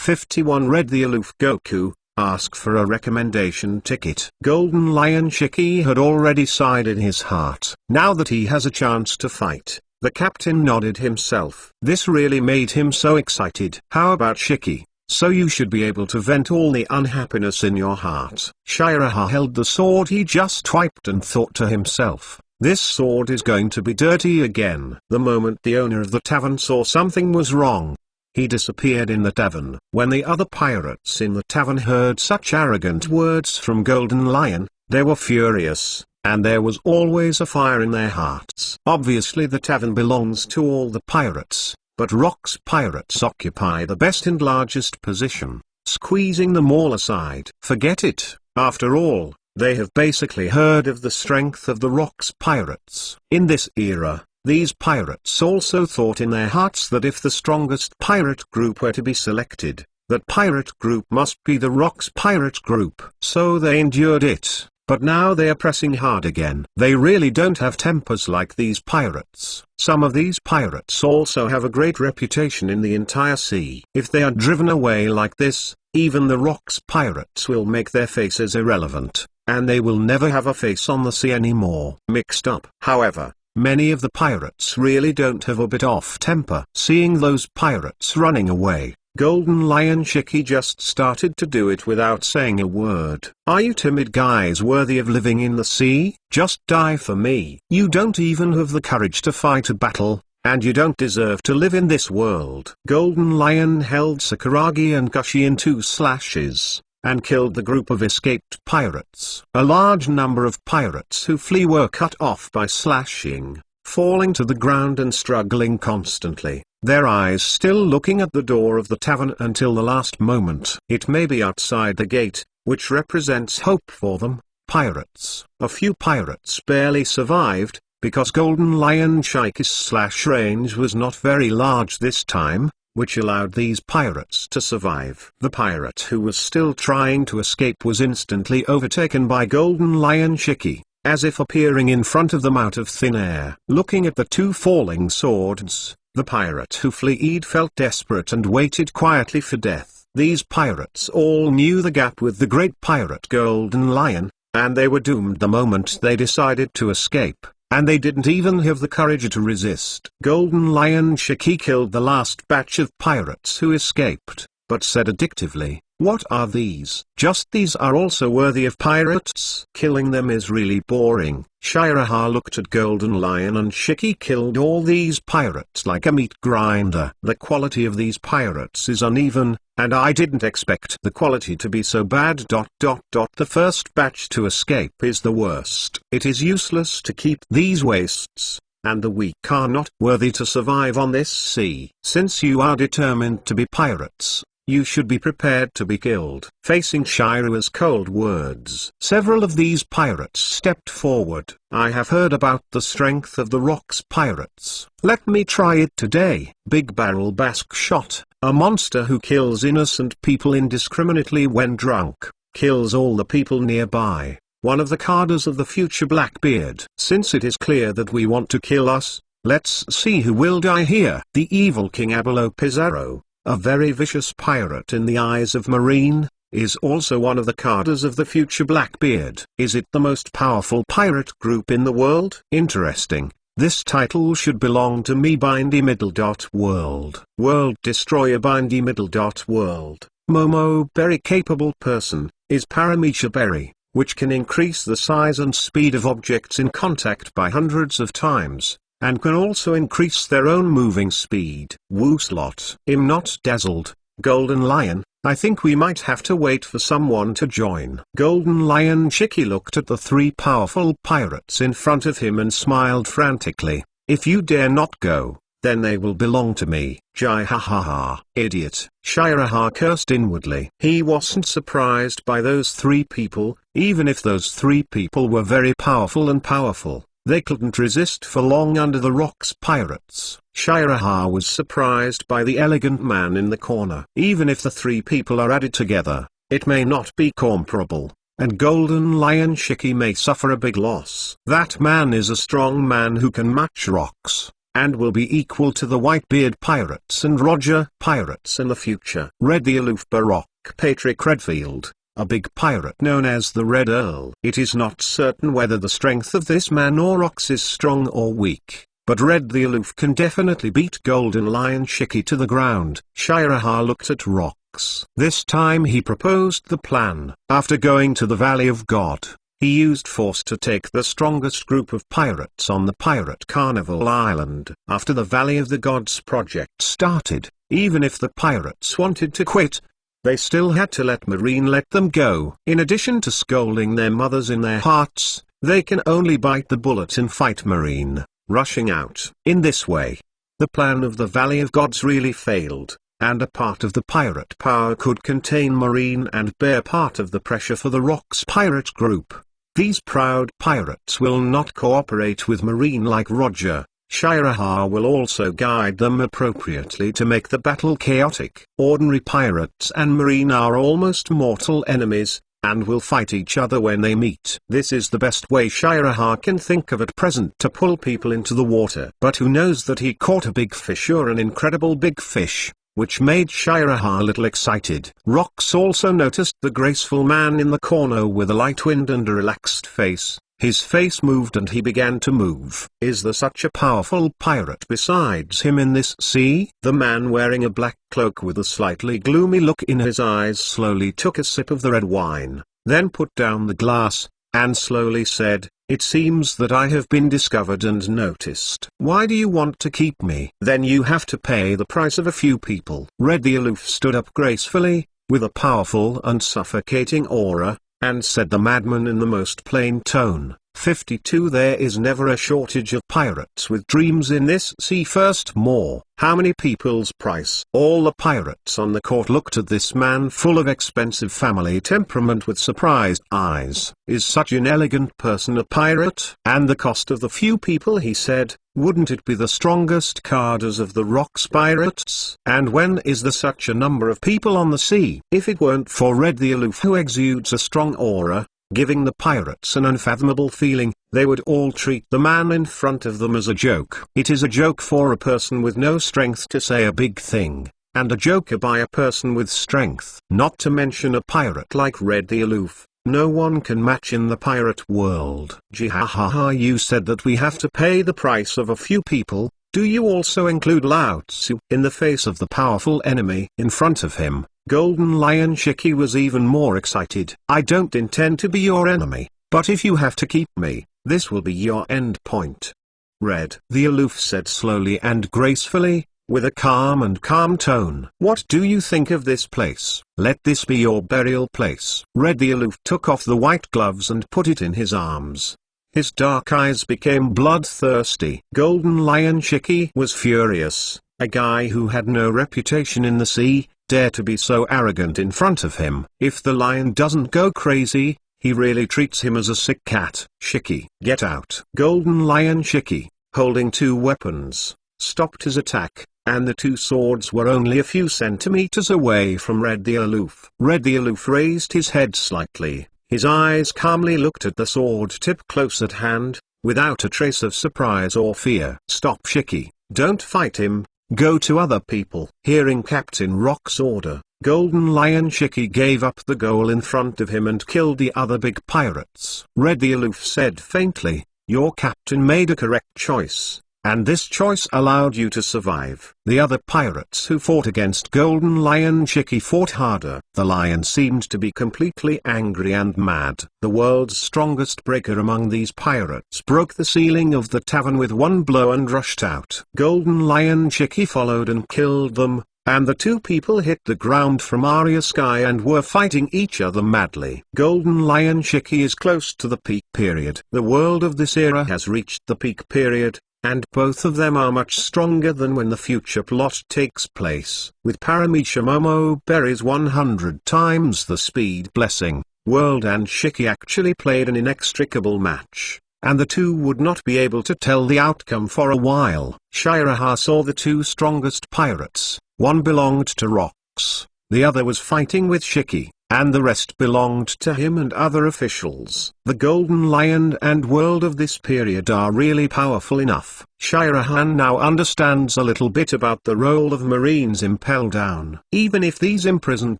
51 Read the aloof Goku, ask for a recommendation ticket. Golden Lion Shiki had already sighed in his heart. Now that he has a chance to fight, the captain nodded himself. This really made him so excited. How about Shiki? So you should be able to vent all the unhappiness in your heart. Shiraha held the sword he just wiped and thought to himself, this sword is going to be dirty again. The moment the owner of the tavern saw something was wrong, he disappeared in the tavern. When the other pirates in the tavern heard such arrogant words from Golden Lion, they were furious, and there was always a fire in their hearts. Obviously the tavern belongs to all the pirates, but Rock's pirates occupy the best and largest position, squeezing them all aside. Forget it, after all, they have basically heard of the strength of the Rock's pirates. In this era, these pirates also thought in their hearts that if the strongest pirate group were to be selected, that pirate group must be the Rock's pirate group. So they endured it, but now they are pressing hard again. They really don't have tempers like these pirates. Some of these pirates also have a great reputation in the entire sea. If they are driven away like this, even the Rock's pirates will make their faces irrelevant, and they will never have a face on the sea anymore. Mixed up. However, many of the pirates really don't have a bit off temper. Seeing those pirates running away, Golden Lion Shiki just started to do it without saying a word. Are you timid guys worthy of living in the sea? Just die for me. You don't even have the courage to fight a battle, and you don't deserve to live in this world. Golden Lion held Sakuragi and Gushi in 2 slashes, and killed the group of escaped pirates. A large number of pirates who flee were cut off by slashing, falling to the ground and struggling constantly, their eyes still looking at the door of the tavern until the last moment. It may be outside the gate, which represents hope for them, pirates. A few pirates barely survived, because Golden Lion Shiki's slash range was not very large this time, which allowed these pirates to survive. The pirate who was still trying to escape was instantly overtaken by Golden Lion Shiki, as if appearing in front of them out of thin air. Looking at the 2 falling swords, the pirate who fled felt desperate and waited quietly for death. These pirates all knew the gap with the great pirate Golden Lion, and they were doomed the moment they decided to escape. And they didn't even have the courage to resist. Golden Lion Shiki killed the last batch of pirates who escaped, but said addictively, "What are these? Just these are also worthy of pirates? Killing them is really boring." Shiraha looked at Golden Lion and Shiki killed all these pirates like a meat grinder. The quality of these pirates is uneven, and I didn't expect the quality to be so bad. The first batch to escape is the worst. It is useless to keep these wastes, and the weak are not worthy to survive on this sea. Since you are determined to be pirates, you should be prepared to be killed. Facing Shira's cold words, several of these pirates stepped forward. I have heard about the strength of the Rock's pirates. Let me try it today. Big Barrel Bask Shot, a monster who kills innocent people indiscriminately when drunk, kills all the people nearby. One of the cadres of the future Blackbeard. Since it is clear that we want to kill us, let's see who will die here. The evil King Abelo Pizarro, a very vicious pirate in the eyes of Marine, is also one of the cadres of the future Blackbeard. Is it the most powerful pirate group in the world? Interesting. This title should belong to me. Bindy Middle. World. World Destroyer. Bindy Middle. World. Momo Berry. Capable person, is Paramecia Berry, which can increase the size and speed of objects in contact by hundreds of times, and can also increase their own moving speed. Wooslot. I'm not dazzled. Golden Lion, I think we might have to wait for someone to join. Golden Lion Shiki looked at the 3 powerful pirates in front of him and smiled frantically. If you dare not go, then they will belong to me. Jai ha ha ha. Idiot. Shiraha cursed inwardly. He wasn't surprised by those 3 people, even if those 3 people were very powerful and powerful. They couldn't resist for long under the Rock's pirates. Shiraha was surprised by the elegant man in the corner. Even if the 3 people are added together, it may not be comparable, and Golden Lion Shiki may suffer a big loss. That man is a strong man who can match Rocks. and will be equal to the Whitebeard pirates and Roger pirates in the future. Red the Aloof Baroque Patrick Redfield, a big pirate known as the Red Earl. It is not certain whether the strength of this man or ox is strong or weak, but Red the Aloof can definitely beat Golden Lion Shiki to the ground. Shiraha looked at rocks. This time he proposed the plan. After going to the Valley of God, he used force to take the strongest group of pirates on the Pirate Carnival Island. After the Valley of the Gods project started, even if the pirates wanted to quit, they still had to let Marine let them go. In addition to scolding their mothers in their hearts, they can only bite the bullet and fight Marine, rushing out. In this way, the plan of the Valley of Gods really failed, and a part of the pirate power could contain Marine and bear part of the pressure for the Rocks pirate group. These proud pirates will not cooperate with Marine like Roger. Shiraha will also guide them appropriately to make the battle chaotic. Ordinary pirates and Marine are almost mortal enemies, and will fight each other when they meet. This is the best way Shiraha can think of at present to pull people into the water. But who knows that he caught a big fish or an incredible big fish, which made Shiraha a little excited. Rox also noticed the graceful man in the corner with a light wind and a relaxed face. His face moved and he began to move. Is there such a powerful pirate besides him in this sea? The man wearing a black cloak with a slightly gloomy look in his eyes slowly took a sip of the red wine, then put down the glass, and slowly said, "It seems that I have been discovered and noticed. Why do you want to keep me? Then you have to pay the price of a few people." Red the Aloof stood up gracefully, with a powerful and suffocating aura, and said the madman in the most plain tone, 52 There is never a shortage of pirates with dreams in this sea. First more, how many people's price? All the pirates on the court looked at this man full of expensive family temperament with surprised eyes. Is such an elegant person a pirate? And the cost of the few people, he said, wouldn't it be the strongest carders of the Rocks pirates? And when is there such a number of people on the sea? If it weren't for Red the Aloof who exudes a strong aura, giving the pirates an unfathomable feeling, they would all treat the man in front of them as a joke. It is a joke for a person with no strength to say a big thing, and a joker by a person with strength. Not to mention a pirate like Red the Aloof, no one can match in the pirate world. Jihahaha, you said that we have to pay the price of a few people. Do you also include Lao Tzu? In the face of the powerful enemy in front of him, Golden Lion Shiki was even more excited. I don't intend to be your enemy, but if you have to keep me, this will be your end point. Red the Aloof said slowly and gracefully, with a calm tone. What do you think of this place? Let this be your burial place. Red the Aloof took off the white gloves and put it in his arms. His dark eyes became bloodthirsty. Golden Lion Shiki was furious. A guy who had no reputation in the sea, dare to be so arrogant in front of him. If the lion doesn't go crazy, he really treats him as a sick cat. Shiki, get out. Golden Lion Shiki, holding two weapons, stopped his attack, and the two swords were only a few centimeters away from Red the Aloof. Red the Aloof raised his head slightly. His eyes calmly looked at the sword tip close at hand, without a trace of surprise or fear. Stop Shiki, don't fight him, go to other people. Hearing Captain Rock's order, Golden Lion Shiki gave up the goal in front of him and killed the other big pirates. Red the Aloof said faintly, your captain made a correct choice, and this choice allowed you to survive. The other pirates who fought against Golden Lion Shiki fought harder. The lion seemed to be completely angry and mad. The world's strongest breaker among these pirates broke the ceiling of the tavern with one blow and rushed out. Golden Lion Shiki followed and killed them, and the two people hit the ground from Arya Sky and were fighting each other madly. Golden Lion Shiki is close to the peak period. The world of this era has reached the peak period, and both of them are much stronger than when the future plot takes place. With Paramecia Momo Berry's 100 times the speed blessing, World and Shiki actually played an inextricable match, and the two would not be able to tell the outcome for a while. Shiraha saw the two strongest pirates. One belonged to Rocks, the other was fighting with Shiki, and the rest belonged to him and other officials. The Golden Lion and world of this period are really powerful enough. Shirahan now understands a little bit about the role of Marines impelled down. Even if these imprisoned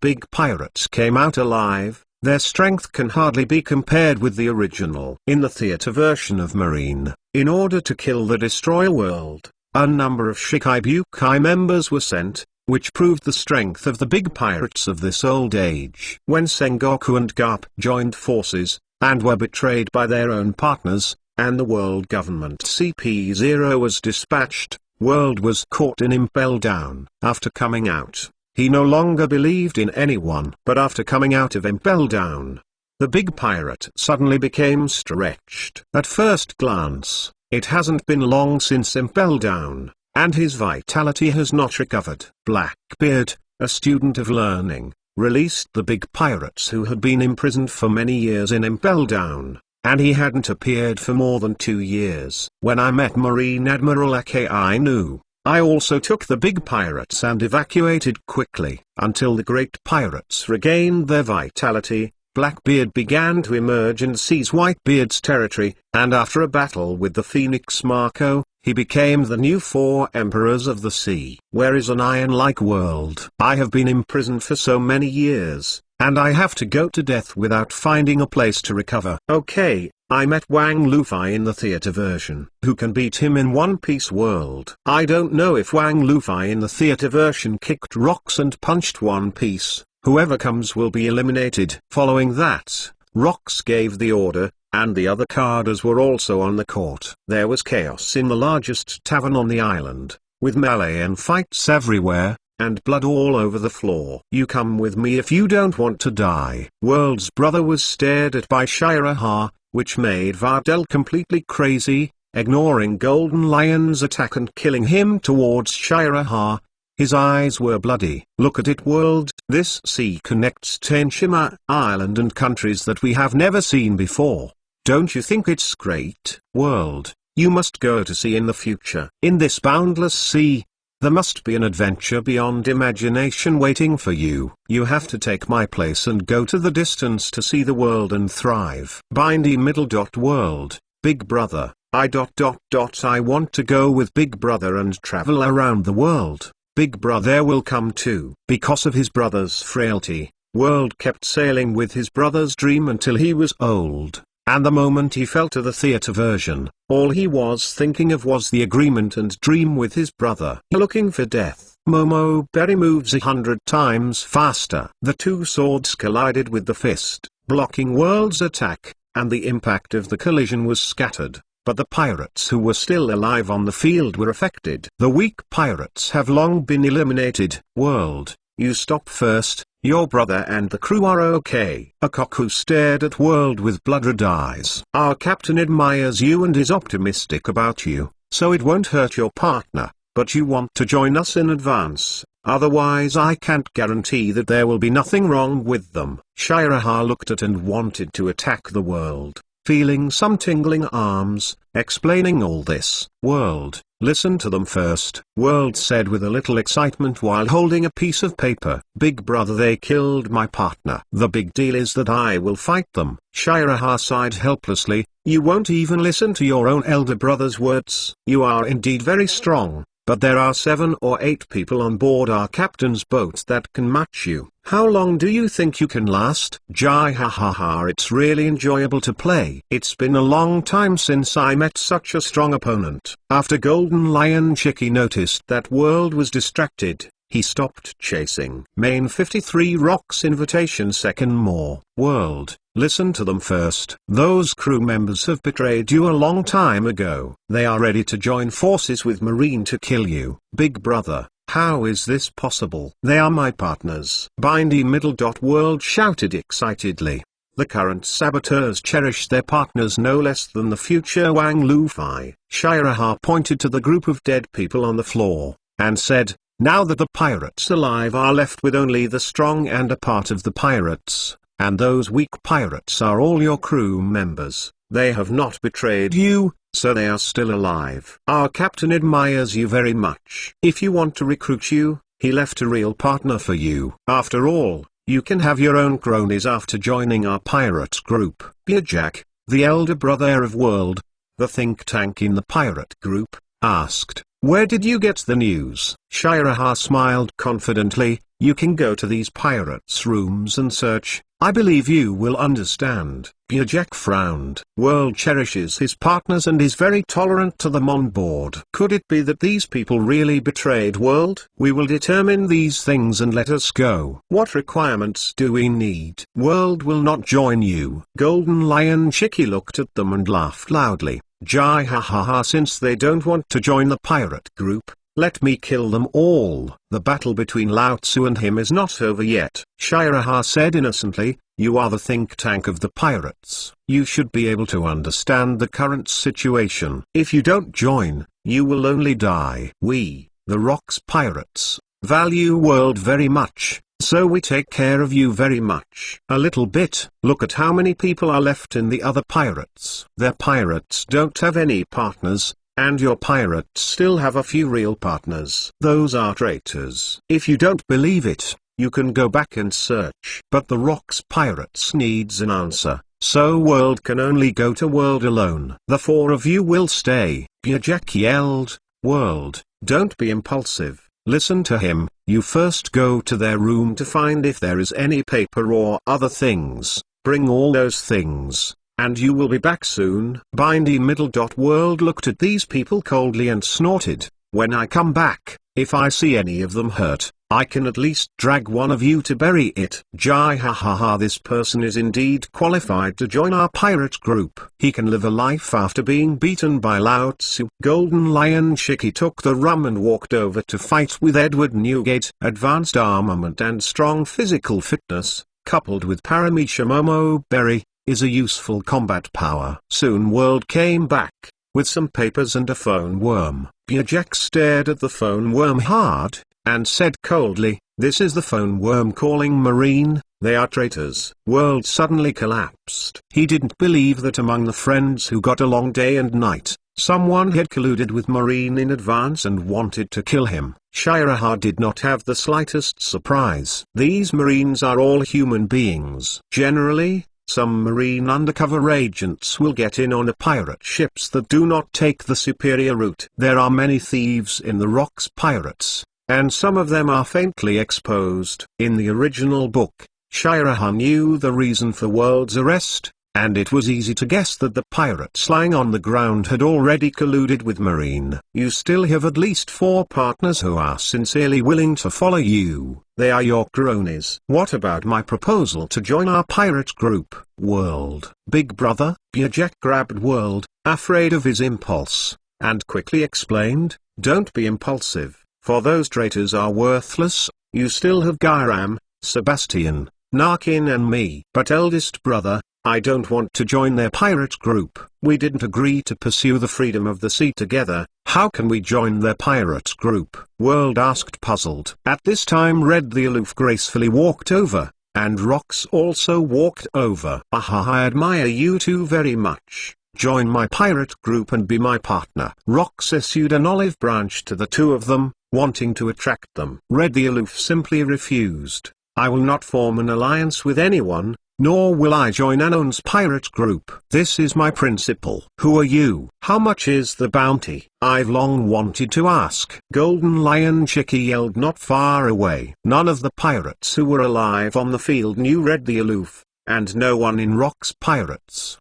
big pirates came out alive, their strength can hardly be compared with the original. In the theater version of Marine, in order to kill the Destroyer World, a number of Shikibukai members were sent, which proved the strength of the big pirates of this old age. When Sengoku and Garp joined forces, and were betrayed by their own partners, and the world government CP0 was dispatched, World was caught in Impel Down. After coming out, he no longer believed in anyone. But after coming out of Impel Down, the big pirate suddenly became stretched. At first glance, it hasn't been long since Impel Down, and his vitality has not recovered. Blackbeard, a student of learning, released the big pirates who had been imprisoned for many years in Impel Down, and he hadn't appeared for more than 2 years. When I met Marine Admiral Ake, I knew. I also took the big pirates and evacuated quickly. Until the great pirates regained their vitality, Blackbeard began to emerge and seize Whitebeard's territory, and after a battle with the Phoenix Marco, he became the new 4 emperors of the sea. Where is an iron-like world? I have been imprisoned for so many years, and I have to go to death without finding a place to recover. Okay, I met Wang Luffy in the theater version. Who can beat him in One Piece world? I don't know if Wang Luffy in the theater version kicked rocks and punched One Piece. Whoever comes will be eliminated. Following that, Rocks gave the order, and the other Cardas were also on the court. There was chaos in the largest tavern on the island, with melee and fights everywhere, and blood all over the floor. You come with me if you don't want to die. World's brother was stared at by Shiraha, which made Vardell completely crazy, ignoring Golden Lion's attack and killing him towards Shiraha. His eyes were bloody. Look at it, world. This sea connects Tenshima Island and countries that we have never seen before. Don't you think it's great? World, you must go to sea in the future. In this boundless sea, there must be an adventure beyond imagination waiting for you. You have to take my place and go to the distance to see the world and thrive. Bindy middle dot world, big brother, I want to go with big brother and travel around the world. Big brother will come too. Because of his brother's frailty, World kept sailing with his brother's dream until he was old, and the moment he fell to the theater version, all he was thinking of was the agreement and dream with his brother. Looking for death, Momo Berry moves 100 times faster. The two swords collided with the fist, blocking World's attack, and the impact of the collision was scattered. But the pirates who were still alive on the field were affected. The weak pirates have long been eliminated. World, you stop first, your brother and the crew are okay. Akoku stared at World with blood-red eyes. Our captain admires you and is optimistic about you, so it won't hurt your partner, but you want to join us in advance, otherwise I can't guarantee that there will be nothing wrong with them. Shiraha looked at and wanted to attack the world, feeling some tingling arms, explaining all this. World, listen to them first, World said with a little excitement while holding a piece of paper. Big brother, they killed my partner. The big deal is that I will fight them. Shiraha sighed helplessly. You won't even listen to your own elder brother's words. You are indeed very strong, but there are 7 or 8 people on board our captain's boat that can match you. How long do you think you can last? Jai ha ha ha, it's really enjoyable to play. It's been a long time since I met such a strong opponent. After Golden Lion Shiki noticed that World was distracted, he stopped chasing. Main 53 Rocks invitation second more. World, listen to them first. Those crew members have betrayed you a long time ago. They are ready to join forces with Marine to kill you. Big brother, how is this possible? They are my partners. Bindy middle dot world shouted excitedly. The current saboteurs cherish their partners no less than the future Wang Luffy. Shiraha pointed to the group of dead people on the floor, and said, now that the pirates alive are left with only the strong and a part of the pirates, and those weak pirates are all your crew members. They have not betrayed you, so they are still alive. Our captain admires you very much. If you want to recruit you, he left a real partner for you. After all, you can have your own cronies after joining our pirate group. Jack, the elder brother of World, the think tank in the pirate group, asked, "Where did you get the news?" Shiraha smiled confidently, "You can go to these pirates' rooms and search. I believe you will understand." Jack frowned. World cherishes his partners and is very tolerant to them on board. Could it be that these people really betrayed World? We will determine these things and let us go. What requirements do we need? World will not join you. Golden Lion Chicky looked at them and laughed loudly. Jai ha ha ha, since they don't want to join the pirate group, let me kill them all. The battle between Lao Tzu and him is not over yet. Shiraha said innocently, "You are the think tank of the pirates. You should be able to understand the current situation. If you don't join, you will only die. We, the Rocks Pirates, value World very much, so we take care of you very much." A little bit. Look at how many people are left in the other pirates. Their pirates don't have any partners, and your pirates still have a few real partners. Those are traitors. If you don't believe it, you can go back and search. But the Rocks Pirates needs an answer, so World can only go to World alone. The four of you will stay. Jack yelled, "World, don't be impulsive. Listen to him. You first go to their room to find if there is any paper or other things. Bring all those things, and you will be back soon." Bindy Middle. World looked at these people coldly and snorted, "When I come back, if I see any of them hurt, I can at least drag one of you to bury it." Jai ha ha ha, this person is indeed qualified to join our pirate group. He can live a life after being beaten by Lao Tzu. Golden Lion Chicky took the rum and walked over to fight with Edward Newgate. Advanced armament and strong physical fitness, coupled with Paramecia Momo Berry, is a useful combat power. Soon World came back, with some papers and a phone worm. Jack stared at the phone worm hard, and said coldly, "This is the phone worm calling Marine. They are traitors." World suddenly collapsed. He didn't believe that among the friends who got along day and night, someone had colluded with Marine in advance and wanted to kill him. Shiraha did not have the slightest surprise. These Marines are all human beings. Generally, some Marine undercover agents will get in on a pirate ships that do not take the superior route. There are many thieves in the Rocks Pirates, and some of them are faintly exposed. In the original book, Shiraha knew the reason for World's arrest, and it was easy to guess that the pirates lying on the ground had already colluded with Marine. You still have at least 4 partners who are sincerely willing to follow you. They are your cronies. What about my proposal to join our pirate group? World, big brother? Jack grabbed World, afraid of his impulse, and quickly explained, "Don't be impulsive, for those traitors are worthless. You still have Gairam, Sebastian, Narkin and me." "But eldest brother, I don't want to join their pirate group. We didn't agree to pursue the freedom of the sea together. How can we join their pirate group?" World asked, puzzled. At this time Red the Aloof gracefully walked over, and Rocks also walked over. "Aha, I admire you two very much. Join my pirate group and be my partner." Rocks issued an olive branch to the two of them, wanting to attract them. Red the Aloof simply refused. "I will not form an alliance with anyone, nor will I join Anon's pirate group. This is my principle." "Who are you? How much is the bounty?" "I've long wanted to ask." Golden Lion Chicky yelled not far away. None of the pirates who were alive on the field knew Red the Aloof, and no one in Rocks Pirates.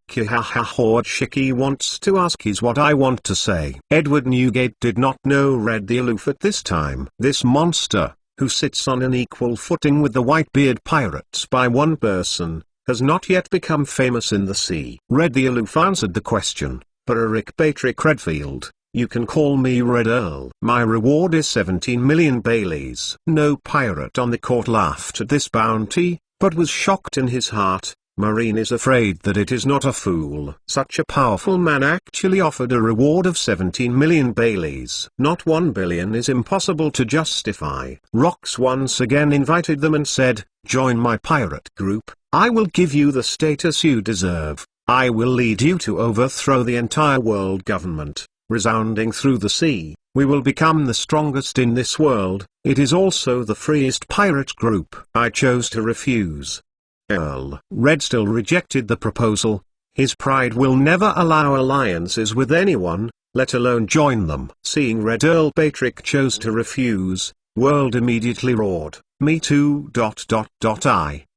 What Chicky wants to ask is what I want to say. Edward Newgate did not know Red the Aloof at this time. This monster, who sits on an equal footing with the Whitebeard pirates by one person, has not yet become famous in the sea. Red the Aloof answered the question, "Eric Patrick Redfield, you can call me Red Earl. My reward is 17 million Baileys." No pirate on the court laughed at this bounty, but was shocked in his heart. Marine is afraid that it is not a fool. Such a powerful man actually offered a reward of 17 million Baileys. Not 1 billion is impossible to justify. Rocks once again invited them and said, "Join my pirate group. I will give you the status you deserve. I will lead you to overthrow the entire world government. resounding through the sea. We will become the strongest in this world. It is also the freest pirate group. I chose to refuse. Earl Red still rejected the proposal. His pride will never allow alliances with anyone, let alone join them. Seeing Red Earl Patrick chose to refuse, World immediately roared, "Me too.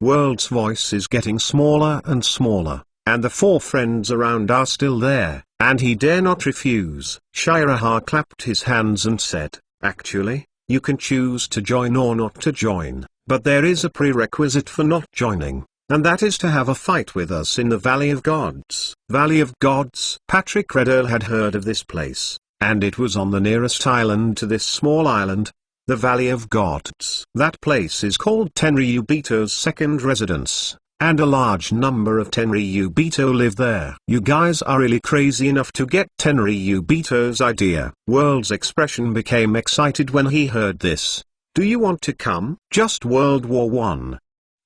World's voice is getting smaller and smaller, and the four friends around are still there, and he dare not refuse. Shiraha clapped his hands and said, "Actually, you can choose to join or not to join, but there is a prerequisite for not joining, and that is to have a fight with us in the Valley of Gods." Valley of Gods? Patrick Red Earl had heard of this place, and it was on the nearest island to this small island, the Valley of Gods. That place is called Tenryubito's second residence, and a large number of Tenryubito live there. You guys are really crazy enough to get Tenryubito's idea. World's expression became excited when he heard this. Do you want to come? Just World War I.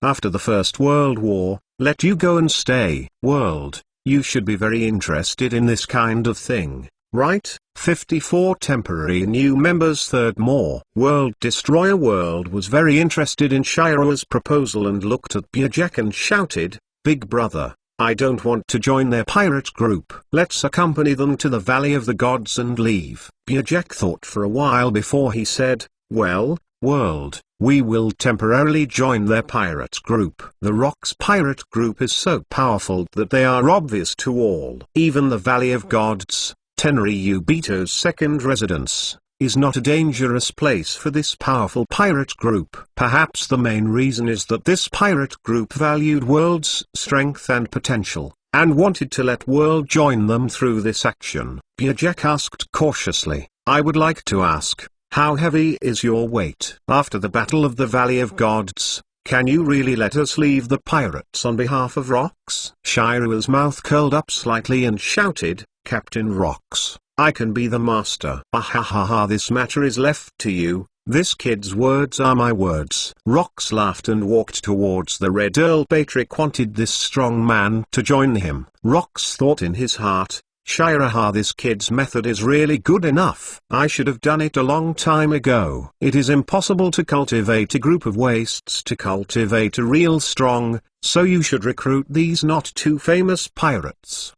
After the First World War, let you go and stay. World, you should be very interested in this kind of thing, right? 54 temporary new members. Third more. World Destroyer World was very interested in Shiraha's proposal and looked at Byajack and shouted, "Big brother, I don't want to join their pirate group. Let's accompany them to the Valley of the Gods and leave." Byajack thought for a while before he said, "Well, World, we will temporarily join their pirate group. The Rocks pirate group is so powerful that they are obvious to all. Even the Valley of Gods, Tenryubito's second residence, is not a dangerous place for this powerful pirate group. Perhaps the main reason is that this pirate group valued World's strength and potential, and wanted to let World join them through this action." Byajack asked cautiously, "I would like to ask, how heavy is your weight?" After the Battle of the Valley of Gods, can you really let us leave the pirates on behalf of Rocks? Shiraha's mouth curled up slightly and shouted, "Captain Rocks, I can be the master." "Ahahaha, this matter is left to you. This kid's words are my words." Rocks laughed and walked towards the Red Earl. Patrick wanted this strong man to join him. Rocks thought in his heart, "Shiraha, this kid's method is really good enough. I should have done it a long time ago." It is impossible to cultivate a group of wastes to cultivate a real strong, so you should recruit these not too famous pirates.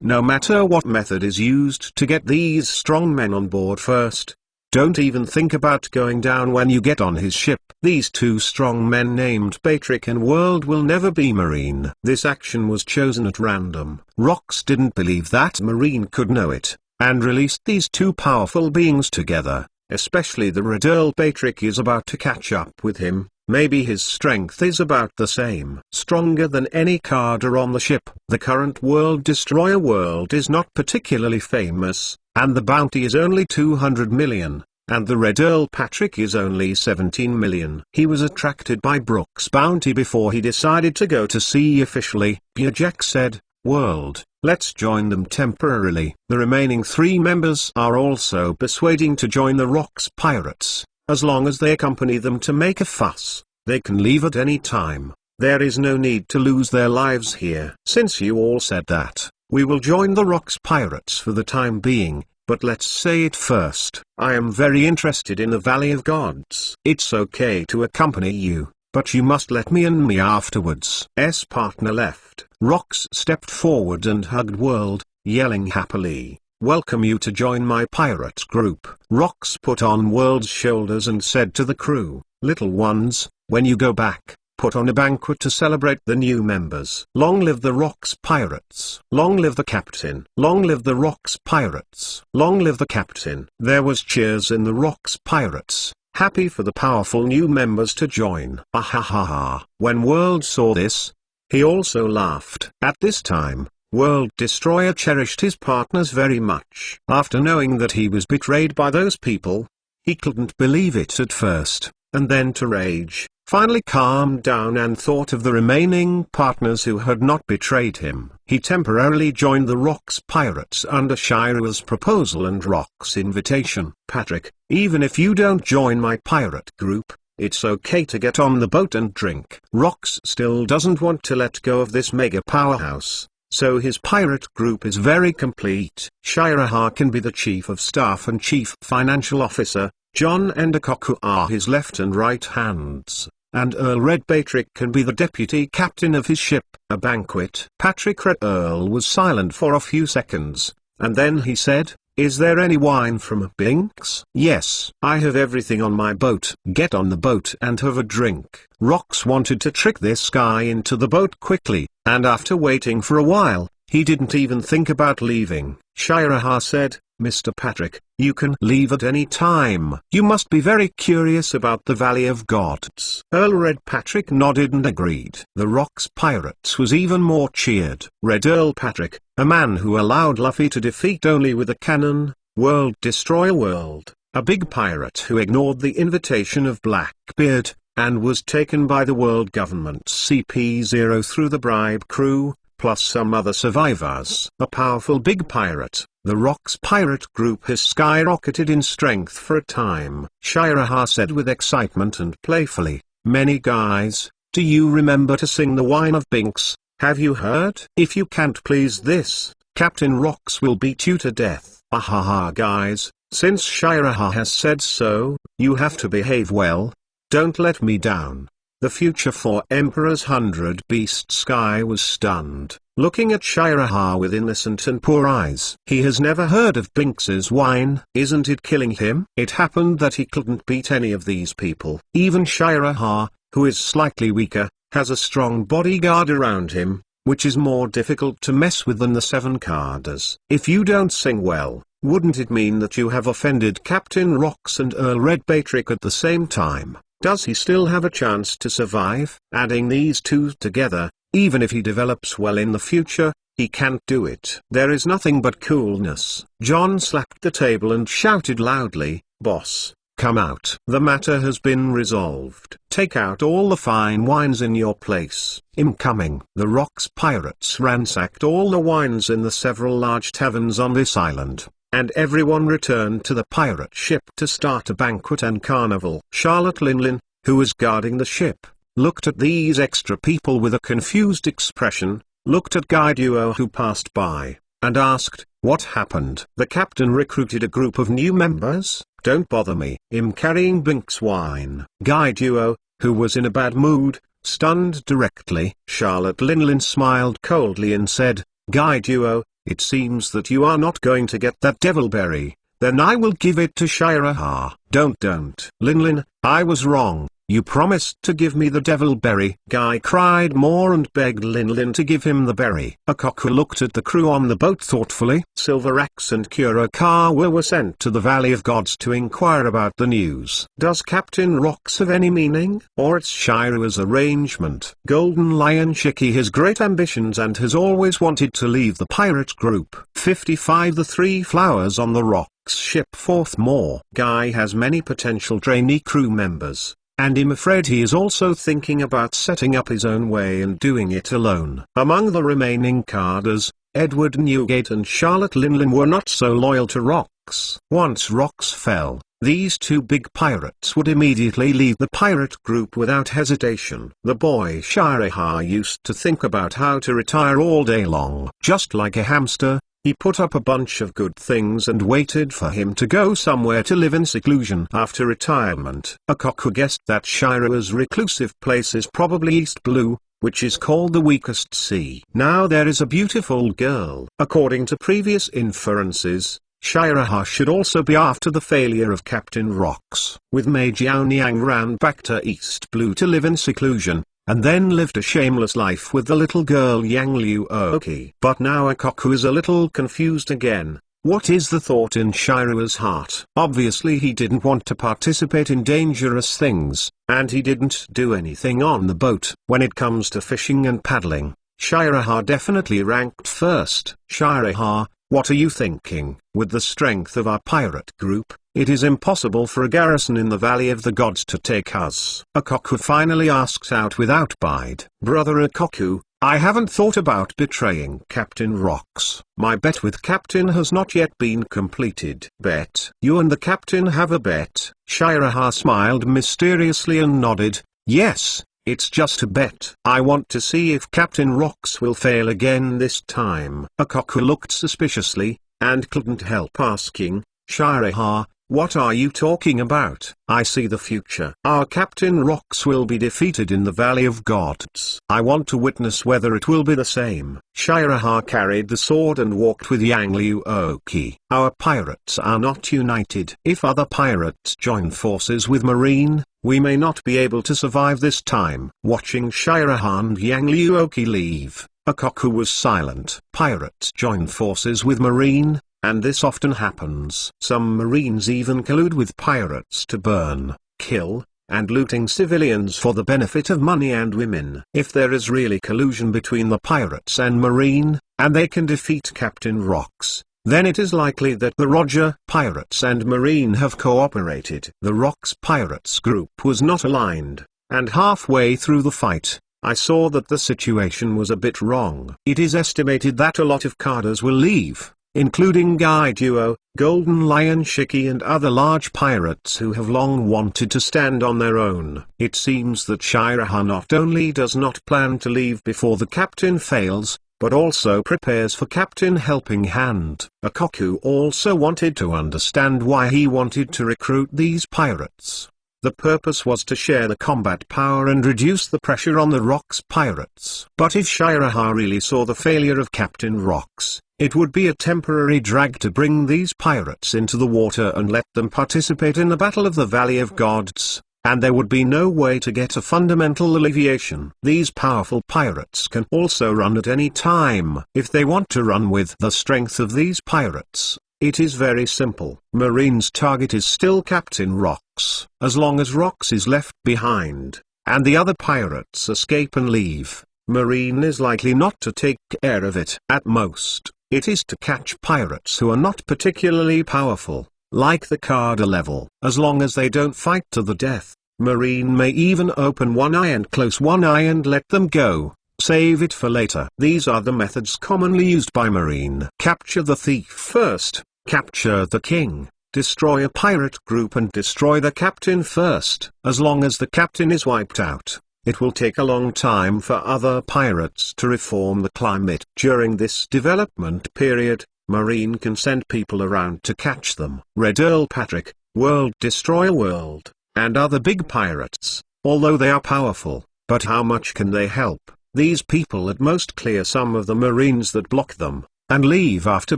No matter what method is used to get these strong men on board first. Don't even think about going down when you get on his ship. These two strong men named Patrick and World will never be Marine. This action was chosen at random. Rocks didn't believe that Marine could know it, and released these two powerful beings together. Especially the Red Earl. Patrick is about to catch up with him. Maybe his strength is about the same. Stronger than any carder on the ship. The current World Destroyer World is not particularly famous, and the bounty is only 200 million, and the Red Earl Patrick is only 17 million. He was attracted by Brooks' bounty before he decided to go to sea officially. Byajack said, "World, let's join them temporarily." The remaining 3 members are also persuading to join the Rocks pirates. As long as they accompany them to make a fuss, they can leave at any time. There is no need to lose their lives here. Since you all said that, we will join the Rocks pirates for the time being, but let's say it first. I am very interested in the Valley of Gods. It's okay to accompany you, but you must let me and me afterwards. S partner left. Rocks stepped forward and hugged World, yelling happily, "Welcome you to join my pirate group." Rocks put on World's shoulders and said to the crew, "Little ones, when you go back, put on a banquet to celebrate the new members. Long live the Rocks pirates. Long live the captain. Long live the Rocks pirates. Long live the captain." There was cheers in the Rocks pirates, happy for the powerful new members to join. Ahahaha. When World saw this, he also laughed. At this time, World Destroyer cherished his partners very much. After knowing that he was betrayed by those people, he couldn't believe it at first, and then to rage, finally calmed down and thought of the remaining partners who had not betrayed him. He temporarily joined the Rocks pirates under Shiraha's proposal and Rocks' invitation. "Patrick, even if you don't join my pirate group, it's okay to get on the boat and drink." Rocks still doesn't want to let go of this mega powerhouse, so his pirate group is very complete. Shiraha can be the chief of staff and chief financial officer, John and Akoku are his left and right hands, and Earl Red Patrick can be the deputy captain of his ship. A banquet. Patrick Red Earl was silent for a few seconds, and then he said, "Is there any wine from Binks?" "Yes, I have everything on my boat." "Get on the boat and have a drink." Rox wanted to trick this guy into the boat quickly, and after waiting for a while, he didn't even think about leaving. Shiraha said, "Mr. Patrick, you can leave at any time. You must be very curious about the Valley of Gods." Earl Red Patrick nodded and agreed. The Rox Pirates was even more cheered. Red Earl Patrick, a man who allowed Luffy to defeat only with a cannon, world destroy world, a big pirate who ignored the invitation of Blackbeard, and was taken by the world government's CP0 through the bribe crew, plus some other survivors. A powerful big pirate. The Rox pirate group has skyrocketed in strength for a time. Shiraha said with excitement and playfully, "Many guys, do you remember to sing the Wine of Binks? Have you heard? If you can't please this, Captain Rox will beat you to death." Ahaha guys, since Shiraha has said so, you have to behave well. Don't let me down. The future for Emperor's 100 Beast Sky was stunned, looking at Shiraha with innocent and poor eyes. He has never heard of Binks's wine. Isn't it killing him? It happened that he couldn't beat any of these people. Even Shiraha, who is slightly weaker, has a strong bodyguard around him, which is more difficult to mess with than the 7 carders. If you don't sing well, wouldn't it mean that you have offended Captain Rox and Earl Red Patrick at the same time? Does he still have a chance to survive? Adding these two together, even if he develops well in the future, he can't do it. There is nothing but coolness. John slapped the table and shouted loudly, "Boss, come out. The matter has been resolved. Take out all the fine wines in your place." Incoming. The Rox Pirates ransacked all the wines in the several large taverns on this island, and everyone returned to the pirate ship to start a banquet and carnival. Charlotte Linlin, who was guarding the ship, looked at these extra people with a confused expression, looked at Guy Duo who passed by, and asked, "What happened?" "The captain recruited a group of new members. Don't bother me." "I'm carrying Binks wine." Guy Duo, who was in a bad mood, stunned directly. Charlotte Linlin smiled coldly and said, "Guy Duo, it seems that you are not going to get that devilberry. Then I will give it to Shiraha." Don't. Linlin, I was wrong. You promised to give me the devilberry." Guy cried more and begged Linlin to give him the berry. Akoku looked at the crew on the boat thoughtfully. Silver Axe and Kurokawa were sent to the Valley of Gods to inquire about the news. Does Captain Rox have any meaning? Or it's Shira's arrangement? Golden Lion Shiki has great ambitions and has always wanted to leave the pirate group. 55 The 3 flowers on the Rox ship. 4th more. Guy has many potential trainee crew members, and I'm afraid he is also thinking about setting up his own way and doing it alone. Among the remaining carders, Edward Newgate and Charlotte Linlin were not so loyal to Rox. Once Rox fell, these two big pirates would immediately leave the pirate group without hesitation. The boy Shiraha used to think about how to retire all day long. Just like a hamster, he put up a bunch of good things and waited for him to go somewhere to live in seclusion after retirement. Akoku guessed that Shira's reclusive place is probably East Blue, which is called the weakest sea. Now there is a beautiful girl. According to previous inferences, Shiraha should also be after the failure of Captain Rox. With Mei Jiaoniang ran back to East Blue to live in seclusion, and then lived a shameless life with the little girl Yang Liu Oki. But now Akoku is a little confused again. What is the thought in Shira's heart? Obviously he didn't want to participate in dangerous things, and he didn't do anything on the boat. When it comes to fishing and paddling, Shiraha definitely ranked first. Shiraha, what are you thinking? With the strength of our pirate group, it is impossible for a garrison in the Valley of the Gods to take us. Akoku finally asks out without bide. Brother Akoku, I haven't thought about betraying Captain Rox. My bet with Captain has not yet been completed. Bet? You and the Captain have a bet? Shiraha smiled mysteriously and nodded. Yes, It's just a bet. I want to see if Captain Rocks will fail again this time. A Koku looked suspiciously, and couldn't help asking, Shiraha, what are you talking about? I see the future. Our Captain Rocks will be defeated in the Valley of Gods. I want to witness whether it will be the same. Shiraha carried the sword and walked with Yang Liu Oki. Our pirates are not united. If other pirates join forces with Marine, we may not be able to survive this time. Watching Shiraha and Yang Liu Oki leave, Koku was silent. Pirates join forces with Marine, and this often happens. Some Marines even collude with pirates to burn, kill, and looting civilians for the benefit of money and women. If there is really collusion between the pirates and Marine, and they can defeat Captain Rocks, then it is likely that the Roger pirates and Marine have cooperated. The Rocks pirates group was not aligned, and halfway through the fight, I saw that the situation was a bit wrong. It is estimated that a lot of Kadas will leave, including Guy Duo, Golden Lion Shiki and other large pirates who have long wanted to stand on their own. It seems that Shiraha not only does not plan to leave before the captain fails, but also prepares for Captain Helping Hand. Koku also wanted to understand why he wanted to recruit these pirates. The purpose was to share the combat power and reduce the pressure on the Rocks pirates. But if Shiraha really saw the failure of Captain Rocks, it would be a temporary drag to bring these pirates into the water and let them participate in the Battle of the Valley of Gods, and there would be no way to get a fundamental alleviation. These powerful pirates can also run at any time. If they want to run with the strength of these pirates, it is very simple. Marine's target is still Captain Rocks. As long as Rocks is left behind, and the other pirates escape and leave, Marine is likely not to take care of it. At most, it is to catch pirates who are not particularly powerful, like the Kada level. As long as they don't fight to the death, Marine may even open one eye and close one eye and let them go. Save it for later. These are the methods commonly used by Marine. Capture the thief first, capture the king, destroy a pirate group and destroy the captain first. As long as the captain is wiped out, it will take a long time for other pirates to reform the climate. During this development period, Marine can send people around to catch them. Red Earl Patrick, World Destroyer World, and other big pirates, although they are powerful, but how much can they help? These people at most clear some of the Marines that block them, and leave after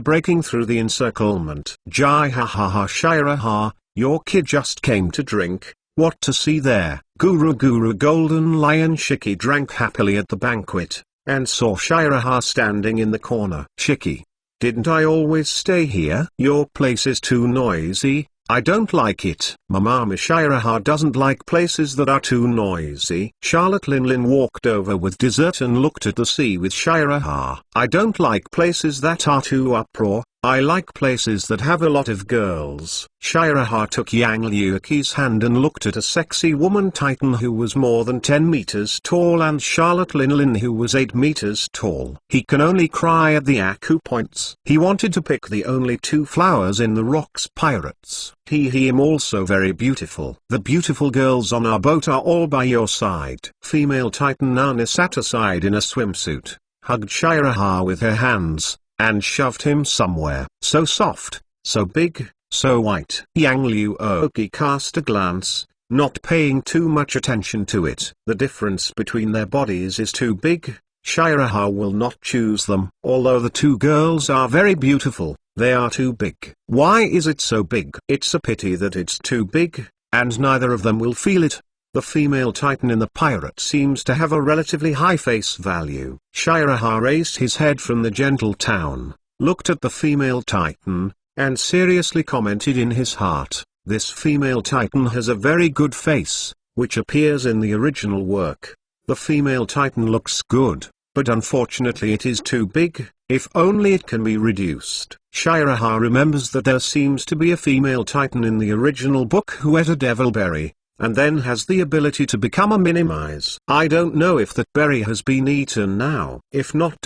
breaking through the encirclement. Jai ha ha ha Shiraha, your kid just came to drink. What to see there? Guru Golden Lion Shiki drank happily at the banquet, and saw Shiraha standing in the corner. Shiki, didn't I always stay here? Your place is too noisy, I don't like it. Mama Shiraha doesn't like places that are too noisy. Charlotte Linlin walked over with dessert and looked at the sea with Shiraha. I don't like places that are too uproar, I like places that have a lot of girls. Shiraha took Yang Liuki's hand and looked at a sexy woman titan who was more than 10 meters tall and Charlotte Linlin who was 8 meters tall. He can only cry at the acupoints. He wanted to pick the only 2 flowers in the Rocks pirates. He am also very beautiful. The beautiful girls on our boat are all by your side. Female titan Nana sat aside in a swimsuit, hugged Shiraha with her hands, and shoved him somewhere. So soft, so big, so white. Yang Liu Oki cast a glance, not paying too much attention to it. The difference between their bodies is too big. Shiraha will not choose them. Although the 2 girls are very beautiful, they are too big. Why is it so big? It's a pity that it's too big, and neither of them will feel it. The female titan in the pirate seems to have a relatively high face value. Shiraha raised his head from the gentle town, looked at the female titan, and seriously commented in his heart, this female titan has a very good face, which appears in the original work. The female titan looks good, but unfortunately it is too big. If only it can be reduced. Shiraha remembers that there seems to be a female titan in the original book who ate a devil berry, and then has the ability to become a minimize. I don't know if that berry has been eaten now. If not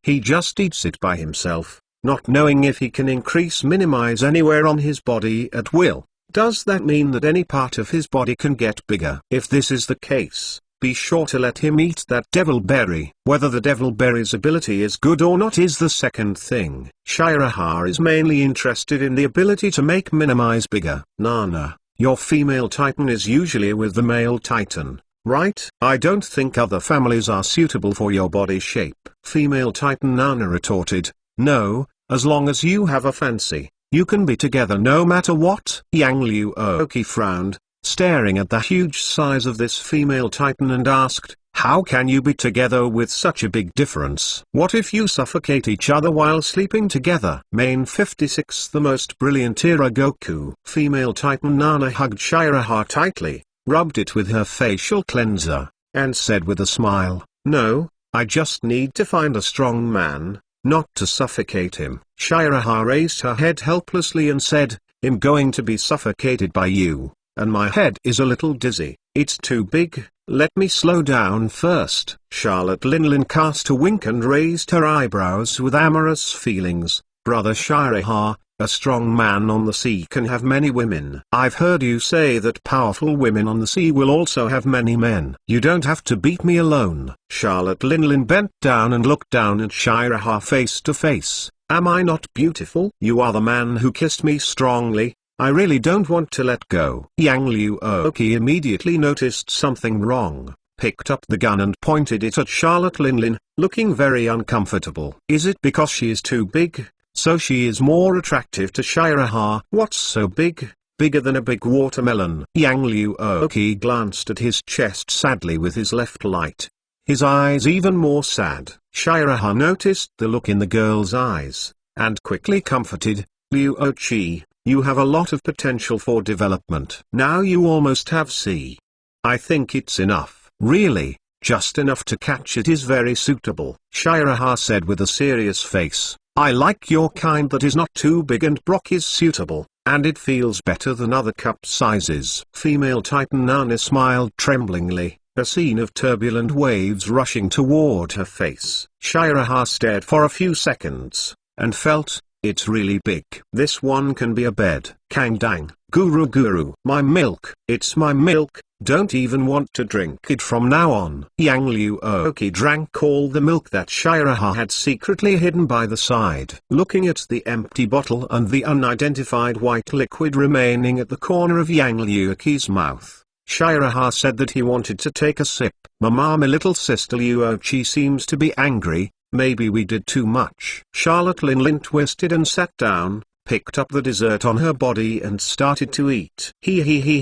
he just eats it by himself, not knowing if he can increase minimize anywhere on his body at will. Does that mean that any part of his body can get bigger? If this is the case, be sure to let him eat that devil berry. Whether the devil berry's ability is good or not is the second thing. Shiraha is mainly interested in the ability to make minimize bigger. Nana, your female titan is usually with the male titan, right? I don't think other families are suitable for your body shape. Female titan Nana retorted, no, as long as you have a fancy, you can be together no matter what. Yang Liu Oki frowned, staring at the huge size of this female titan and asked, how can you be together with such a big difference? What if you suffocate each other while sleeping together? Main 56 The most brilliant era Goku. Female titan Nana hugged Shiraha tightly, rubbed it with her facial cleanser, and said with a smile, no, I just need to find a strong man, not to suffocate him. Shiraha raised her head helplessly and said, I'm going to be suffocated by you, and my head is a little dizzy. It's too big, let me slow down first. Charlotte Linlin cast a wink and raised her eyebrows with amorous feelings. Brother Shiraha, a strong man on the sea can have many women. I've heard you say that powerful women on the sea will also have many men. You don't have to beat me alone. Charlotte Linlin bent down and looked down at Shiraha face to face. Am I not beautiful? You are the man who kissed me strongly. I really don't want to let go. Yang Liu Oki immediately noticed something wrong, picked up the gun and pointed it at Charlotte Linlin, looking very uncomfortable. Is it because she is too big, so she is more attractive to Shiraha? What's so big? Bigger than a big watermelon. Yang Liu Oki glanced at his chest sadly with his left light, his eyes even more sad. Shiraha noticed the look in the girl's eyes, and quickly comforted, Liu Ochi, you have a lot of potential for development. Now you almost have C. I think it's enough. Really, just enough to catch it is very suitable. Shiraha said with a serious face, I like your kind that is not too big and Brock is suitable, and it feels better than other cup sizes. Female titan Nana smiled tremblingly, a scene of turbulent waves rushing toward her face. Shiraha stared for a few seconds, and felt, it's really big. This one can be a bed. Kang dang, Guru, my milk. It's my milk, don't even want to drink it from now on. Yang Liu Oki drank all the milk that Shiraha had secretly hidden by the side. Looking at the empty bottle and the unidentified white liquid remaining at the corner of Yang Liu Oki's mouth, Shiraha said that he wanted to take a sip. Mama, my little sister Liu Ochi seems to be angry. Maybe we did too much. Charlotte Linlin twisted and sat down, picked up the dessert on her body and started to eat.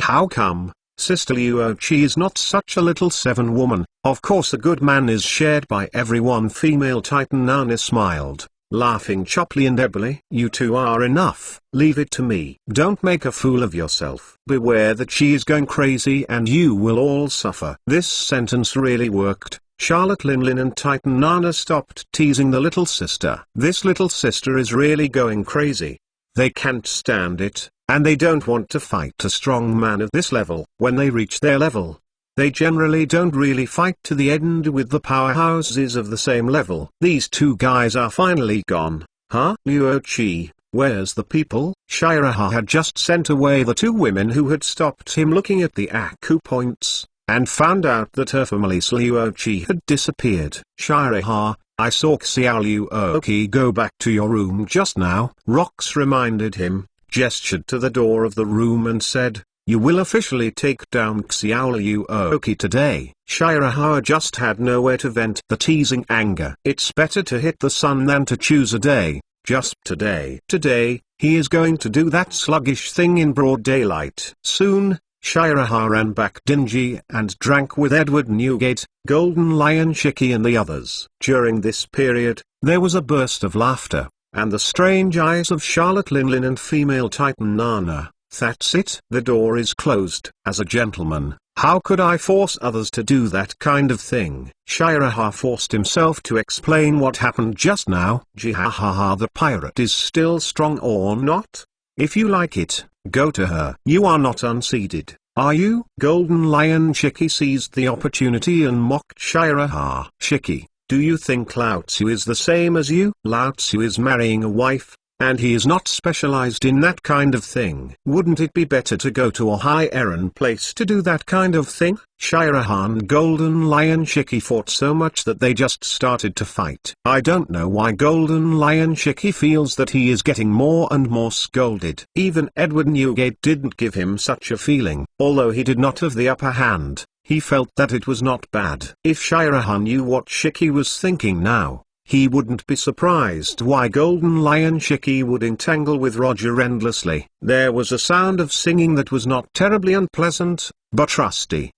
How come? Sister Liu Ochi is not such a little seven woman. Of course a good man is shared by everyone. Female titan Nana smiled, laughing choppily and ebly. You two are enough. Leave it to me. Don't make a fool of yourself. Beware that she is going crazy and you will all suffer. This sentence really worked. Charlotte Linlin and Titan Nana stopped teasing the little sister. This little sister is really going crazy. They can't stand it, and they don't want to fight a strong man of this level. When they reach their level, they generally don't really fight to the end with the powerhouses of the same level. These two guys are finally gone. Huh? Liu Ochi, where's the people? Shiraha had just sent away the two women who had stopped him looking at the Aku points, and found out that her family Liu Ochi had disappeared. Shiraha, I saw Xiao Liu Oki go back to your room just now. Rox reminded him, gestured to the door of the room and said, you will officially take down Xiao Liu Oki today. Shiraha just had nowhere to vent the teasing anger. It's better to hit the sun than to choose a day, just today. Today, he is going to do that sluggish thing in broad daylight. Soon, Shiraha ran back dingy and drank with Edward Newgate, Golden Lion Shiki and the others. During this period, there was a burst of laughter, and the strange eyes of Charlotte Linlin and female titan Nana. That's it. The door is closed. As a gentleman, how could I force others to do that kind of thing? Shiraha forced himself to explain what happened just now. Jihahaha, the pirate is still strong or not? If you like it, go to her. You are not unseated, are you? Golden Lion Shiki seized the opportunity and mocked Shiraha. Shiki, do you think Lao Tzu is the same as you? Lao Tzu is marrying a wife, and he is not specialized in that kind of thing. Wouldn't it be better to go to a high-errand place to do that kind of thing? Shahrahan and Golden Lion Shiki fought so much that they just started to fight. I don't know why Golden Lion Shiki feels that he is getting more and more scolded. Even Edward Newgate didn't give him such a feeling. Although he did not have the upper hand, he felt that it was not bad. If Shahrahan knew what Shiki was thinking now, he wouldn't be surprised why Golden Lion Shiki would entangle with Roger endlessly. There was a sound of singing that was not terribly unpleasant, but trusty.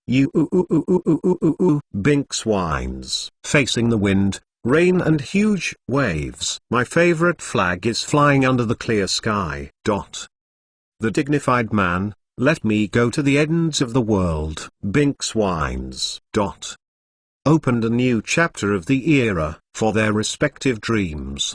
Binks whines. Facing the wind, rain and huge waves. My favorite flag is flying under the clear sky. The dignified man, let me go to the ends of the world. Binks whines. Opened a new chapter of the era, for their respective dreams.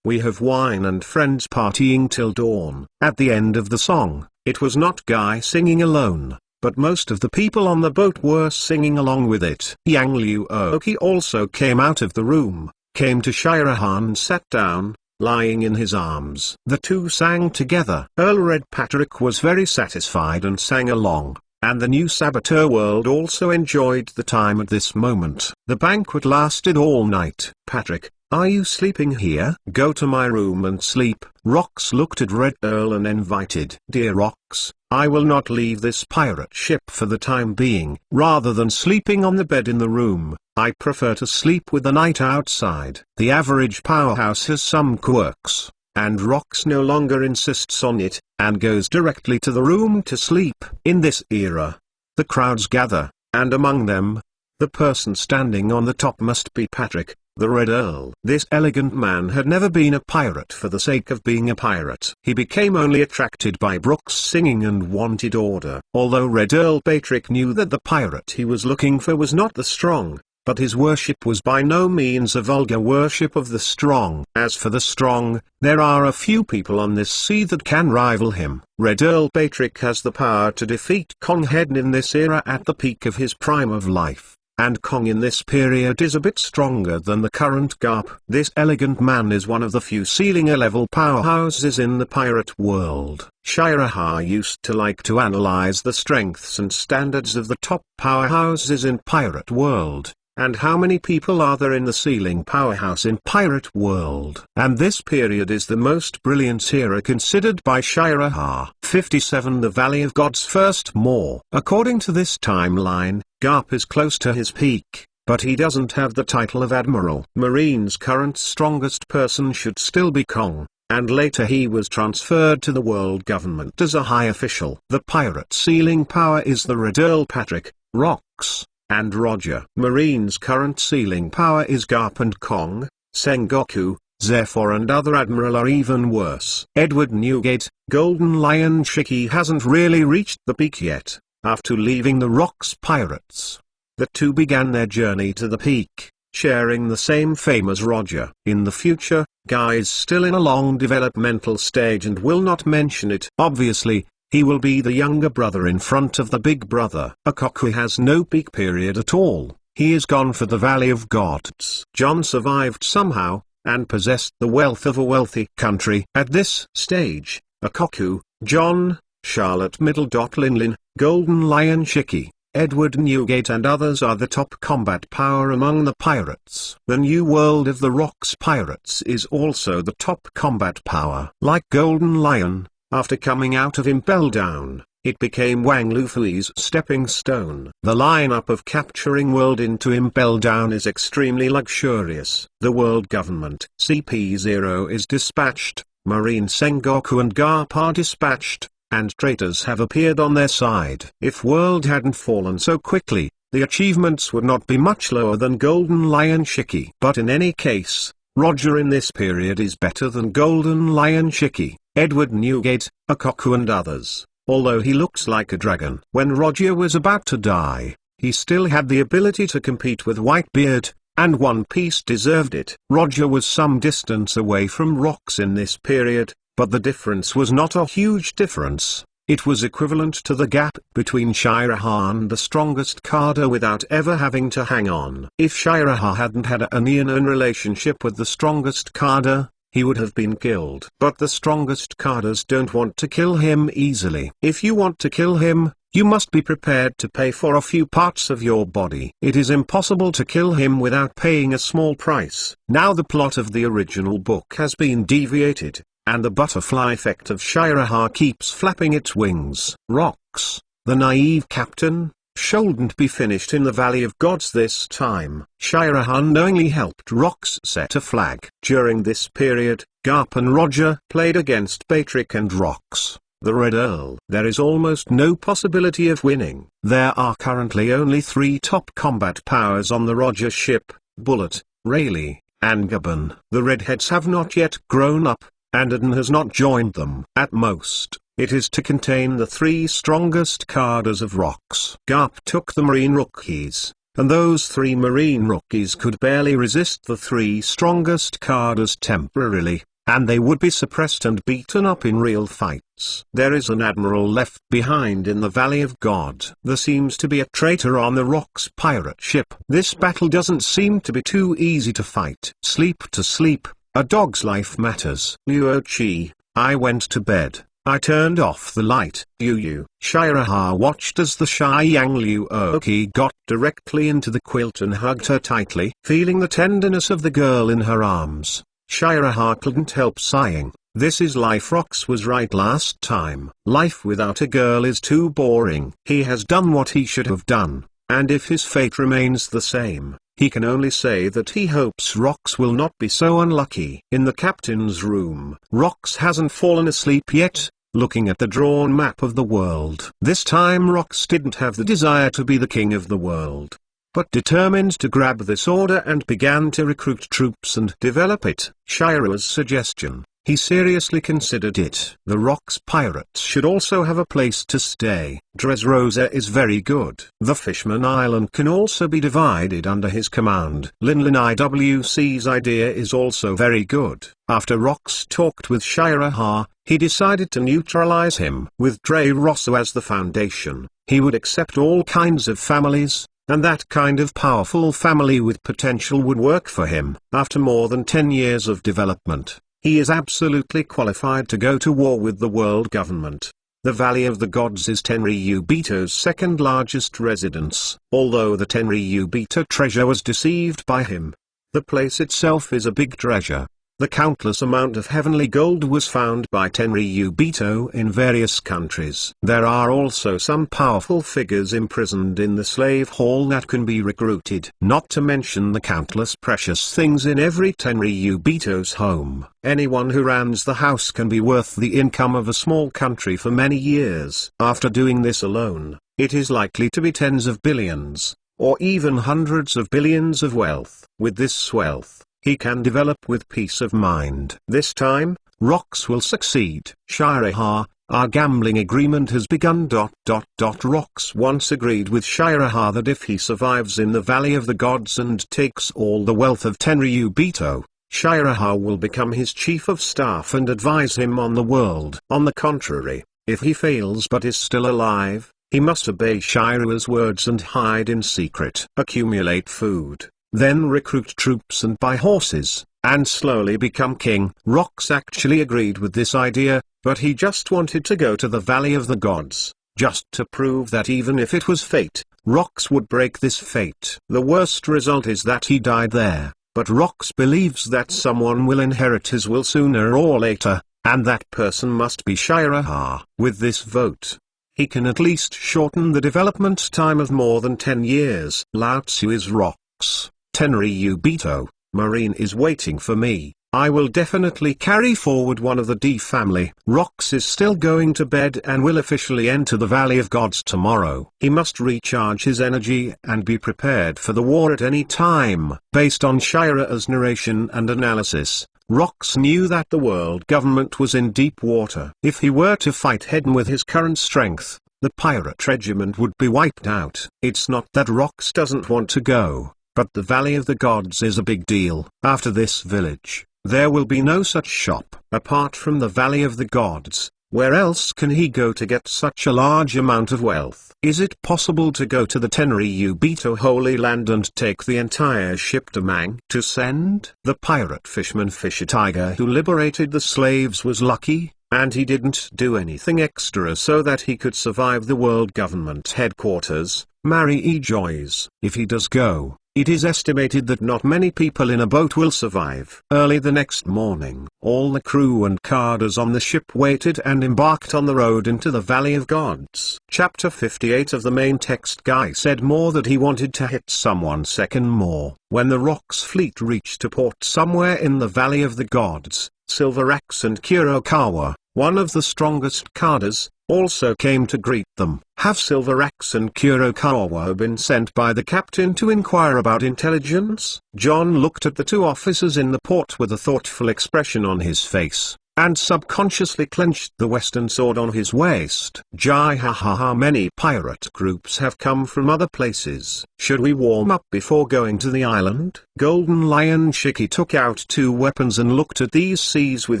We have wine and friends partying till dawn. At the end of the song, it was not Guy singing alone, but most of the people on the boat were singing along with it. Yang Liu Oki also came out of the room, came to Shahrahan and sat down, lying in his arms. The two sang together. Earl Red Patrick was very satisfied and sang along, and the new saboteur world also enjoyed the time at this moment. The banquet lasted all night. Patrick, are you sleeping here? Go to my room and sleep. Rox looked at Red Earl and invited. Dear Rox, I will not leave this pirate ship for the time being. Rather than sleeping on the bed in the room, I prefer to sleep with the night outside. The average powerhouse has some quirks, and Rox no longer insists on it, and goes directly to the room to sleep. In this era, the crowds gather, and among them, the person standing on the top must be Patrick, the Red Earl. This elegant man had never been a pirate for the sake of being a pirate. He became only attracted by Brooks' singing and wanted order. Although Red Earl Patrick knew that the pirate he was looking for was not the strong, but his worship was by no means a vulgar worship of the strong. As for the strong, there are a few people on this sea that can rival him. Red Earl Patrick has the power to defeat Kong Hedn in this era at the peak of his prime of life, and Kong in this period is a bit stronger than the current Garp. This elegant man is one of the few Sealinger-level powerhouses in the pirate world. Shahrahan used to like to analyze the strengths and standards of the top powerhouses in pirate world. And how many people are there in the ceiling powerhouse in pirate world? And this period is the most brilliant era considered by Shahrahan. 57 The Valley of God's First More. According to this timeline, Garp is close to his peak, but he doesn't have the title of Admiral. Marine's current strongest person should still be Kong, and later he was transferred to the world government as a high official. The pirate ceiling power is the Red Earl Patrick, Rox, and Roger. Marine's current ceiling power is Garp and Kong. Sengoku, Zephyr and other admiral are even worse. Edward Newgate, Golden Lion Shiki hasn't really reached the peak yet. After leaving the Rox pirates, the two began their journey to the peak, sharing the same fame as Roger. In the future, Guy is still in a long developmental stage and will not mention it. Obviously, he will be the younger brother in front of the big brother. Akoku has no peak period at all. He is gone for the Valley of Gods. John survived somehow, and possessed the wealth of a wealthy country. At this stage, Akoku, John, Charlotte Linlin, Golden Lion Shiki, Edward Newgate and others are the top combat power among the pirates. The new world of the Rox pirates is also the top combat power. Like Golden Lion, after coming out of Impel Down, it became Wang Lufui's stepping stone. The lineup of capturing world into Impel Down is extremely luxurious. The world government CP0 is dispatched, Marine Sengoku and Garp are dispatched, and traitors have appeared on their side. If world hadn't fallen so quickly, the achievements would not be much lower than Golden Lion Shiki. But in any case, Roger in this period is better than Golden Lion Shiki, Edward Newgate, Akoku and others, although he looks like a dragon. When Roger was about to die, he still had the ability to compete with Whitebeard, and One Piece deserved it. Roger was some distance away from Rox in this period, but the difference was not a huge difference. It was equivalent to the gap between Shiraha and the strongest Karda without ever having to hang on. If Shiraha hadn't had an Eonan relationship with the strongest Karda, he would have been killed. But the strongest Kardas don't want to kill him easily. If you want to kill him, you must be prepared to pay for a few parts of your body. It is impossible to kill him without paying a small price. Now the plot of the original book has been deviated, and the butterfly effect of Shiraha keeps flapping its wings. Rox, the naive captain, shouldn't be finished in the Valley of Gods this time. Shiraha unknowingly helped Rox set a flag. During this period, Garp and Roger played against Patrick and Rox, the Red Earl. There is almost no possibility of winning. There are currently only 3 top combat powers on the Roger ship: Bullet, Rayleigh, and Gaban. The Redheads have not yet grown up, and Aden has not joined them. At most, it is to contain the 3 strongest Kardas of Rox. Garp took the Marine Rookies, and those 3 Marine Rookies could barely resist the 3 strongest Kardas temporarily, and they would be suppressed and beaten up in real fights. There is an admiral left behind in the Valley of God. There seems to be a traitor on the Rox pirate ship. This battle doesn't seem to be too easy to fight. Sleep to sleep, a dog's life matters. Luo Chi, I went to bed. I turned off the light. Shiraha watched as the shy young Luo got directly into the quilt and hugged her tightly. Feeling the tenderness of the girl in her arms, Shiraha couldn't help sighing. This is life. Rox was right last time. Life without a girl is too boring. He has done what he should have done, and if his fate remains the same, he can only say that he hopes Rox will not be so unlucky. In the captain's room, Rox hasn't fallen asleep yet, looking at the drawn map of the world. This time Rox didn't have the desire to be the king of the world, but determined to grab this order and began to recruit troops and develop it. Shira's suggestion, he seriously considered it. The Rox pirates should also have a place to stay. Dressrosa is very good. The Fishman Island can also be divided under his command. Linlin IWC's idea is also very good. After Rox talked with Shiraha, he decided to neutralize him. With Dressrosa as the foundation, he would accept all kinds of families, and that kind of powerful family with potential would work for him. After more than 10 years of development, he is absolutely qualified to go to war with the world government. The Valley of the Gods is Tenryubito's second largest residence, although the Tenryubito treasure was deceived by him. The place itself is a big treasure. The countless amount of heavenly gold was found by Tenryubito in various countries. There are also some powerful figures imprisoned in the slave hall that can be recruited. Not to mention the countless precious things in every Tenryubito's home. Anyone who runs the house can be worth the income of a small country for many years. After doing this alone, it is likely to be tens of billions, or even hundreds of billions of wealth. With this wealth, he can develop with peace of mind. This time, Rox will succeed. Shiraha, our gambling agreement has begun. Rox once agreed with Shiraha that if he survives in the Valley of the Gods and takes all the wealth of Tenryubito, Shiraha will become his chief of staff and advise him on the world. On the contrary, if he fails but is still alive, he must obey Shiraha's words and hide in secret. Accumulate food, then recruit troops and buy horses, and slowly become king. Rox actually agreed with this idea, but he just wanted to go to the Valley of the Gods, just to prove that even if it was fate, Rox would break this fate. The worst result is that he died there, but Rox believes that someone will inherit his will sooner or later, and that person must be Shiraha. With this vote, he can at least shorten the development time of more than 10 years. Lao Tzu is Rox. Tenryubito, Marine is waiting for me. I will definitely carry forward one of the D family. Rox is still going to bed and will officially enter the Valley of Gods tomorrow. He must recharge his energy and be prepared for the war at any time. Based on Shira's narration and analysis, Rox knew that the world government was in deep water. If he were to fight head-on with his current strength, the pirate regiment would be wiped out. It's not that Rox doesn't want to go, but the Valley of the Gods is a big deal. After this village, there will be no such shop. Apart from the Valley of the Gods, Where else can he go to get such a large amount of wealth? Is it possible to go to the Tenryubito Holy Land and take the entire ship to Mang to send? The pirate fisherman Fisher Tiger who liberated the slaves was lucky, and he didn't do anything extra so that he could survive the world government headquarters, Mary E. Joyce. If he does go, it is estimated that not many people in a boat will survive. Early the next morning, all the crew and carders on the ship waited and embarked on the road into the Valley of Gods. Chapter 58 of the main text. Guy said more that he wanted to hit someone second more. When the Rock's fleet reached a port somewhere in the Valley of the Gods, Silver Axe and Kurokawa, one of the strongest carders, also came to greet them. Have Silver Axe and Kurokawa been sent by the captain to inquire about intelligence? John looked at the two officers in the port with a thoughtful expression on his face, and subconsciously clenched the western sword on his waist. Jai ha ha ha. Many pirate groups have come from other places. Should we warm up before going to the island? Golden Lion Shiki took out two weapons and looked at these seas with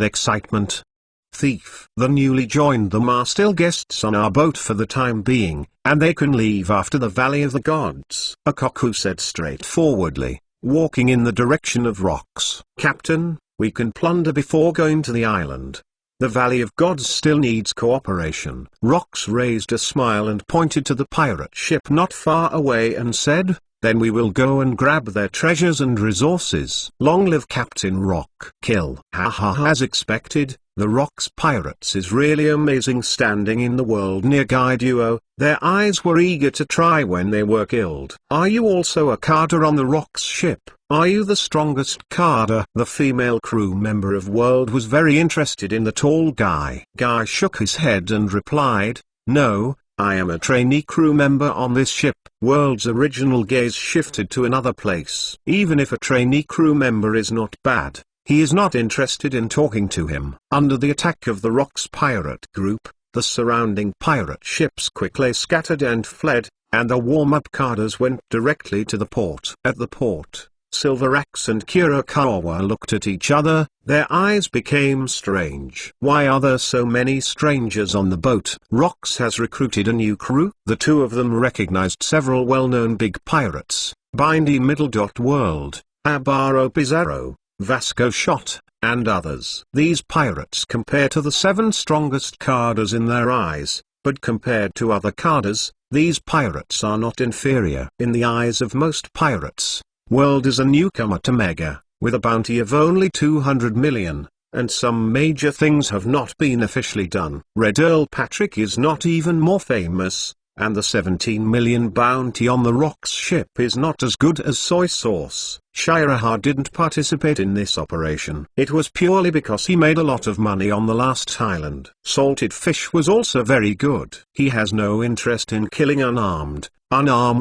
excitement. Thief. The newly joined them are still guests on our boat for the time being, and they can leave after the Valley of the Gods. Akaku said straightforwardly, walking in the direction of Rocks. Captain, we can plunder before going to the island. The Valley of Gods still needs cooperation. Rocks raised a smile and pointed to the pirate ship not far away and said, then we will go and grab their treasures and resources. Long live Captain Rock. Kill. Ha ha ha. As expected, the Rock's pirates is really amazing. Standing in the world near Guy Duo, their eyes were eager to try when they were killed. Are you also a carder on the Rock's ship? Are you the strongest carder? The female crew member of World was very interested in the tall guy. Guy shook his head and replied, no, I am a trainee crew member on this ship. World's original gaze shifted to another place. Even if a trainee crew member is not bad, he is not interested in talking to him. Under the attack of the Rock's pirate group, the surrounding pirate ships quickly scattered and fled, and the warm-up carders went directly to the port. At the port, Silver Axe and Kurokawa looked at each other. Their eyes became strange. Why are there so many strangers on the boat? Rocks has recruited a new crew. The two of them recognized several well-known big pirates, Bindy Middle. World, Abaro Pizarro, Vasco Shot, and others. These pirates compare to the 7 strongest carders in their eyes, but compared to other carders, these pirates are not inferior. In the eyes of most pirates, World is a newcomer to Mega, with a bounty of only 200 million, and some major things have not been officially done. Red Earl Patrick is not even more famous, and the 17 million bounty on the Rock's ship is not as good as soy sauce. Shiraha didn't participate in this operation. It was purely because he made a lot of money on the last island. Salted fish was also very good. He has no interest in killing unarmed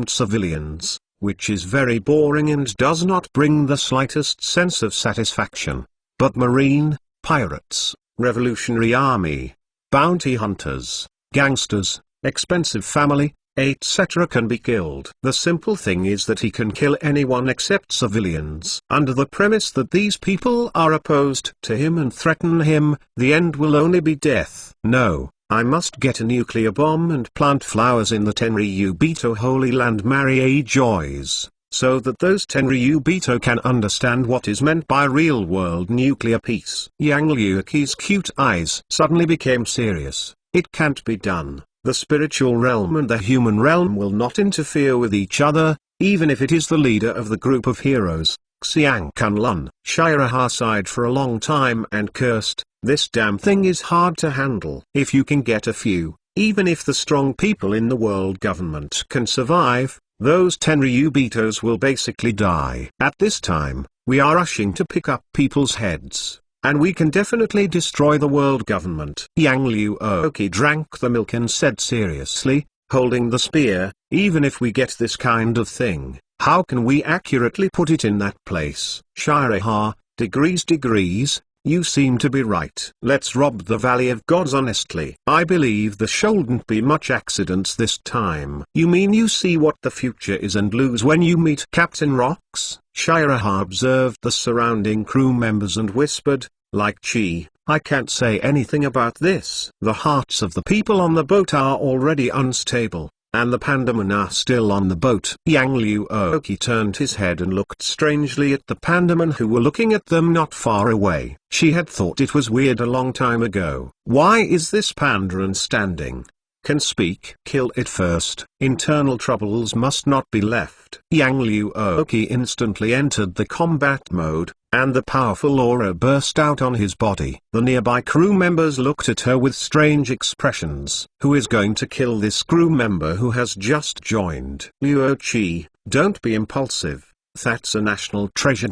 civilians, which is very boring and does not bring the slightest sense of satisfaction. But marine, pirates, revolutionary army, bounty hunters, gangsters, expensive family, etc. can be killed. The simple thing is that he can kill anyone except civilians. Under the premise that these people are opposed to him and threaten him, the end will only be death. No, I must get a nuclear bomb and plant flowers in the Tenryubito Holy Land. Mary A. Joyce, so that those Tenryubito can understand what is meant by real-world nuclear peace. Yang Liuki's cute eyes suddenly became serious. It can't be done. The spiritual realm and the human realm will not interfere with each other, even if it is the leader of the group of heroes, Xiang Kunlun. Shiraha sighed for a long time and cursed, this damn thing is hard to handle. If you can get a few, even if the strong people in the world government can survive, those Tenryubitos will basically die. At this time, we are rushing to pick up people's heads, and we can definitely destroy the world government. Yang Liuoki drank the milk and said seriously, holding the spear, even if we get this kind of thing, how can we accurately put it in that place? Shiraha, degrees, you seem to be right. Let's rob the Valley of Gods honestly. I believe there shouldn't be much accidents this time. You mean you see what the future is and lose when you meet Captain Rocks? Shiraha observed the surrounding crew members and whispered, like Chi, I can't say anything about this. The hearts of the people on the boat are already unstable, and the pandamen are still on the boat. Yang Liuoqi turned his head and looked strangely at the pandamen who were looking at them not far away. She had thought it was weird a long time ago. Why is this pandaman standing? Can speak. Kill it first. Internal troubles must not be left. Yang Liuoqi instantly entered the combat mode, and the powerful aura burst out on his body. The nearby crew members looked at her with strange expressions. Who is going to kill this crew member who has just joined? Liuoqi, don't be impulsive. That's a national treasure.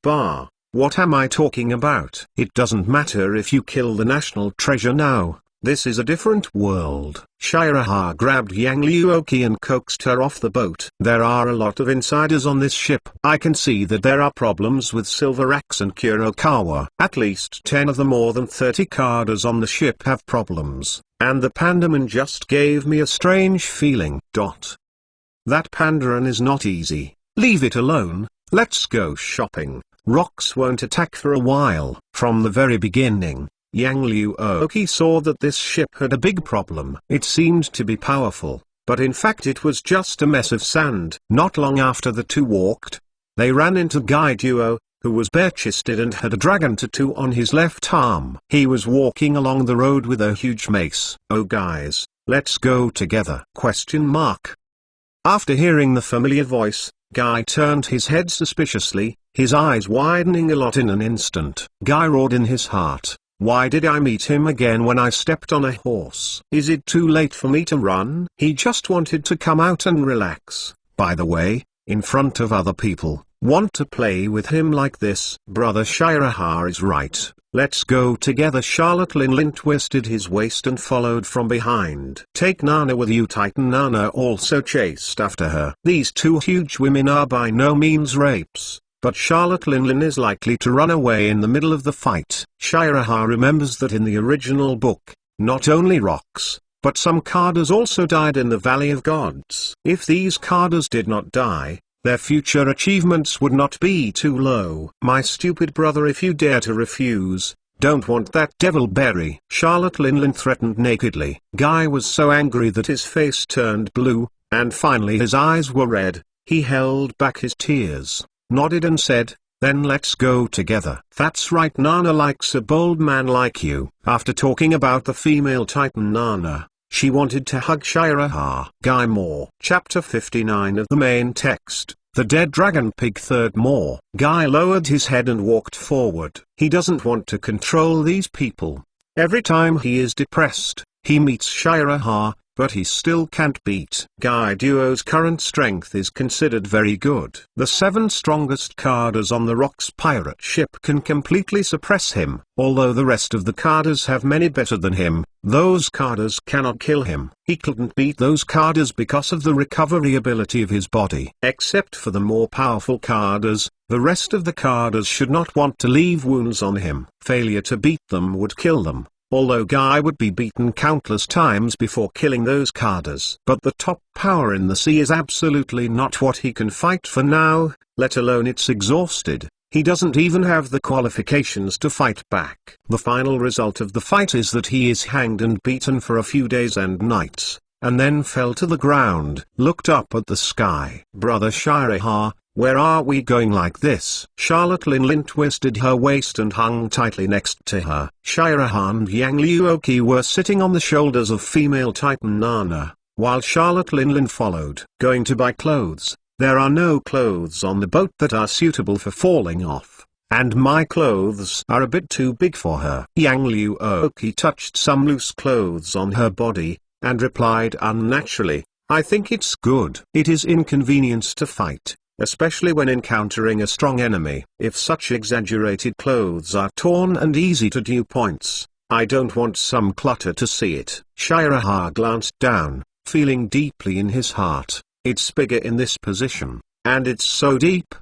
Bar. What am I talking about? It doesn't matter if you kill the national treasure now. This is a different world. Shiraha grabbed Yang Liuoqi and coaxed her off the boat. There are a lot of insiders on this ship. I can see that there are problems with Silver Axe and Kurokawa. At least 10 of the more than 30 cardas on the ship have problems, and the pandaman just gave me a strange feeling. That pandaman is not easy. Leave it alone. Let's go shopping. Rocks won't attack for a while. From the very beginning, Yang Liuoqi saw that this ship had a big problem. It seemed to be powerful, but in fact it was just a mess of sand. Not long after the two walked, they ran into Guy Duo, who was bare-chested and had a dragon tattoo on his left arm. He was walking along the road with a huge mace. Oh guys, let's go together? ? After hearing the familiar voice, Guy turned his head suspiciously, his eyes widening a lot in an instant. Guy roared in his heart. Why did I meet him again when I stepped on a horse? Is it too late for me to run? He just wanted to come out and relax. By the way, in front of other people, want to play with him like this? Brother Shiraha is right. Let's go together. Charlotte Linlin twisted his waist and followed from behind. Take Nana with you. Titan Nana also chased after her. These two huge women are by no means rapes, but Charlotte Linlin is likely to run away in the middle of the fight. Shiraha remembers that in the original book, not only rocks, but some cardas also died in the Valley of Gods. If these cardas did not die, their future achievements would not be too low. My stupid brother, if you dare to refuse, don't want that devil berry. Charlotte Linlin threatened nakedly. Guy was so angry that his face turned blue, and finally his eyes were red. He held back his tears, nodded and said, then let's go together. That's right, Nana likes a bold man like you. After talking about the female Titan Nana, she wanted to hug Shiraha. Guy Moore. Chapter 59 of the main text, The Dead Dragon Pig. Third Moore. Guy lowered his head and walked forward. He doesn't want to control these people. Every time he is depressed, he meets Shiraha, but he still can't beat. Guy Duo's current strength is considered very good. The 7 strongest cardas on the Rocks pirate ship can completely suppress him. Although the rest of the cardas have many better than him, those cardas cannot kill him. He couldn't beat those cardas because of the recovery ability of his body. Except for the more powerful cardas, the rest of the cardas should not want to leave wounds on him. Failure to beat them would kill them. Although Guy would be beaten countless times before killing those cardas. But the top power in the sea is absolutely not what he can fight for now, let alone it's exhausted. He doesn't even have the qualifications to fight back. The final result of the fight is that he is hanged and beaten for a few days and nights, and then fell to the ground. Looked up at the sky. Brother Shiraha, where are we going like this? Charlotte Linlin twisted her waist and hung tightly next to her. Shiraha and Yang Liuoqi were sitting on the shoulders of female Titan Nana, while Charlotte Linlin followed. Going to buy clothes. There are no clothes on the boat that are suitable for falling off, and my clothes are a bit too big for her. Yang Liuoqi touched some loose clothes on her body, and replied unnaturally, I think it's good. It is inconvenience to fight, especially when encountering a strong enemy. If such exaggerated clothes are torn and easy to do points, I don't want some clutter to see it. Shiraha glanced down, feeling deeply in his heart. It's bigger in this position, and it's so deep,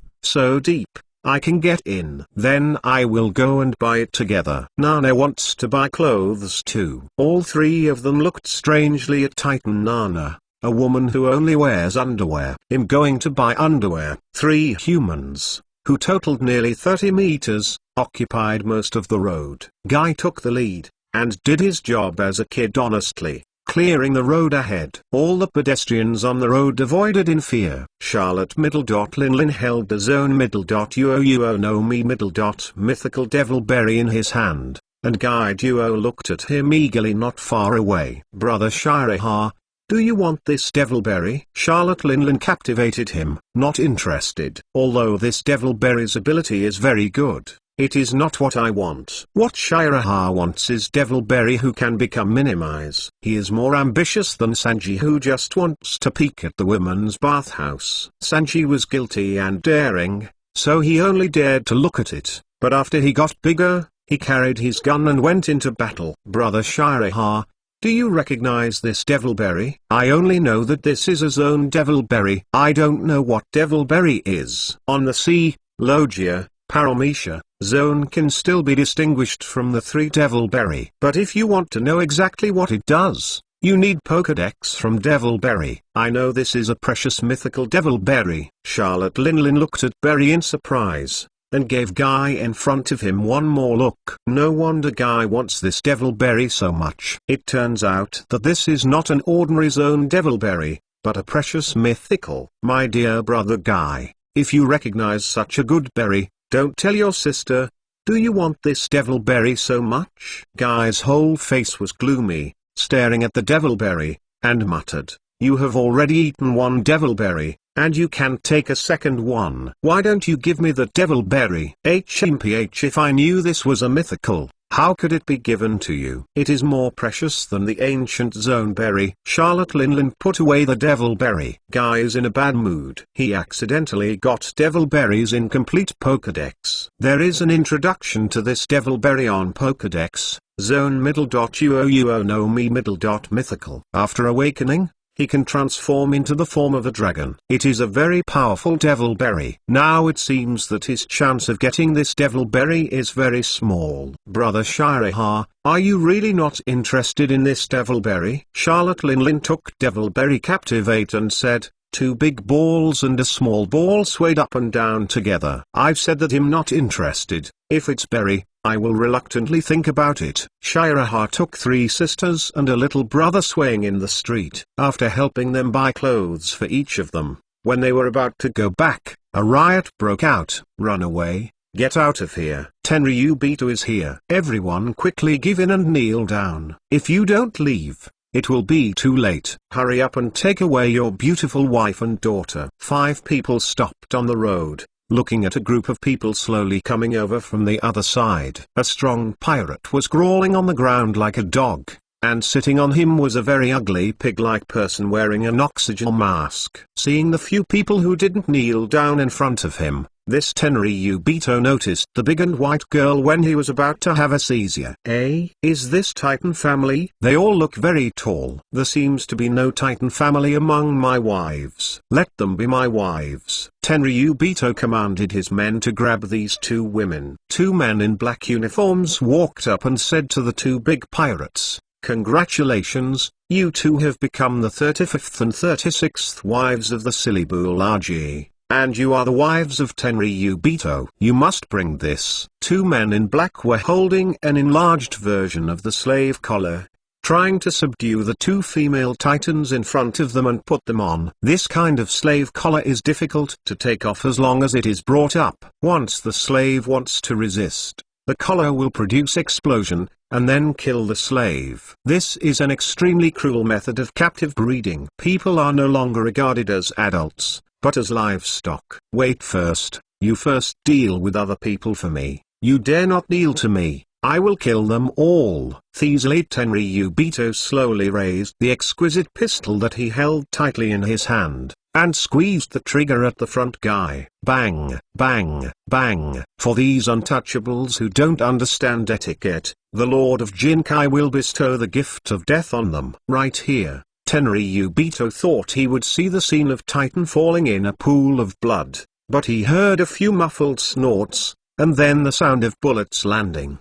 I can get in. Then I will go and buy it together. Nana wants to buy clothes too. All 3 of them looked strangely at Titan Nana, a woman who only wears underwear. I'm going to buy underwear. 3 humans, who totaled nearly 30 meters, occupied most of the road. Guy took the lead, and did his job as a kid honestly, clearing the road ahead. All the pedestrians on the road avoided in fear. Charlotte Linlin held the zone no me mythical devilberry in his hand, and Guy Duo looked at him eagerly not far away. Brother Shiraha, do you want this devilberry? Charlotte Linlin captivated him, not interested. Although this devilberry's ability is very good, it is not what I want. What Shiraha wants is devilberry who can become minimize. He is more ambitious than Sanji, who just wants to peek at the women's bathhouse. Sanji was guilty and daring, so he only dared to look at it, but after he got bigger, he carried his gun and went into battle. Brother Shiraha, do you recognize this devilberry? I only know that this is a zone devilberry. I don't know what devilberry is. On the sea, Logia, Paramecia, zone can still be distinguished from the 3 devilberry. But if you want to know exactly what it does, you need Pokédex from devilberry. I know this is a precious mythical devilberry. Charlotte Linlin looked at Berry in surprise, and gave Guy in front of him one more look. No wonder Guy wants this devilberry so much. It turns out that this is not an ordinary zone devilberry, but a precious mythical. My dear brother Guy, if you recognize such a good berry, don't tell your sister. Do you want this devilberry so much? Guy's whole face was gloomy, staring at the devilberry, and muttered, you have already eaten one devilberry, and you can't take a second one. Why don't you give me the devilberry? HMPH, if I knew this was a mythical, how could it be given to you? It is more precious than the ancient zone berry. Charlotte Linlin put away the devilberry. Guy is in a bad mood. He accidentally got devilberries in complete Pokédex. There is an introduction to this devilberry on Pokédex, zone no me mythical. After awakening, he can transform into the form of a dragon. It is a very powerful devilberry. Now it seems that his chance of getting this devilberry is very small. Brother Shiraha, are you really not interested in this devilberry? Charlotte Linlin took devilberry captivate and said, 2 big balls and a small ball swayed up and down together. I've said that I'm not interested. If it's berry, I will reluctantly think about it. Shiraha took 3 sisters and a little brother swaying in the street. After helping them buy clothes for each of them, when they were about to go back, a riot broke out. Run away, get out of here. Tenryubito is here. Everyone quickly give in and kneel down. If you don't leave, it will be too late. Hurry up and take away your beautiful wife and daughter. 5 people stopped on the road, looking at a group of people slowly coming over from the other side. A strong pirate was crawling on the ground like a dog, and sitting on him was a very ugly pig-like person wearing an oxygen mask. Seeing the few people who didn't kneel down in front of him, this Tenryubito noticed the big and white girl when he was about to have a seizure. Is this Titan family? They all look very tall. There seems to be no Titan family among my wives. Let them be my wives. Tenryubito commanded his men to grab these 2 women. 2 men in black uniforms walked up and said to the 2 big pirates, congratulations, you 2 have become the 35th and 36th wives of the Silibulaji. And you are the wives of Tenryubito. You must bring this. 2 men in black were holding an enlarged version of the slave collar, trying to subdue the 2 female titans in front of them and put them on. This kind of slave collar is difficult to take off as long as it is brought up. Once the slave wants to resist, the collar will produce explosion, and then kill the slave. This is an extremely cruel method of captive breeding. People are no longer regarded as adults, but as livestock. Wait first, you first deal with other people for me. You dare not kneel to me, I will kill them all. Thiesley Tenryubito slowly raised the exquisite pistol that he held tightly in his hand, and squeezed the trigger at the front guy. Bang, bang, bang. For these untouchables who don't understand etiquette, the Lord of Jinkai will bestow the gift of death on them. Right here. Tenryubito thought he would see the scene of Titan falling in a pool of blood, but he heard a few muffled snorts, and then the sound of bullets landing.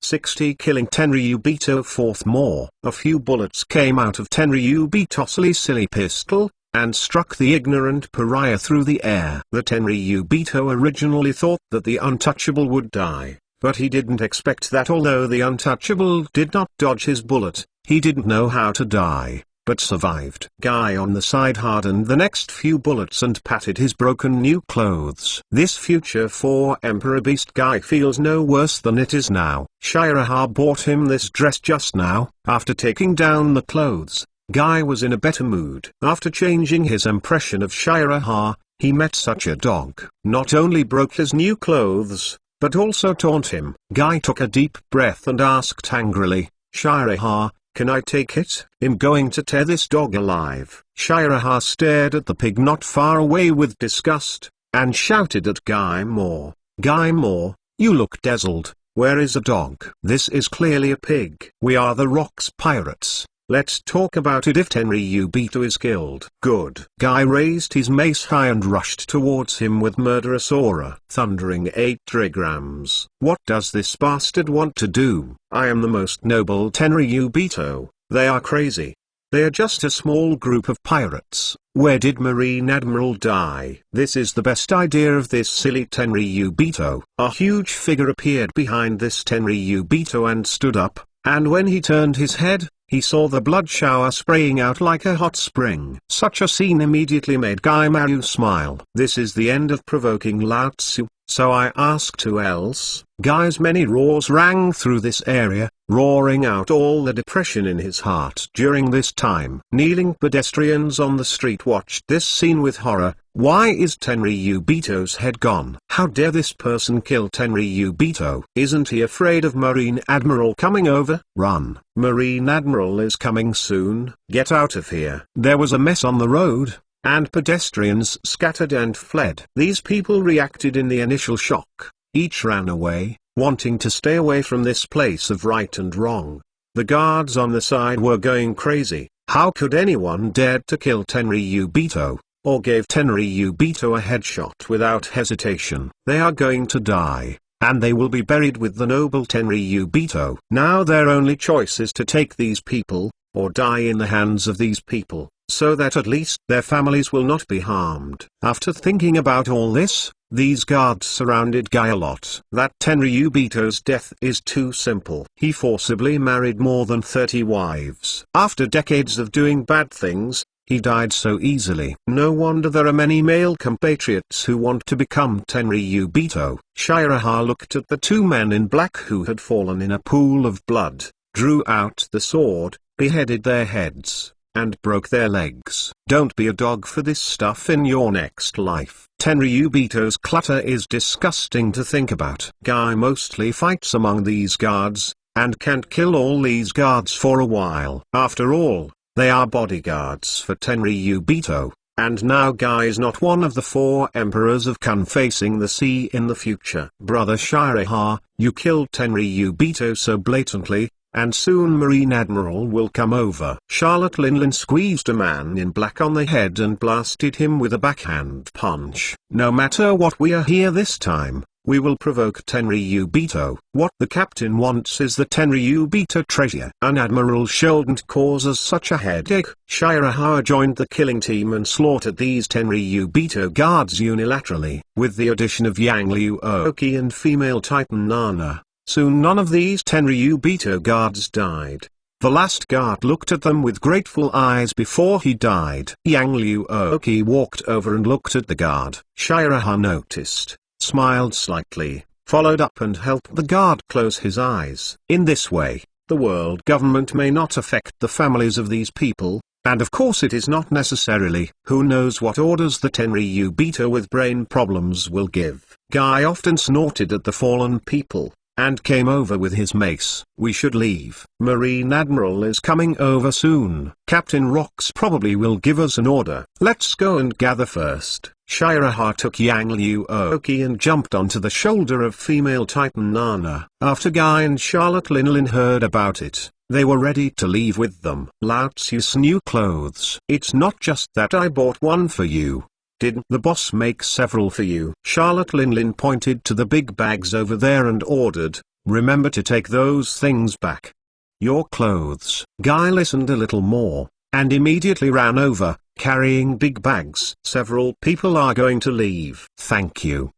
60 killing Tenryubito. 4th more. A few bullets came out of Tenryubito's silly pistol, and struck the ignorant pariah through the air. The Tenryubito originally thought that the untouchable would die, but he didn't expect that although the untouchable did not dodge his bullet, he didn't know how to die, but survived. Guy on the side hardened the next few bullets and patted his broken new clothes. This future 4 Emperor Beast Guy feels no worse than it is now. Shiraha bought him this dress just now. After taking down the clothes, Guy was in a better mood. After changing his impression of Shiraha, he met such a dog. Not only broke his new clothes, but also taunt him. Guy took a deep breath and asked angrily, Shiraha, can I take it? I'm going to tear this dog alive. Shiraha stared at the pig not far away with disgust, and shouted at Guy Moore. Guy Moore, you look dazzled. Where is a dog? This is clearly a pig. We are the Rocks Pirates. Let's talk about it if Tenryubito is killed. Good. Guy raised his mace high and rushed towards him with murderous aura. Thundering 8 trigrams. What does this bastard want to do? I am the most noble Tenryubito. They are crazy. They are just a small group of pirates. Where did Marine Admiral die? This is the best idea of this silly Tenryubito. A huge figure appeared behind this Tenryubito and stood up, and when he turned his head, he saw the blood shower spraying out like a hot spring. Such a scene immediately made Guy Maru smile. This is the end of provoking Lao Tzu, so I asked who else. Guy's many roars rang through this area, roaring out all the depression in his heart. During this time, kneeling pedestrians on the street watched this scene with horror. Why is Tenryubito's head gone? How dare this person kill Tenryubito? Isn't he afraid of Marine Admiral coming over? Run. Marine Admiral is coming soon. Get out of here. There was a mess on the road, and pedestrians scattered and fled. These people reacted in the initial shock. Each ran away, wanting to stay away from this place of right and wrong. The guards on the side were going crazy. How could anyone dare to kill Tenryubito, or gave Tenryubito a headshot without hesitation? They are going to die, and they will be buried with the noble Tenryubito. Now their only choice is to take these people, or die in the hands of these people, so that at least their families will not be harmed. After thinking about all this, these guards surrounded Guy a lot. That Tenryubito's death is too simple. He forcibly married more than 30 wives. After decades of doing bad things, he died so easily. No wonder there are many male compatriots who want to become Tenryubito. Shiraha looked at the 2 men in black who had fallen in a pool of blood, drew out the sword, beheaded their heads, and broke their legs. Don't be a dog for this stuff in your next life. Tenryubito's clutter is disgusting to think about. Guy mostly fights among these guards, and can't kill all these guards for a while. After all, they are bodyguards for Tenryubito, and now Guy is not one of the 4 emperors of Kun facing the sea in the future. Brother Shiraha, you killed Tenryubito so blatantly, and soon Marine Admiral will come over. Charlotte Linlin squeezed a man in black on the head and blasted him with a backhand punch. No matter what, we are here this time. We will provoke Tenryubito. What the captain wants is the Tenryubito treasure. An admiral shouldn't cause us such a headache. Shiraha joined the killing team and slaughtered these Tenryubito guards unilaterally. With the addition of Yang Liu Oki and female titan Nana, soon none of these Tenryubito guards died. The last guard looked at them with grateful eyes before he died. Yang Liu Oki walked over and looked at the guard. Shiraha noticed, smiled slightly, followed up and helped the guard close his eyes. In this way, the world government may not affect the families of these people, and of course it is not necessarily. Who knows what orders the Tenryubito with brain problems will give. Guy often snorted at the fallen people, and came over with his mace. We should leave. Marine Admiral is coming over soon. Captain Rocks probably will give us an order. Let's go and gather first. Shiraha took Yang Liu Oki and jumped onto the shoulder of female titan Nana. After Guy and Charlotte Linlin heard about it, they were ready to leave with them. Lao Tzu's new clothes. It's not just that I bought one for you. Didn't the boss make several for you? Charlotte Linlin pointed to the big bags over there and ordered, remember to take those things back. Your clothes. Guy listened a little more, and immediately ran over. carrying big bags. Several people are going to leave. Thank you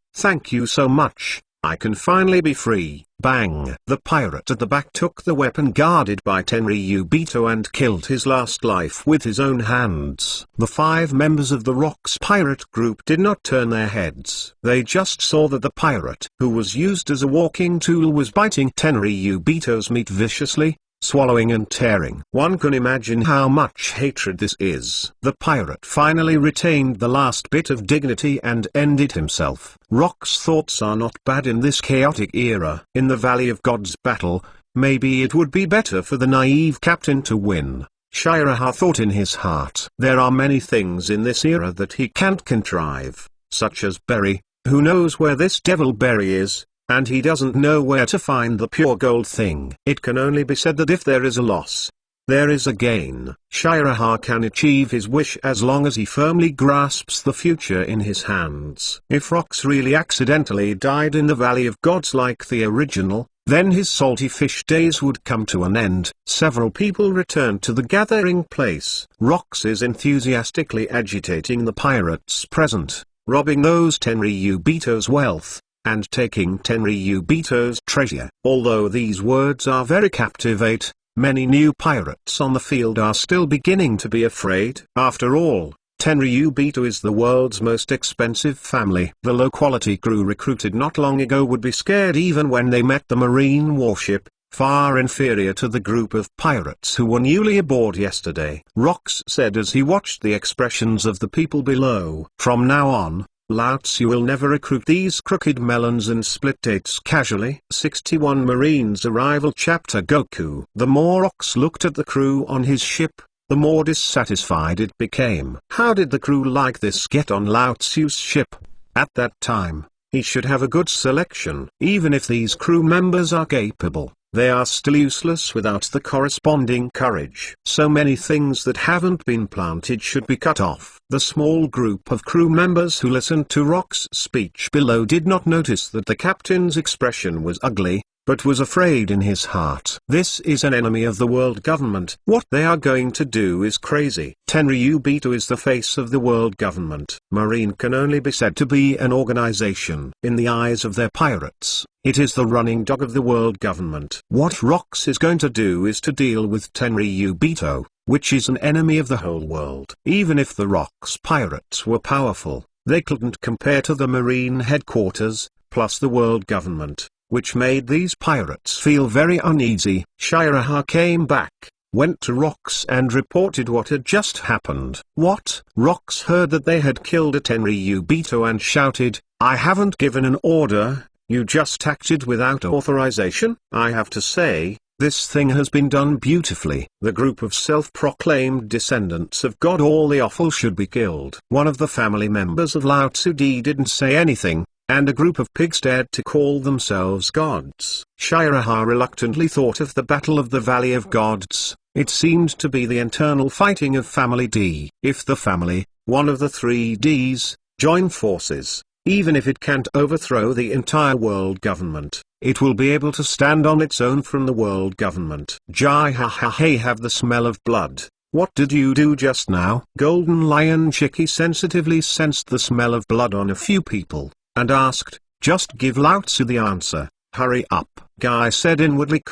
so much. I can finally be free. Bang! The pirate at the back took the weapon guarded by Tenryubito and killed his last life with his own hands. The 5 members of the Rocks pirate group did not turn their heads. They just saw that the pirate, who was used as a walking tool, was biting Tenryubito's meat viciously, swallowing and tearing. One can imagine how much hatred this is. The pirate finally retained the last bit of dignity and ended himself. Rock's thoughts are not bad in this chaotic era. In the Valley of God's battle, maybe it would be better for the naive captain to win. Shiraha thought in his heart. There are many things in this era that he can't contrive, such as berry. Who knows where this devil berry is? And he doesn't know where to find the pure gold thing. It can only be said that if there is a loss, there is a gain. Shiraha can achieve his wish as long as he firmly grasps the future in his hands. If Rocks really accidentally died in the Valley of Gods like the original, then his salty fish days would come to an end. Several people returned to the gathering place. Rocks is enthusiastically agitating the pirates present, robbing those Tenryubito's wealth, and taking Tenryubito's treasure. Although these words are very captivate, many new pirates on the field are still beginning to be afraid. After all, Tenryubito is the world's most expensive family. The low-quality crew recruited not long ago would be scared even when they met the marine warship, far inferior to the group of pirates who were newly aboard yesterday. Rocks said as he watched the expressions of the people below. From now on, Lao Tzu will never recruit these crooked melons and split dates casually. 61 Marines Arrival Chapter Goku. The more Rocks looked at the crew on his ship, the more dissatisfied it became. How did the crew like this get on Lao Tzu's ship? At that time, he should have a good selection. Even if these crew members are capable, they are still useless without the corresponding courage. So many things that haven't been planted should be cut off. The small group of crew members who listened to Rock's speech below did not notice that the captain's expression was ugly, but was afraid in his heart. This is an enemy of the world government. What they are going to do is crazy. Tenryubito is the face of the world government. Marine can only be said to be an organization. In the eyes of their pirates, it is the running dog of the world government. What Rocks is going to do is to deal with Tenryubito, which is an enemy of the whole world. Even if the Rocks pirates were powerful, they couldn't compare to the marine headquarters, plus the world government, which made these pirates feel very uneasy. Shiraha came back, went to Rocks and reported what had just happened. What? Rocks heard that they had killed a Tenryubito and shouted, "I haven't given an order, you just acted without authorization." I have to say, this thing has been done beautifully. The group of self-proclaimed descendants of God all the awful should be killed. One of the family members of Lao Tzu didn't say anything, and a group of pigs dared to call themselves gods. Shiraha reluctantly thought of the Battle of the Valley of Gods. It seemed to be the internal fighting of Family D. If the family, one of the 3 Ds, join forces, even if it can't overthrow the entire world government, it will be able to stand on its own from the world government. Jai ha ha hey, have the smell of blood. What did you do just now? Golden Lion Chicky sensitively sensed the smell of blood on a few people, and asked, "Just give Lao Tzu the answer, hurry up." Guy said inwardly: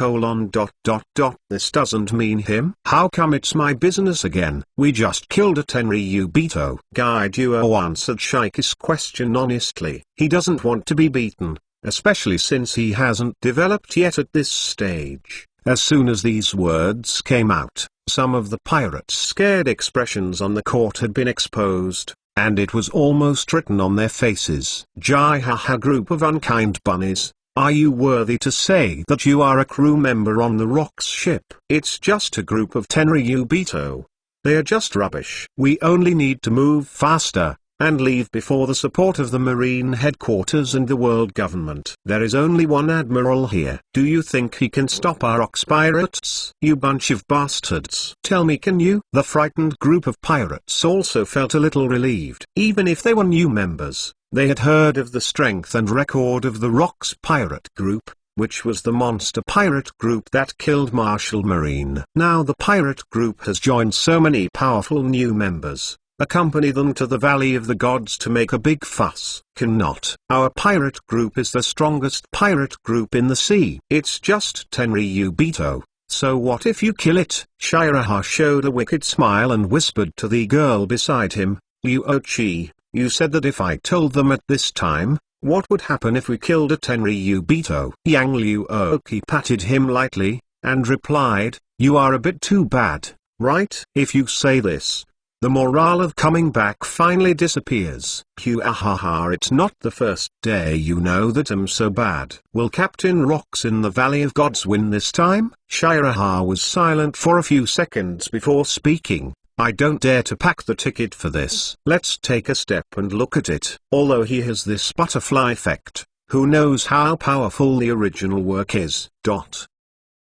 This doesn't mean him. How come it's my business again? We just killed a Tenryubito. Guy Duo answered Shikey's question honestly. He doesn't want to be beaten, especially since he hasn't developed yet at this stage. As soon as these words came out, some of the pirates' scared expressions on the court had been exposed, and it was almost written on their faces. Jai ha ha, group of unkind bunnies, are you worthy to say that you are a crew member on the Rocks ship? It's just a group of Tenryubito. They are just rubbish. We only need to move faster, and leave before the support of the marine headquarters and the world government. There is only one admiral here. Do you think he can stop our Rocks pirates? You bunch of bastards. Tell me, can you? The frightened group of pirates also felt a little relieved. Even if they were new members, they had heard of the strength and record of the Rocks pirate group, which was the monster pirate group that killed Marshal Marine. Now the pirate group has joined so many powerful new members. accompany them to the Valley of the Gods to make a big fuss. Cannot. Our pirate group is the strongest pirate group in the sea. It's just Tenryubito. So what if you kill it? Shiraha showed a wicked smile and whispered to the girl beside him, Yuochi, you said that if I told them at this time, what would happen if we killed a Tenryubito? Yang Luoki patted him lightly, and replied, you are a bit too bad, right? If you say this, the morale of coming back finally disappears. Hahaha, it's not the first day you know that I'm so bad. Will Captain Rocks in the Valley of Gods win this time? Shiraha was silent for a few seconds before speaking. I don't dare to pack the ticket for this. Let's take a step and look at it. Although he has this butterfly effect, who knows how powerful the original work is.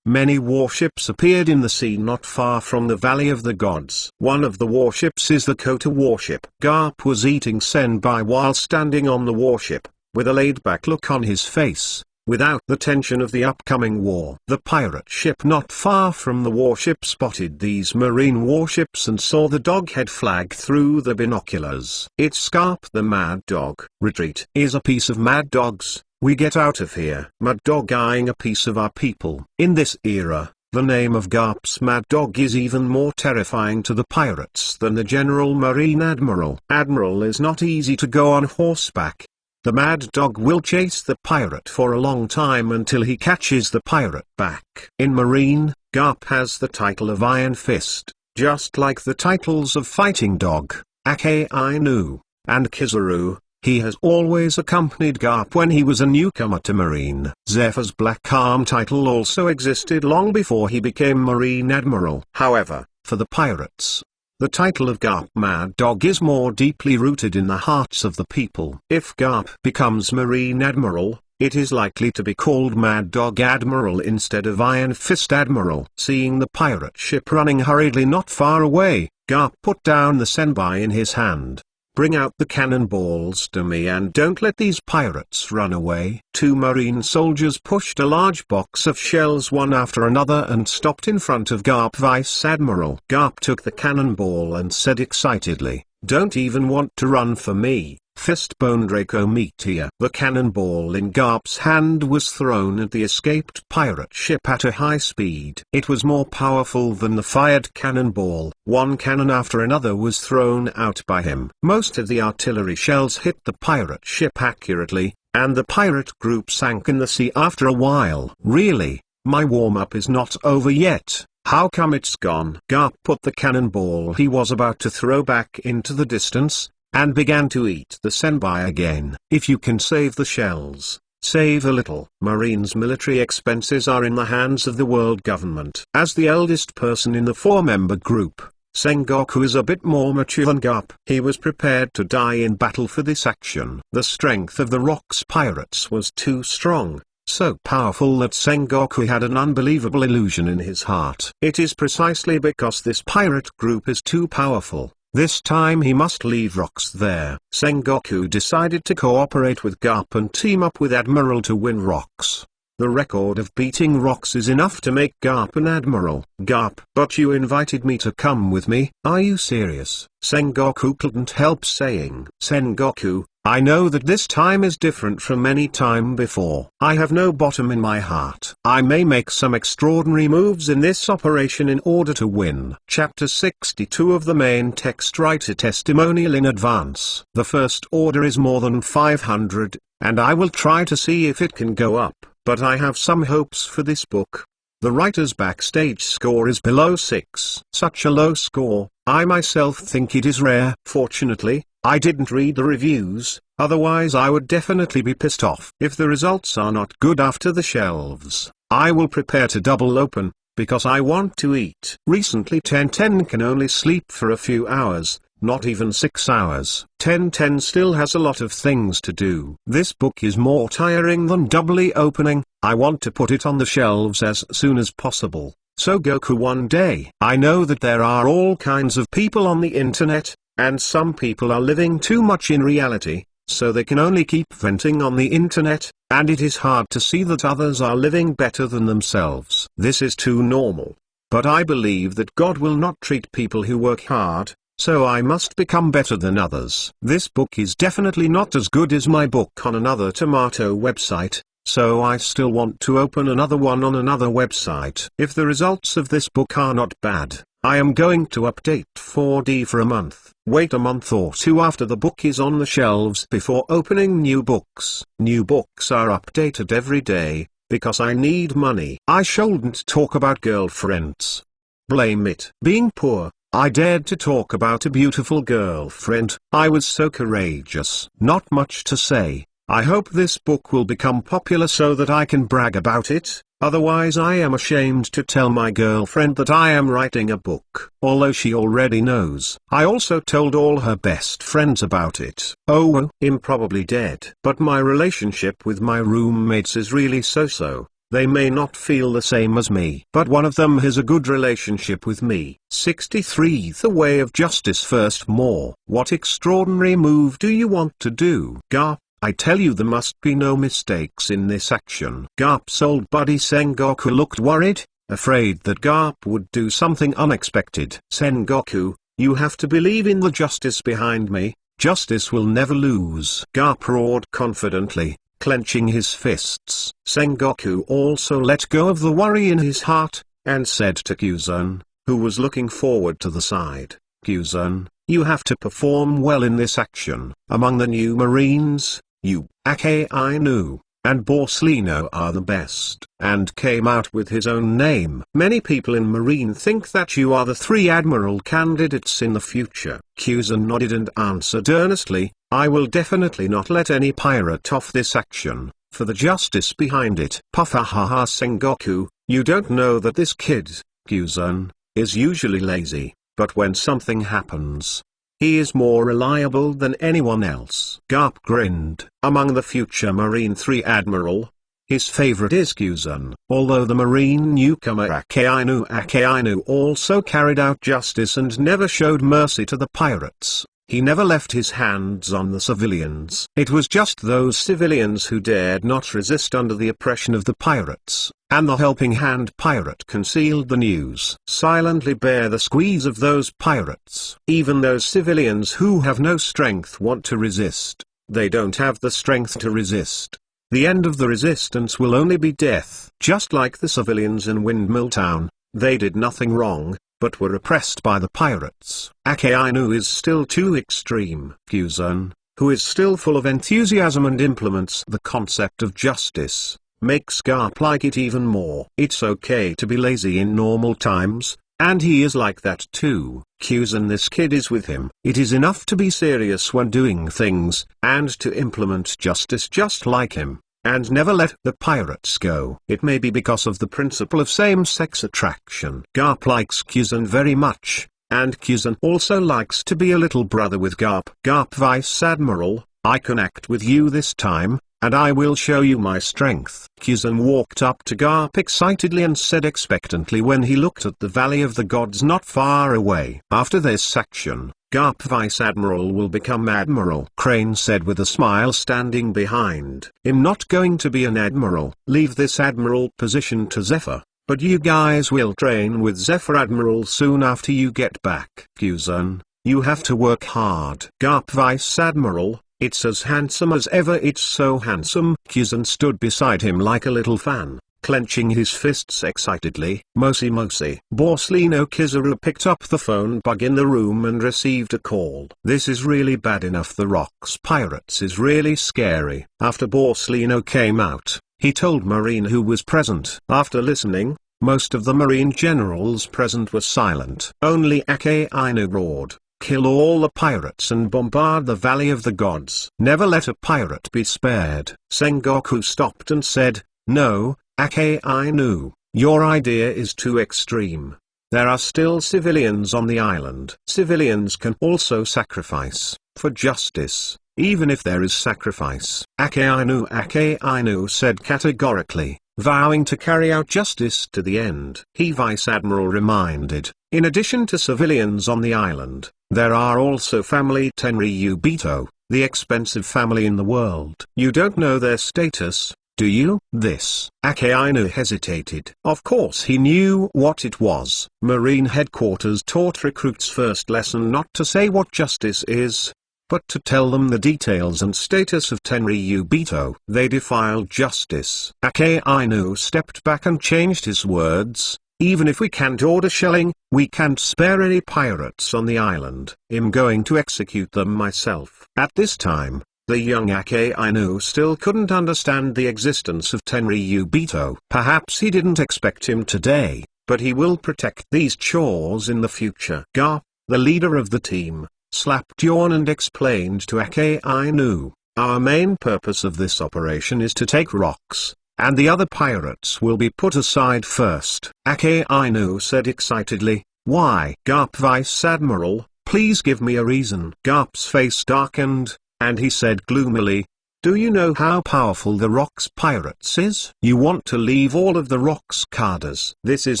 Many warships appeared in the sea not far from the Valley of the Gods. One of the warships is the Kota warship. Garp was eating senbai while standing on the warship, with a laid-back look on his face, without the tension of the upcoming war. The pirate ship not far from the warship spotted these marine warships and saw the doghead flag through the binoculars. It's Garp the Mad Dog. Retreat is a piece of Mad Dogs. We get out of here. Mad Dog eyeing a piece of our people. In this era, the name of Garp's Mad Dog is even more terrifying to the pirates than the General Marine Admiral. Admiral is not easy to go on horseback. The Mad Dog will chase the pirate for a long time until he catches the pirate back. In Marine, Garp has the title of Iron Fist, just like the titles of Fighting Dog, Ake Ainu, and Kizaru. He has always accompanied Garp when he was a newcomer to Marine. Zephyr's Black Arm title also existed long before he became Marine Admiral. However, for the pirates, the title of Garp Mad Dog is more deeply rooted in the hearts of the people. If Garp becomes Marine Admiral, it is likely to be called Mad Dog Admiral instead of Iron Fist Admiral. Seeing the pirate ship running hurriedly not far away, Garp put down the senbai in his hand. Bring out the cannonballs to me and don't let these pirates run away. Two marine soldiers pushed a large box of shells one after another and stopped in front of Garp Vice Admiral. Garp took the cannonball and said excitedly, don't even want to run for me. Fistbone Draco Meteor. The cannonball in Garp's hand was thrown at the escaped pirate ship at a high speed. It was more powerful than the fired cannonball. One cannon after another was thrown out by him. Most of the artillery shells hit the pirate ship accurately, and the pirate group sank in the sea after a while. Really? My warm-up is not over yet. How come it's gone? Garp put the cannonball he was about to throw back into the distance, and began to eat the senbai again. If you can save the shells, save a little. Marine's military expenses are in the hands of the world government. As the eldest person in the four-member group, Sengoku is a bit more mature than Garp. He was prepared to die in battle for this action. The strength of the Rocks pirates was too strong, so powerful that Sengoku had an unbelievable illusion in his heart. It is precisely because this pirate group is too powerful. This time he must leave Rocks there. Sengoku decided to cooperate with Garp and team up with Admiral to win Rocks. The record of beating Rocks is enough to make Garp an Admiral. Garp, but you invited me to come with me. Are you serious? Sengoku couldn't help saying. Sengoku, I know that this time is different from any time before. I have no bottom in my heart. I may make some extraordinary moves in this operation in order to win. Chapter 62 of the main text. Write a testimonial in advance. The first order is more than 500, and I will try to see if it can go up, but I have some hopes for this book. The writer's backstage score is below 6. Such a low score, I myself think it is rare. Fortunately, I didn't read the reviews, otherwise I would definitely be pissed off. If the results are not good after the shelves, I will prepare to double open, because I want to eat. Recently 1010 can only sleep for a few hours, not even 6 hours. 1010 still has a lot of things to do. This book is more tiring than doubly opening. I want to put it on the shelves as soon as possible. So Goku one day. I know that there are all kinds of people on the internet, and some people are living too much in reality, so they can only keep venting on the internet, and it is hard to see that others are living better than themselves. This is too normal. But I believe that God will not treat people who work hard, so I must become better than others. This book is definitely not as good as my book on another tomato website, so I still want to open another one on another website. If the results of this book are not bad, I am going to update 4D for a month. Wait a month or two after the book is on the shelves before opening new books. New books are updated every day, because I need money. I shouldn't talk about girlfriends. Blame it. Being poor, I dared to talk about a beautiful girlfriend. I was so courageous. Not much to say. I hope this book will become popular so that I can brag about it. Otherwise I am ashamed to tell my girlfriend that I am writing a book, although she already knows. I also told all her best friends about it. Oh, I'm probably dead. But my relationship with my roommates is really so-so. They may not feel the same as me, but one of them has a good relationship with me. 63. The way of justice. First, more. What extraordinary move do you want to do? Garp. I tell you there must be no mistakes in this action. Garp's old buddy Sengoku looked worried, afraid that Garp would do something unexpected. Sengoku, you have to believe in the justice behind me. Justice will never lose. Garp roared confidently, clenching his fists. Sengoku also let go of the worry in his heart, and said to Kyuzan, who was looking forward to the side, Kyuzan, you have to perform well in this action. Among the new Marines, you, Akainu, and Borsalino are the best. And came out with his own name. Many people in Marine think that you are the 3 admiral candidates in the future. Kyuzan nodded and answered earnestly, I will definitely not let any pirate off this action, for the justice behind it. Puffahaha Sengoku, you don't know that this kid, Kyuzan, is usually lazy, but when something happens, he is more reliable than anyone else. Garp grinned. Among the future Marine 3 Admiral, his favorite is Kyuzan. Although the Marine newcomer Akainu also carried out justice and never showed mercy to the pirates, he never left his hands on the civilians. It was just those civilians who dared not resist under the oppression of the pirates, and the helping hand pirate concealed the news. Silently bear the squeeze of those pirates. Even those civilians who have no strength want to resist. They don't have the strength to resist. The end of the resistance will only be death. Just like the civilians in Windmill Town, they did nothing wrong, but were oppressed by the pirates. Akainu is still too extreme. Kyuzan, who is still full of enthusiasm and implements the concept of justice, makes Garp like it even more. It's okay to be lazy in normal times, and he is like that too. Kyuzan, this kid is with him. It is enough to be serious when doing things, and to implement justice just like him, and never let the pirates go. It may be because of the principle of same-sex attraction. Garp likes Kyuzan very much, and Kyuzan also likes to be a little brother with Garp. Garp Vice Admiral, I can act with you this time, and I will show you my strength. Kyuzan walked up to Garp excitedly and said expectantly when he looked at the Valley of the Gods not far away. After this action, Garp Vice Admiral will become Admiral. Crane said with a smile standing behind. I'm not going to be an Admiral. Leave this Admiral position to Zephyr, but you guys will train with Zephyr Admiral soon after you get back. Kyuzan, you have to work hard. Garp Vice Admiral, it's as handsome as ever. It's so handsome. Kyuzan stood beside him like a little fan, clenching his fists excitedly. Mosi. Borsalino Kizaru picked up the phone bug in the room and received a call. This is really bad enough. The Rocks Pirates is really scary. After Borsalino came out, he told Marine who was present. After listening, most of the Marine generals present were silent. Only Akainu roared, kill all the pirates and bombard the Valley of the Gods. Never let a pirate be spared. Sengoku stopped and said, no, Akainu, your idea is too extreme. There are still civilians on the island. Civilians can also sacrifice, for justice, even if there is sacrifice. Akainu said categorically, vowing to carry out justice to the end. He Vice Admiral reminded, in addition to civilians on the island, there are also family Tenryubito, the expensive family in the world. You don't know their status, do you?" This. Akainu hesitated. Of course he knew what it was. Marine headquarters taught recruits first lesson not to say what justice is, but to tell them the details and status of Tenryubito. They defiled justice. Akainu stepped back and changed his words. "Even if we can't order shelling, we can't spare any pirates on the island. I'm going to execute them myself." At this time, the young Akainu still couldn't understand the existence of Tenryubito. Perhaps he didn't expect him today, but he will protect these chores in the future. Garp, the leader of the team, slapped yawn and explained to Akainu, "Our main purpose of this operation is to take rocks, and the other pirates will be put aside first." Akainu said excitedly, "Why?" "Garp, Vice Admiral, please give me a reason." Garp's face darkened, and he said gloomily, "Do you know how powerful the Rocks Pirates is? You want to leave all of the Rocks Cardas. This is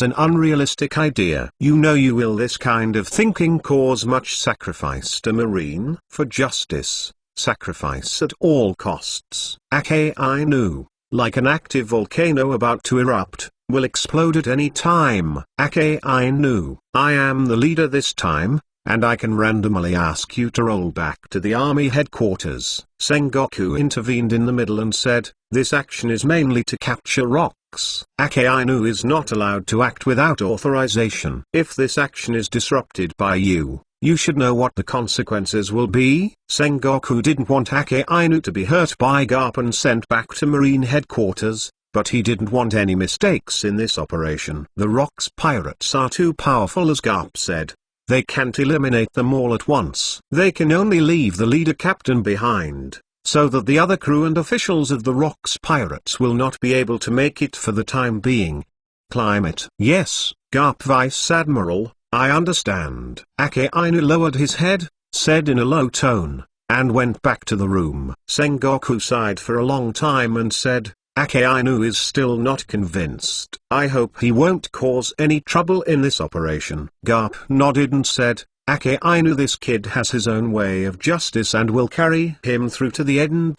an unrealistic idea. You know you will. This kind of thinking cause much sacrifice to Marine. For justice, sacrifice at all costs." Akainu, like an active volcano about to erupt, will explode at any time. Akainu, "I am the leader this time, and I can randomly ask you to roll back to the army headquarters." Sengoku intervened in the middle and said, "This action is mainly to capture rocks. Akainu is not allowed to act without authorization. If this action is disrupted by you, you should know what the consequences will be." Sengoku didn't want Akainu to be hurt by Garp and sent back to Marine headquarters, but he didn't want any mistakes in this operation. "The Rocks Pirates are too powerful," as Garp said. "They can't eliminate them all at once. They can only leave the leader captain behind, so that the other crew and officials of the Rocks Pirates will not be able to make it for the time being." "Climate." "Yes, Garp, Vice Admiral, I understand." Akainu lowered his head, said in a low tone, and went back to the room. Sengoku sighed for a long time and said, "Akainu is still not convinced. I hope he won't cause any trouble in this operation." Garp nodded and said, "Akainu, this kid has his own way of justice and will carry him through to the end.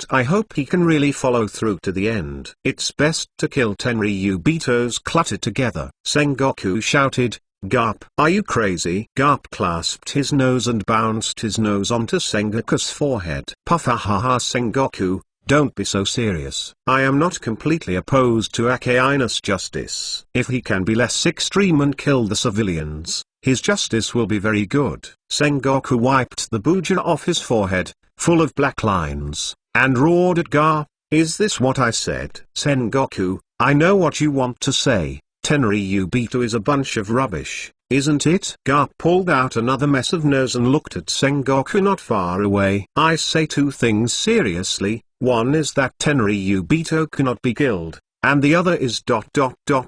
I hope he can really follow through to the end. It's best to kill Tenryubito's clutter together." Sengoku shouted, "Garp, are you crazy?" Garp clasped his nose and bounced his nose onto Sengoku's forehead. "Puffahaha, Sengoku, don't be so serious. I am not completely opposed to Akainu's justice. If he can be less extreme and kill the civilians, his justice will be very good." Sengoku wiped the buja off his forehead, full of black lines, and roared at Garp, "Is this what I said?" "Sengoku, I know what you want to say. Tenryubito is a bunch of rubbish, isn't it?" Garp pulled out another mess of nose and looked at Sengoku not far away. "I say two things seriously. One is that Tenryubito cannot be killed, and the other is ...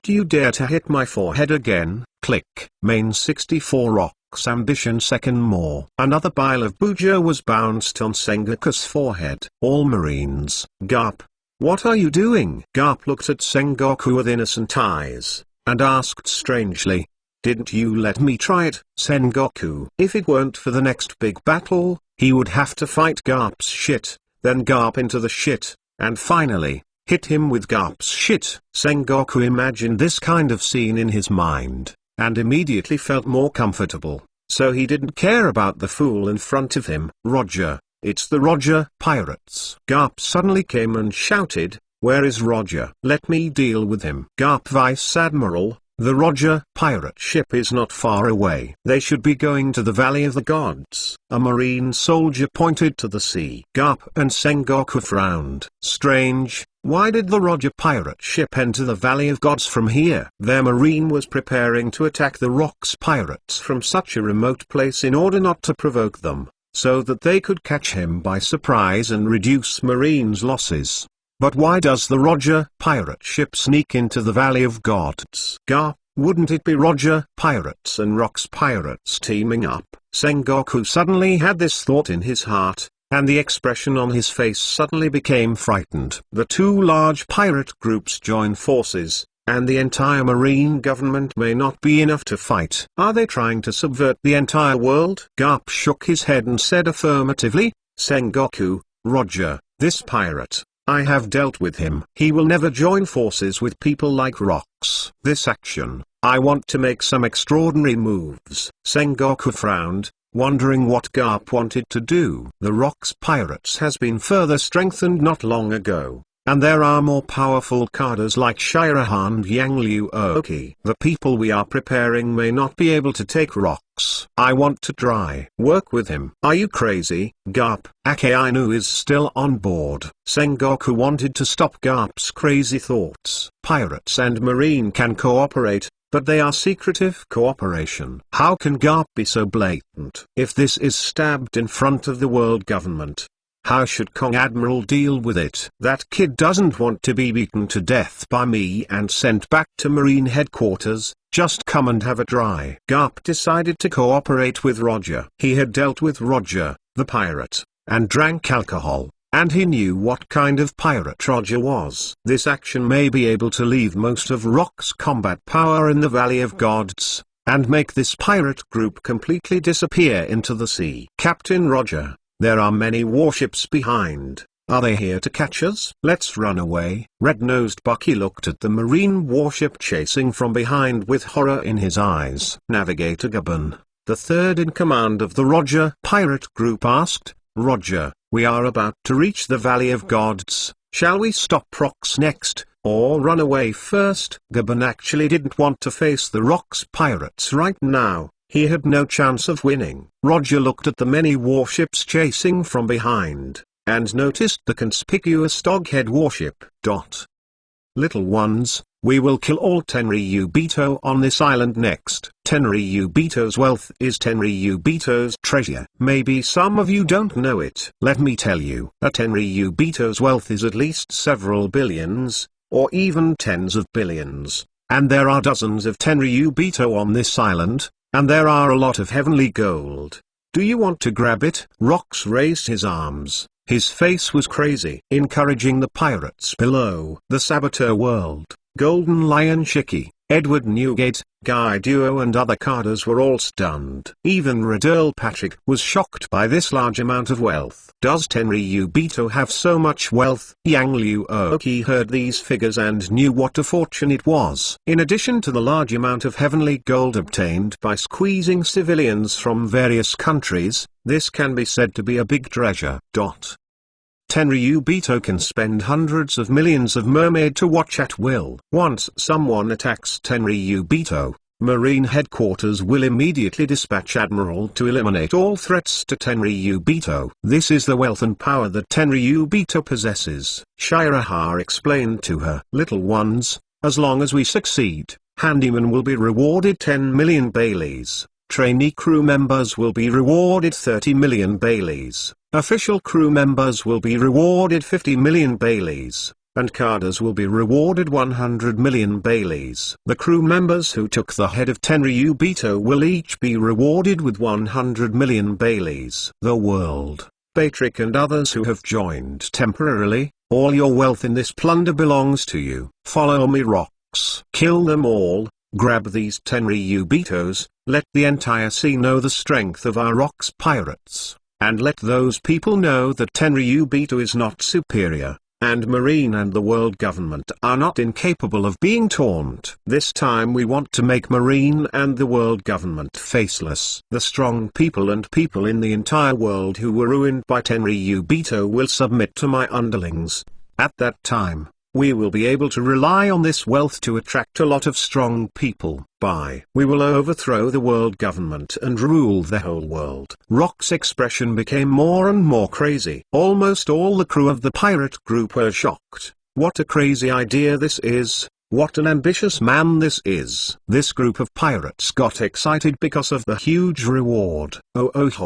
You dare to hit my forehead again?" Click. Main 64 Rocks Ambition second more. Another pile of buja was bounced on Sengoku's forehead. "All Marines." "Garp, what are you doing?" Garp looked at Sengoku with innocent eyes, and asked strangely, "Didn't you let me try it?" Sengoku, if it weren't for the next big battle, he would have to fight Garp's shit, then Garp into the shit, and finally, hit him with Garp's shit. Sengoku imagined this kind of scene in his mind, and immediately felt more comfortable, so he didn't care about the fool in front of him. "Roger, it's the Roger Pirates." Garp suddenly came and shouted, "Where is Roger? Let me deal with him." "Garp, Vice Admiral, the Roger pirate ship is not far away. They should be going to the Valley of the Gods." A marine soldier pointed to the sea. Garp and Sengoku frowned. Strange, why did the Roger pirate ship enter the Valley of Gods from here? Their marine was preparing to attack the Rocks Pirates from such a remote place in order not to provoke them, so that they could catch him by surprise and reduce Marine's losses. But why does the Roger pirate ship sneak into the Valley of Gods? Garp, wouldn't it be Roger Pirates and Rocks Pirates teaming up? Sengoku suddenly had this thought in his heart, and the expression on his face suddenly became frightened. The two large pirate groups join forces, and the entire marine government may not be enough to fight. Are they trying to subvert the entire world? Garp shook his head and said affirmatively, "Sengoku, Roger, this pirate I have dealt with him. He will never join forces with people like rocks. This action, I want to make some extraordinary moves. Sengoku frowned, wondering what Garp wanted to do. The Rocks Pirates has been further strengthened not long ago, and there are more powerful Kadas like Shiraha and Yang Liu Oki. The people we are preparing may not be able to take rocks. I want to try. Work with him. Are you crazy, Garp? Akainu is still on board. Sengoku wanted to stop Garp's crazy thoughts. Pirates and Marine can cooperate, but they are secretive cooperation. How can Garp be so blatant? If this is stabbed in front of the world government, how should Kong Admiral deal with it? That kid doesn't want to be beaten to death by me and sent back to Marine headquarters. Just come and have a try. Garp decided to cooperate with Roger. He had dealt with Roger, the pirate, and drank alcohol, and he knew what kind of pirate Roger was. This action may be able to leave most of Rock's combat power in the Valley of Gods, and make this pirate group completely disappear into the sea. Captain Roger, there are many warships behind. Are they here to catch us? Let's run away. Red-nosed Bucky looked at the marine warship chasing from behind with horror in his eyes. Navigator Gaban, the third in command of the Roger pirate group, asked, Roger, we are about to reach the Valley of Gods. Shall we stop Rocks next, or run away first? Gaban actually didn't want to face the Rocks pirates right now. He had no chance of winning. Roger looked at the many warships chasing from behind, and noticed the conspicuous doghead warship. Little ones, we will kill all Tenryubito on this island next. Tenryubito's wealth is Tenryubito's treasure. Maybe some of you don't know it. Let me tell you, a Tenryubito's wealth is at least several billions, or even tens of billions, and there are dozens of Tenryubito on this island, and there are a lot of heavenly gold. Do you want to grab it? Rocks raised his arms. His face was crazy. Encouraging the pirates below. The Saboteur world, Golden Lion Shiki, Edward Newgate, Guy Duo and other Kadas were all stunned. Even Radurl Patrick was shocked by this large amount of wealth. Does Tenryubito have so much wealth? Yang Liu Oki heard these figures and knew what a fortune it was. In addition to the large amount of heavenly gold obtained by squeezing civilians from various countries, this can be said to be a big treasure. Tenryubito can spend hundreds of millions of mermaid to watch at will. Once someone attacks Tenryubito, Marine headquarters will immediately dispatch Admiral to eliminate all threats to Tenryubito. This is the wealth and power that Tenryubito possesses. Shiraha explained to her. Little ones, as long as we succeed, Handyman will be rewarded 10 million Baileys. Trainee crew members will be rewarded 30 million Baileys. Official crew members will be rewarded 50 million Baileys, and Kadas will be rewarded 100 million Baileys. The crew members who took the head of Tenryubito will each be rewarded with 100 million Baileys. The world, Patrick and others who have joined temporarily, all your wealth in this plunder belongs to you. Follow me, Rocks. Kill them all, grab these Tenryubitos, let the entire sea know the strength of our Rocks pirates. And let those people know that Tenryubito is not superior, and Marine and the world government are not incapable of being taunt. This time we want to make Marine and the world government faceless. The strong people and people in the entire world who were ruined by Tenryubito will submit to my underlings. At that time, we will be able to rely on this wealth to attract a lot of strong people. We will overthrow the world government and rule the whole world. Rock's expression became more and more crazy. Almost all the crew of the pirate group were shocked. What a crazy idea this is. What an ambitious man this is. This group of pirates got excited because of the huge reward.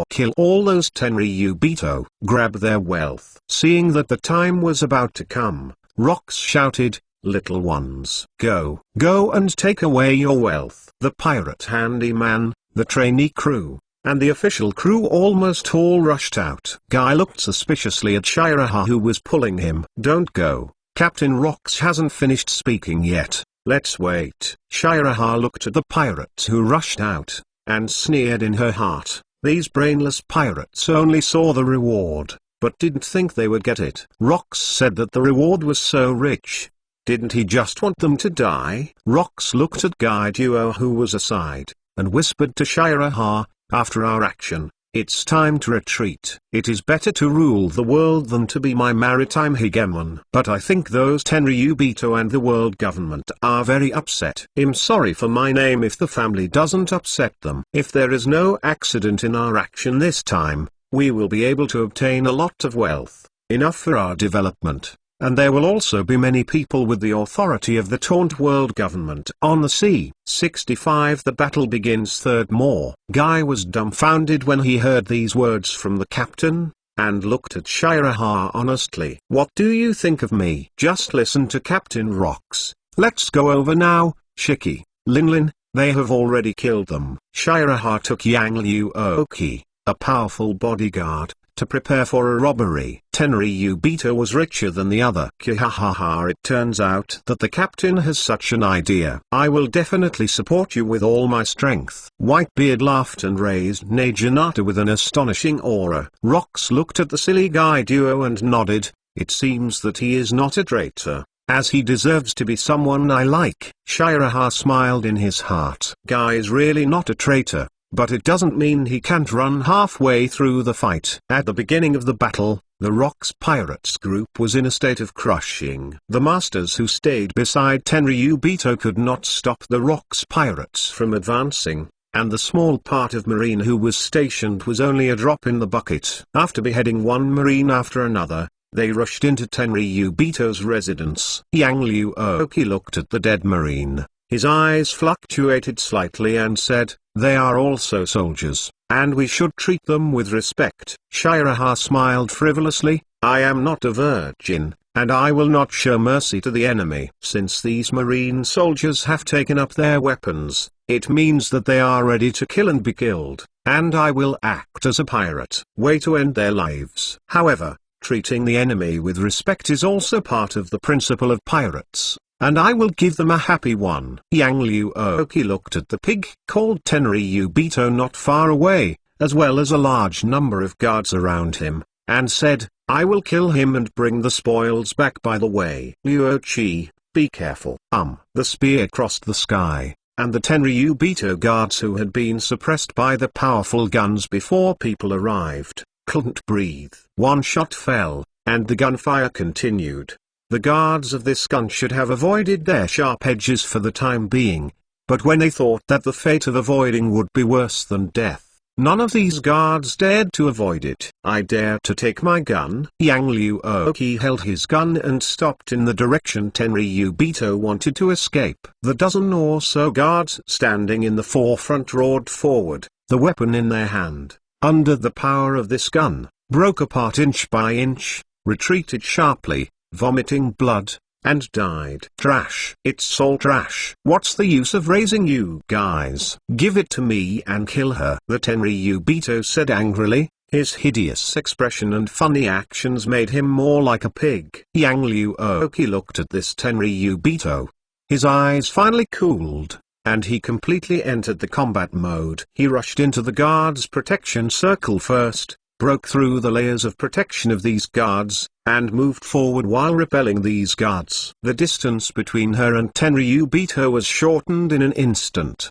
Kill all those Tenryubito, grab their wealth. Seeing that the time was about to come, Rocks shouted, little ones, go and take away your wealth. The pirate handyman, the trainee crew, and the official crew almost all rushed out. Guy looked suspiciously at Shiraha who was pulling him. Don't go, Captain Rocks hasn't finished speaking yet, let's wait. Shiraha looked at the pirates who rushed out, and sneered in her heart. These brainless pirates only saw the reward, but didn't think they would get it. Rox said that the reward was so rich. Didn't he just want them to die? Rox looked at Guy Duo, who was aside, and whispered to Shiraha, after our action, it's time to retreat. It is better to rule the world than to be my maritime hegemon. But I think those Tenryubito and the world government are very upset. I'm sorry for my name if the family doesn't upset them. If there is no accident in our action this time, we will be able to obtain a lot of wealth, enough for our development. And there will also be many people with the authority of the Taunt World Government on the sea. 65 The battle begins. Third more. Guy was dumbfounded when he heard these words from the captain, and looked at Shiraha honestly. What do you think of me? Just listen to Captain Rox. Let's go over now, Shiki, Linlin, they have already killed them. Shiraha took Yang Liu Oki, a powerful bodyguard, to prepare for a robbery. Tenryubito was richer than the other. Kihahaha. It turns out that the captain has such an idea. I will definitely support you with all my strength. Whitebeard laughed and raised Naginata with an astonishing aura. Rox looked at the silly Guy Duo and nodded. It seems that he is not a traitor, as he deserves to be someone I like. Shiraha smiled in his heart. Guy is really not a traitor, but it doesn't mean he can't run halfway through the fight. At the beginning of the battle, the Rox Pirates group was in a state of crushing. The masters who stayed beside Tenryubito could not stop the Rox Pirates from advancing, and the small part of Marine who was stationed was only a drop in the bucket. After beheading one Marine after another, they rushed into Tenryubito's residence. Yang Liu Oki looked at the dead Marine. His eyes fluctuated slightly and said, they are also soldiers, and we should treat them with respect. Shiraha smiled frivolously, I am not a virgin, and I will not show mercy to the enemy. Since these marine soldiers have taken up their weapons, it means that they are ready to kill and be killed, and I will act as a pirate, way to end their lives. However, treating the enemy with respect is also part of the principle of pirates, and I will give them a happy one. Yang Liu Oki looked at the pig called Tenryubito not far away, as well as a large number of guards around him, and said, I will kill him and bring the spoils back by the way. Liuochi, be careful. The spear crossed the sky, and the Tenryubito guards who had been suppressed by the powerful guns before people arrived, couldn't breathe. One shot fell, and the gunfire continued. The guards of this gun should have avoided their sharp edges for the time being, but when they thought that the fate of avoiding would be worse than death, none of these guards dared to avoid it. I dare to take my gun. Yang Liu Oki held his gun and stopped in the direction Tenryubito wanted to escape. The dozen or so guards standing in the forefront roared forward, the weapon in their hand, under the power of this gun, broke apart inch by inch, retreated sharply, vomiting blood, and died. Trash. It's all trash. What's the use of raising you guys? Give it to me and kill her. The Tenryubito said angrily. His hideous expression and funny actions made him more like a pig. Yang Liu Oki looked at this Tenryubito. His eyes finally cooled, and he completely entered the combat mode. He rushed into the guards' protection circle first, broke through the layers of protection of these guards, and moved forward while repelling these guards. The distance between her and Tenryubito was shortened in an instant.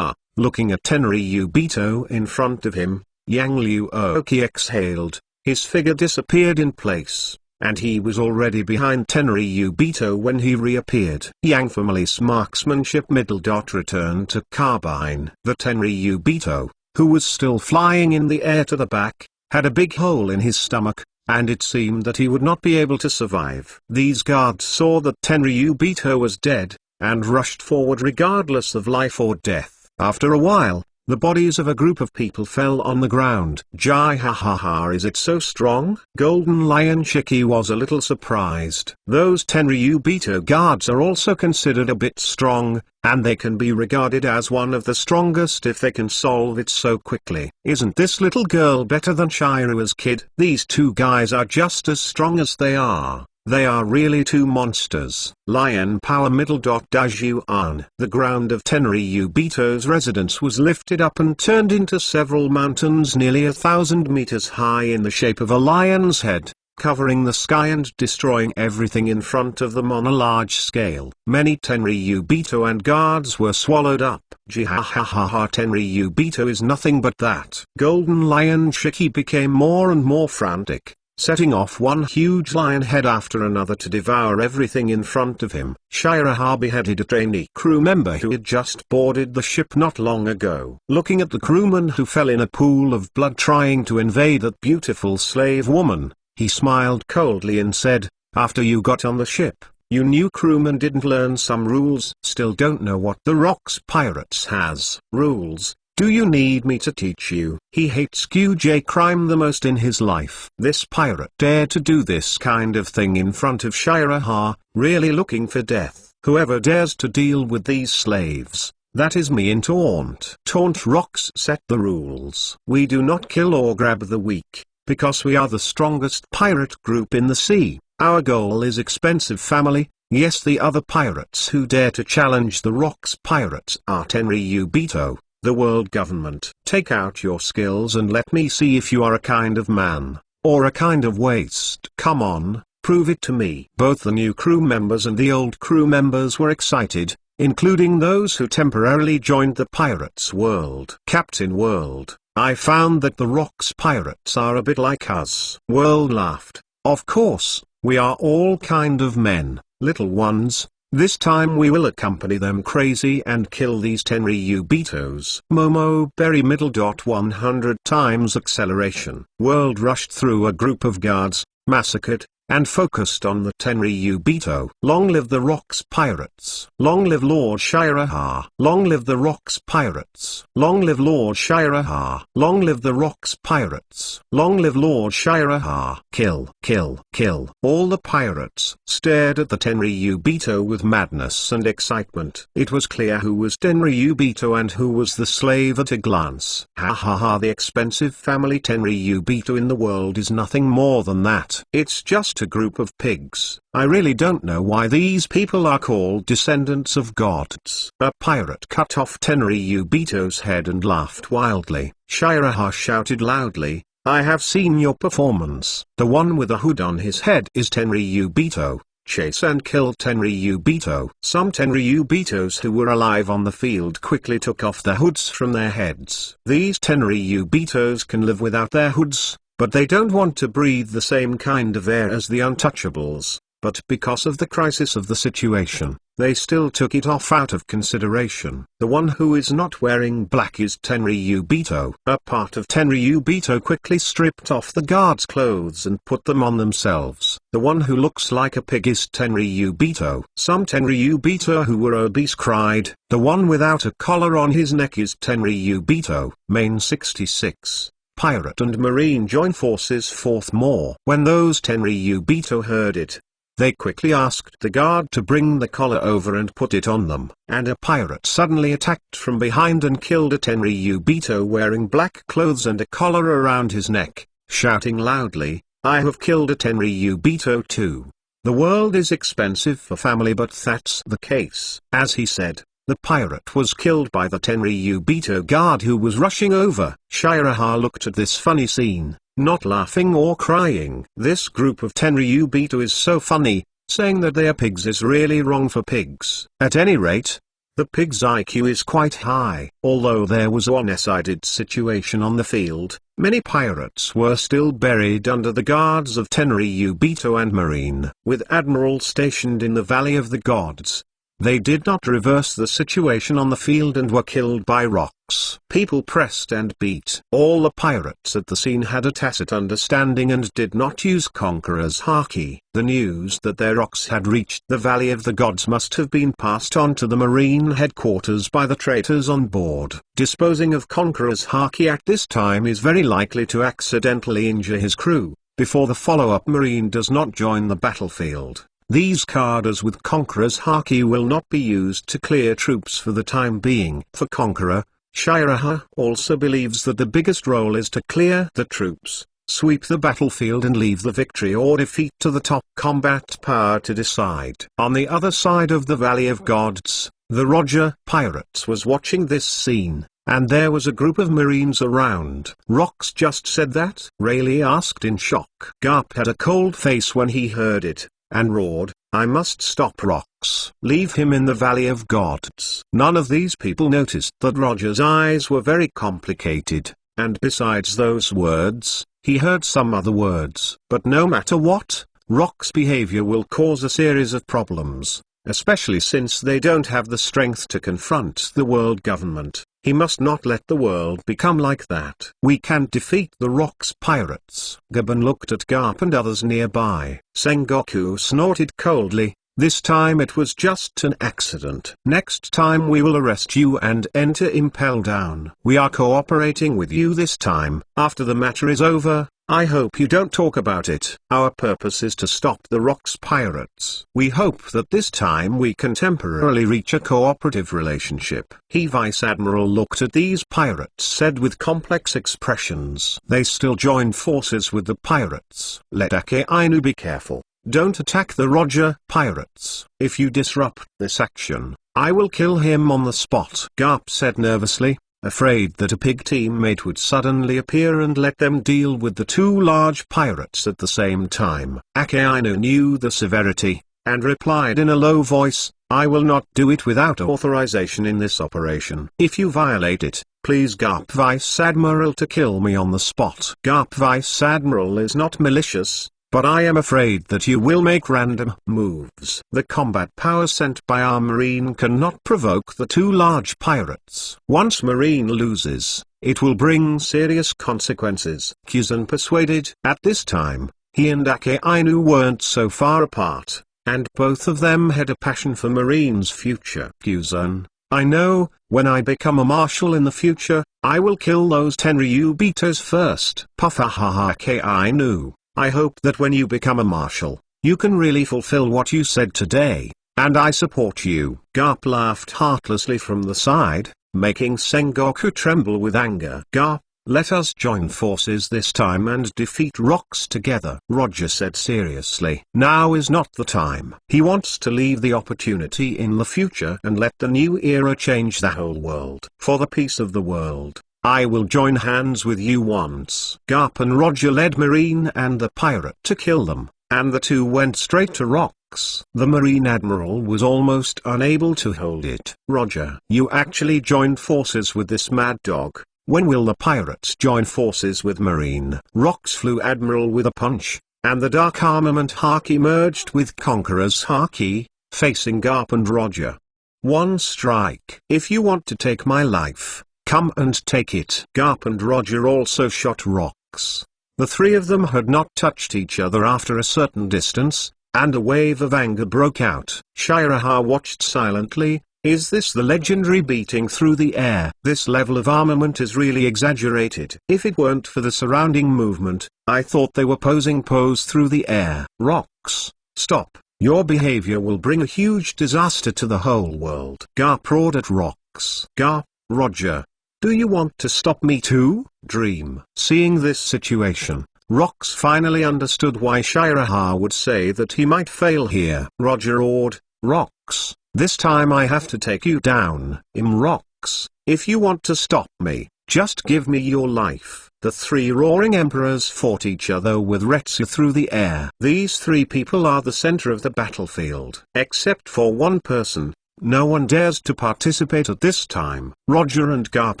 Looking at Tenryubito in front of him, Yang Liu Oki exhaled, his figure disappeared in place, and he was already behind Tenryubito when he reappeared. Yang family's marksmanship middle dot returned to carbine. The Tenryubito, who was still flying in the air to the back, had a big hole in his stomach, and it seemed that he would not be able to survive. These guards saw that Tenryubito was dead, and rushed forward regardless of life or death. After a while, the bodies of a group of people fell on the ground. Jai ha ha ha, is it so strong? Golden Lion Shiki was a little surprised. Those Tenryubito guards are also considered a bit strong, and they can be regarded as one of the strongest if they can solve it so quickly. Isn't this little girl better than Shira's kid? These two guys are just as strong as they are. They are really two monsters. Lion power middle. Dajuan. The ground of Tenryubito's residence was lifted up and turned into several mountains nearly 1,000 meters high in the shape of a lion's head, covering the sky and destroying everything in front of them on a large scale. Many Tenryubito and guards were swallowed up. Jihahaha, Tenryubito is nothing but that. Golden Lion Shiki became more and more frantic, setting off one huge lion head after another to devour everything in front of him. Shiraha beheaded a trainee crew member who had just boarded the ship not long ago. Looking at the crewman who fell in a pool of blood trying to invade that beautiful slave woman, he smiled coldly and said, "After you got on the ship, you new crewman didn't learn some rules. Still don't know what the Rocks Pirates has. Rules? Do you need me to teach you?" He hates QJ crime the most in his life. This pirate dared to do this kind of thing in front of Shiraha, really looking for death. Whoever dares to deal with these slaves, that is me in taunt. Taunt Rocks set the rules. We do not kill or grab the weak, because we are the strongest pirate group in the sea. Our goal is expensive family. Yes, the other pirates who dare to challenge the Rocks Pirates are Tenryubito, the world government. Take out your skills and let me see if you are a kind of man, or a kind of waste. Come on, prove it to me. Both the new crew members and the old crew members were excited, including those who temporarily joined the pirates' world. Captain World, I found that the Rocks Pirates are a bit like us. World laughed. Of course, we are all kind of men, little ones. This time we will accompany them crazy and kill these Tenryubitos. Momo Berry middle. 100 times acceleration. World rushed through a group of guards, massacred, and focused on the Tenryubito. Long live the Rocks Pirates. Long live Lord Shiraha. Long live the Rocks Pirates. Long live Lord Shiraha. Long live the Rocks Pirates. Long live Lord Shiraha. Kill, kill, kill. All the pirates stared at the Tenryubito with madness and excitement. It was clear who was Tenryubito and who was the slave at a glance. Ha ha ha, the expensive family Tenryubito in the world is nothing more than that. It's just a group of pigs. I really don't know why these people are called descendants of gods. A pirate cut off Tenryubito's head and laughed wildly. Shiraha shouted loudly, "I have seen your performance. The one with a hood on his head is Tenryubito. Chase and kill Tenryubito." Some Tenryubitos who were alive on the field quickly took off their hoods from their heads. These Tenryubitos can live without their hoods, but they don't want to breathe the same kind of air as the untouchables. But because of the crisis of the situation, they still took it off out of consideration. The one who is not wearing black is Tenryubito. A part of Tenryubito quickly stripped off the guards' clothes and put them on themselves. The one who looks like a pig is Tenryubito. Some Tenryubito who were obese cried. The one without a collar on his neck is Tenryubito. Main 66. Pirate and Marine join forces. Fourth more. When those Tenryubito heard it, they quickly asked the guard to bring the collar over and put it on them. And a pirate suddenly attacked from behind and killed a Tenryubito wearing black clothes and a collar around his neck, shouting loudly, "I have killed a Tenryubito too." The world is expensive for family, but that's the case. As he said, the pirate was killed by the Tenryubito guard who was rushing over. Shiraha looked at this funny scene, not laughing or crying. This group of Tenryubito is so funny. Saying that they are pigs is really wrong for pigs. At any rate, the pig's IQ is quite high. Although there was a one-sided situation on the field, many pirates were still buried under the guards of Tenryubito and Marine. With Admiral stationed in the Valley of the Gods, they did not reverse the situation on the field and were killed by rocks. People pressed and beat. All the pirates at the scene had a tacit understanding and did not use Conqueror's Haki. The news that their rocks had reached the Valley of the Gods must have been passed on to the Marine headquarters by the traitors on board. Disposing of Conqueror's Haki at this time is very likely to accidentally injure his crew, before the follow-up Marine does not join the battlefield. These carders with Conqueror's Haki will not be used to clear troops for the time being. For Conqueror, Shiraha also believes that the biggest role is to clear the troops, sweep the battlefield and leave the victory or defeat to the top combat power to decide. On the other side of the Valley of Gods, the Roger Pirates was watching this scene, and there was a group of Marines around. "Rox just said that?" Rayleigh asked in shock. Garp had a cold face when he heard it, and roared, "I must stop Rox. Leave him in the Valley of Gods." None of these people noticed that Roger's eyes were very complicated, and besides those words, he heard some other words. But no matter what, Rox's behavior will cause a series of problems, especially since they don't have the strength to confront the world government. He must not let the world become like that. "We can't defeat the Rox pirates." Gaben looked at Garp and others nearby. Sengoku snorted coldly. "This time it was just an accident. Next time we will arrest you and enter Impel Down. We are cooperating with you this time. After the matter is over, I hope you don't talk about it. Our purpose is to stop the Rox pirates. We hope that this time we can temporarily reach a cooperative relationship." He Vice Admiral looked at these pirates, said with complex expressions. "They still joined forces with the pirates. Let Ake Ainu be careful. Don't attack the Roger pirates. If you disrupt this action, I will kill him on the spot." Garp said nervously, afraid that a pig teammate would suddenly appear and let them deal with the two large pirates at the same time. Ake Ainu knew the severity, and replied in a low voice, "I will not do it without authorization in this operation. If you violate it, please Garp Vice Admiral to kill me on the spot." Garp Vice Admiral is not malicious, but I am afraid that you will make random moves. The combat power sent by our Marine cannot provoke the two large pirates. Once Marine loses, it will bring serious consequences. Kuzan persuaded. At this time, he and Ake Ainu weren't so far apart, and both of them had a passion for Marine's future. "Kuzan, I know, when I become a marshal in the future, I will kill those 10 Ryubitos first." Puffahaha. Ake Ainu, I hope that when you become a marshal, you can really fulfill what you said today, and I support you. Garp laughed heartlessly from the side, making Sengoku tremble with anger. "Garp, let us join forces this time and defeat Rox together," Roger said seriously. "Now is not the time." He wants to leave the opportunity in the future and let the new era change the whole world. "For the peace of the world, I will join hands with you once." Garp and Roger led Marine and the pirate to kill them, and the two went straight to Rox. The Marine Admiral was almost unable to hold it. "Roger, you actually joined forces with this mad dog. When will the pirates join forces with Marine?" Rox flew Admiral with a punch, and the Dark Armament Haki merged with Conqueror's Haki, facing Garp and Roger. "One strike. If you want to take my life, come and take it." Garp and Roger also shot Rox. The three of them had not touched each other after a certain distance, and a wave of anger broke out. Shiraha watched silently. Is this the legendary beating through the air? This level of armament is really exaggerated. If it weren't for the surrounding movement, I thought they were posing pose through the air. "Rox, stop. Your behavior will bring a huge disaster to the whole world." Garp roared at Rox. "Garp, Roger, do you want to stop me too?" Dream. Seeing this situation, Rox finally understood why Shiraha would say that he might fail here. Roger roared, "Rox, this time I have to take you down." Rox, if you want to stop me, just give me your life." The three roaring emperors fought each other with Retsu through the air. These three people are the center of the battlefield. Except for one person, no one dares to participate at this time. Roger and Garp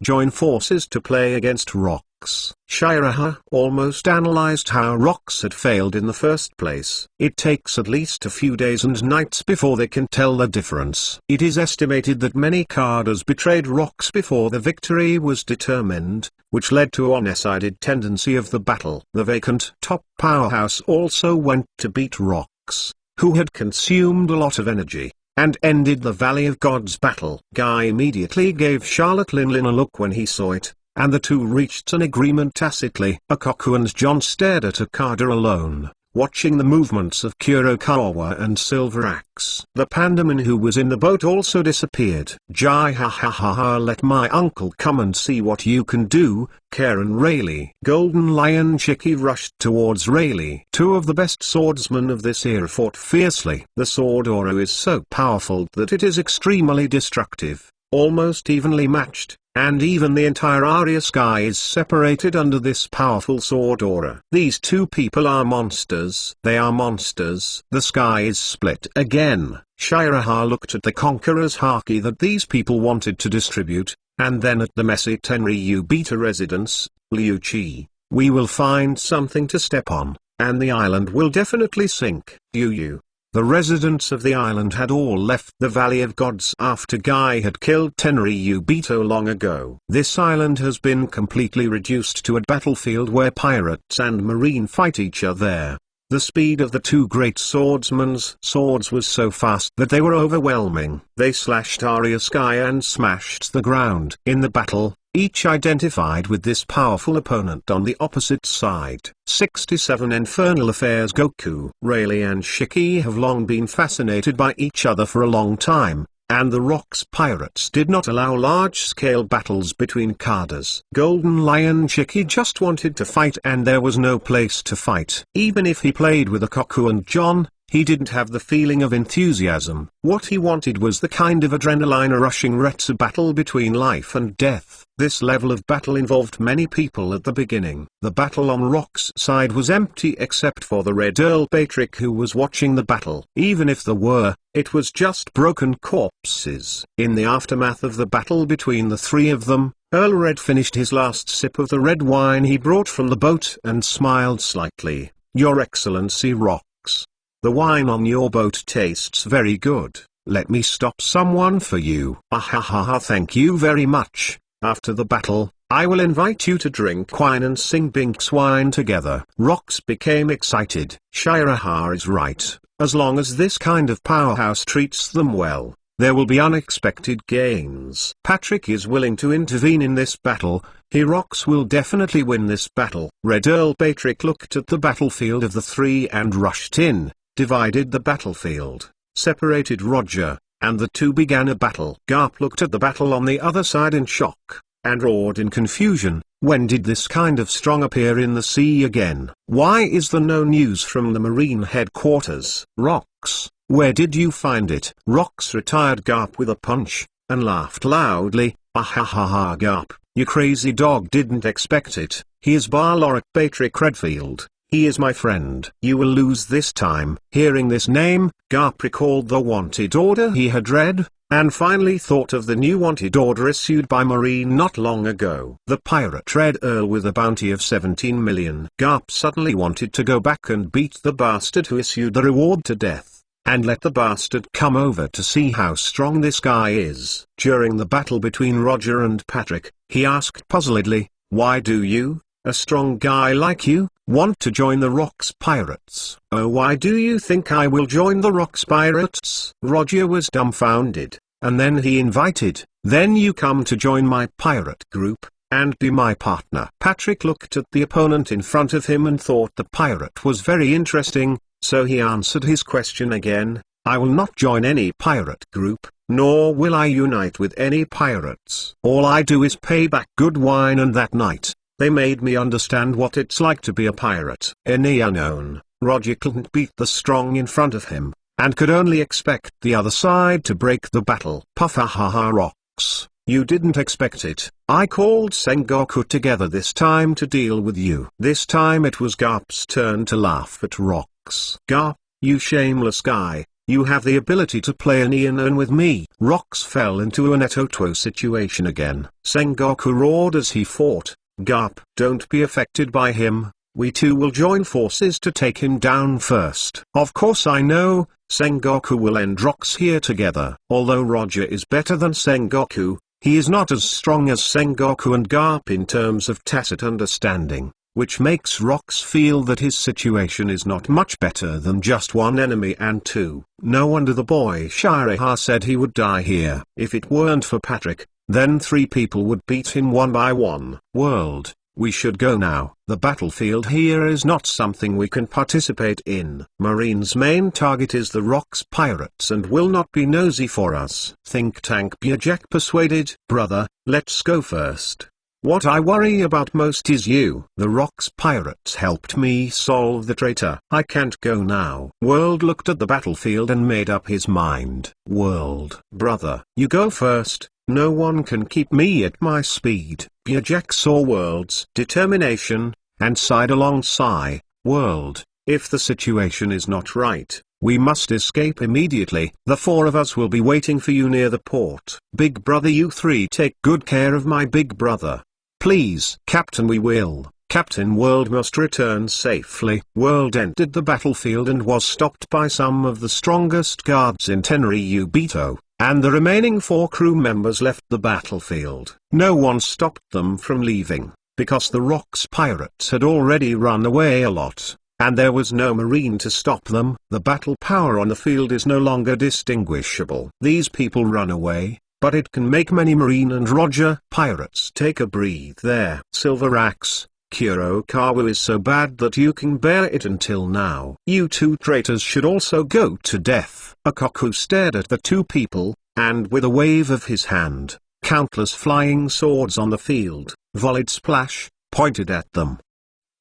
join forces to play against Rox. Shiraha almost analyzed how Rox had failed in the first place. It takes at least a few days and nights before they can tell the difference. It is estimated that many Kadas betrayed Rox before the victory was determined, which led to a one-sided tendency of the battle. The vacant top powerhouse also went to beat Rox, who had consumed a lot of energy, and ended the Valley of Gods battle. Guy immediately gave Charlotte Linlin a look when he saw it, and the two reached an agreement tacitly. Akoku and John stared at Okada alone, watching the movements of Kurokawa and Silver Axe. The pandaman who was in the boat also disappeared. Jai ha ha ha ha, let my uncle come and see what you can do, Karen Rayleigh. Golden Lion Chicky rushed towards Rayleigh. Two of the best swordsmen of this era fought fiercely. The sword aura is so powerful that it is extremely destructive, almost evenly matched, and even the entire area sky is separated under this powerful sword aura. These two people are monsters. They are monsters. The sky is split again. Shiraha looked at the conqueror's haki that these people wanted to distribute, and then at the messy Tenryu Beta residence. Liu Chi, we will find something to step on, and the island will definitely sink. Yu. The residents of the island had all left the Valley of Gods after Guy had killed Tenryu Beta long ago. This island has been completely reduced to a battlefield where pirates and marine fight each other. The speed of the two great swordsmen's swords was so fast that they were overwhelming. They slashed Arya Sky and smashed the ground. In the battle, each identified with this powerful opponent on the opposite side. 67 Infernal Affairs. Goku, Rayleigh and Shiki have long been fascinated by each other for a long time, and the Rocks pirates did not allow large-scale battles between cadres. Golden Lion Chicky just wanted to fight, and there was no place to fight. Even if he played with Koku and John, he didn't have the feeling of enthusiasm. What he wanted was the kind of adrenaline-rushing retsu battle between life and death. This level of battle involved many people at the beginning. The battle on Rock's side was empty except for the Red Earl Patrick who was watching the battle. Even if there were, it was just broken corpses. In the aftermath of the battle between the three of them, Earl Red finished his last sip of the red wine he brought from the boat and smiled slightly. Your Excellency Rocks, the wine on your boat tastes very good. Let me stop someone for you. Ahahaha, thank you very much. After the battle, I will invite you to drink wine and sing Binks wine together. Rocks became excited. Shiraha is right. As long as this kind of powerhouse treats them well, there will be unexpected gains. Patrick is willing to intervene in this battle. Rocks will definitely win this battle. Red Earl Patrick looked at the battlefield of the three and rushed in, divided the battlefield, separated Roger, and the two began a battle. Garp looked at the battle on the other side in shock, and roared in confusion. When did this kind of strong appear in the sea again? Why is there no news from the Marine headquarters? Rocks, where did you find it? Rocks retired Garp with a punch, and laughed loudly. Ahahaha Garp, you crazy dog didn't expect it. He is Barloric Patrick Redfield. He is my friend. You will lose this time. Hearing this name, Garp recalled the wanted order he had read, and finally thought of the new wanted order issued by Marine not long ago. The pirate Red Earl with a bounty of 17 million. Garp suddenly wanted to go back and beat the bastard who issued the reward to death, and let the bastard come over to see how strong this guy is. During the battle between Roger and Patrick, he asked puzzledly, why do you, a strong guy like you, want to join the Rocks Pirates? Oh, why do you think I will join the Rocks Pirates? Roger was dumbfounded, and then he invited, then you come to join my pirate group, and be my partner. Patrick looked at the opponent in front of him and thought the pirate was very interesting, so he answered his question again. I will not join any pirate group, nor will I unite with any pirates. All I do is pay back good wine, and that night, they made me understand what it's like to be a pirate. In the unknown, Roger couldn't beat the strong in front of him, and could only expect the other side to break the battle. Puffahaha Rocks, you didn't expect it. I called Sengoku together this time to deal with you. This time it was Garp's turn to laugh at Rocks. Garp, you shameless guy, you have the ability to play an Ian with me. Rocks fell into an Etoto situation again. Sengoku roared as he fought. Garp, don't be affected by him, we two will join forces to take him down first. Of course I know, Sengoku will end Rocks here together. Although Roger is better than Sengoku, he is not as strong as Sengoku and Garp in terms of tacit understanding, which makes Rocks feel that his situation is not much better than just one enemy and two. No wonder the boy Shiraha said he would die here. If it weren't for Patrick, then three people would beat him one by one. World, We should go now. The battlefield here is not something we can participate in. Marine's main target is the Rocks pirates and will not be nosy for us. Think Tank Jack persuaded. Brother, let's go first. What I worry about most is you. The Rocks pirates helped me solve the traitor. I can't go now. World looked at the battlefield and made up his mind. World, brother, you go first. No one can keep me at my speed. Jack saw World's determination, and sighed alongside. World, if the situation is not right, we must escape immediately. The four of us will be waiting for you near the port. Big brother, you three take good care of my big brother. Please. Captain, we will. Captain, World must return safely. World entered the battlefield and was stopped by some of the strongest guards in Tenryubito, and the remaining 4 crew members left the battlefield. No one stopped them from leaving, because the Rocks pirates had already run away a lot, and there was no marine to stop them. The battle power on the field is no longer distinguishable. These people run away, but it can make many marine and Roger pirates take a breath there. Silver Axe, Kurokawa is so bad that you can bear it until now. You 2 traitors should also go to death. Akaku stared at the 2 people, and with a wave of his hand, countless flying swords on the field, volleyed splash, pointed at them.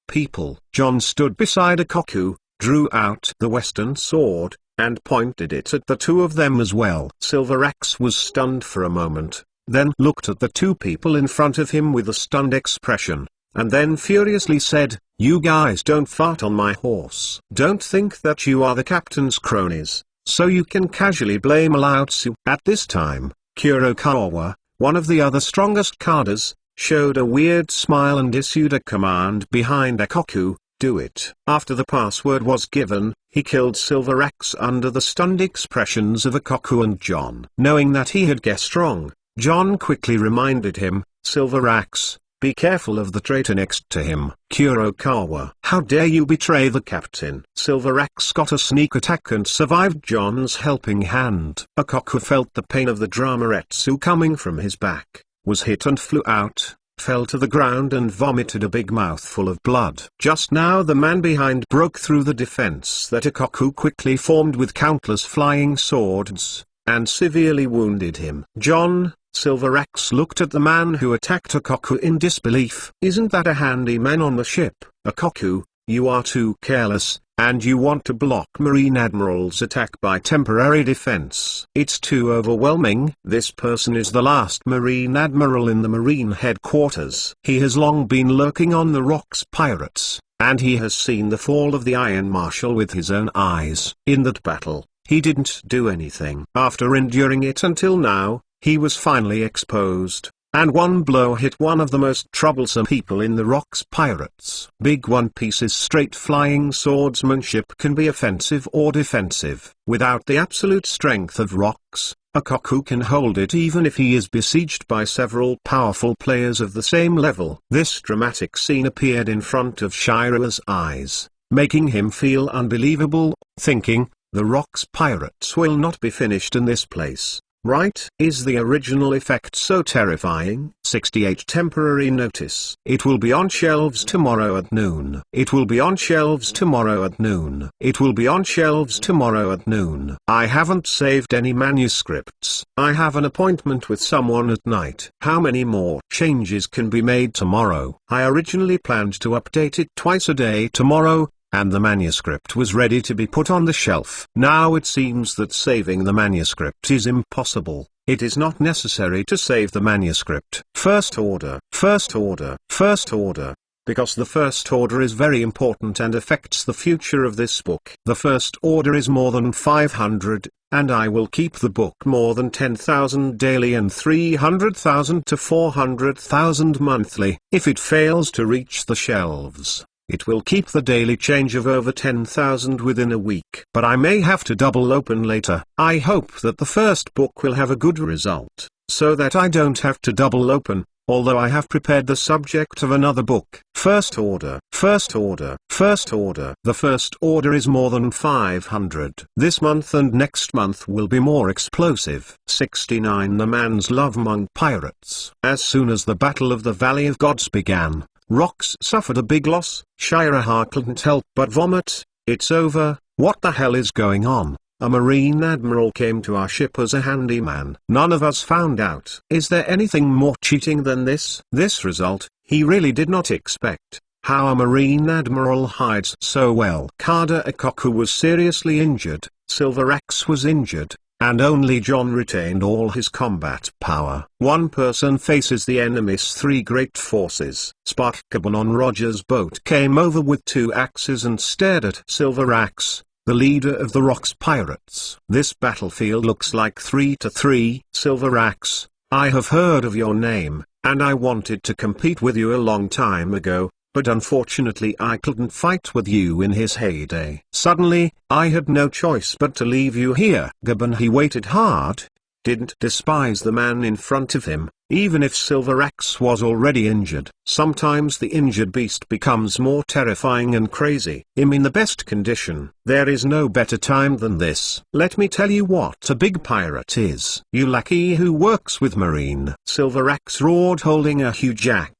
People. John stood beside Akaku, drew out the western sword, and pointed it at the 2 of them as well. Silver Axe was stunned for a moment, then looked at the 2 people in front of him with a stunned expression, and then furiously said, "You guys don't fart on my horse. Don't think that you are the captain's cronies, so you can casually blame Alaotsu." At this time, Kurokawa, one of the other strongest cadres, showed a weird smile and issued a command behind Akaku, "Do it." After the password was given, he killed Silver Axe under the stunned expressions of Akaku and John. Knowing that he had guessed wrong, John quickly reminded him, "Silver Axe, be careful of the traitor next to him." Kurokawa, how dare you betray the captain? Silver Axe got a sneak attack and survived John's helping hand. Akaku felt the pain of the Dramaretsu coming from his back, was hit and flew out, fell to the ground and vomited a big mouthful of blood. Just now the man behind broke through the defense that Akaku quickly formed with countless flying swords, and severely wounded him. John, Silver Axe looked at the man who attacked Akaku in disbelief. "Isn't that a handyman on the ship? Akaku, you are too careless, and you want to block Marine Admiral's attack by temporary defense. It's too overwhelming." This person is the last Marine Admiral in the Marine headquarters. He has long been lurking on the Rocks pirates, and he has seen the fall of the Iron Marshal with his own eyes. In that battle, he didn't do anything. After enduring it until now, he was finally exposed, and one blow hit one of the most troublesome people in the Rocks pirates. Big One Piece's straight flying swordsmanship can be offensive or defensive. Without the absolute strength of Rocks, Akaku can hold it even if he is besieged by several powerful players of the same level. This dramatic scene appeared in front of Shiro's eyes, making him feel unbelievable, thinking, the Rocks pirates will not be finished in this place. Right? Is the original effect so terrifying? 68 temporary notice. It will be on shelves tomorrow at noon. It will be on shelves tomorrow at noon. It will be on shelves tomorrow at noon. I haven't saved any manuscripts. I have an appointment with someone at night. How many more changes can be made tomorrow? I originally planned to update it twice a day tomorrow, and the manuscript was ready to be put on the shelf. Now it seems that saving the manuscript is impossible. It is not necessary to save the manuscript. First order, first order, first order. Because the first order is very important and affects the future of this book. The first order is more than 500, and I will keep the book more than 10,000 daily and 300,000 to 400,000 monthly. If it fails to reach the shelves, it will keep the daily change of over 10,000 within a week. But I may have to double open later. I hope that the first book will have a good result, so that I don't have to double open, although I have prepared the subject of another book. First order, first order, first order. The first order is more than 500. This month and next month will be more explosive. 69 The man's love among pirates. As soon as the Battle of the Valley of Gods began, Rocks suffered a big loss. Shiraha couldn't help but vomit. It's over. What the hell is going on? A Marine Admiral came to our ship as a handyman. None of us found out. Is there anything more cheating than this? This result, he really did not expect. How a Marine Admiral hides so well. Kada Ikoku was seriously injured, Silver Axe was injured, and only John retained all his combat power. One person faces the enemy's three great forces. Sparkcarbon on Roger's boat came over with two axes and stared at Silver Axe, the leader of the Rocks pirates. This battlefield looks like 3-3. Silver Axe, I have heard of your name, and I wanted to compete with you a long time ago, but unfortunately I couldn't fight with you in his heyday. Suddenly, I had no choice but to leave you here. Gaban, he waited hard, didn't despise the man in front of him, even if Silver Axe was already injured. Sometimes the injured beast becomes more terrifying and crazy. I'm in the best condition. There is no better time than this. Let me tell you what a big pirate is. You lackey who works with Marine. Silver Axe roared, holding a huge axe.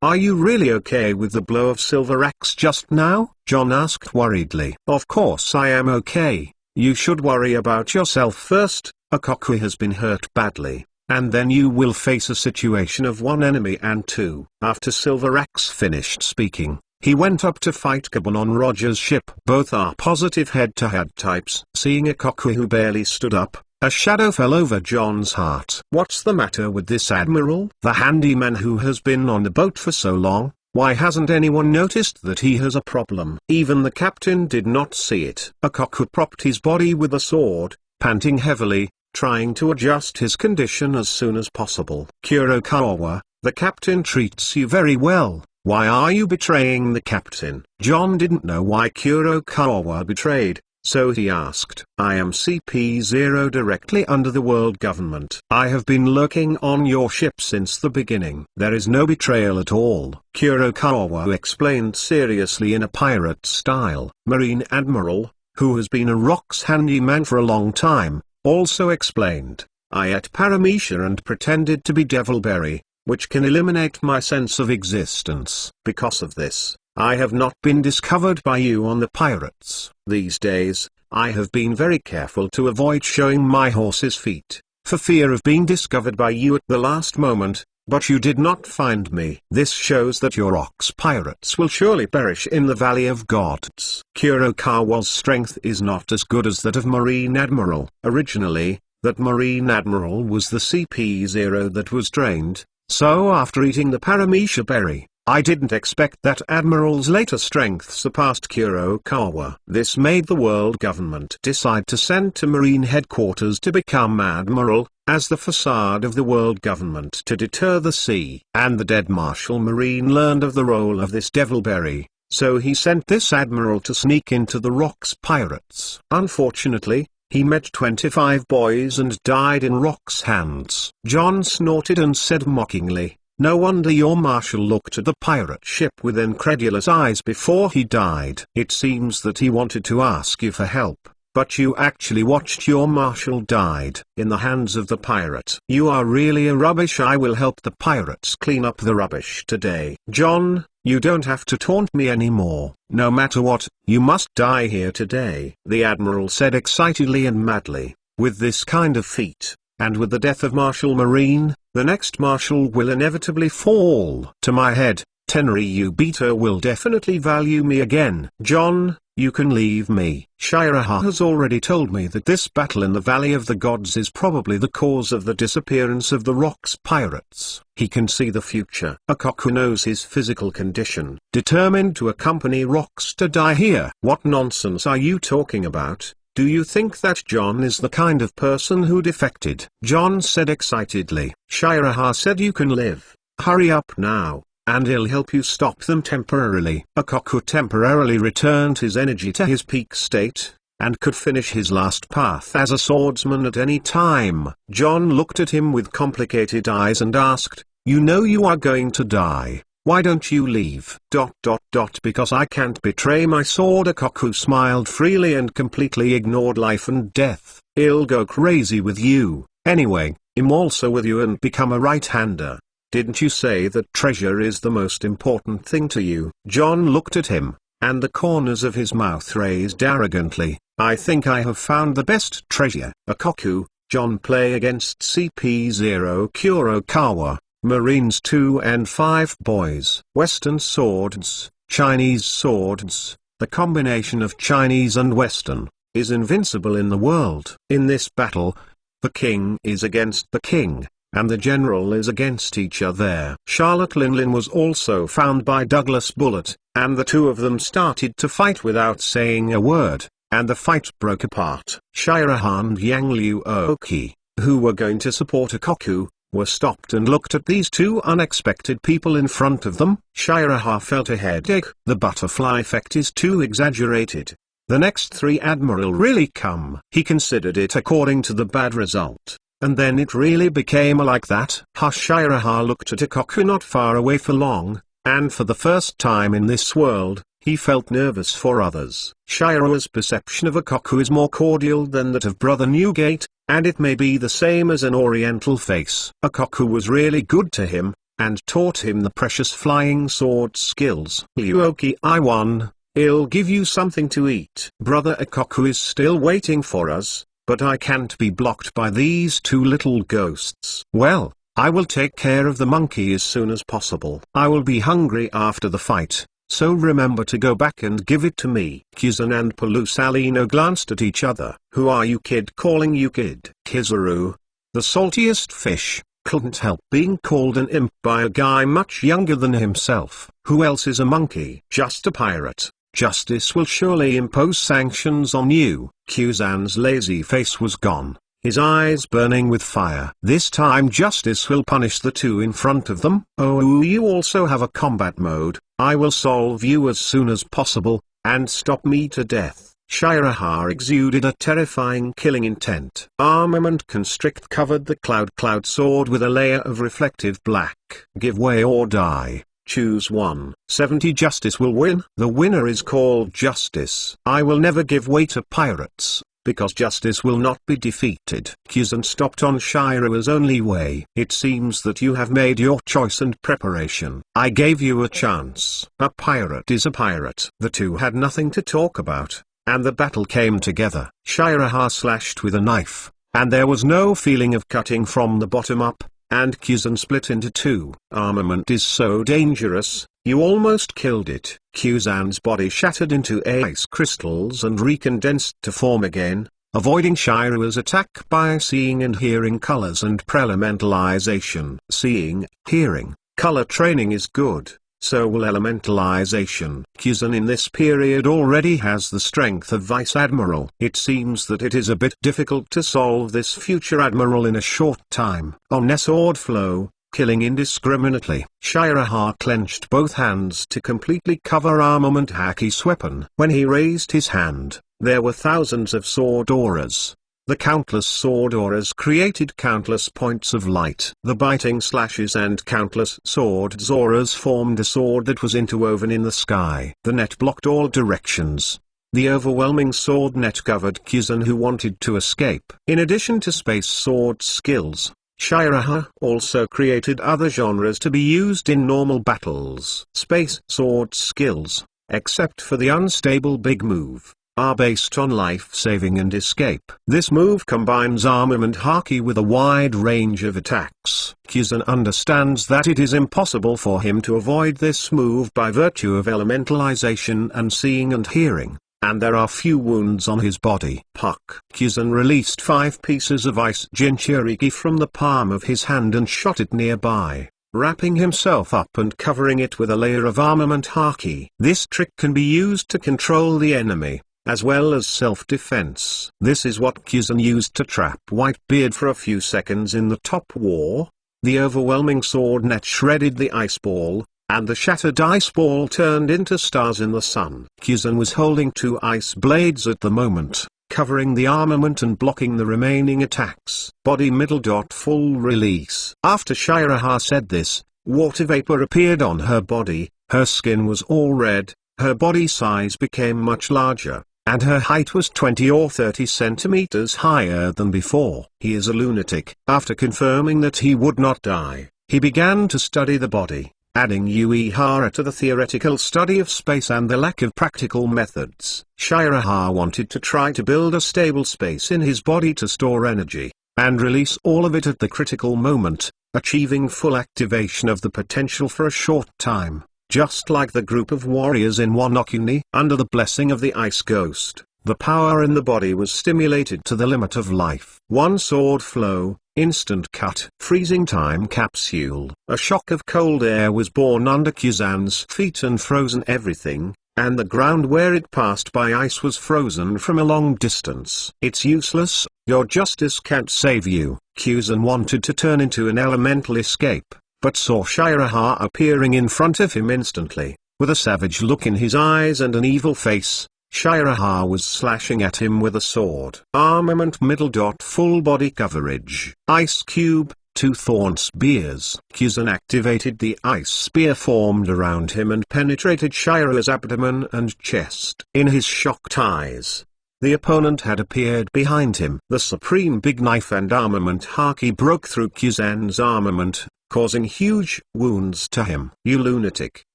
Are you really okay with the blow of Silver Axe just now? John asked worriedly. Of course I am okay. You should worry about yourself first. Ikoku has been hurt badly, and then you will face a situation of one enemy and two. After Silver Axe finished speaking, he went up to fight Carbon on Roger's ship. Both are positive head-to-head types. Seeing Ikoku who barely stood up, a shadow fell over John's heart. What's the matter with this admiral? The handyman who has been on the boat for so long? Why hasn't anyone noticed that he has a problem? Even the captain did not see it. Ikoku propped his body with a sword, panting heavily, trying to adjust his condition as soon as possible. Kurokawa, the captain treats you very well. Why are you betraying the captain? John didn't know why Kurokawa betrayed, so he asked. I am CP0 directly under the world government. I have been lurking on your ship since the beginning. There is no betrayal at all, Kurokawa explained seriously in a pirate style. Marine Admiral, who has been a Rocks handyman for a long time, also explained, I ate Paramecia and pretended to be Devilberry, which can eliminate my sense of existence. Because of this, I have not been discovered by you on the pirates. These days, I have been very careful to avoid showing my horse's feet, for fear of being discovered by you at the last moment, but you did not find me. This shows that your Rocks pirates will surely perish in the Valley of Gods. Kurokawa's strength is not as good as that of Marine Admiral. Originally, that Marine Admiral was the CP0 that was drained, so after eating the Paramecia berry, I didn't expect that Admiral's later strength surpassed Kurokawa. This made the world government decide to send to Marine headquarters to become Admiral, as the facade of the world government to deter the sea. And the dead Marshal Marine learned of the role of this Devilberry, so he sent this Admiral to sneak into the Rocks pirates. Unfortunately, he met 25 boys and died in Rocks' hands. John snorted and said mockingly, no wonder your Marshal looked at the pirate ship with incredulous eyes before he died. It seems that he wanted to ask you for help, but you actually watched your Marshal died in the hands of the pirate. You are really a rubbish. I will help the pirates clean up the rubbish today. John, you don't have to taunt me anymore. No matter what, you must die here today, the Admiral said excitedly and madly. With this kind of feat, and with the death of Marshal Marine, the next Marshal will inevitably fall to my head. Tenryu Beta will definitely value me again. John, you can leave me. Shiraha has already told me that this battle in the Valley of the Gods is probably the cause of the disappearance of the Rocks pirates. He can see the future. Ikoku knows his physical condition, determined to accompany Rocks to die here. What nonsense are you talking about? Do you think that John is the kind of person who defected? John said excitedly. Shiraha said you can live. Hurry up now, and he'll help you stop them temporarily. Ikoku temporarily returned his energy to his peak state, and could finish his last path as a swordsman at any time. John looked at him with complicated eyes and asked, you know you are going to die. Why don't you leave? Because I can't betray my sword. Ikoku smiled freely and completely ignored life and death. I'll go crazy with you, anyway, I'm also with you and become a right-hander. Didn't you say that treasure is the most important thing to you? John looked at him, and the corners of his mouth raised arrogantly. I think I have found the best treasure. A Koku. John play against CP0 Kurokawa, Marines 2 and 5 boys. Western swords, Chinese swords, the combination of Chinese and Western, is invincible in the world. In this battle, the king is against the king, and the general is against each other. Charlotte Linlin was also found by Douglas Bullitt, and the two of them started to fight without saying a word, and the fight broke apart. Shiraha and Yang Liu Oki, who were going to support a Koku, were stopped and looked at these two unexpected people in front of them. Shiraha felt a headache. The butterfly effect is too exaggerated. The next three admiral really come. He considered it according to the bad result. And then it really became like that. Shiraha looked at a Koku not far away for long, and for the first time in this world, he felt nervous for others. Shiraha's perception of a Koku is more cordial than that of Brother Newgate, and it may be the same as an oriental face. A Koku was really good to him, and taught him the precious flying sword skills. Liuoki I won, I'll give you something to eat. Brother Koku is still waiting for us, but I can't be blocked by these two little ghosts. Well, I will take care of the monkey as soon as possible. I will be hungry after the fight, so remember to go back and give it to me. Kizan and Pelusalino glanced at each other. Who are you kid calling you kid? Kizaru, the saltiest fish, couldn't help being called an imp by a guy much younger than himself. Who else is a monkey? Just a pirate. Justice will surely impose sanctions on you. Kuzan's lazy face was gone, his eyes burning with fire. This time justice will punish the two in front of them. Oh, you also have a combat mode. I will solve you as soon as possible, and stop me to death. Shiraha exuded a terrifying killing intent. Armament constrict covered the cloud sword with a layer of reflective black. Give way or die. Choose one. 70 Justice will win. The winner is called Justice. I will never give way to pirates, because justice will not be defeated. Kizan stopped on Shiraha's only way. It seems that you have made your choice and preparation. I gave you a chance. A pirate is a pirate. The two had nothing to talk about, and the battle came together. Shiraha slashed with a knife, and there was no feeling of cutting from the bottom up, and Kizan split into two. Armament is so dangerous, you almost killed it. Kuzan's body shattered into ice crystals and recondensed to form again, avoiding Shiraha's attack by seeing and hearing colors and prelementalization. Seeing, hearing, color training is good, so will elementalization. Kuzan in this period already has the strength of Vice Admiral. It seems that it is a bit difficult to solve this future Admiral in a short time. On sword flow, killing indiscriminately. Shiraha clenched both hands to completely cover armament Haki's weapon. When he raised his hand, there were thousands of sword auras. The countless sword auras created countless points of light. The biting slashes and countless sword auras formed a sword that was interwoven in the sky. The net blocked all directions. The overwhelming sword net covered Kizan, who wanted to escape. In addition to space sword skills, Shiraha also created other genres to be used in normal battles. Space sword skills, except for the unstable big move, are based on life-saving and escape. This move combines armament haki with a wide range of attacks. Kizan understands that it is impossible for him to avoid this move by virtue of elementalization and seeing and hearing, and there are few wounds on his body. Puck. Kizan released 5 pieces of ice Jinchuriki from the palm of his hand and shot it nearby, wrapping himself up and covering it with a layer of armament haki. This trick can be used to control the enemy, as well as self-defense. This is what Kizan used to trap Whitebeard for a few seconds in the top war. The overwhelming sword net shredded the ice ball, and the shattered ice ball turned into stars in the sun. Kizan was holding 2 ice blades at the moment, covering the armament and blocking the remaining attacks. Body middle dot full release. After Shiraha said this, water vapor appeared on her body, her skin was all red, her body size became much larger, and her height was 20 or 30 centimeters higher than before. He is a lunatic. After confirming that he would not die, He began to study the body, adding Uehara to the theoretical study of space and the lack of practical methods. Shiraha wanted to try to build a stable space in his body to store energy, and release all of it at the critical moment, achieving full activation of the potential for a short time, just like the group of warriors in Wano Kuni. Under the blessing of the Ice Ghost, the power in the body was stimulated to the limit of life. One sword flow, instant cut, freezing time capsule. A shock of cold air was born under Kuzan's feet and frozen everything, and the ground where it passed by ice was frozen from a long distance. It's useless, your justice can't save you. Kuzan wanted to turn into an elemental escape, but saw Shiraha appearing in front of him instantly, with a savage look in his eyes and an evil face. Shiraha was slashing at him with a sword. Armament middle dot full body coverage. Ice cube, 2 thorn spears. Kuzan activated the ice spear formed around him and penetrated Shiraha's abdomen and chest. In his shocked eyes, the opponent had appeared behind him. The supreme big knife and armament haki broke through Kuzan's armament, causing huge wounds to him. You lunatic,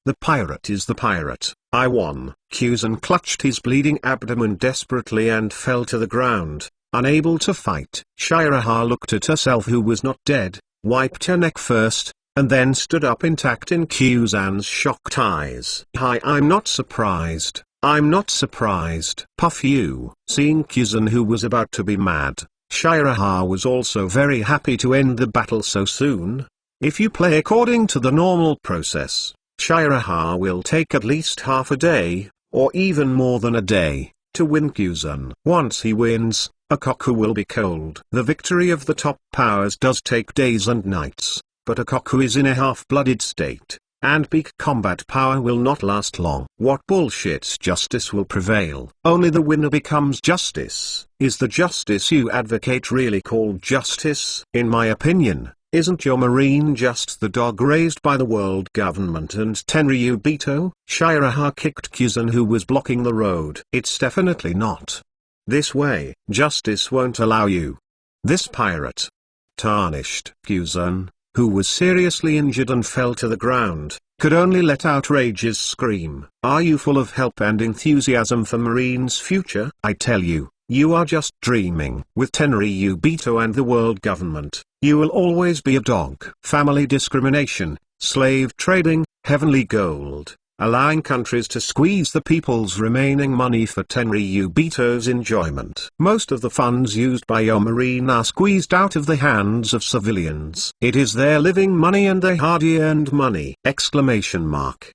the pirate is the pirate. I won. Kuzan clutched his bleeding abdomen desperately and fell to the ground, unable to fight. Shiraha looked at herself, who was not dead, wiped her neck first, and then stood up intact in Kuzan's shocked eyes. I'm not surprised. I'm not surprised. Puff you. Seeing Kuzan, who was about to be mad, Shiraha was also very happy to end the battle so soon. If you play according to the normal process, Shiraha will take at least half a day, or even more than a day, to win Kuzan. Once he wins, Ikoku will be cold. The victory of the top powers does take days and nights, but Ikoku is in a half-blooded state, and peak combat power will not last long. What bullshit? Justice will prevail. Only the winner becomes justice. Is the justice you advocate really called justice? In my opinion, isn't your marine just the dog raised by the world government and Tenryubito? Shiraha kicked Kuzan, who was blocking the road. It's definitely not. This way. Justice won't allow you. This pirate. Tarnished. Kuzan, who was seriously injured and fell to the ground, could only let out Rage's scream. Are you full of help and enthusiasm for Marine's future? I tell you, you are just dreaming. With Tenryubito and the world government, you will always be a dog. Family discrimination, slave trading, heavenly gold, allowing countries to squeeze the people's remaining money for Tenryubito's enjoyment. Most of the funds used by your marine are squeezed out of the hands of civilians. It is their living money and their hard-earned money! Exclamation mark.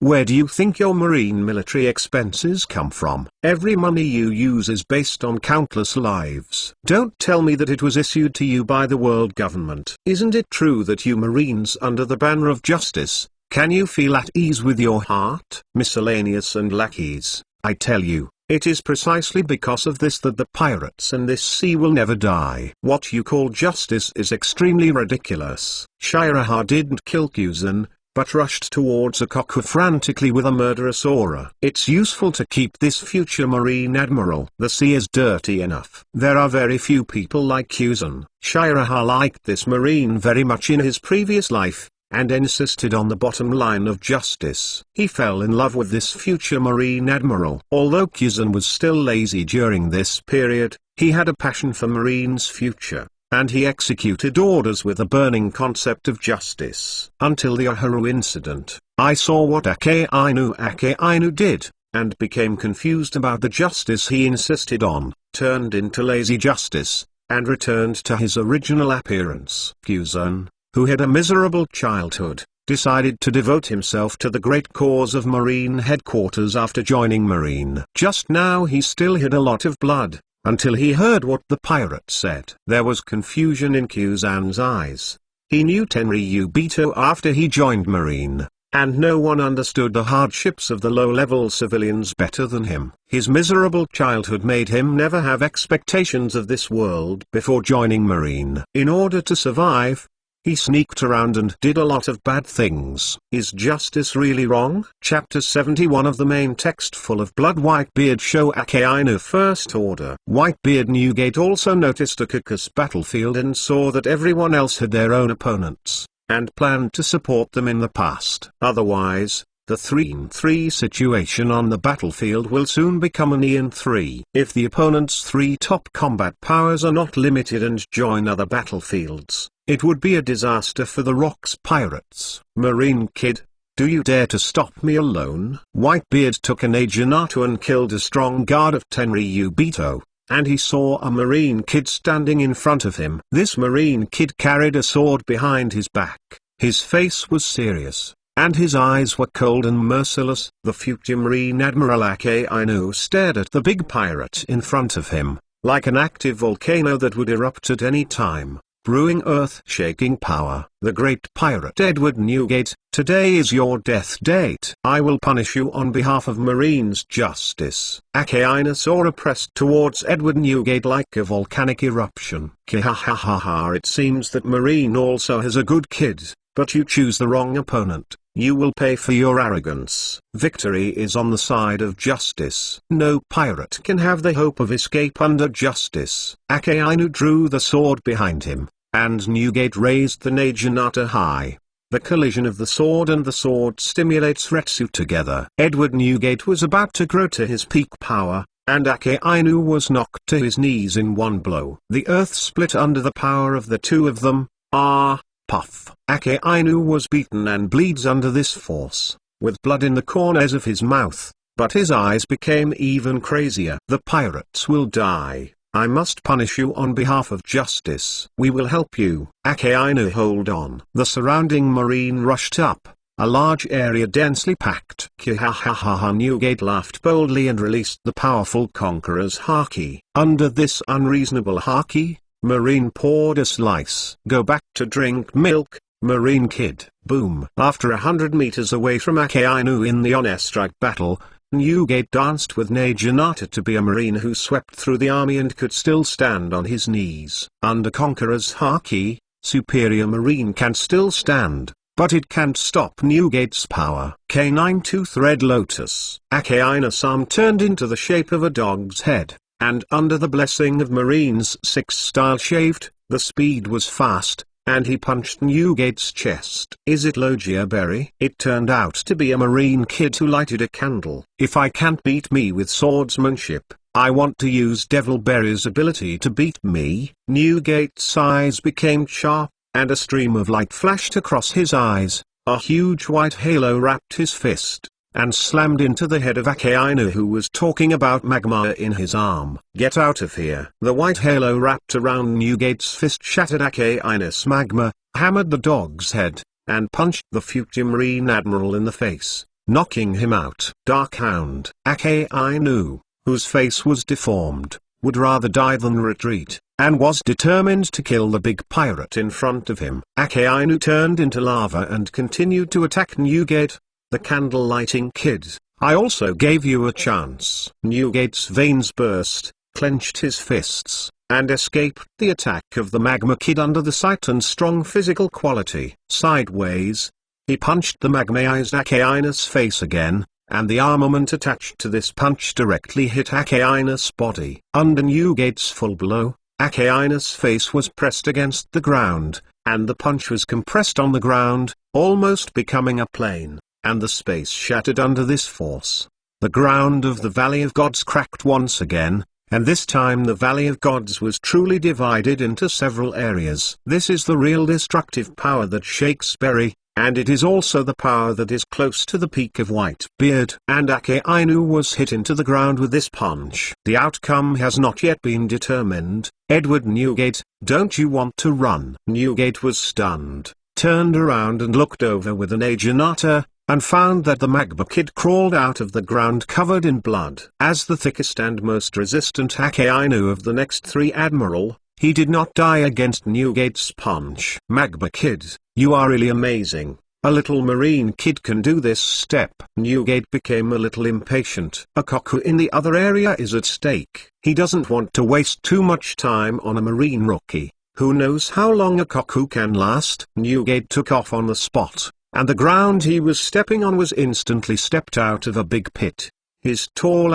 Where do you think your marine military expenses come from? Every money you use is based on countless lives. Don't tell me that it was issued to you by the world government. Isn't it true that you marines under the banner of justice, can you feel at ease with your heart? Miscellaneous and lackeys, I tell you, it is precisely because of this that the pirates in this sea will never die. What you call justice is extremely ridiculous. Shiraha didn't kill Kuzan, but rushed towards Ikoku frantically with a murderous aura. It's useful to keep this future marine admiral. The sea is dirty enough. There are very few people like Kuzan. Shiraha liked this marine very much in his previous life, and insisted on the bottom line of justice. He fell in love with this future marine admiral. Although Kuzan was still lazy during this period, he had a passion for Marine's future, and he executed orders with a burning concept of justice. Until the Oharu incident, I saw what Ake-Ainu did, and became confused about the justice he insisted on, turned into lazy justice, and returned to his original appearance. Kuzan, who had a miserable childhood, decided to devote himself to the great cause of Marine headquarters after joining Marine. Just now he still had a lot of blood, until he heard what the pirate said. There was confusion in Kuzan's eyes. He knew Tenryubito after he joined Marine, and no one understood the hardships of the low-level civilians better than him. His miserable childhood made him never have expectations of this world before joining Marine. In order to survive, he sneaked around and did a lot of bad things. Is justice really wrong? Chapter 71 of the main text full of blood. Whitebeard show Ake-Ainu First Order. Whitebeard Newgate also noticed Ikoku's battlefield and saw that everyone else had their own opponents. and planned to support them in the past. Otherwise, the 3-in-3 situation on the battlefield will soon become an E-in-3. If the opponent's 3 top combat powers are not limited and join other battlefields, it would be a disaster for the Rocks pirates. Marine Kid, do you dare to stop me alone? Whitebeard took an Aginato and killed a strong guard of Tenryubito, and he saw a Marine Kid standing in front of him. This Marine Kid carried a sword behind his back. His face was serious, and his eyes were cold and merciless. The future Marine Admiral Ake Ainu stared at the big pirate in front of him, like an active volcano that would erupt at any time, brewing earth-shaking power. The great pirate Edward Newgate, today is your death date. I will punish you on behalf of Marines' justice. Ake Ainu saw pressed towards Edward Newgate like a volcanic eruption. Kihahaha, it seems that Marine also has a good kid, but you choose the wrong opponent. You will pay for your arrogance. Victory is on the side of justice. No pirate can have the hope of escape under justice. Ake Ainu drew the sword behind him, and Newgate raised the Naginata high. The collision of the sword and the sword stimulates Retsu together. Edward Newgate was about to grow to his peak power, and Ake Ainu was knocked to his knees in one blow. The earth split under the power of the two of them. Puff. Ake Ainu was beaten and bleeds under this force, with blood in the corners of his mouth, but his eyes became even crazier. The pirates will die. I must punish you on behalf of justice. We will help you. Ake Ainu, hold on. The surrounding marine rushed up, a large area densely packed. Kihahaha, Newgate laughed boldly and released the powerful conqueror's haki. Under this unreasonable haki, Marine poured a slice. Go back to drink milk, Marine Kid. Boom. After 100 meters away from Ake Ainu in the on-air-strike battle, Newgate danced with Naginata to be a Marine who swept through the army and could still stand on his knees. Under Conqueror's haki, Superior Marine can still stand, but it can't stop Newgate's power. K9-Tooth Red Lotus. Ake Ainu-san turned into the shape of a dog's head, and under the blessing of Marines 6 style shaved, the speed was fast, and he punched Newgate's chest. Is it Logia Berry? It turned out to be a Marine Kid who lighted a candle. If I can't beat me with swordsmanship, I want to use Devil Berry's ability to beat me. Newgate's eyes became sharp, and a stream of light flashed across his eyes. A huge white halo wrapped his fist, and slammed into the head of Ake Ainu, who was talking about magma in his arm. Get out of here. The white halo wrapped around Newgate's fist shattered Ake Ainu's magma, hammered the dog's head, and punched the future Marine Admiral in the face, knocking him out. Dark Hound. Ake Ainu, whose face was deformed, would rather die than retreat, and was determined to kill the big pirate in front of him. Ake Ainu turned into lava and continued to attack Newgate. The candle-lighting kid, I also gave you a chance. Newgate's veins burst, clenched his fists, and escaped the attack of the magma kid under the sight and strong physical quality. Sideways, he punched the magmaized Ake Ainu's face again, and the armament attached to this punch directly hit Ake Ainu's body. Under Newgate's full blow, Ake Ainu's face was pressed against the ground, and the punch was compressed on the ground, almost becoming a plane, and the space shattered under this force. The ground of the Valley of Gods cracked once again, and this time the Valley of Gods was truly divided into several areas. This is the real destructive power that shakes Berry, and it is also the power that is close to the peak of Whitebeard. And Ake Ainu was hit into the ground with this punch. The outcome has not yet been determined. Edward Newgate, don't you want to run? Newgate was stunned, turned around and looked over with an Naginata, and found that the magma kid crawled out of the ground covered in blood. As the thickest and most resistant Ake Ainu of the next 3 Admiral, he did not die against Newgate's punch. Magma Kid, you are really amazing. A little Marine Kid can do this step. Newgate became a little impatient. A Koku in the other area is at stake. He doesn't want to waste too much time on a Marine rookie. Who knows how long a Koku can last? Newgate took off on the spot, and the ground he was stepping on was instantly stepped out of a big pit. His tall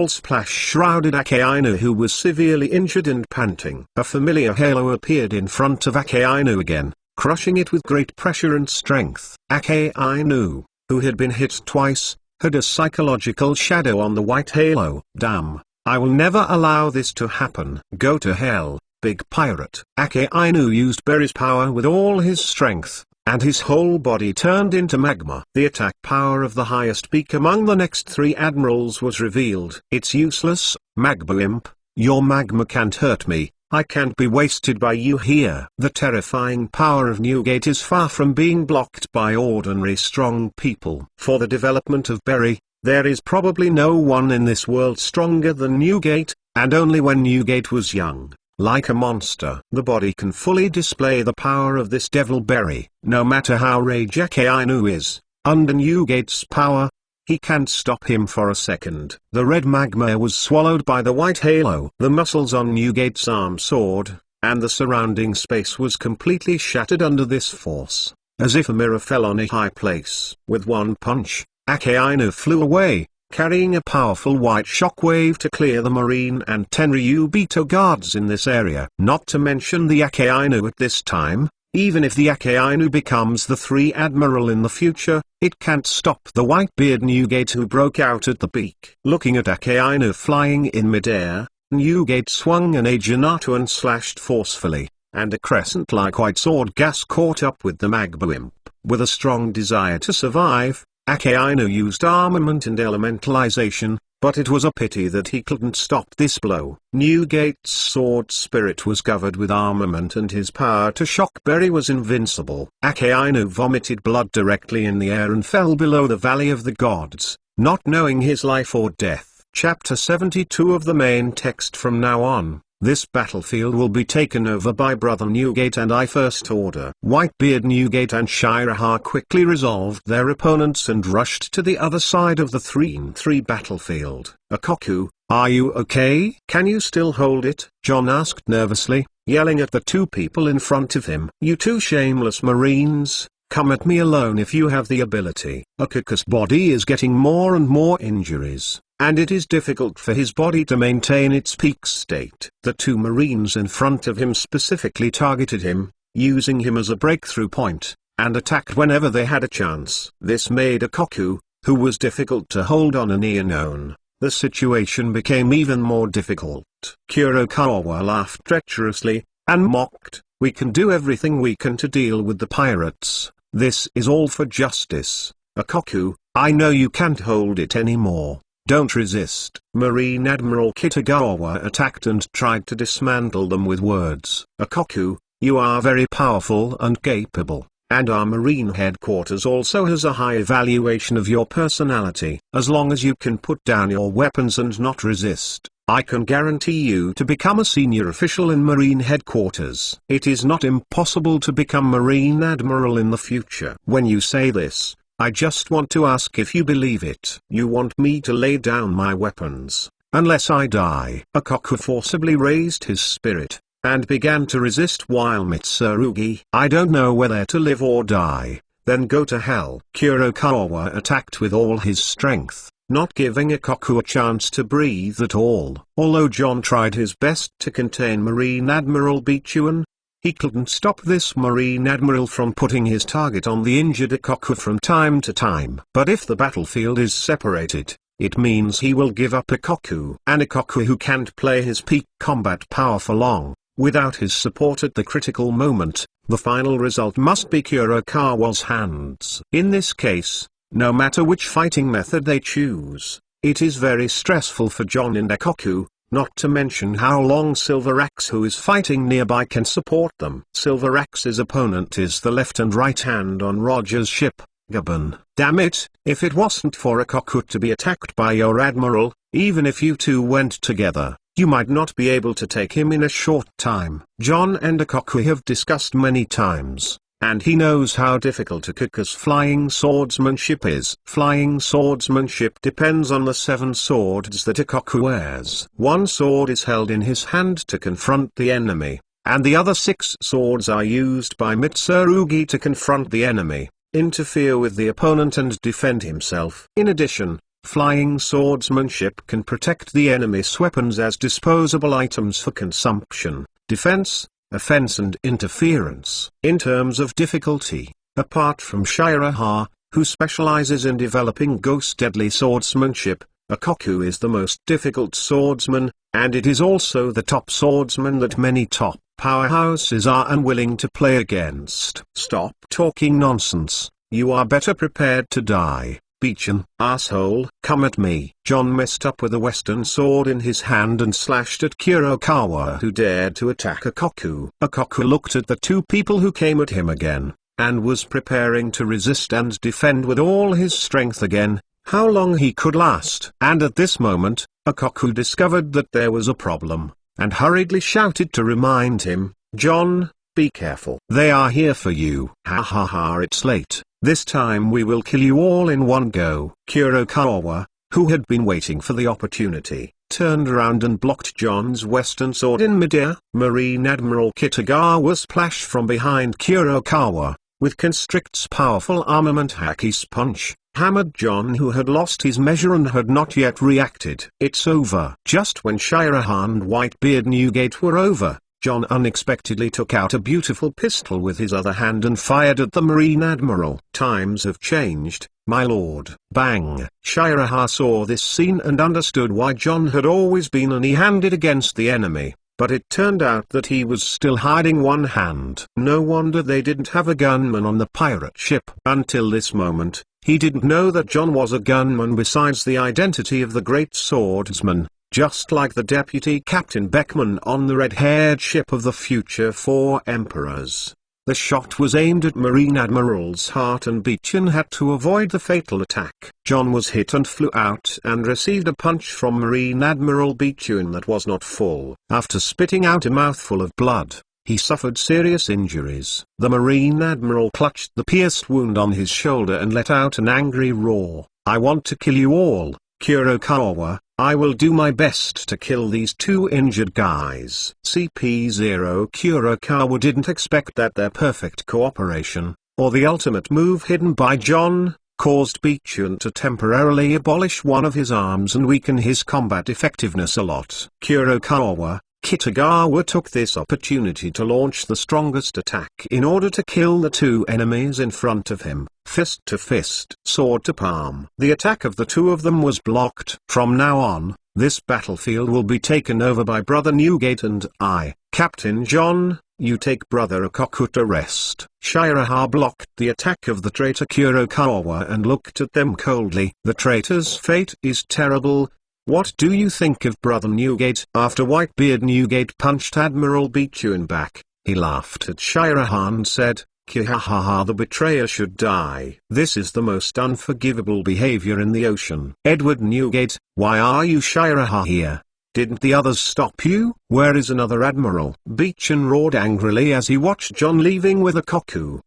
splash shrouded Ake Ainu, who was severely injured and panting. A familiar halo appeared in front of Ake Ainu again, crushing it with great pressure and strength. Akainu, who had been hit twice, had a psychological shadow on the white halo. Damn, I will never allow this to happen. Go to hell, big pirate. Akainu used Berry's power with all his strength, and his whole body turned into magma. The attack power of the highest peak among the next three admirals was revealed. It's useless, Magma Imp. Your magma can't hurt me. I can't be wasted by you here. The terrifying power of Newgate is far from being blocked by ordinary strong people. For the development of Berry, there is probably no one in this world stronger than Newgate, and only when Newgate was young, like a monster. The body can fully display the power of this devil Berry. No matter how rage Akainu is, under Newgate's power, he can't stop him for a second. The red magma was swallowed by the white halo. The muscles on Newgate's arm soared, and the surrounding space was completely shattered under this force, as if a mirror fell on a high place. With one punch, Akainu flew away, carrying a powerful white shockwave to clear the Marine and Tenryubito guards in this area. Not to mention the Akainu at this time. Even if the Akainu becomes the 3 Admiral in the future, it can't stop the Whitebeard Newgate who broke out at the peak. Looking at Akainu flying in midair, Newgate swung an Ajanato and slashed forcefully, and a crescent-like white sword gas caught up with the Magma Imp. With a strong desire to survive, Akainu used armament and elementalization, but it was a pity that he couldn't stop this blow. Newgate's sword spirit was covered with armament and his power to shock Berry was invincible. Akainu vomited blood directly in the air and fell below the Valley of the Gods, not knowing his life or death. Chapter 72 of the main text. From now on, this battlefield will be taken over by Brother Newgate and I First Order. Whitebeard Newgate and Shiraha quickly resolved their opponents and rushed to the other side of the 3-in-3 battlefield. Akoku, are you okay? Can you still hold it? John asked nervously, yelling at the 2 people in front of him. You 2 shameless Marines, come at me alone if you have the ability. Akoku's body is getting more and more injuries, and it is difficult for his body to maintain its peak state. The 2 Marines in front of him specifically targeted him, using him as a breakthrough point, and attacked whenever they had a chance. This made Akoku, who was difficult to hold on an unknown. The situation became even more difficult. Kurokawa laughed treacherously, and mocked, we can do everything we can to deal with the pirates. This is all for justice. Akoku, I know you can't hold it anymore. Don't resist. Marine Admiral Kitagawa attacked and tried to dismantle them with words. Akoku, you are very powerful and capable, and our Marine headquarters also has a high evaluation of your personality. As long as you can put down your weapons and not resist, I can guarantee you to become a senior official in Marine headquarters. It is not impossible to become Marine Admiral in the future. When you say this, I just want to ask if you believe it. You want me to lay down my weapons, unless I die. Akoku forcibly raised his spirit, and began to resist while Mitsurugi, I don't know whether to live or die, then go to hell. Kurokawa attacked with all his strength, not giving Akoku a chance to breathe at all. Although John tried his best to contain Marine Admiral Bichuan, he couldn't stop this Marine Admiral from putting his target on the injured Akoku from time to time. But if the battlefield is separated, it means he will give up Akoku. An Akoku who can't play his peak combat power for long, without his support at the critical moment, the final result must be Kurokawa's hands. In this case, no matter which fighting method they choose, it is very stressful for John and Akoku, not to mention how long Silver Axe, who is fighting nearby, can support them. Silver Axe's opponent is the left and right hand on Roger's ship, Gabon. Damn it, if it wasn't for Akoku to be attacked by your admiral, even if you 2 went together, you might not be able to take him in a short time. John and Akoku have discussed many times, and he knows how difficult Akoku's flying swordsmanship is. Flying swordsmanship depends on the 7 swords that Akoku wears. 1 sword is held in his hand to confront the enemy, and the other 6 swords are used by Mitsurugi to confront the enemy, interfere with the opponent and defend himself. In addition, flying swordsmanship can protect the enemy's weapons as disposable items for consumption, defense, offense and interference. In terms of difficulty, apart from Shiraha, who specializes in developing ghost deadly swordsmanship, Ikoku is the most difficult swordsman, and it is also the top swordsman that many top powerhouses are unwilling to play against. Stop talking nonsense, you are better prepared to die. Beachin, asshole, come at me. John messed up with a western sword in his hand and slashed at Kurokawa, who dared to attack Ikoku. Ikoku looked at the two people who came at him again, and was preparing to resist and defend with all his strength again, how long he could last. And at this moment, Ikoku discovered that there was a problem, and hurriedly shouted to remind him, John, be careful. They are here for you. Ha ha ha, it's late. This time we will kill you all in one go. Kurokawa, who had been waiting for the opportunity, turned around and blocked John's western sword in midair. Marine Admiral Kitagawa splashed from behind Kurokawa, with Constrict's powerful armament Haki's punch, hammered John, who had lost his measure and had not yet reacted. It's over. Just when Shiraha and Whitebeard Newgate were over, John unexpectedly took out a beautiful pistol with his other hand and fired at the Marine Admiral. Times have changed, my lord. Bang! Shiraha saw this scene and understood why John had always been any-handed against the enemy, but it turned out that he was still hiding one hand. No wonder they didn't have a gunman on the pirate ship. Until this moment, he didn't know that John was a gunman besides the identity of the great swordsman. Just like the deputy Captain Beckman on the red-haired ship of the future four emperors. The shot was aimed at Marine Admiral's heart and Beachin had to avoid the fatal attack. John was hit and flew out and received a punch from Marine Admiral Beachin that was not full. After spitting out a mouthful of blood, he suffered serious injuries. The Marine Admiral clutched the pierced wound on his shoulder and let out an angry roar. I want to kill you all, Kurokawa. I will do my best to kill these two injured guys. CP0 Kurokawa didn't expect that their perfect cooperation, or the ultimate move hidden by John, caused Beachin to temporarily abolish one of his arms and weaken his combat effectiveness a lot. Kurokawa, Kitagawa took this opportunity to launch the strongest attack in order to kill the two enemies in front of him, fist to fist, sword to palm. The attack of the two of them was blocked. From now on, this battlefield will be taken over by Brother Newgate and I. Captain John, you take Brother Ikoku to rest. Shiraha blocked the attack of the traitor Kurokawa and looked at them coldly. The traitor's fate is terrible. What do you think of Brother Newgate? After Whitebeard Newgate punched Admiral Beachin back, he laughed at Shiraha and said, Kihahaha, the betrayer should die. This is the most unforgivable behavior in the ocean. Edward Newgate, why are you Shiraha here? Didn't the others stop you? Where is another admiral? Beachin roared angrily as he watched John leaving with Ikoku.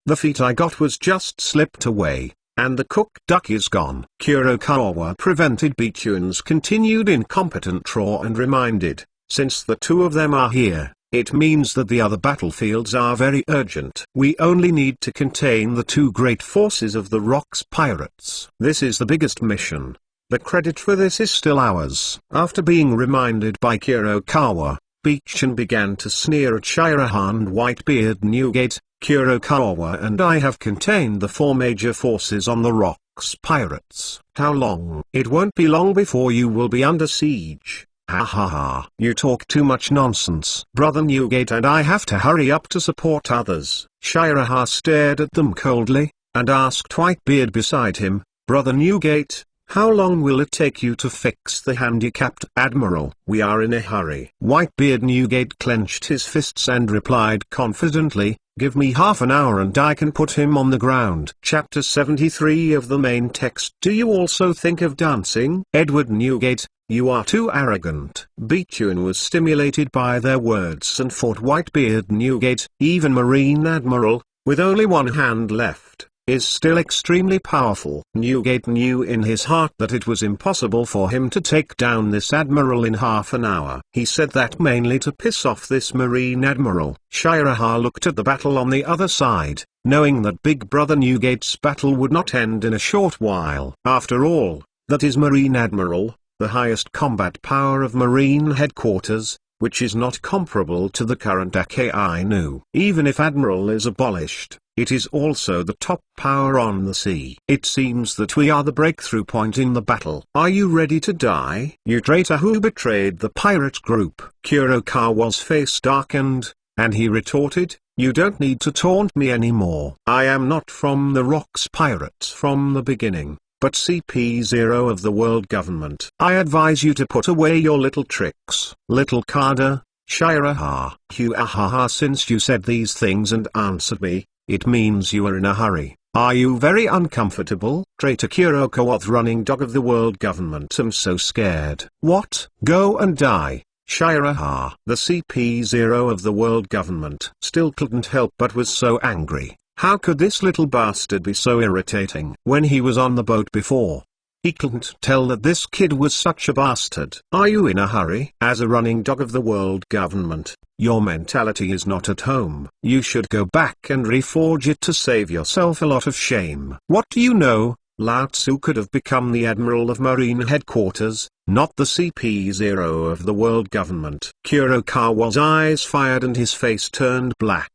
The feat I got was just slipped away. And the cooked duck is gone. Kurokawa prevented Beachin's continued incompetent roar and reminded, since the two of them are here, it means that the other battlefields are very urgent. We only need to contain the two great forces of the Rocks pirates. This is the biggest mission. The credit for this is still ours. After being reminded by Kurokawa, Beachin began to sneer at Shiraha and Whitebeard Newgate. Kurokawa and I have contained the four major forces on the Rocks pirates. How long? It won't be long before you will be under siege. Ha ha ha. You talk too much nonsense. Brother Newgate and I have to hurry up to support others. Shiraha stared at them coldly, and asked Whitebeard beside him, Brother Newgate, how long will it take you to fix the handicapped admiral? We are in a hurry. Whitebeard Newgate clenched his fists and replied confidently, give me half an hour and I can put him on the ground. Chapter 73 of the main text. Do you also think of dancing? Edward Newgate, you are too arrogant. Beachin was stimulated by their words and fought Whitebeard Newgate. Even Marine Admiral, with only one hand left, is still extremely powerful. Newgate knew in his heart that it was impossible for him to take down this admiral in half an hour. He said that mainly to piss off this Marine Admiral. Shiraha looked at the battle on the other side, knowing that Big Brother Newgate's battle would not end in a short while. After all, that is Marine Admiral, the highest combat power of Marine headquarters, which is not comparable to the current Akainu. Even if Admiral is abolished, it is also the top power on the sea. It seems that we are the breakthrough point in the battle. Are you ready to die? You traitor who betrayed the pirate group. Kurokawa's face darkened, and he retorted, "You don't need to taunt me anymore. I am not from the Rocks Pirates from the beginning, but CP0 of the world government. I advise you to put away your little tricks." Little Kada, Shiraha. Huahaha, since you said these things and answered me, it means you are in a hurry. Are you very uncomfortable? Traitor Kurokawa, running dog of the world government. I'm so scared. What? Go and die. Shiraha. The CP0 of the world government still couldn't help but was so angry. How could this little bastard be so irritating? When he was on the boat before, he couldn't tell that this kid was such a bastard. Are you in a hurry? As a running dog of the world government, your mentality is not at home. You should go back and reforge it to save yourself a lot of shame. What do you know? Lao Tzu could have become the Admiral of Marine Headquarters, not the CP0 of the world government. Kurokawa's eyes fired and his face turned black,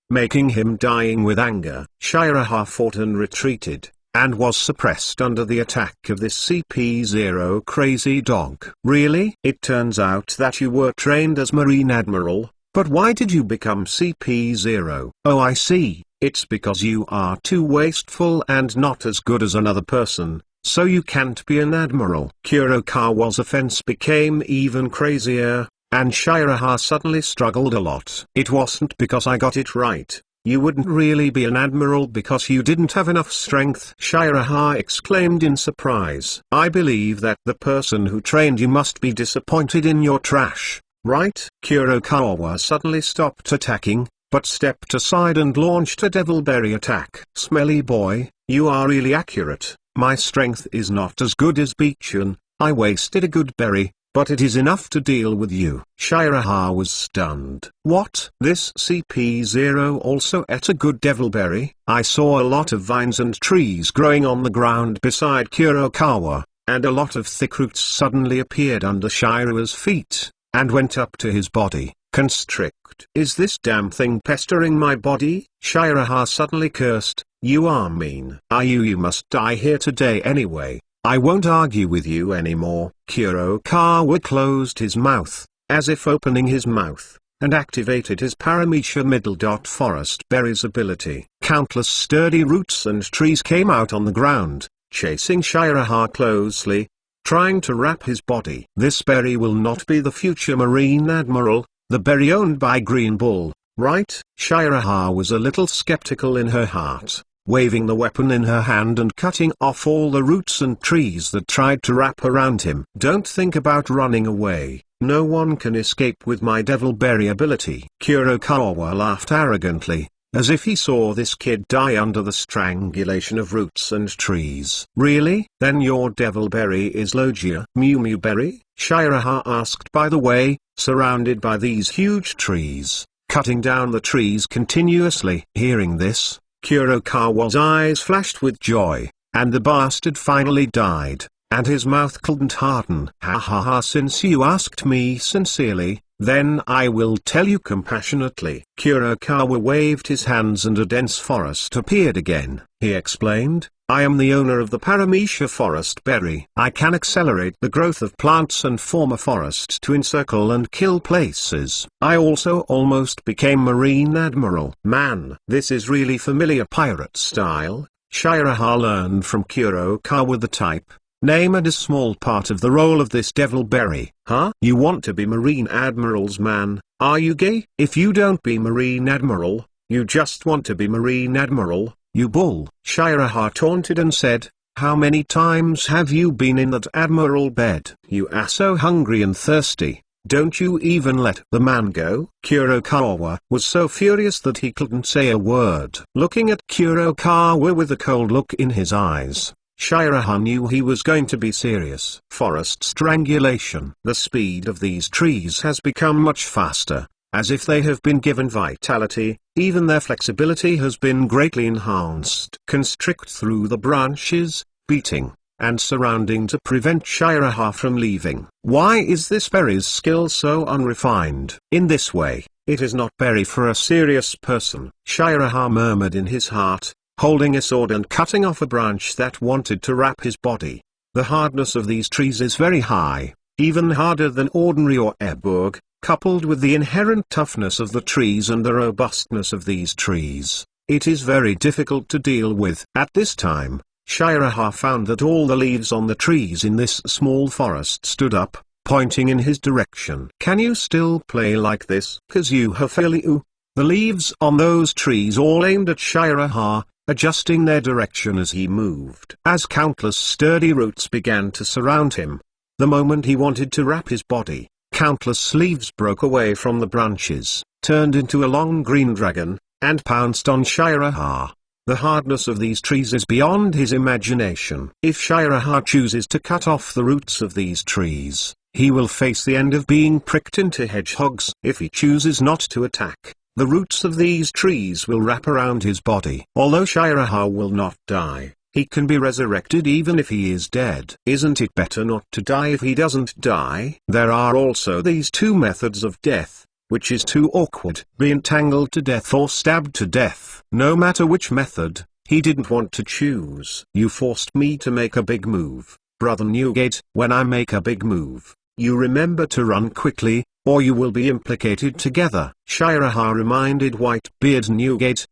making him dying with anger. Shiraha fought and retreated, and was suppressed under the attack of this CP0 crazy dog. Really? It turns out that you were trained as Marine Admiral, but why did you become CP0? Oh, I see. It's because you are too wasteful and not as good as another person, so you can't be an admiral. Kurokawa's offense became even crazier, and Shiraha suddenly struggled a lot. It wasn't because I got it right. You wouldn't really be an admiral because you didn't have enough strength. Shiraha exclaimed in surprise. I believe that the person who trained you must be disappointed in your trash, right? Kurokawa suddenly stopped attacking, but stepped aside and launched a devilberry attack. Smelly boy, you are really accurate. My strength is not as good as Beechun. I wasted a good berry, but it is enough to deal with you. Shiraha was stunned. What? This CP0 also ate a good devilberry? I saw a lot of vines and trees growing on the ground beside Kurokawa, and a lot of thick roots suddenly appeared under Shiraha's feet, and went up to his body. Constrict. Is this damn thing pestering my body? Shiraha suddenly cursed. You are mean. You must die here today anyway. I won't argue with you anymore. Kurokawa closed his mouth, as if opening his mouth, and activated his Paramecia middle. Forest berries ability. Countless sturdy roots and trees came out on the ground, chasing Shiraha closely, trying to wrap his body. This berry will not be the future Marine Admiral, the berry owned by Green Bull, right? Shiraha was a little skeptical in her heart, waving the weapon in her hand and cutting off all the roots and trees that tried to wrap around him. Don't think about running away. No one can escape with my devilberry ability. Kurokawa laughed arrogantly, as if he saw this kid die under the strangulation of roots and trees. Really? Then your devilberry is Logia Mew Mew berry? Shiraha asked. By the way, surrounded by these huge trees, cutting down the trees continuously. Hearing this, Kurokawa's eyes flashed with joy, and the bastard finally died, and his mouth couldn't harden. Ha ha ha, since you asked me sincerely, then I will tell you compassionately. Kurokawa waved his hands and a dense forest appeared again. He explained, I am the owner of the Paramecia forest berry. I can accelerate the growth of plants and form a forest to encircle and kill places. I also almost became Marine Admiral. Man, this is really familiar pirate style. Shiraha learned from Kurokawa the type, name and a small part of the role of this devilberry. Huh? You want to be Marine Admirals, man? Are you gay? If you don't be Marine Admiral, you just want to be Marine Admiral, you bull. Shiraha taunted and said, how many times have you been in that admiral bed? You are so hungry and thirsty. Don't you even let the man go? Kurokawa was so furious that he couldn't say a word. Looking at Kurokawa with a cold look in his eyes, Shiraha knew he was going to be serious. Forest strangulation. The speed of these trees has become much faster, as if they have been given vitality. Even their flexibility has been greatly enhanced. Constrict through the branches, beating, and surrounding to prevent Shiraha from leaving. Why is this berry's skill so unrefined? In this way, it is not berry for a serious person. Shiraha murmured in his heart, holding a sword and cutting off a branch that wanted to wrap his body. The hardness of these trees is very high, even harder than ordinary Oeberg, coupled with the inherent toughness of the trees and the robustness of these trees. It is very difficult to deal with. At this time, Shiraha found that all the leaves on the trees in this small forest stood up, pointing in his direction. Can you still play like this? Kazuha. The leaves on those trees all aimed at Shiraha, adjusting their direction as he moved. As countless sturdy roots began to surround him, the moment he wanted to wrap his body, countless leaves broke away from the branches, turned into a long green dragon, and pounced on Shiraha. The hardness of these trees is beyond his imagination. If Shiraha chooses to cut off the roots of these trees, he will face the end of being pricked into hedgehogs. If he chooses not to attack, the roots of these trees will wrap around his body. Although Shiraha will not die, he can be resurrected even if he is dead. Isn't it better not to die if he doesn't die? There are also these two methods of death, which is too awkward. Be entangled to death or stabbed to death. No matter which method, he didn't want to choose. You forced me to make a big move, Brother Newgate. When I make a big move, you remember to run quickly, or you will be implicated together. Shiraha reminded Whitebeard Newgate.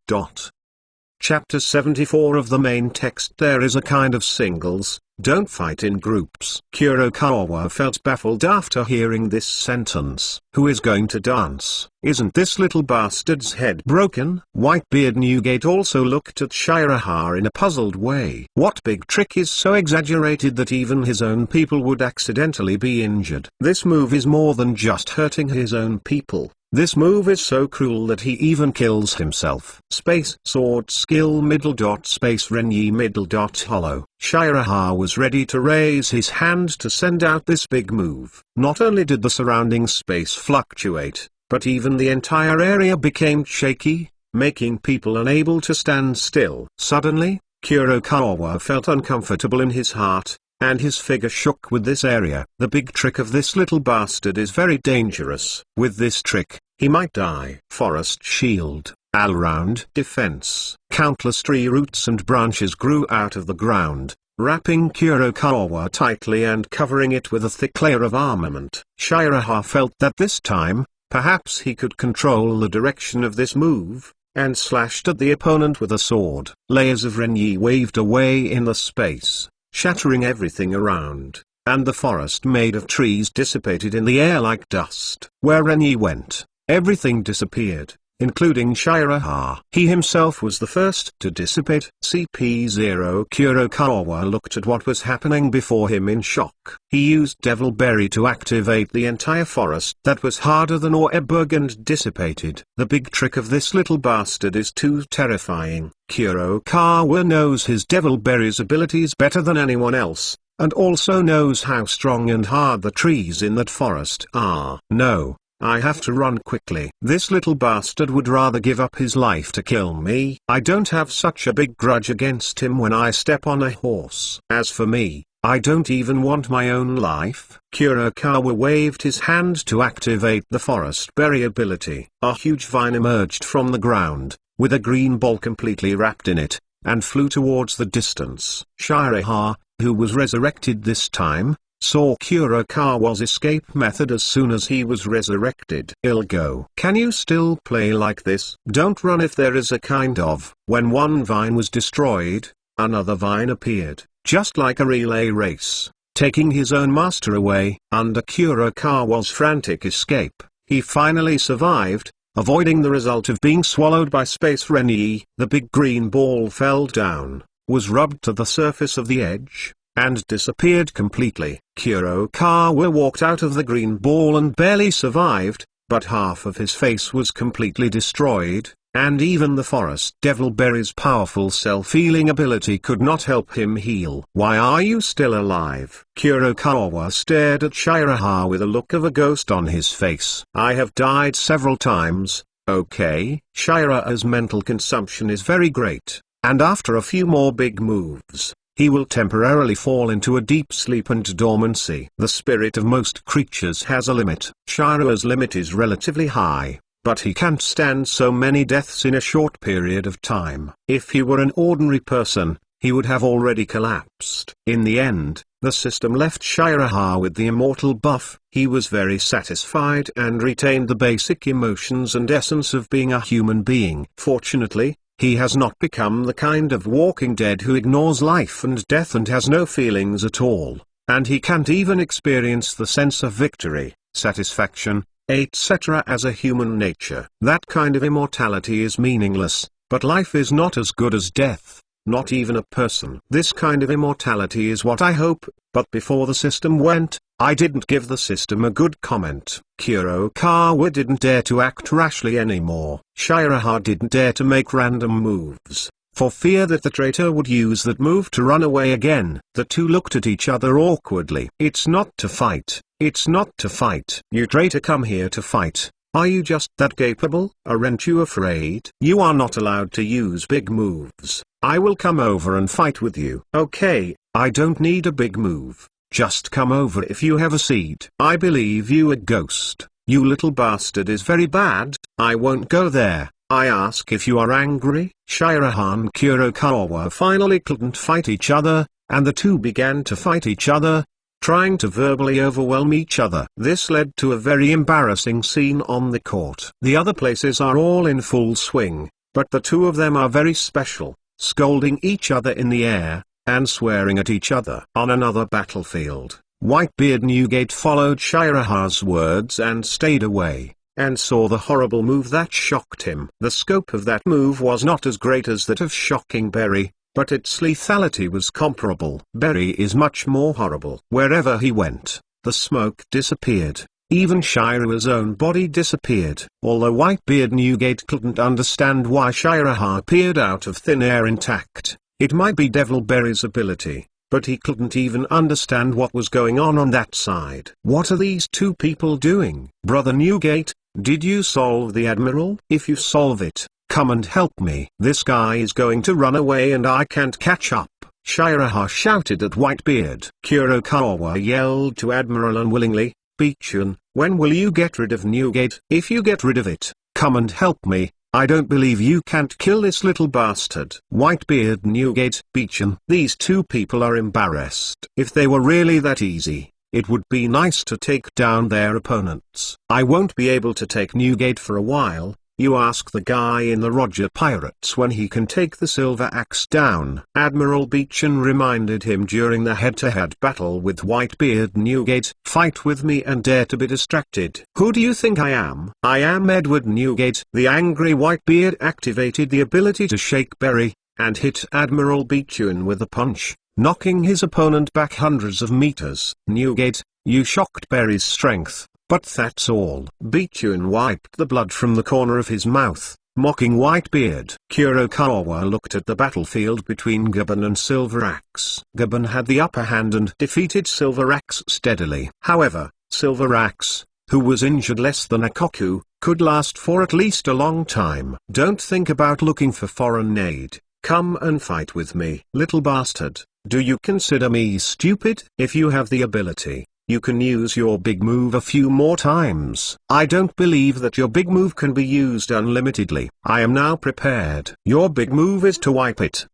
Chapter 74 of the main text. There is a kind of singles, don't fight in groups. Kurokawa felt baffled after hearing this sentence. Who is going to dance? Isn't this little bastard's head broken? Whitebeard Newgate also looked at Shiraha in a puzzled way. What big trick is so exaggerated that even his own people would accidentally be injured? This move is more than just hurting his own people. This move is so cruel that he even kills himself. Space sword skill middle dot space renyi middle dot hollow. Shiraha was ready to raise his hand to send out this big move. Not only did the surrounding space fluctuate, but even the entire area became shaky, making people unable to stand still. Suddenly, Kurokawa felt uncomfortable in his heart, and his figure shook with this area. The big trick of this little bastard is very dangerous. With this trick, he might die. Forest shield, all-round defense. Countless tree roots and branches grew out of the ground, wrapping Kurokawa tightly and covering it with a thick layer of armament. Shiraha felt that this time, perhaps he could control the direction of this move, and slashed at the opponent with a sword. Layers of renyi waved away in the space, shattering everything around, and the forest made of trees dissipated in the air like dust. Where renyi went, everything disappeared, including Shiraha. He himself was the first to dissipate. CP0 Kurokawa looked at what was happening before him in shock. He used Devil Berry to activate the entire forest that was harder than Oeberg and dissipated. The big trick of this little bastard is too terrifying. Kurokawa knows his Devil Berry's abilities better than anyone else, and also knows how strong and hard the trees in that forest are. No, I have to run quickly. This little bastard would rather give up his life to kill me. I don't have such a big grudge against him when I step on a horse. As for me, I don't even want my own life. Kurokawa waved his hand to activate the forest berry ability. A huge vine emerged from the ground, with a green ball completely wrapped in it, and flew towards the distance. Shiraha, who was resurrected this time, saw Kurokawa's escape method as soon as he was resurrected. Ilgo. Can you still play like this? Don't run if there is a kind of. When one vine was destroyed, another vine appeared, just like a relay race, taking his own master away. Under Kurokawa's frantic escape, he finally survived, avoiding the result of being swallowed by Space Renyi. The big green ball fell down, was rubbed to the surface of the edge, and disappeared completely. Kurokawa walked out of the green ball and barely survived, but half of his face was completely destroyed, and even the forest Devil Berry's powerful self-healing ability could not help him heal. Why are you still alive? Kurokawa stared at Shiraha with a look of a ghost on his face. I have died several times, okay? Shiraha's mental consumption is very great, and after a few more big moves, he will temporarily fall into a deep sleep and dormancy. The spirit of most creatures has a limit. Shira's limit is relatively high, but he can't stand so many deaths in a short period of time. If he were an ordinary person, he would have already collapsed. In the end, the system left Shiraha with the immortal buff. He was very satisfied and retained the basic emotions and essence of being a human being. Fortunately, he has not become the kind of walking dead who ignores life and death and has no feelings at all, and he can't even experience the sense of victory, satisfaction, etc. as a human nature. That kind of immortality is meaningless, but life is not as good as death. Not even a person. This kind of immortality is what I hope, but before the system went, I didn't give the system a good comment. Kurokawa didn't dare to act rashly anymore. Shiraha didn't dare to make random moves, for fear that the traitor would use that move to run away again. The two looked at each other awkwardly. It's not to fight. It's not to fight. You traitor, come here to fight. Are you just that capable? Aren't you afraid? You are not allowed to use big moves. I will come over and fight with you. Okay, I don't need a big move. Just come over if you have a seed. I believe you a ghost. You little bastard is very bad. I won't go there. I ask if you are angry. Shiraha and Kurokawa finally couldn't fight each other, and the two began to fight each other, trying to verbally overwhelm each other. This led to a very embarrassing scene on the court. The other places are all in full swing, but the two of them are very special, scolding each other in the air, and swearing at each other. On another battlefield, Whitebeard Newgate followed Shiraha's words and stayed away, and saw the horrible move that shocked him. The scope of that move was not as great as that of shocking Berry, but its lethality was comparable. Berry is much more horrible. Wherever he went, the smoke disappeared. Even Shira's own body disappeared. Although Whitebeard Newgate couldn't understand why Shiraha appeared out of thin air intact, it might be Devil Berry's ability, but he couldn't even understand what was going on that side. What are these two people doing? Brother Newgate, did you solve the Admiral? If you solve it, come and help me. This guy is going to run away and I can't catch up. Shiraha shouted at Whitebeard. Kurokawa yelled to Admiral unwillingly, Beechun, when will you get rid of Newgate? If you get rid of it, come and help me. I don't believe you can't kill this little bastard. Whitebeard Newgate, Beechun. These two people are embarrassed. If they were really that easy, it would be nice to take down their opponents. I won't be able to take Newgate for a while. You ask the guy in the Roger Pirates when he can take the silver axe down. Admiral Beechun reminded him during the head-to-head battle with Whitebeard Newgate. Fight with me and dare to be distracted. Who do you think I am? I am Edward Newgate. The angry Whitebeard activated the ability to shake Berry, and hit Admiral Beechun with a punch, knocking his opponent back hundreds of meters. Newgate, you shocked Berry's strength. But that's all. Beechun wiped the blood from the corner of his mouth, mocking Whitebeard. Kurokawa looked at the battlefield between Gibbon and Silver Axe. Gibbon had the upper hand and defeated Silver Axe steadily. However, Silver Axe, who was injured less than a koku, could last for at least a long time. Don't think about looking for foreign aid. Come and fight with me. Little bastard, do you consider me stupid? If you have the ability, you can use your big move a few more times. I don't believe that your big move can be used unlimitedly. I am now prepared. Your big move is to wipe it.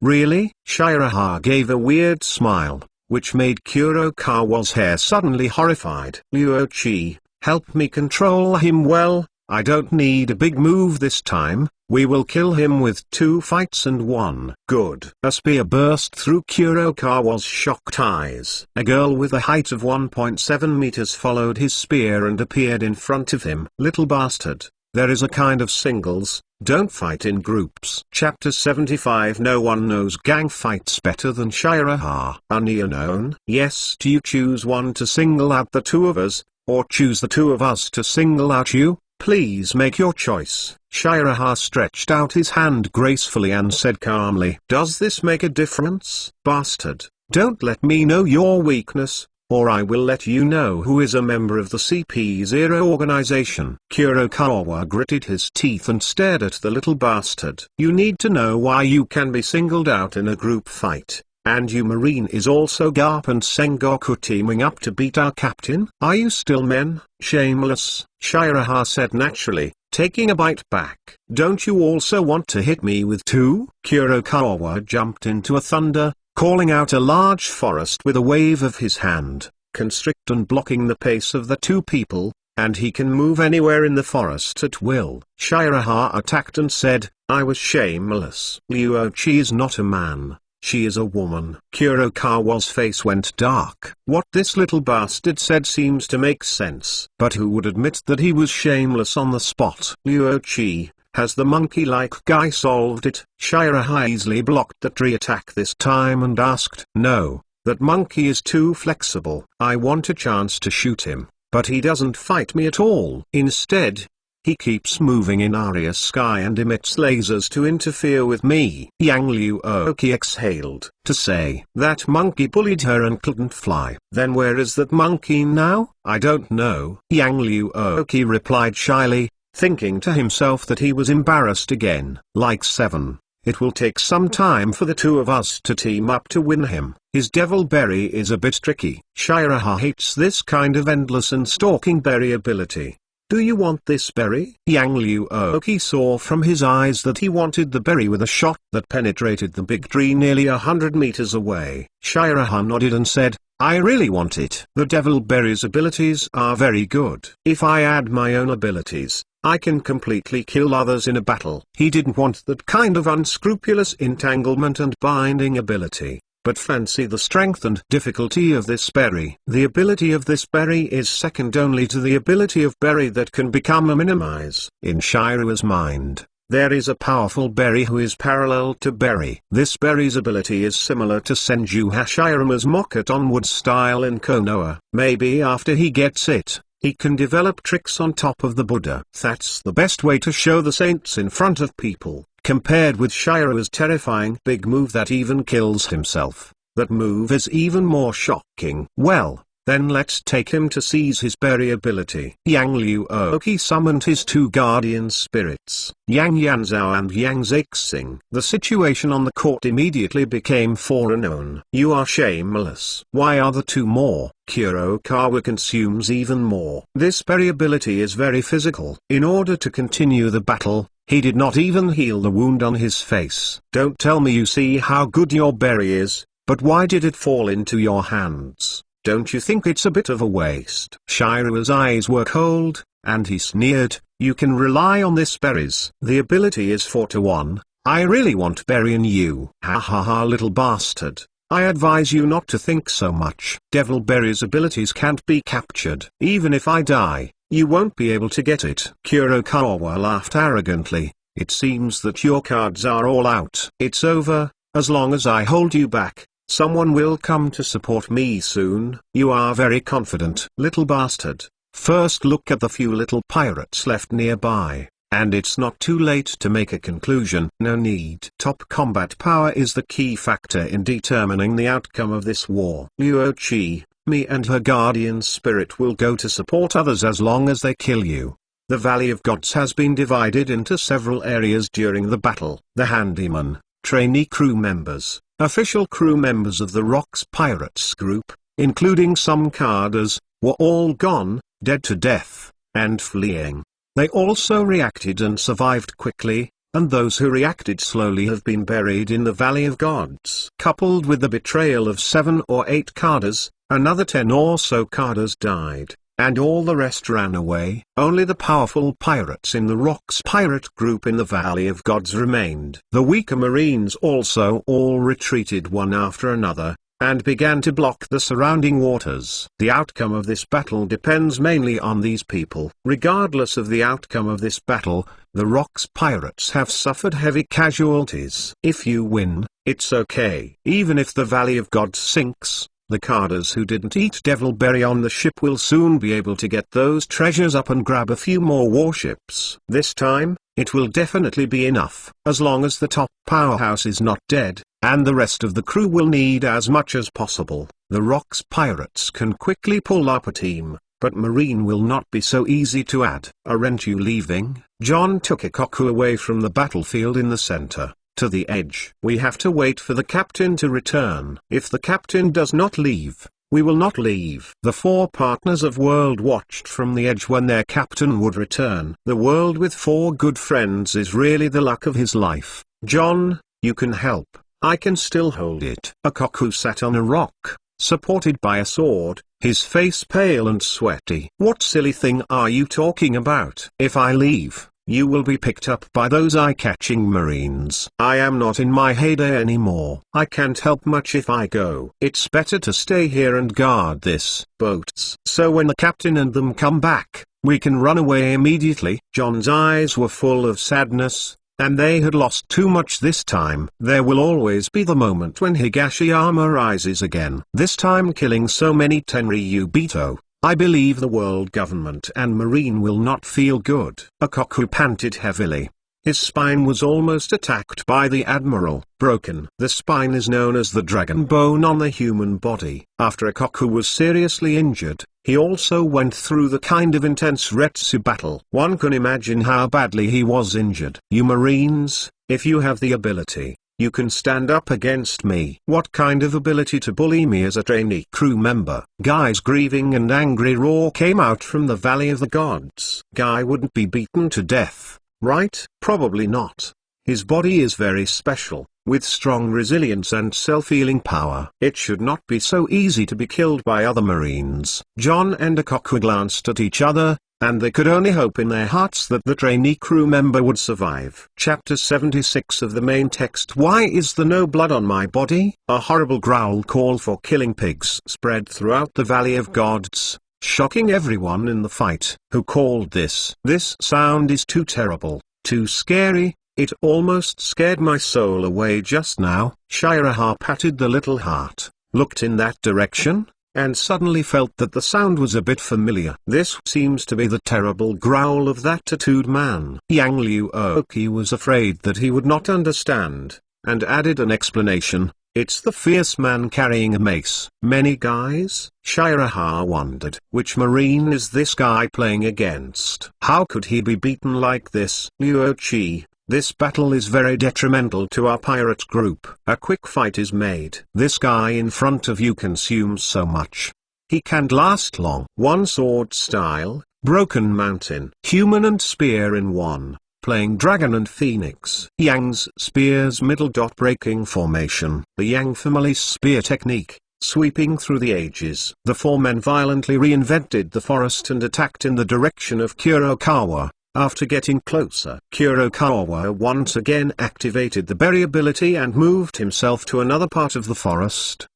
Really? Shiraha gave a weird smile, which made Kurokawa's hair suddenly horrified. Luochi, help me control him well. I don't need a big move this time. We will kill him with 2 fights and 1. Good. A spear burst through Kurokawa's shocked eyes. A girl with a height of 1.7 meters followed his spear and appeared in front of him. Little bastard, there is a kind of singles, don't fight in groups. Chapter 75. No one knows gang fights better than Shiraha. Unknown. Yes. Do you choose one to single out the two of us, or choose the two of us to single out you? Please make your choice. Shiraha stretched out his hand gracefully and said calmly, does this make a difference? Bastard, don't let me know your weakness. or I will let you know who is a member of the CP0 organization. Kurokawa gritted his teeth and stared at the little bastard. You need to know why you can be singled out in a group fight. And you Marine is also Garp and Sengoku teaming up to beat our captain? Are you still men? Shameless, Shiraha said naturally, taking a bite back. Don't you also want to hit me with two? Kurokawa jumped into a thunder, calling out a large forest with a wave of his hand, constrict and blocking the pace of the two people, and he can move anywhere in the forest at will. Shiraha attacked and said, I was shameless. Ryuichi is not a man. She is a woman. Kurokawa's face went dark. What this little bastard said seems to make sense. But who would admit that he was shameless on the spot? Ryuichi, has the monkey-like guy solved it? Shiraha easily blocked that re-attack this time and asked, no, that monkey is too flexible. I want a chance to shoot him, but he doesn't fight me at all. Instead, he keeps moving in Aria sky and emits lasers to interfere with me. Yang Ryuoki exhaled, to say, that monkey bullied her and couldn't fly. Then where is that monkey now? I don't know. Yang Ryuoki replied shyly, thinking to himself that he was embarrassed again. Like 7. It will take some time for the two of us to team up to win him. His devil berry is a bit tricky. Shiraha hates this kind of endless and stalking berry ability. Do you want this berry? Yang Ryuoki saw from his eyes that he wanted the berry with a shot that penetrated the big tree nearly 100 meters away. Shiraha nodded and said, I really want it. The devil berry's abilities are very good. If I add my own abilities, I can completely kill others in a battle. He didn't want that kind of unscrupulous entanglement and binding ability, but fancy the strength and difficulty of this berry. The ability of this berry is second only to the ability of berry that can become a minimize. In Shira's mind, there is a powerful berry who is parallel to berry. This berry's ability is similar to Senju Hashirama's Mocket Onward style in Konoha. Maybe after he gets it, he can develop tricks on top of the Buddha. That's the best way to show the saints in front of people. Compared with Shira's terrifying big move that even kills himself, that move is even more shocking. Well, then let's take him to seize his berry ability. Yang Ryuoki summoned his two guardian spirits, Yang Yanzhao and Yang Zexing. The situation on the court immediately became foreknown. You are shameless. Why are the two more? Kurokawa consumes even more. This berry ability is very physical. In order to continue the battle, he did not even heal the wound on his face. Don't tell me you see how good your berry is, but why did it fall into your hands? Don't you think it's a bit of a waste? Shira's eyes were cold, and he sneered, you can rely on this berries. The ability is 4-1, I really want berry in you. Ha ha ha little bastard. I advise you not to think so much. Devil berry's abilities can't be captured. Even if I die, you won't be able to get it. Kurokawa laughed arrogantly. It seems that your cards are all out. It's over. As long as I hold you back, someone will come to support me soon. You are very confident. Little bastard. First look at the few little pirates left nearby, and it's not too late to make a conclusion. No need. Top combat power is the key factor in determining the outcome of this war. Ryuichi, me and her guardian spirit will go to support others as long as they kill you. The Valley of Gods has been divided into several areas during the battle. The handyman, trainee crew members, official crew members of the Rocks Pirates group, including some carders, were all gone, dead to death, and fleeing. They also reacted and survived quickly, and those who reacted slowly have been buried in the Valley of Gods. Coupled with the betrayal of 7 or 8 carders, another 10 or so carders died, and all the rest ran away. Only the powerful pirates in the Rocks pirate group in the Valley of Gods remained. The weaker marines also all retreated one after another, and began to block the surrounding waters. The outcome of this battle depends mainly on these people. Regardless of the outcome of this battle, the Rocks pirates have suffered heavy casualties. If you win, it's okay. Even if the Valley of Gods sinks, the carders who didn't eat Devilberry on the ship will soon be able to get those treasures up and grab a few more warships. This time, it will definitely be enough. As long as the top powerhouse is not dead, and the rest of the crew will need as much as possible. The Rocks pirates can quickly pull up a team, but Marine will not be so easy to add. Aren't you leaving? John took Ikoku away from the battlefield in the center, to the edge. We have to wait for the captain to return. If the captain does not leave, we will not leave. The four partners of World watched from the edge when their captain would return. The World with four good friends is really the luck of his life. John, you can help. I can still hold it. Ikoku sat on a rock, supported by a sword, his face pale and sweaty. What silly thing are you talking about? If I leave, you will be picked up by those eye-catching Marines. I am not in my heyday anymore. I can't help much if I go. It's better to stay here and guard this boats. So when the captain and them come back, we can run away immediately. John's eyes were full of sadness, and they had lost too much this time. There will always be the moment when Higashiyama rises again. This time killing so many Tenryubito. I believe the world government and Marine will not feel good. Ikoku panted heavily. His spine was almost attacked by the Admiral, broken. The spine is known as the dragon bone on the human body. After Ikoku was seriously injured, he also went through the kind of intense Retsu battle. One can imagine how badly he was injured. You Marines, if you have the ability, you can stand up against me. What kind of ability to bully me as a trainee crew member? Guy's grieving and angry roar came out from the Valley of the Gods. Guy wouldn't be beaten to death, right? Probably not. His body is very special, with strong resilience and self-healing power. It should not be so easy to be killed by other Marines. John and Ikoku glanced at each other, and they could only hope in their hearts that the trainee crew member would survive. Chapter 76 of the main text. Why is there no blood on my body? A horrible growl call for killing pigs spread throughout the Valley of Gods, shocking everyone in the fight. Who called this? This sound is too terrible, too scary. It almost scared my soul away just now. Shiraha patted the little heart, looked in that direction, and suddenly felt that the sound was a bit familiar. This seems to be the terrible growl of that tattooed man. Yang Liu Oki was afraid that he would not understand, and added an explanation. It's the fierce man carrying a mace. Many guys? Shiraha wondered. Which Marine is this guy playing against? How could he be beaten like this? Liuochi, this battle is very detrimental to our pirate group. A quick fight is made. This guy in front of you consumes so much. He can't last long. One sword style, Broken Mountain. Human and spear in one, playing dragon and phoenix. Yang's spear's middle dot breaking formation. The Yang family's spear technique, sweeping through the ages. The four men violently reinvented the forest and attacked in the direction of Kurokawa. After getting closer, Kurokawa once again activated the berry ability and moved himself to another part of the forest.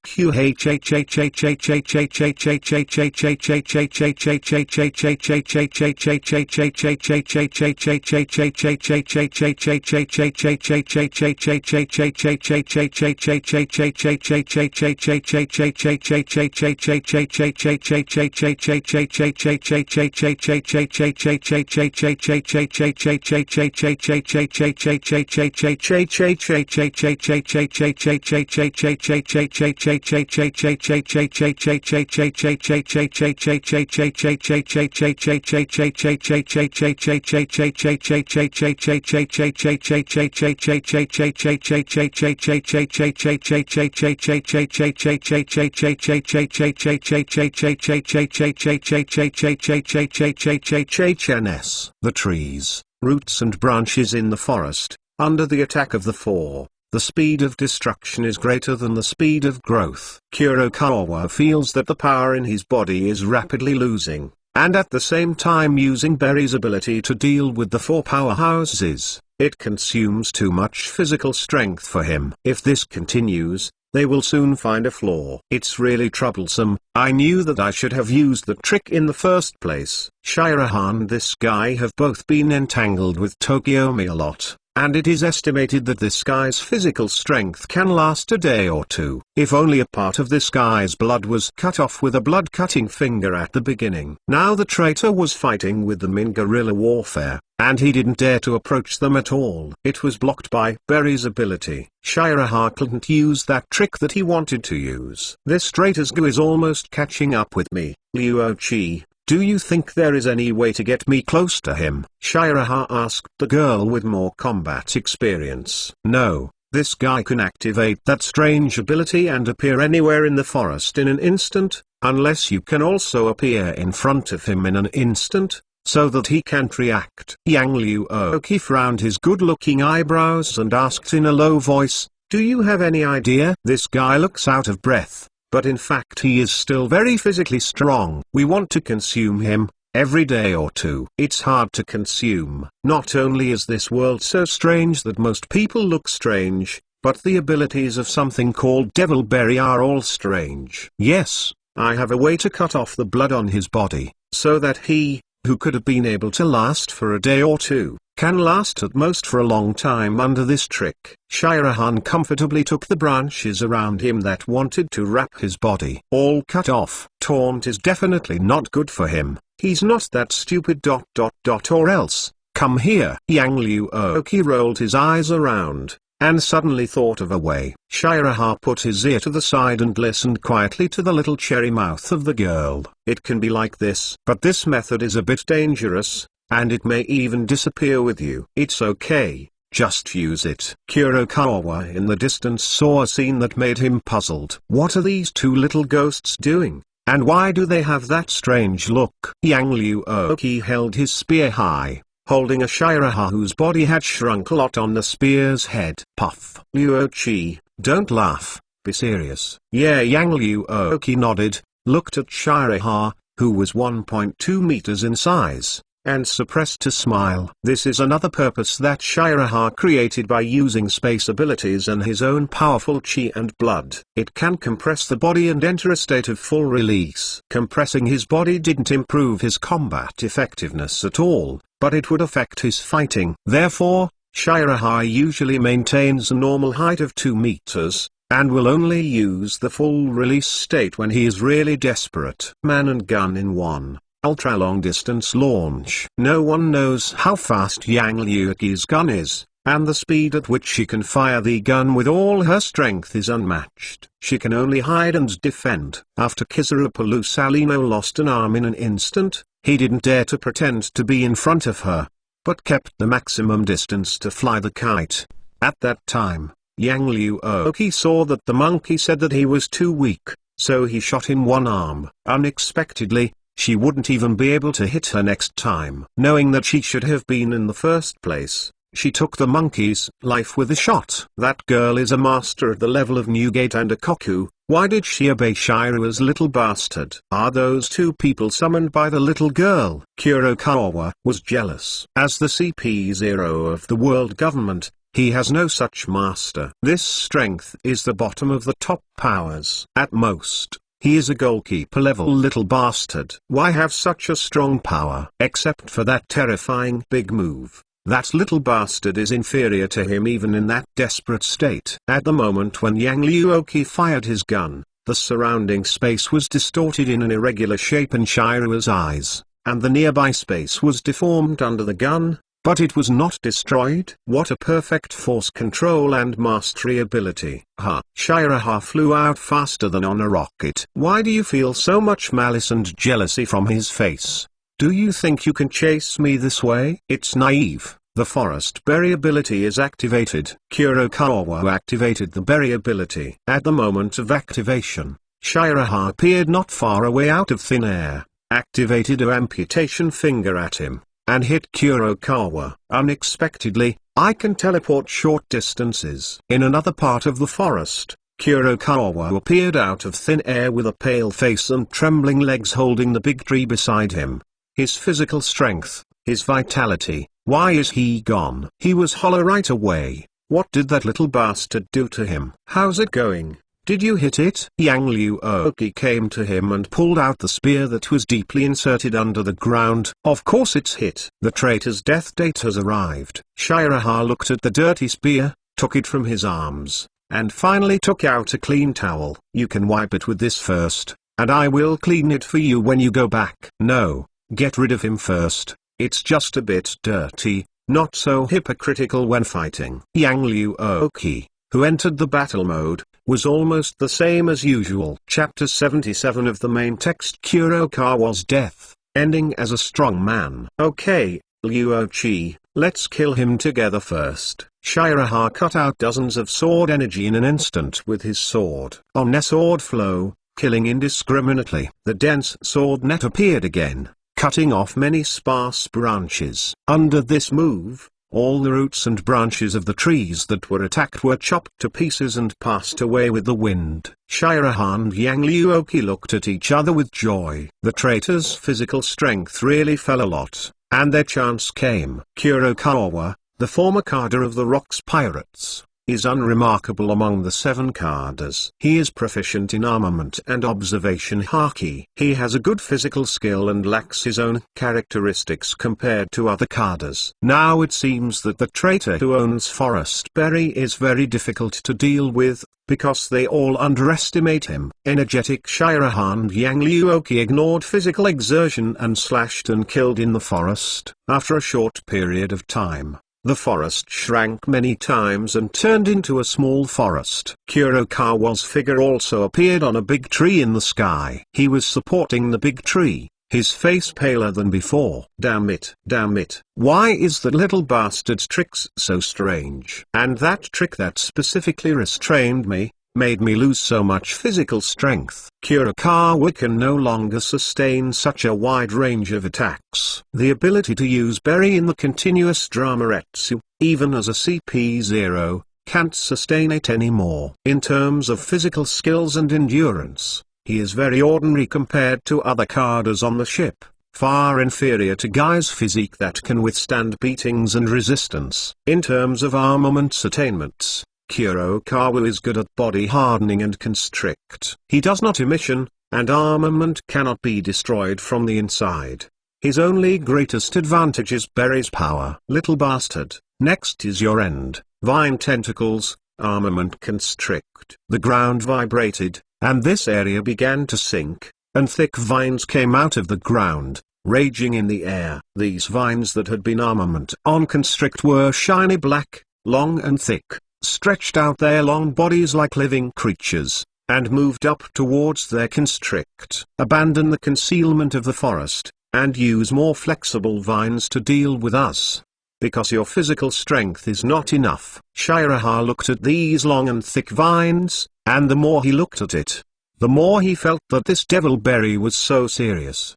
The trees, roots and branches in the forest, under the attack of the four, the speed of destruction is greater than the speed of growth. Kurokawa feels that the power in his body is rapidly losing, and at the same time using Berry's ability to deal with the four powerhouses, it consumes too much physical strength for him. If this continues, they will soon find a flaw. It's really troublesome. I knew that I should have used the trick in the first place. Shiraha and this guy have both been entangled with Tokyomi a lot, and it is estimated that this guy's physical strength can last a day or two. If only a part of this guy's blood was cut off with a blood-cutting finger at the beginning. Now the traitor was fighting with them in guerrilla warfare, and he didn't dare to approach them at all. It was blocked by Berry's ability. Shiraha couldn't use that trick that he wanted to use. This traitor's goo is almost catching up with me. Luochi, do you think there is any way to get me close to him? Shiraha asked the girl with more combat experience. No. This guy can activate that strange ability and appear anywhere in the forest in an instant, unless you can also appear in front of him in an instant, so that he can't react. Yang Luoki frowned his good-looking eyebrows and asked in a low voice, do you have any idea? This guy looks out of breath, but in fact he is still very physically strong. We want to consume him. Every day or two. It's hard to consume. Not only is this world so strange that most people look strange, but the abilities of something called Devilberry are all strange. Yes, I have a way to cut off the blood on his body, so that he, who could have been able to last for a day or two, can last at most for a long time under this trick. Shirahan comfortably took the branches around him that wanted to wrap his body. All cut off. Taunt is definitely not good for him. He's not that stupid ... or else. Come here. Yang Luoki rolled his eyes around, and suddenly thought of a way. Shiraha put his ear to the side and listened quietly to the little cherry mouth of the girl. It can be like this, but this method is a bit dangerous, and it may even disappear with you. It's okay, just use it. Kurokawa in the distance saw a scene that made him puzzled. What are these two little ghosts doing? And why do they have that strange look? Yang Luoki held his spear high, holding a Shiraha whose body had shrunk a lot on the spear's head. Puff. Luochi, don't laugh, be serious. Yeah. Yang Luoki nodded, looked at Shiraha, who was 1.2 meters in size, and suppressed a smile. This is another purpose that Shiraha created by using space abilities and his own powerful chi and blood. It can compress the body and enter a state of full release. Compressing his body didn't improve his combat effectiveness at all, but it would affect his fighting. Therefore, Shiraha usually maintains a normal height of 2 meters, and will only use the full release state when he is really desperate. Man and gun in one. Ultra-long distance launch. No one knows how fast Yang Luoki's gun is, and the speed at which she can fire the gun with all her strength is unmatched. She can only hide and defend. After Kizarupalu Salino lost an arm in an instant, he didn't dare to pretend to be in front of her, but kept the maximum distance to fly the kite. At that time, Yang Luoki saw that the monkey said that he was too weak, so he shot in one arm. Unexpectedly, she wouldn't even be able to hit her next time. Knowing that she should have been in the first place, she took the monkey's life with a shot. That girl is a master at the level of Newgate and a Koku. Why did she obey Shira's little bastard? Are those two people summoned by the little girl? Kurokawa was jealous. As the CP0 of the world government, he has no such master. This strength is the bottom of the top powers. At most, he is a goalkeeper-level little bastard. Why have such a strong power? Except for that terrifying big move. That little bastard is inferior to him even in that desperate state. At the moment when Yang Luoki fired his gun, the surrounding space was distorted in an irregular shape in Shira's eyes, and the nearby space was deformed under the gun, but it was not destroyed. What a perfect force control and mastery ability. Shiraha flew out faster than on a rocket. Why do you feel so much malice and jealousy from his face? Do you think you can chase me this way? It's naive. The forest berry ability is activated. Kurokawa activated the berry ability. At the moment of activation, Shiraha appeared not far away out of thin air, activated a amputation finger at him, and hit Kurokawa. Unexpectedly, I can teleport short distances. In another part of the forest, Kurokawa appeared out of thin air with a pale face and trembling legs holding the big tree beside him. His physical strength, his vitality, why is he gone? He was hollow right away. What did that little bastard do to him? How's it going? Did you hit it? Yang Luoki came to him and pulled out the spear that was deeply inserted under the ground. Of course it's hit. The traitor's death date has arrived. Shiraha looked at the dirty spear, took it from his arms, and finally took out a clean towel. You can wipe it with this first, and I will clean it for you when you go back. No, get rid of him first. it's just a bit dirty, not so hypocritical when fighting. Yang Liu Oki, who entered the battle mode, was almost the same as usual. Chapter 77 of the main text. Kurokawa's death, ending as a strong man. Okay, Liuochi, let's kill him together first. Shiraha cut out dozens of sword energy in an instant with his sword. On a sword flow, killing indiscriminately. The dense sword net appeared again, cutting off many sparse branches. Under this move, all the roots and branches of the trees that were attacked were chopped to pieces and passed away with the wind. Shiraha and Yang Liuoki looked at each other with joy. The traitor's physical strength really fell a lot, and their chance came. Kurokawa, the former Kada of the Rocks Pirates, is unremarkable among the 7 Kadas. He is proficient in armament and observation haki. He has a good physical skill and lacks his own characteristics compared to other Kadas. Now it seems that the traitor who owns Forest Berry is very difficult to deal with, because they all underestimate him. Energetic Shiraha and Yang Liuoki ignored physical exertion and slashed and killed in the forest. After a short period of time, the forest shrank many times and turned into a small forest. Kurokawa's figure also appeared on a big tree in the sky. He was supporting the big tree, his face paler than before. Damn it, damn it. Why is that little bastard's tricks so strange? And that trick that specifically restrained me, made me lose so much physical strength. Kurokawa can no longer sustain such a wide range of attacks. The ability to use Berry in the continuous Dramaretsu, even as a CP0, can't sustain it anymore. In terms of physical skills and endurance, he is very ordinary compared to other Kadas on the ship, far inferior to Guy's physique that can withstand beatings and resistance. In terms of armaments attainments, Kurokawa is good at body hardening and constrict. He does not emission, and armament cannot be destroyed from the inside. His only greatest advantage is Berry's power. Little bastard, next is your end. Vine tentacles, armament constrict. The ground vibrated, and this area began to sink, and thick vines came out of the ground, raging in the air. These vines that had been armament on constrict were shiny black, long and thick, stretched out their long bodies like living creatures, and moved up towards their constrict. Abandon the concealment of the forest, and use more flexible vines to deal with us, because your physical strength is not enough. Shiraha looked at these long and thick vines, and the more he looked at it, the more he felt that this devil berry was so serious.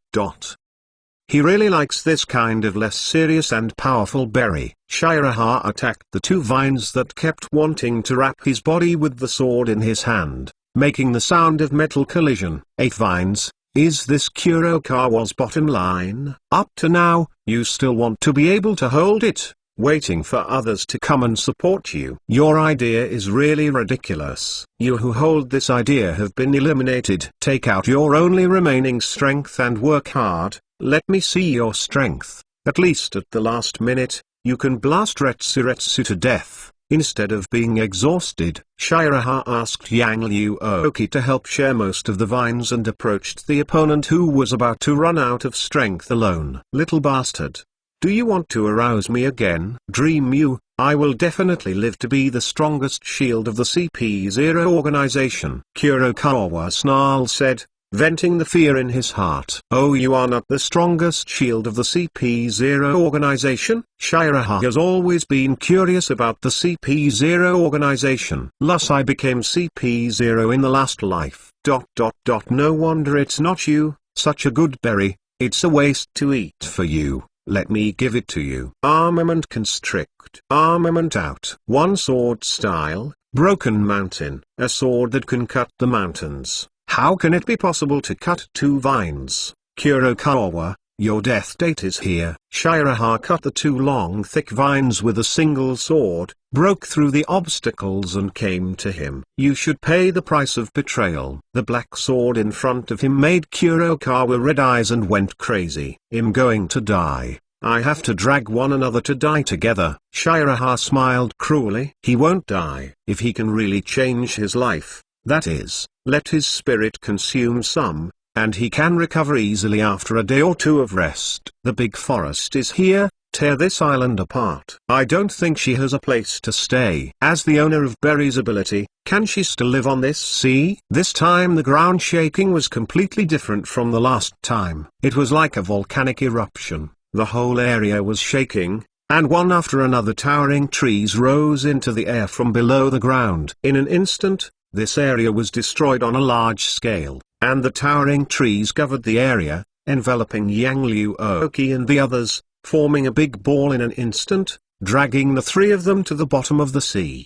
He really likes this kind of less serious and powerful berry. Shiraha attacked the 2 vines that kept wanting to wrap his body with the sword in his hand, making the sound of metal collision. 8 vines, is this Kurokawa's bottom line? Up to now, you still want to be able to hold it, waiting for others to come and support you. Your idea is really ridiculous. You who hold this idea have been eliminated. Take out your only remaining strength and work hard. Let me see your strength. At least at the last minute, you can blast Retsu to death, instead of being exhausted. Shiraha asked Yang Liuoki to help share most of the vines and approached the opponent who was about to run out of strength alone. Little bastard. Do you want to arouse me again? Dream you, I will definitely live to be the strongest shield of the CP0 organization. Kurokawa snarl said, venting the fear in his heart. Oh, you are not the strongest shield of the CP0 organization? Shiraha has always been curious about the CP0 organization. Thus I became CP0 in the last life. No wonder it's not you, such a good berry, it's a waste to eat for you. Let me give it to you. Armament constrict. Armament out. 1 sword style, broken mountain. A sword that can cut the mountains. How can it be possible to cut 2 vines? Kurokawa, your death date is here. Shiraha cut the 2 long thick vines with a single sword, broke through the obstacles and came to him. You should pay the price of betrayal. The black sword in front of him made Kurokawa red eyes and went crazy. I'm going to die. I have to drag one another to die together. Shiraha smiled cruelly. He won't die. If he can really change his life, that is, let his spirit consume some, and he can recover easily after a day or two of rest. The big forest is here. Tear this island apart. I don't think she has a place to stay. As the owner of Berry's ability, can she still live on this sea? This time the ground shaking was completely different from the last time. It was like a volcanic eruption. The whole area was shaking, and one after another towering trees rose into the air from below the ground. In an instant, this area was destroyed on a large scale, and the towering trees covered the area, enveloping Yang Liu Oki and the others, forming a big ball in an instant, dragging the three of them to the bottom of the sea.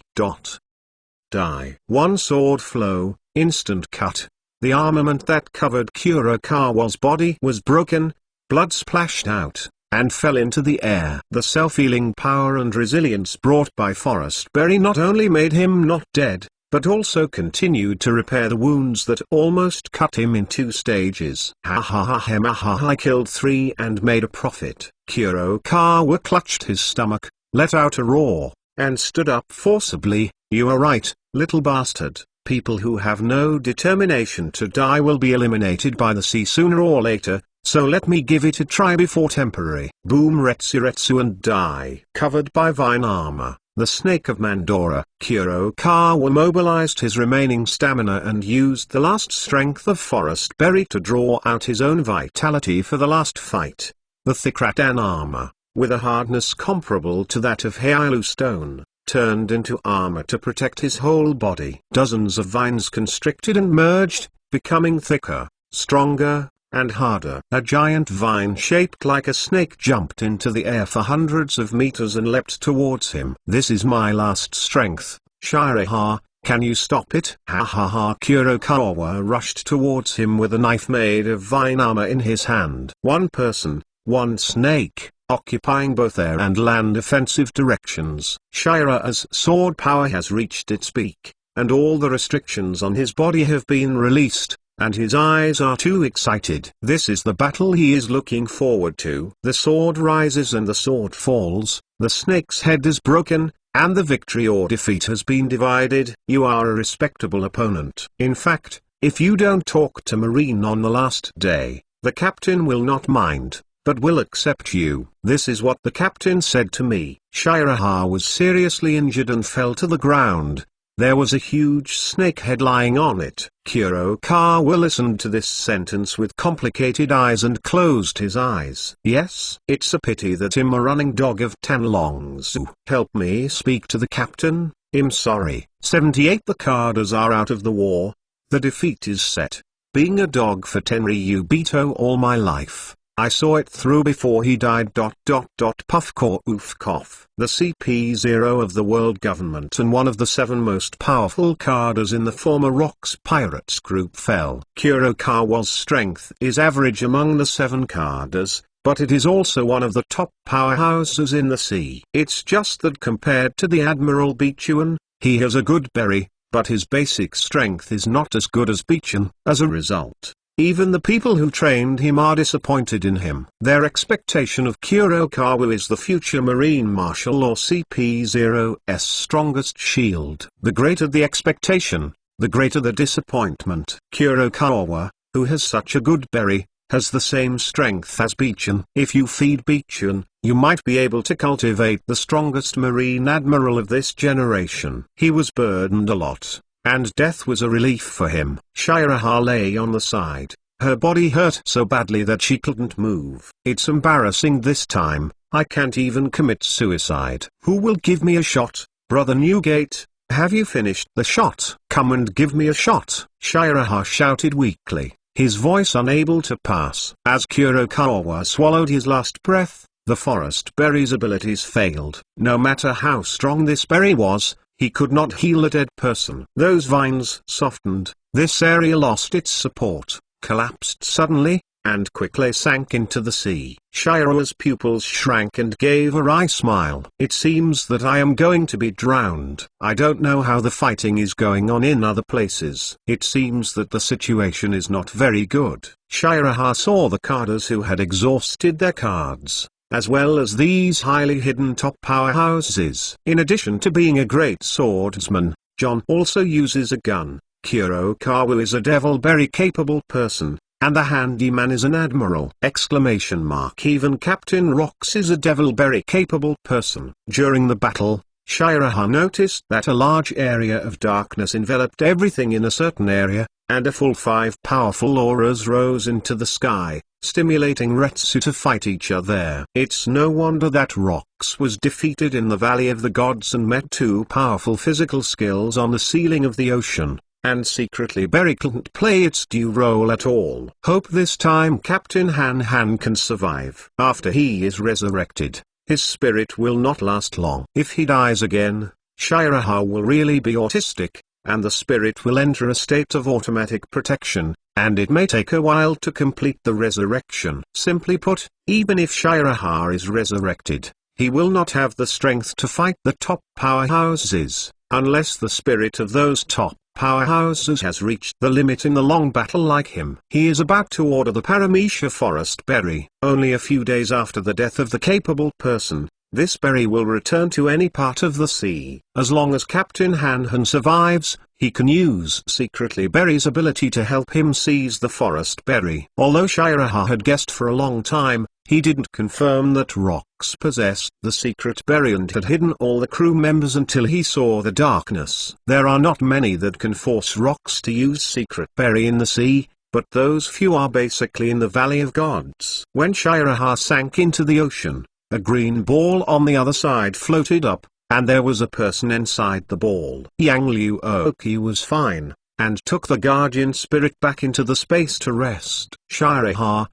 Die. One sword flow, instant cut. The armament that covered Kurokawa's body was broken, blood splashed out, and fell into the air. The self-healing power and resilience brought by Forest Berry not only made him not dead, but also continued to repair the wounds that almost cut him in 2 stages. Ha ha ha ha ha, I killed 3 and made a profit. Kurokawa clutched his stomach, let out a roar, and stood up forcibly. You are right, little bastard. People who have no determination to die will be eliminated by the sea sooner or later, so let me give it a try before temporary. Boom, retsu and die. Covered by vine armor, the Snake of Mandora, Kurokawa mobilized his remaining stamina and used the last strength of Forest Berry to draw out his own vitality for the last fight. The thick rattan armor, with a hardness comparable to that of Heilu stone, turned into armor to protect his whole body. Dozens of vines constricted and merged, becoming thicker, stronger, and harder. A giant vine shaped like a snake jumped into the air for hundreds of meters and leapt towards him. This is my last strength, Shiraha, can you stop it? Ha ha ha. Kurokawa rushed towards him with a knife made of vine armor in his hand. One person, one snake, occupying both air and land offensive directions. Shiraha's sword power has reached its peak, and all the restrictions on his body have been released, and his eyes are too excited. This is the battle he is looking forward to. The sword rises and the sword falls, the snake's head is broken, and the victory or defeat has been divided. You are a respectable opponent. In fact, if you don't talk to Marine on the last day, the captain will not mind, but will accept you. This is what the captain said to me. Shiraha was seriously injured and fell to the ground. There was a huge snake head lying on it. Kurokawa listened to this sentence with complicated eyes and closed his eyes. Yes, it's a pity that I'm a running dog of 10 longs. Help me speak to the captain. I'm sorry. 78 The Cardas are out of the war. The defeat is set. Being a dog for Tenryubito all my life, I saw it through before he died. Puff oof cough. The CP0 of the world government and one of the 7 most powerful Cardas in the former Rocks Pirates group fell. Kurokawa's strength is average among the 7 Cardas, but it is also one of the top powerhouses in the sea. It's just that compared to the Admiral Beechun, he has a good berry, but his basic strength is not as good as Beechun. As a result, even the people who trained him are disappointed in him. Their expectation of Kurokawa is the future Marine Marshal or CP0's strongest shield. The greater the expectation, the greater the disappointment. Kurokawa, who has such a good berry, has the same strength as Beechun. If you feed Beechun, you might be able to cultivate the strongest Marine Admiral of this generation. He was burdened a lot, and death was a relief for him. Shiraha lay on the side. Her body hurt so badly that she couldn't move. It's embarrassing this time, I can't even commit suicide. Who will give me a shot? Brother Newgate, have you finished the shot? Come and give me a shot. Shiraha shouted weakly, his voice unable to pass. As Kurokawa swallowed his last breath, the Forest Berry's abilities failed. No matter how strong this berry was, he could not heal a dead person. Those vines softened, this area lost its support, collapsed suddenly, and quickly sank into the sea. Shiraha's pupils shrank and gave a wry smile. It seems that I am going to be drowned. I don't know how the fighting is going on in other places. It seems that the situation is not very good. Shiraha saw the Cardas who had exhausted their cards, as well as these highly hidden top powerhouses. In addition to being a great swordsman, John also uses a gun. Kurokawa is a devil berry capable person, and the handyman is an admiral! Even Captain Rox is a devil-berry capable person. During the battle, Shiraha noticed that a large area of darkness enveloped everything in a certain area, and a full 5 powerful auras rose into the sky, stimulating Retsu to fight each other there. It's no wonder that Rox was defeated in the Valley of the Gods and met 2 powerful physical skills on the ceiling of the ocean, and secretly Berry couldn't play its due role at all. Hope this time Captain Han can survive. After he is resurrected, his spirit will not last long. If he dies again, Shiraha will really be autistic, and the spirit will enter a state of automatic protection, and it may take a while to complete the resurrection. Simply put, even if Shiraha is resurrected, he will not have the strength to fight the top powerhouses, unless the spirit of those top powerhouses has reached the limit in the long battle like him. He is about to order the Paramecia forest berry. Only a few days after the death of the capable person, this berry will return to any part of the sea. As long as Captain Han survives, he can use Secretly Berry's ability to help him seize the forest berry. Although Shiraha had guessed for a long time, he didn't confirm that Rox possessed the secret berry and had hidden all the crew members until he saw the darkness. There are not many that can force Rox to use secret berry in the sea, but those few are basically in the Valley of Gods. When Shiraha sank into the ocean, a green ball on the other side floated up, and there was a person inside the ball. Yang Liu Oki was fine, and took the guardian spirit back into the space to rest. Shiraha,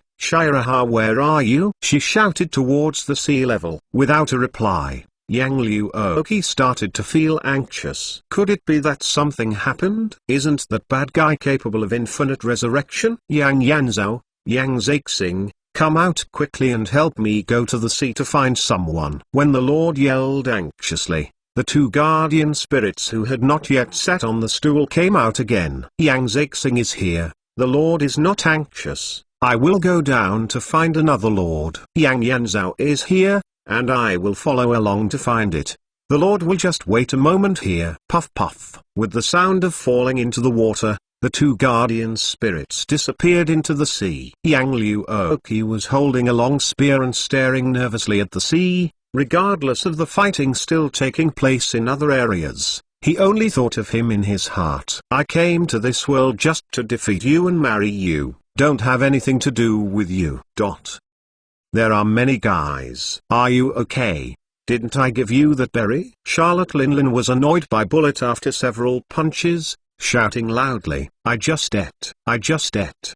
where are you? She shouted towards the sea level. Without a reply, Yang Liu Oki started to feel anxious. Could it be that something happened? Isn't that bad guy capable of infinite resurrection? Yang Yanzhou, Yang Zexing, come out quickly and help me go to the sea to find someone. When the Lord yelled anxiously, the 2 guardian spirits who had not yet sat on the stool came out again. Yang Zexing is here. The Lord is not anxious. I will go down to find another Lord. Yang Yanzhou is here, and I will follow along to find it. The Lord will just wait a moment here. Puff puff. With the sound of falling into the water, the 2 guardian spirits disappeared into the sea. Yang Liu Oki was holding a long spear and staring nervously at the sea, regardless of the fighting still taking place in other areas. He only thought of him in his heart. I came to this world just to defeat you and marry you. Don't have anything to do with you. There are many guys. Are you okay? Didn't I give you that berry? Charlotte Linlin was annoyed by Bullet after several punches, shouting loudly, I just ate.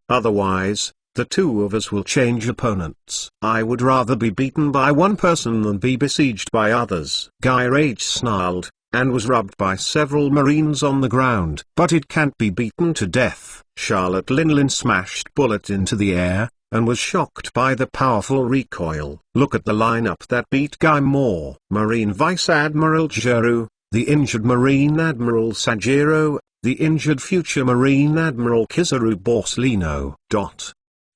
Otherwise, the 2 of us will change opponents. I would rather be beaten by one person than be besieged by others. Guy Rage snarled, and was rubbed by several marines on the ground. But it can't be beaten to death. Charlotte Linlin smashed Bullet into the air, and was shocked by the powerful recoil. Look at the lineup that beat Guy more. Marine Vice Admiral Jiru, the injured Marine Admiral Sajiro, the injured future Marine Admiral Kizaru Borsellino.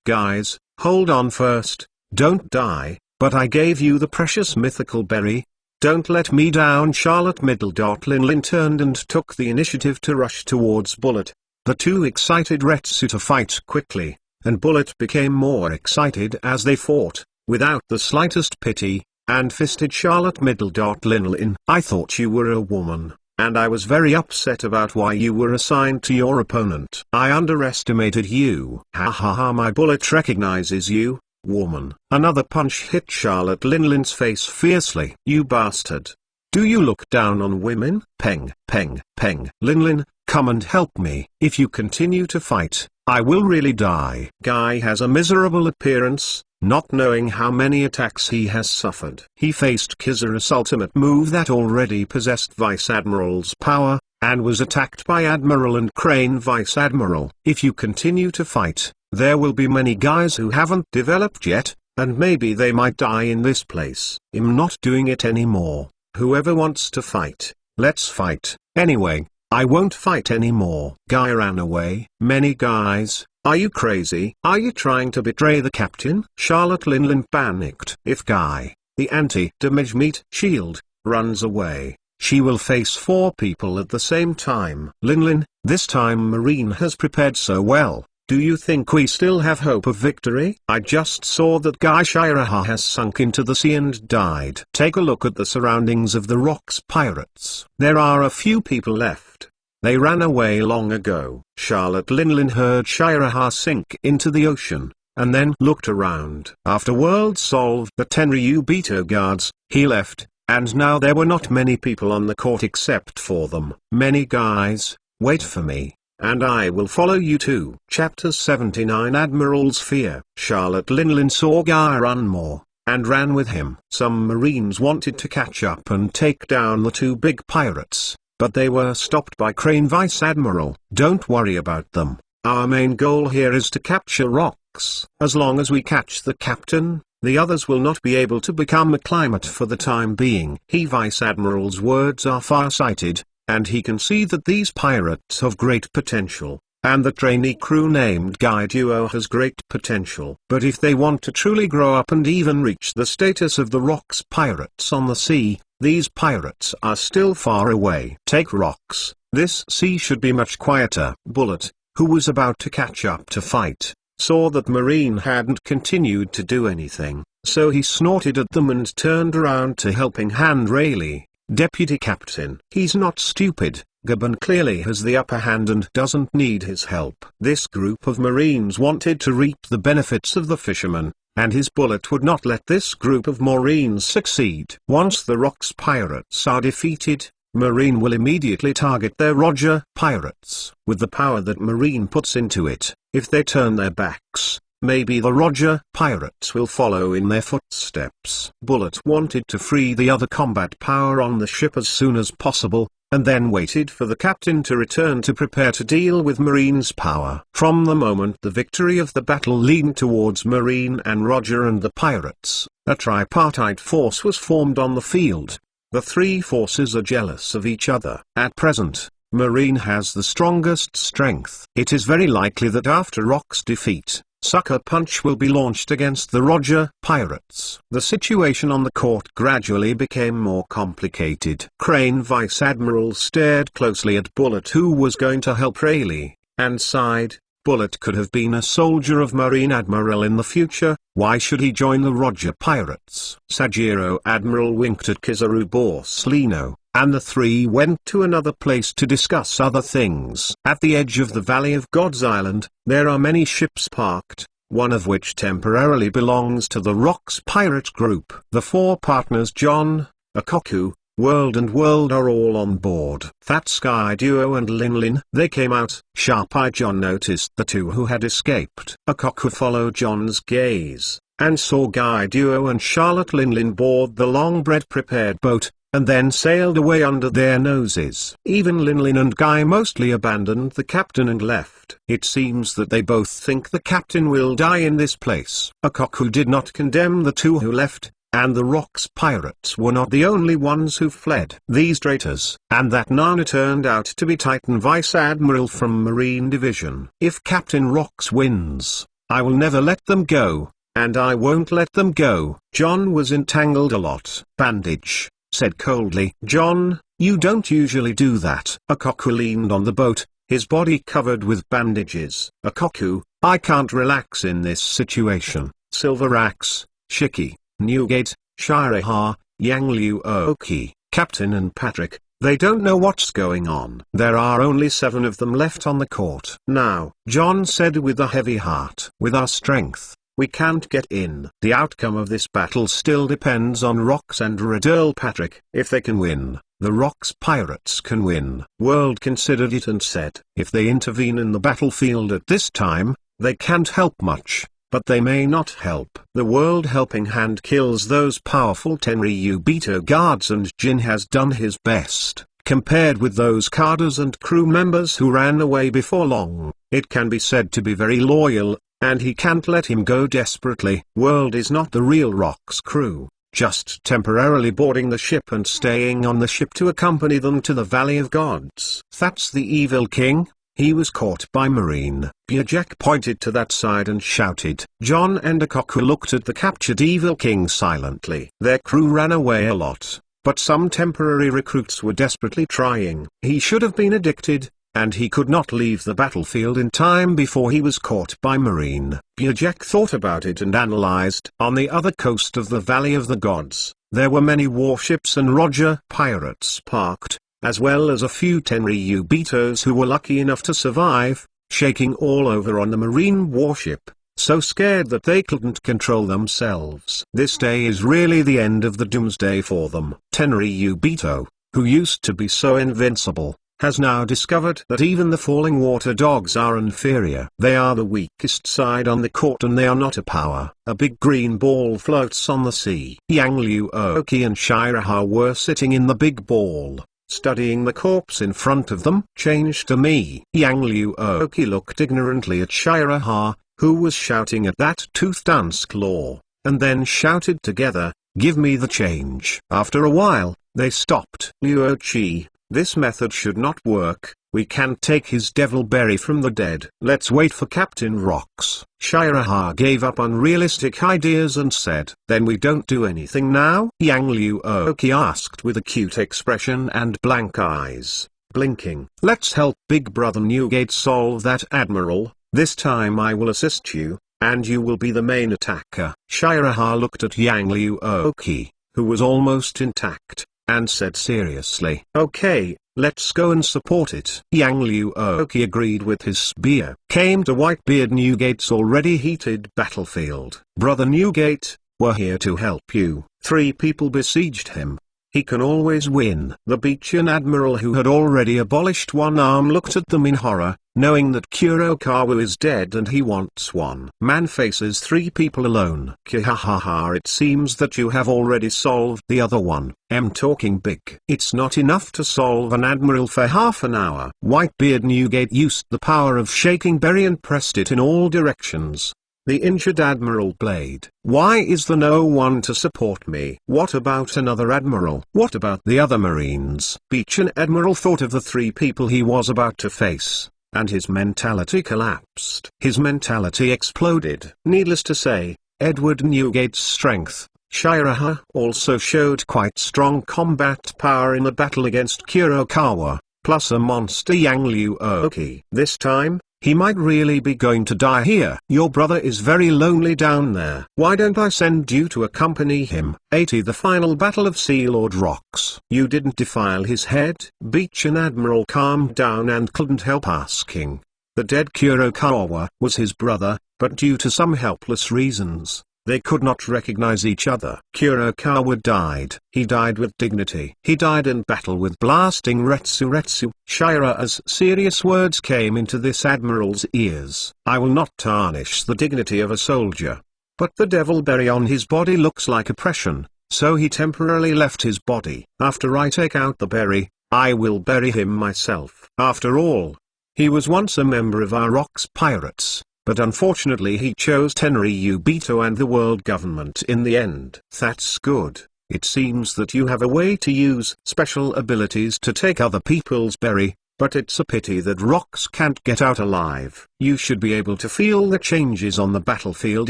Guys, hold on first, don't die, but I gave you the precious mythical berry. Don't let me down. Charlotte Linlin turned and took the initiative to rush towards Bullet. The 2 excited Retsu to fight quickly, and Bullet became more excited as they fought, without the slightest pity, and fisted Charlotte Linlin. I thought you were a woman, and I was very upset about why you were assigned to your opponent. I underestimated you. Ha ha ha, my Bullet recognizes you, woman. Another punch hit Charlotte Linlin's face fiercely. You bastard. Do you look down on women? Peng, peng, peng. Linlin, come and help me. If you continue to fight, I will really die. Guy has a miserable appearance, not knowing how many attacks he has suffered. He faced Kizaru's ultimate move that already possessed Vice Admiral's power, and was attacked by Admiral and Crane Vice Admiral. If you continue to fight, there will be many guys who haven't developed yet, and maybe they might die in this place. I'm not doing it anymore. Whoever wants to fight, let's fight. Anyway, I won't fight anymore. Guy ran away. Many guys. Are you crazy? Are you trying to betray the captain? Charlotte Linlin panicked. If Guy, the anti-damage meat shield, runs away, she will face 4 people at the same time. Linlin, this time Marine has prepared so well. Do you think we still have hope of victory? I just saw that Guy Shiraha has sunk into the sea and died. Take a look at the surroundings of the Rocks pirates. There are a few people left. They ran away long ago. Charlotte Linlin heard Shiraha sink into the ocean, and then looked around. After World solved the Tenryu Beto guards, he left, and now there were not many people on the court except for them. Many guys, wait for me, and I will follow you too. Chapter 79 Admiral's Fear. Charlotte Linlin saw Guy run more, and ran with him. Some Marines wanted to catch up and take down the two big pirates, but they were stopped by Crane Vice Admiral. Don't worry about them. Our main goal here is to capture Rocks. As long as we catch the captain, the others will not be able to become a climate for the time being. Vice Admiral's words are far-sighted, and he can see that these pirates have great potential, and the trainee crew named Guy Duo has great potential. But if they want to truly grow up and even reach the status of the Rocks pirates on the sea, these pirates are still far away. Take Rocks, this sea should be much quieter. Bullet, who was about to catch up to fight, saw that Marine hadn't continued to do anything, so he snorted at them and turned around to Helping Hand Rayleigh, Deputy Captain. He's not stupid. Gabon clearly has the upper hand and doesn't need his help. This group of Marines wanted to reap the benefits of the fisherman, and his bullet would not let this group of Marines succeed. Once the Rocks pirates are defeated, Marine will immediately target their Roger pirates. With the power that Marine puts into it, if they turn their backs, maybe the Roger pirates will follow in their footsteps. Bullet wanted to free the other combat power on the ship as soon as possible, and then waited for the captain to return to prepare to deal with Marine's power. From the moment the victory of the battle leaned towards Marine and Roger and the pirates, a tripartite force was formed on the field. The three forces are jealous of each other. At present, Marine has the strongest strength. It is very likely that after Rock's defeat, Sucker Punch will be launched against the Roger pirates. The situation on the court gradually became more complicated. Crane Vice Admiral stared closely at Bullet, who was going to help Rayleigh, and sighed. Bullet could have been a soldier of Marine Admiral in the future. Why should he join the Roger pirates? Sajiro Admiral winked at Kizaru Borsalino, and the three went to another place to discuss other things. At the edge of the Valley of God's Island, there are many ships parked, one of which temporarily belongs to the Rocks pirate group. The four partners John, Akoku, World and World are all on board. Fat Sky Duo and Linlin. They came out. Sharp-eyed John noticed the two who had escaped. Akoku followed John's gaze, and saw Guy Duo and Charlotte Linlin board the long bread-prepared boat, and then sailed away under their noses. Even Linlin and Guy mostly abandoned the captain and left. It seems that they both think the captain will die in this place. Akoku did not condemn the two who left, and the Rocks pirates were not the only ones who fled. These traitors, and that Nana turned out to be Titan Vice Admiral from Marine Division. If Captain Rocks wins, I will never let them go, and I won't let them go. John was entangled a lot. Bandage, said coldly. John, you don't usually do that. Akoku leaned on the boat, his body covered with bandages. Akoku, I can't relax in this situation. Silver Axe, Shiki, Newgate, Shiraha, Yang Liu Oki, Captain and Patrick, they don't know what's going on. There are only 7 of them left on the court. Now, John said with a heavy heart, with our strength, we can't get in. The outcome of this battle still depends on Rocks and Radel Patrick. If they can win, the Rocks pirates can win. World considered it and said, if they intervene in the battlefield at this time, they can't help much. But they may not help. The World Helping Hand kills those powerful Tenryu Beto guards, and Jin has done his best. Compared with those cadres and crew members who ran away before long, it can be said to be very loyal, and he can't let him go desperately. World is not the real Rocks crew, just temporarily boarding the ship and staying on the ship to accompany them to the Valley of Gods. That's the evil king. He was caught by Marine. Jack pointed to that side and shouted. John and Akoku looked at the captured Evil King silently. Their crew ran away a lot, but some temporary recruits were desperately trying. He should have been addicted, and he could not leave the battlefield in time before he was caught by Marine. Jack thought about it and analyzed. On the other coast of the Valley of the Gods, there were many warships and Roger pirates parked, as well as a few Tenryubitos who were lucky enough to survive, shaking all over on the Marine warship, so scared that they couldn't control themselves. This day is really the end of the doomsday for them. Tenryubito, who used to be so invincible, has now discovered that even the falling water dogs are inferior. They are the weakest side on the court and they are not a power. A big green ball floats on the sea. Yang Liu Oki and Shiraha were sitting in the big ball, studying the corpse in front of them. Change to me. Yang Liu Oki looked ignorantly at Shiraha, who was shouting at that toothed Unsclaw, and then shouted together, "Give me the change." After a while, they stopped. Liuochi, this method should not work. We can't take his devil berry from the dead. Let's wait for Captain Rocks. Shiraha gave up unrealistic ideas and said, "Then we don't do anything now?" Yang Liu Oki asked with a cute expression and blank eyes, blinking. "Let's help Big Brother Newgate solve that admiral. This time I will assist you, and you will be the main attacker." Shiraha looked at Yang Liu Oki, who was almost intact, and said seriously, "Okay, let's go and support it." Yang Liu Oki agreed with his spear. Came to Whitebeard Newgate's already heated battlefield. "Brother Newgate, we're here to help you." 3 people besieged him. He can always win. The Beechen admiral, who had already abolished one arm, looked at them in horror, knowing that Kurokawa is dead and he wants one. Man faces 3 people alone. Kihahaha, it seems that you have already solved the other one. Talking big. It's not enough to solve an admiral for half an hour. Whitebeard Newgate used the power of Shaking Berry and pressed it in all directions. The injured admiral blade. "Why is there no one to support me? What about another admiral? What about the other marines?" Beechen admiral thought of the 3 people he was about to face, and his mentality collapsed. His mentality exploded. Needless to say, Edward Newgate's strength, Shiraha, also showed quite strong combat power in the battle against Kurokawa, plus a monster Yang Liu Oki. This time, he might really be going to die here. "Your brother is very lonely down there. Why don't I send you to accompany him?" 80 The final battle of Sea Lord Rocks. "You didn't defile his head?" Beechen admiral calmed down and couldn't help asking. The dead Kurokawa was his brother, but due to some helpless reasons, they could not recognize each other. Kurokawa died. He died with dignity. He died in battle with blasting Retsu. Shira's serious words came into this admiral's ears. "I will not tarnish the dignity of a soldier. But the devil berry on his body looks like oppression, so he temporarily left his body. After I take out the berry, I will bury him myself." After all, he was once a member of our Rocks pirates. But unfortunately he chose Tenryubito and the world government in the end. "That's good. It seems that you have a way to use special abilities to take other people's berry, but it's a pity that Rocks can't get out alive. You should be able to feel the changes on the battlefield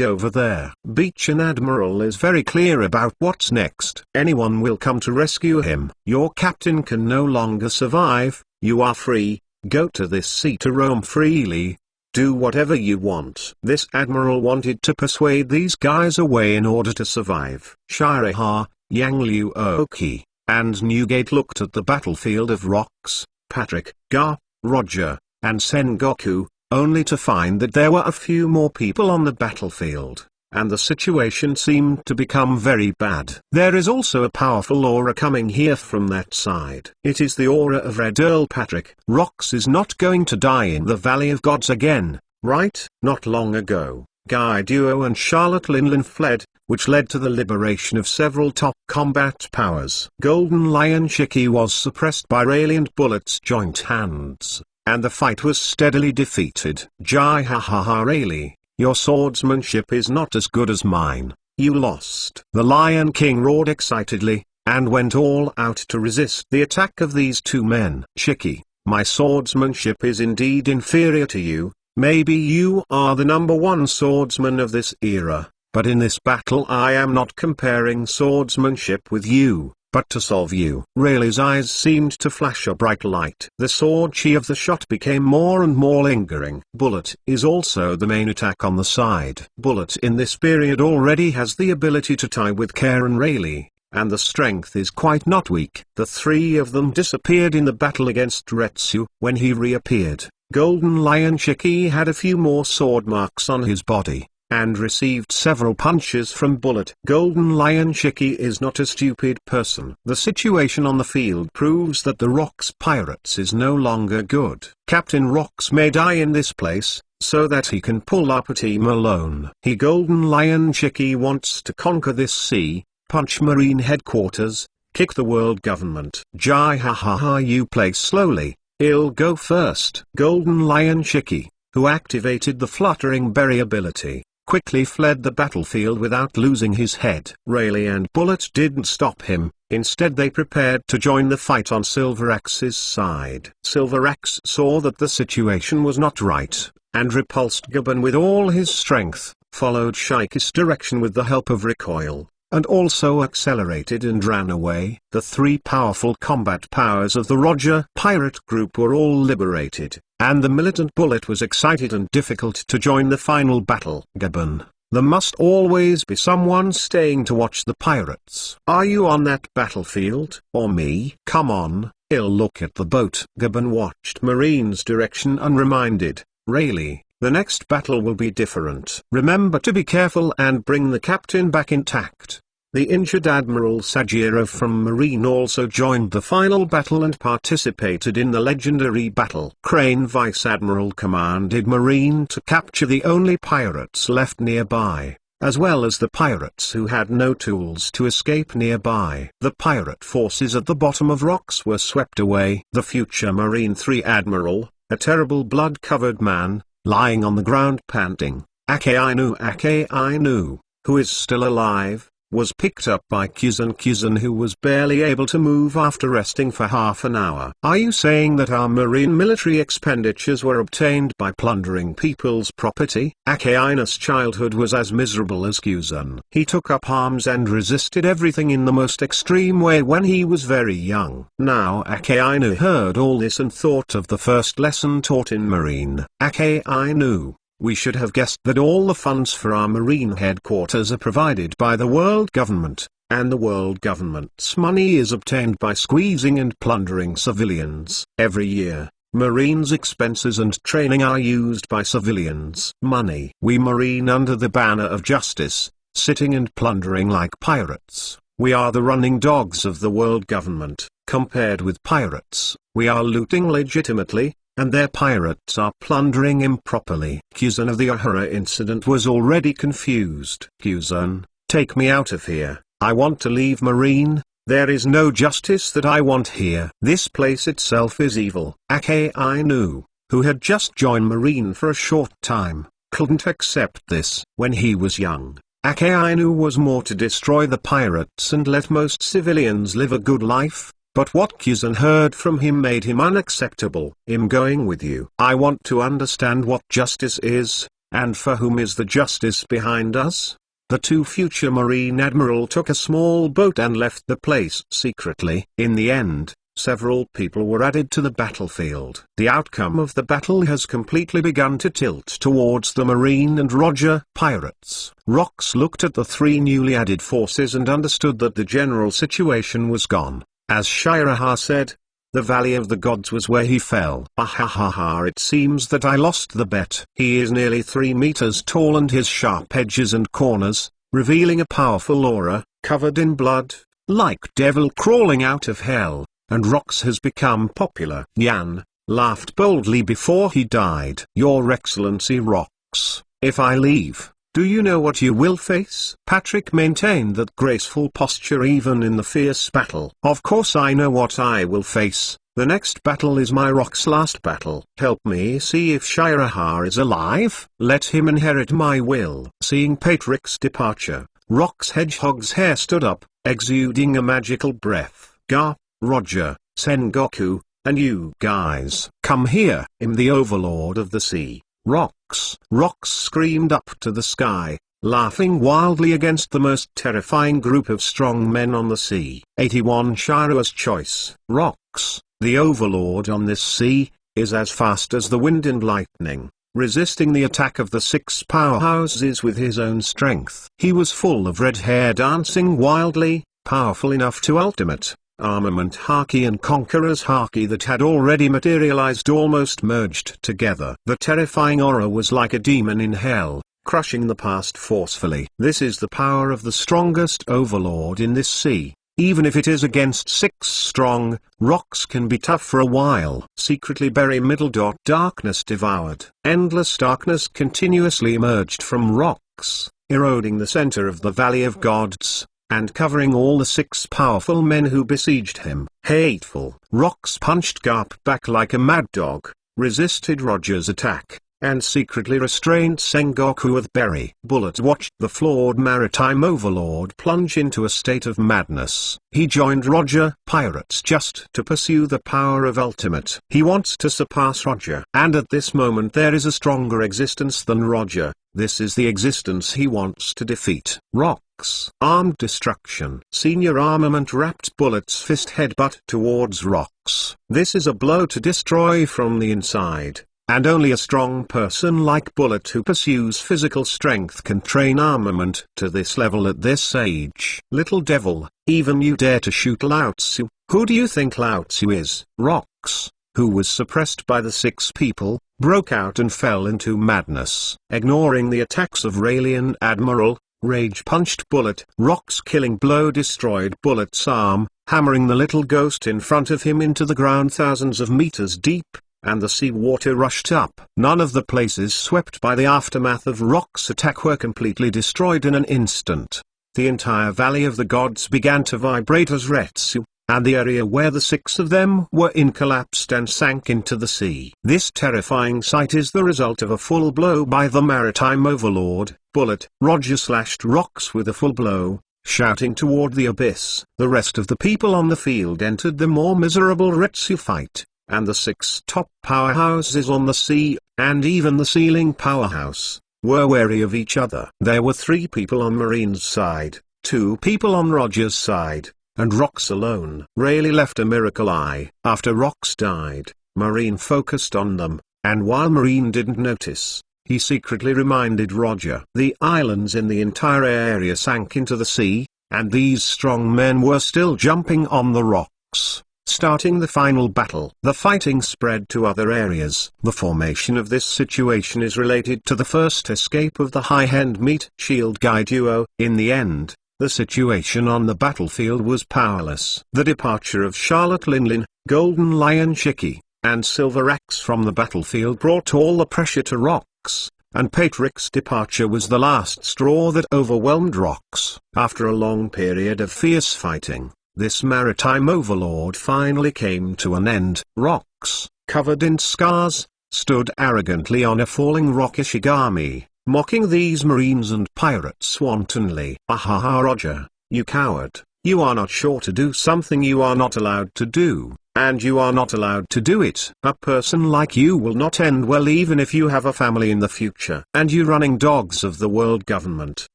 over there." Beechen admiral is very clear about what's next. Anyone will come to rescue him. "Your captain can no longer survive. You are free. Go to this sea to roam freely. Do whatever you want." This admiral wanted to persuade these guys away in order to survive. Shiraha, Yang Liu Oki, and Newgate looked at the battlefield of Rocks, Patrick, Garp, Roger, and Sengoku, only to find that there were a few more people on the battlefield, and the situation seemed to become very bad. There is also a powerful aura coming here from that side. It is the aura of Red Earl Patrick. Rocks is not going to die in the Valley of Gods again, right? Not long ago, Guy Duo and Charlotte Linlin fled, which led to the liberation of several top combat powers. Golden Lion Shiki was suppressed by Radiant Bullet's joint hands, and the fight was steadily defeated. Jai ha ha ha Rayleigh. Your swordsmanship is not as good as mine. You lost. The Lion King roared excitedly, and went all out to resist the attack of these 2 men. "Shiki, my swordsmanship is indeed inferior to you. Maybe you are the #1 swordsman of this era, but in this battle I am not comparing swordsmanship with you, but to solve you. Rayleigh's eyes seemed to flash a bright light. The sword chi of the shot became more and more lingering. Bullet is also the main attack on the side. Bullet in this period already has the ability to tie with care and Rayleigh, and the strength is quite not weak. The three of them disappeared in the battle against Retsu. When he reappeared, Golden Lion Shiki had a few more sword marks on his body, and received several punches from Bullet. Golden Lion Shiki is not a stupid person. The situation on the field proves that the Rocks Pirates is no longer good. Captain Rocks may die in this place, so that he can pull up a team alone. Golden Lion Shiki wants to conquer this sea, punch Marine headquarters, kick the world government. Jai ha ha ha, you play slowly, I'll go first. Golden Lion Shiki, who activated the fluttering berry ability, quickly fled the battlefield without losing his head. Rayleigh and Bullet didn't stop him, instead they prepared to join the fight on Silver Axe's side. Silver Axe saw that the situation was not right, and repulsed Gaben with all his strength, followed Shiki's direction with the help of recoil, and also accelerated and ran away. The three powerful combat powers of the Roger pirate group were all liberated, and the militant Bullet was excited and difficult to join the final battle. Gaben, there must always be someone staying to watch the pirates. Are you on that battlefield, or me? Come on, I'll look at the boat. Gaben watched Marine's direction and reminded Rayleigh, the next battle will be different. Remember to be careful and bring the captain back intact. The injured Admiral Sajiro from Marine also joined the final battle and participated in the legendary battle. Crane Vice Admiral commanded Marine to capture the only pirates left nearby, as well as the pirates who had no tools to escape nearby. The pirate forces at the bottom of rocks were swept away. The future Marine 3 Admiral, a terrible blood-covered man, lying on the ground panting, Ake-Ainu, who is still alive, was picked up by Kuzan, who was barely able to move after resting for half an hour. Are you saying that our marine military expenditures were obtained by plundering people's property? Ake-Ainu's childhood was as miserable as Kuzan. He took up arms and resisted everything in the most extreme way when he was very young. Now Ake-Ainu heard all this and thought of the first lesson taught in Marine. Ake-Ainu, we should have guessed that all the funds for our Marine headquarters are provided by the world government, and the world government's money is obtained by squeezing and plundering civilians. Every year, Marine's expenses and training are used by civilians. Money. We Marine under the banner of justice, sitting and plundering like pirates. We are the running dogs of the world government. Compared with pirates, we are looting legitimately, and their pirates are plundering improperly. Kuzan of the Ahura incident was already confused. Kuzan, take me out of here. I want to leave Marine. There is no justice that I want here. This place itself is evil. Ake-Ainu, who had just joined Marine for a short time, couldn't accept this. When he was young, Ake-Ainu was more to destroy the pirates and let most civilians live a good life. But what Kuzan heard from him made him unacceptable. I'm going with you. I want to understand what justice is, and for whom is the justice behind us? The two future Marine Admiral took a small boat and left the place secretly. In the end, several people were added to the battlefield. The outcome of the battle has completely begun to tilt towards the Marine and Roger pirates. Rocks looked at the three newly added forces and understood that the general situation was gone. As Shiraha said, the Valley of the Gods was where he fell. Ahahaha, it seems that I lost the bet. He is nearly 3 meters tall and his sharp edges and corners, revealing a powerful aura, covered in blood, like devil crawling out of hell, and Rocks has become popular. Yan laughed boldly before he died. Your Excellency Rocks, if I leave, do you know what you will face? Patrick maintained that graceful posture even in the fierce battle. Of course I know what I will face. The next battle is my Rock's last battle. Help me see if Shiraha is alive. Let him inherit my will. Seeing Patrick's departure, Rock's hedgehog's hair stood up, exuding a magical breath. Garp, Roger, Sengoku, and you guys. Come here. I'm the overlord of the sea. Rocks screamed up to the sky, laughing wildly against the most terrifying group of strong men on the sea. 81 Shira's choice. Rocks, the overlord on this sea, is as fast as the wind and lightning, resisting the attack of the 6 powerhouses with his own strength. He was full of red hair, dancing wildly, powerful enough to ultimate armament haki and conqueror's haki that had already materialized, almost merged together. The terrifying aura was like a demon in hell, crushing the past forcefully. This is the power of the strongest overlord in this sea. Even if it is against 6 strong, rocks can be tough for a while. Secretly bury middle. Darkness devoured. Endless darkness continuously emerged from rocks, eroding the center of the Valley of Gods, and covering all the 6 powerful men who besieged him. Hateful rocks punched Garp back like a mad dog, resisted Roger's attack, and secretly restrained Sengoku with berry. Bullet watched the flawed maritime overlord plunge into a state of madness. He joined Roger pirates just to pursue the power of ultimate. He wants to surpass Roger. And at this moment there is a stronger existence than Roger. This is the existence he wants to defeat. Rocks. Armed destruction. Senior armament wrapped Bullet's fist headbutt towards rocks. This is a blow to destroy from the inside. And only a strong person like Bullet who pursues physical strength can train armament to this level at this age. Little devil, even you dare to shoot Lao Tzu. Who do you think Lao Tzu is? Rocks, who was suppressed by the 6 people, broke out and fell into madness. Ignoring the attacks of Raelian Admiral, rage punched Bullet. Rock's killing blow destroyed Bullet's arm, hammering the little ghost in front of him into the ground thousands of meters deep. And the sea water rushed up. None of the places swept by the aftermath of Rock's attack were completely destroyed in an instant. The entire Valley of the Gods began to vibrate as Retsu, and the area where the 6 of them were in collapsed and sank into the sea. This terrifying sight is the result of a full blow by the maritime overlord, Bullet. Roger slashed rocks with a full blow, shouting toward the abyss. The rest of the people on the field entered the more miserable Retsu fight. And the 6 top powerhouses on the sea, and even the sealing powerhouse, were wary of each other. There were 3 people on Marine's side, 2 people on Roger's side, and Rocks alone. Rayleigh left a miracle eye. After Rocks died, Marine focused on them, and while Marine didn't notice, he secretly reminded Roger. The islands in the entire area sank into the sea, and these strong men were still jumping on the rocks. Starting the final battle. The fighting spread to other areas. The formation of this situation is related to the first escape of the high-end meat shield guy duo. In the end, the situation on the battlefield was powerless. The departure of Charlotte Linlin, Golden Lion Shiki, and Silver Axe from the battlefield brought all the pressure to Rocks, and Patrick's departure was the last straw that overwhelmed Rocks. After a long period of fierce fighting, this maritime overlord finally came to an end. Rocks, covered in scars, stood arrogantly on a falling rock Ishigami, mocking these marines and pirates wantonly. Ahaha Roger, you coward, you are not sure to do something you are not allowed to do, and you are not allowed to do it. A person like you will not end well even if you have a family in the future. And you running dogs of the world government,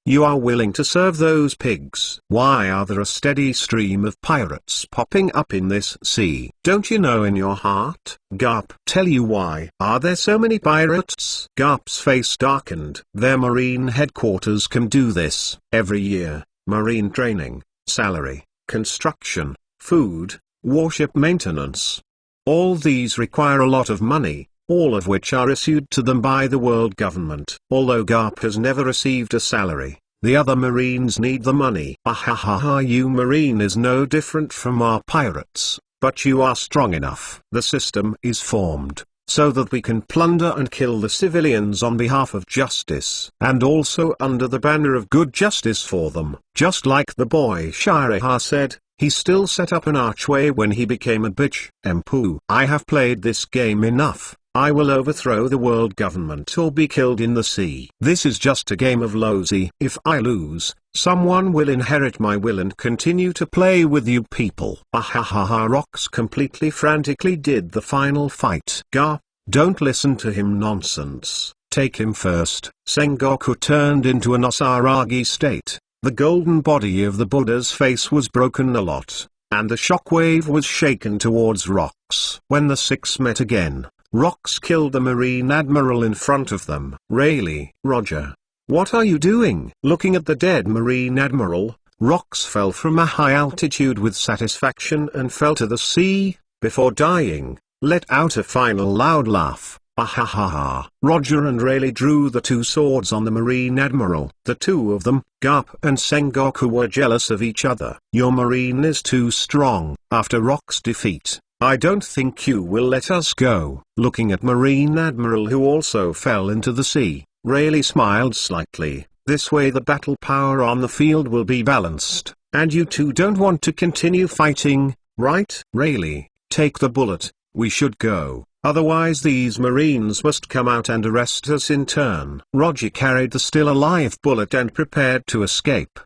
you are willing to serve those pigs. Why are there a steady stream of pirates popping up in this sea? Don't you know in your heart? Garp, tell you why. Are there so many pirates? Garp's face darkened. Their marine headquarters can do this every year. Marine training, salary, construction, food, warship maintenance. All these require a lot of money, all of which are issued to them by the world government. Although Garp has never received a salary, the other marines need the money. Ahahaha, you marine is no different from our pirates, but you are strong enough. The system is formed, so that we can plunder and kill the civilians on behalf of justice, and also under the banner of good justice for them. Just like the boy Shiraha said, he still set up an archway when he became a bitch. Empu, I have played this game enough. I will overthrow the world government or be killed in the sea. This is just a game of losey. If I lose, someone will inherit my will and continue to play with you people. Ahahaha, Rocks completely frantically did the final fight. Garp, don't listen to him nonsense. take him first. Sengoku turned into an Osaragi state. The golden body of the Buddha's face was broken a lot, and the shockwave was shaken towards Rocks. When the six met again, Rocks killed the Marine Admiral in front of them. Rayleigh, Roger. What are you doing? Looking at the dead Marine Admiral, Rocks fell from a high altitude with satisfaction and fell to the sea, before dying, let out a final loud laugh. Ahahaha. Roger and Rayleigh drew the two swords on the Marine Admiral. The two of them, Garp and Sengoku, were jealous of each other. Your Marine is too strong. After Rock's defeat, I don't think you will let us go. Looking at Marine Admiral, who also fell into the sea, Rayleigh smiled slightly. This way the battle power on the field will be balanced. And you two don't want to continue fighting, right? Rayleigh, take the bullet. We should go. Otherwise these Marines must come out and arrest us in turn. Roger carried the still alive bullet and prepared to escape.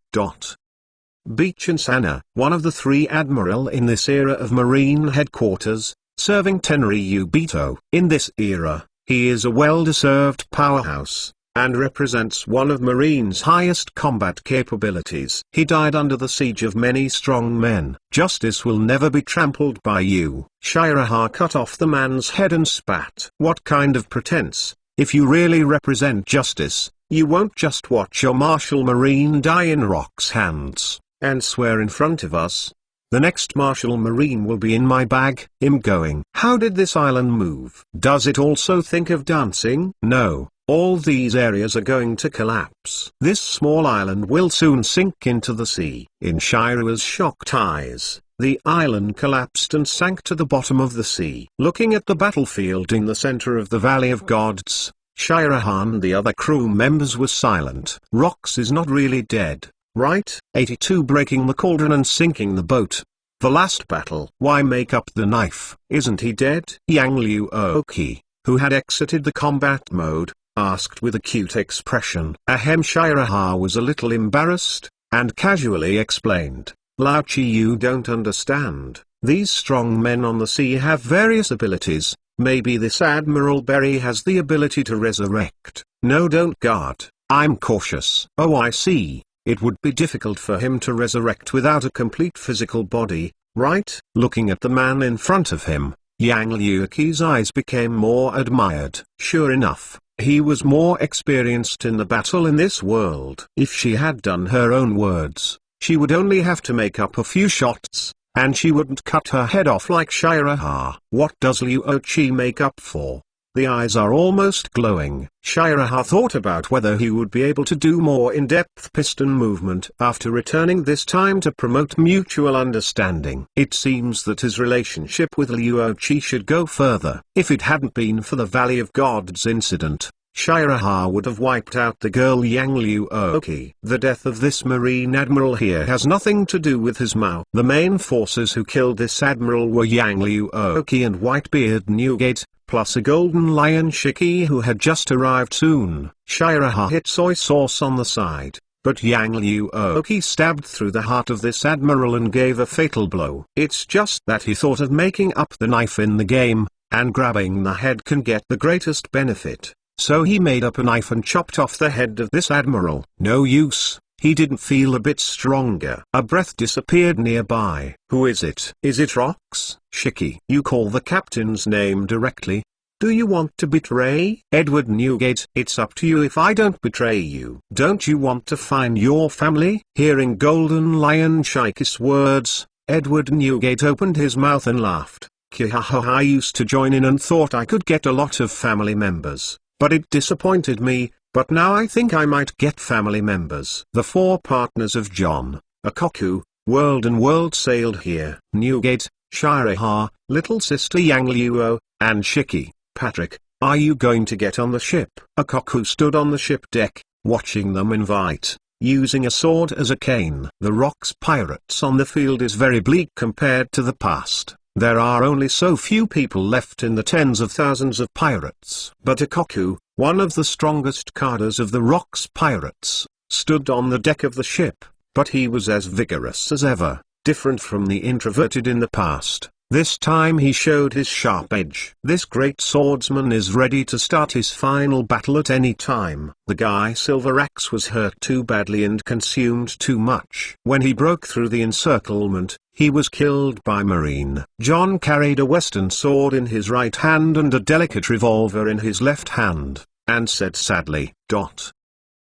Beach and Sana, one of the three admiral in this era of Marine headquarters, serving Tenryu Bito. In this era, he is a well-deserved powerhouse, and represents one of Marine's highest combat capabilities. He died under the siege of many strong men. Justice will never be trampled by you. Shiraha cut off the man's head and spat. What kind of pretense? If you really represent justice, you won't just watch your martial Marine die in Rock's hands, and swear in front of us. The next martial Marine will be in my bag. I'm going. How did this island move? Does it also think of dancing? No. All these areas are going to collapse. This small island will soon sink into the sea. In Shira's shocked eyes, the island collapsed and sank to the bottom of the sea. Looking at the battlefield in the center of the Valley of Gods, Shiraha and the other crew members were silent. Rocks is not really dead, right? 82 breaking the cauldron and sinking the boat. The last battle. Why make up the knife? Isn't he dead? Yang Liu Oki, who had exited the combat mode, asked with a cute expression. Ahem. Shiraha was a little embarrassed, and casually explained, Lao Chi, you don't understand. These strong men on the sea have various abilities. Maybe this Admiral Berry has the ability to resurrect. No, don't guard. I'm cautious. Oh, I see. It would be difficult for him to resurrect without a complete physical body, right? Looking at the man in front of him, Yang Liuki's eyes became more admired. Sure enough, he was more experienced in the battle in this world. If she had done her own words, she would only have to make up a few shots, and she wouldn't cut her head off like Shiraha. What does Liu Ochi make up for? The eyes are almost glowing. Shiraha thought about whether he would be able to do more in-depth piston movement after returning this time to promote mutual understanding. It seems that his relationship with Liu Ochi should go further. If it hadn't been for the Valley of Gods incident, Shiraha would have wiped out the girl Yang Liu Oki. The death of this Marine Admiral here has nothing to do with his Mao. The main forces who killed this Admiral were Yang Liu Oki and Whitebeard Newgate, plus a golden lion Shiki who had just arrived soon. Shiraha hit soy sauce on the side, but Yang Liu Oki stabbed through the heart of this Admiral and gave a fatal blow. It's just that he thought of making up the knife in the game, and grabbing the head can get the greatest benefit. So he made up a knife and chopped off the head of this Admiral. No use, he didn't feel a bit stronger. A breath disappeared nearby. Who is it? Is it Rocks? Shiki. You call the captain's name directly. Do you want to betray? Edward Newgate. It's up to you if I don't betray you. Don't you want to find your family? Hearing Golden Lion Shiki's words, Edward Newgate opened his mouth and laughed. Kihaha, I used to join in and thought I could get a lot of family members. But it disappointed me, but now I think I might get family members. The four partners of John, Akoku, World and World sailed here. Newgate, Shiraha, little sister Yang Liuo, and Shiki. Patrick, are you going to get on the ship? Akoku stood on the ship deck, watching them invite, using a sword as a cane. The Rocks pirates on the field is very bleak compared to the past. There are only so few people left in the tens of thousands of pirates. But Akoku, one of the strongest cadres of the Rocks pirates, stood on the deck of the ship, but he was as vigorous as ever, different from the introverted in the past. This time he showed his sharp edge. This great swordsman is ready to start his final battle at any time. The guy Silver Axe was hurt too badly and consumed too much. When he broke through the encirclement, he was killed by Marine. John carried a western sword in his right hand and a delicate revolver in his left hand, and said sadly,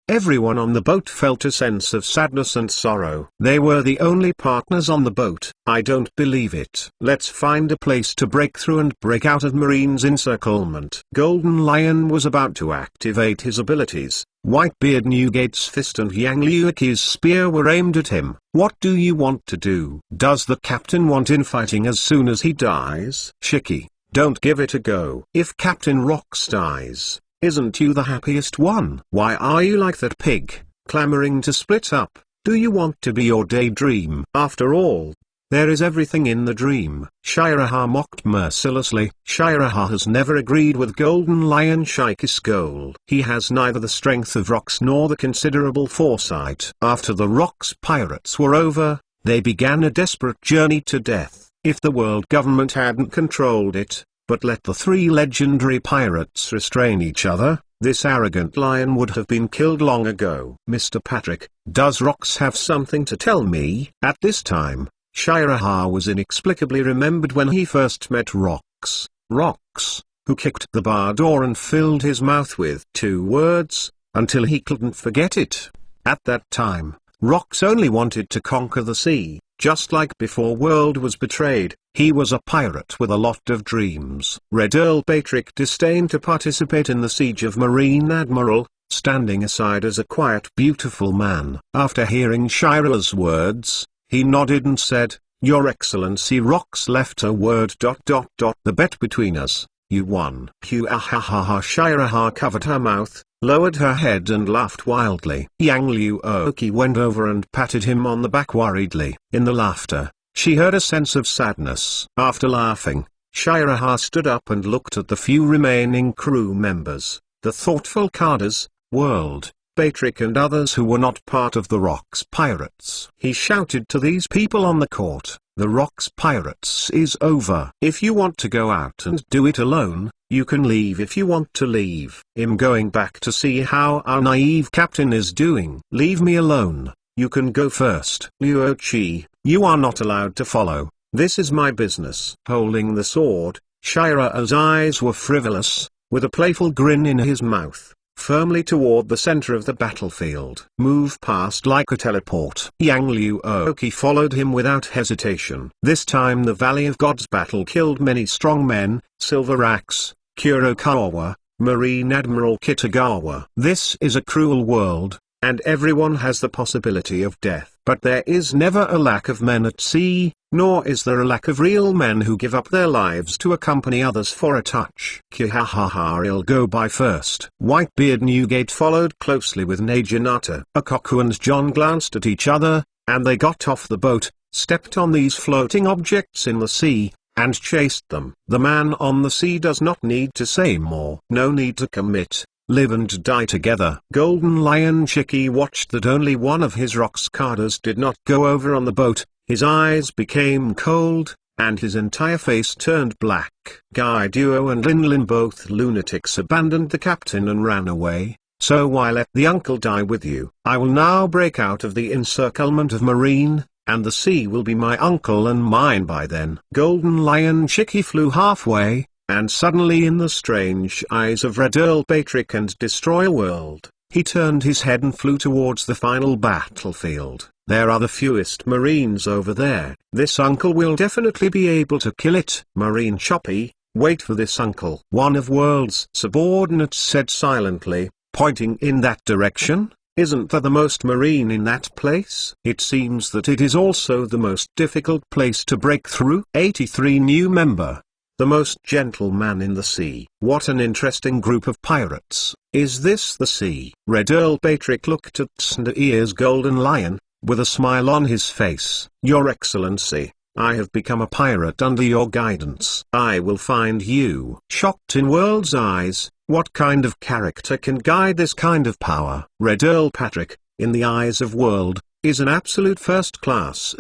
Everyone on the boat felt a sense of sadness and sorrow. They were the only partners on the boat. I don't believe it. Let's find a place to break through and break out of Marine's encirclement. Golden Lion was about to activate his abilities. Whitebeard Newgate's fist and Yang Liuki's spear were aimed at him. What do you want to do? Does the captain want infighting as soon as he dies? Shiki, don't give it a go. If Captain Rox dies, isn't you the happiest one? Why are you like that pig, clamoring to split up? Do you want to be your daydream? After all, there is everything in the dream. Shiraha mocked mercilessly. Shiraha has never agreed with Golden Lion Shiki's goal. He has neither the strength of Rox nor the considerable foresight. After the Rox pirates were over, they began a desperate journey to death. If the world government hadn't controlled it, but let the three legendary pirates restrain each other, this arrogant lion would have been killed long ago. Mr. Patrick, does Rox have something to tell me? At this time, Shiraha was inexplicably remembered when he first met Rox. Rox, who kicked the bar door and filled his mouth with 2 words, until he couldn't forget it. At that time, Rox only wanted to conquer the sea. Just like before World was betrayed, he was a pirate with a lot of dreams. Red Earl Patrick disdained to participate in the siege of Marine Admiral, standing aside as a quiet beautiful man. After hearing Shira's words, he nodded and said, Your Excellency. Rox left a word. The bet between us, you won. Shiraha covered her mouth, lowered her head and laughed wildly. Yang Liuoki went over and patted him on the back worriedly. In the laughter, she heard a sense of sadness. After laughing, Shiraha stood up and looked at the few remaining crew members, the thoughtful Cardas, World, Patrick and others who were not part of the Rox pirates. He shouted to these people on the court, The Rox pirates is over. If you want to go out and do it alone, you can leave if you want to leave. I'm going back to see how our naive captain is doing. Leave me alone. You can go first. Liuoqi, you are not allowed to follow. This is my business. Holding the sword, Shira's eyes were frivolous, with a playful grin in his mouth, firmly toward the center of the battlefield. Move past like a teleport. Yang Liuoki followed him without hesitation. This time the Valley of Gods battle killed many strong men, Silver Axe, Kurokawa, Marine Admiral Kitagawa. This is a cruel world, and everyone has the possibility of death. But there is never a lack of men at sea, nor is there a lack of real men who give up their lives to accompany others for a touch. I'll go by first. Whitebeard Newgate followed closely with Naginata. Akoku and John glanced at each other, and they got off the boat, stepped on these floating objects in the sea, and chased them. The man on the sea does not need to say more. No need to commit. Live and die together. Golden Lion Shiki watched that only one of his Rox Cardas did not go over on the boat. His eyes became cold, and his entire face turned black. Guy Duo and Linlin, both lunatics, abandoned the captain and ran away. So why let the uncle die with you? I will now break out of the encirclement of Marine, and the sea will be my uncle and mine by then. Golden Lion Shiki flew halfway, and suddenly in the strange eyes of Red Earl Patrick and Destroyer World, he turned his head and flew towards the final battlefield. There are the fewest Marines over there. This uncle will definitely be able to kill it. Marine Choppy, wait for this uncle. One of World's subordinates said silently, pointing in that direction. Isn't that the most Marine in that place? It seems that it is also the most difficult place to break through. 83 new member. The most gentle man in the sea. What an interesting group of pirates. Is this the sea? Red Earl Patrick looked at Tsndaear's Golden Lion, with a smile on his face. Your Excellency, I have become a pirate under your guidance. I will find you. Shocked in World's eyes, what kind of character can guide this kind of power? Red Earl Patrick, in the eyes of World, is an absolute first-class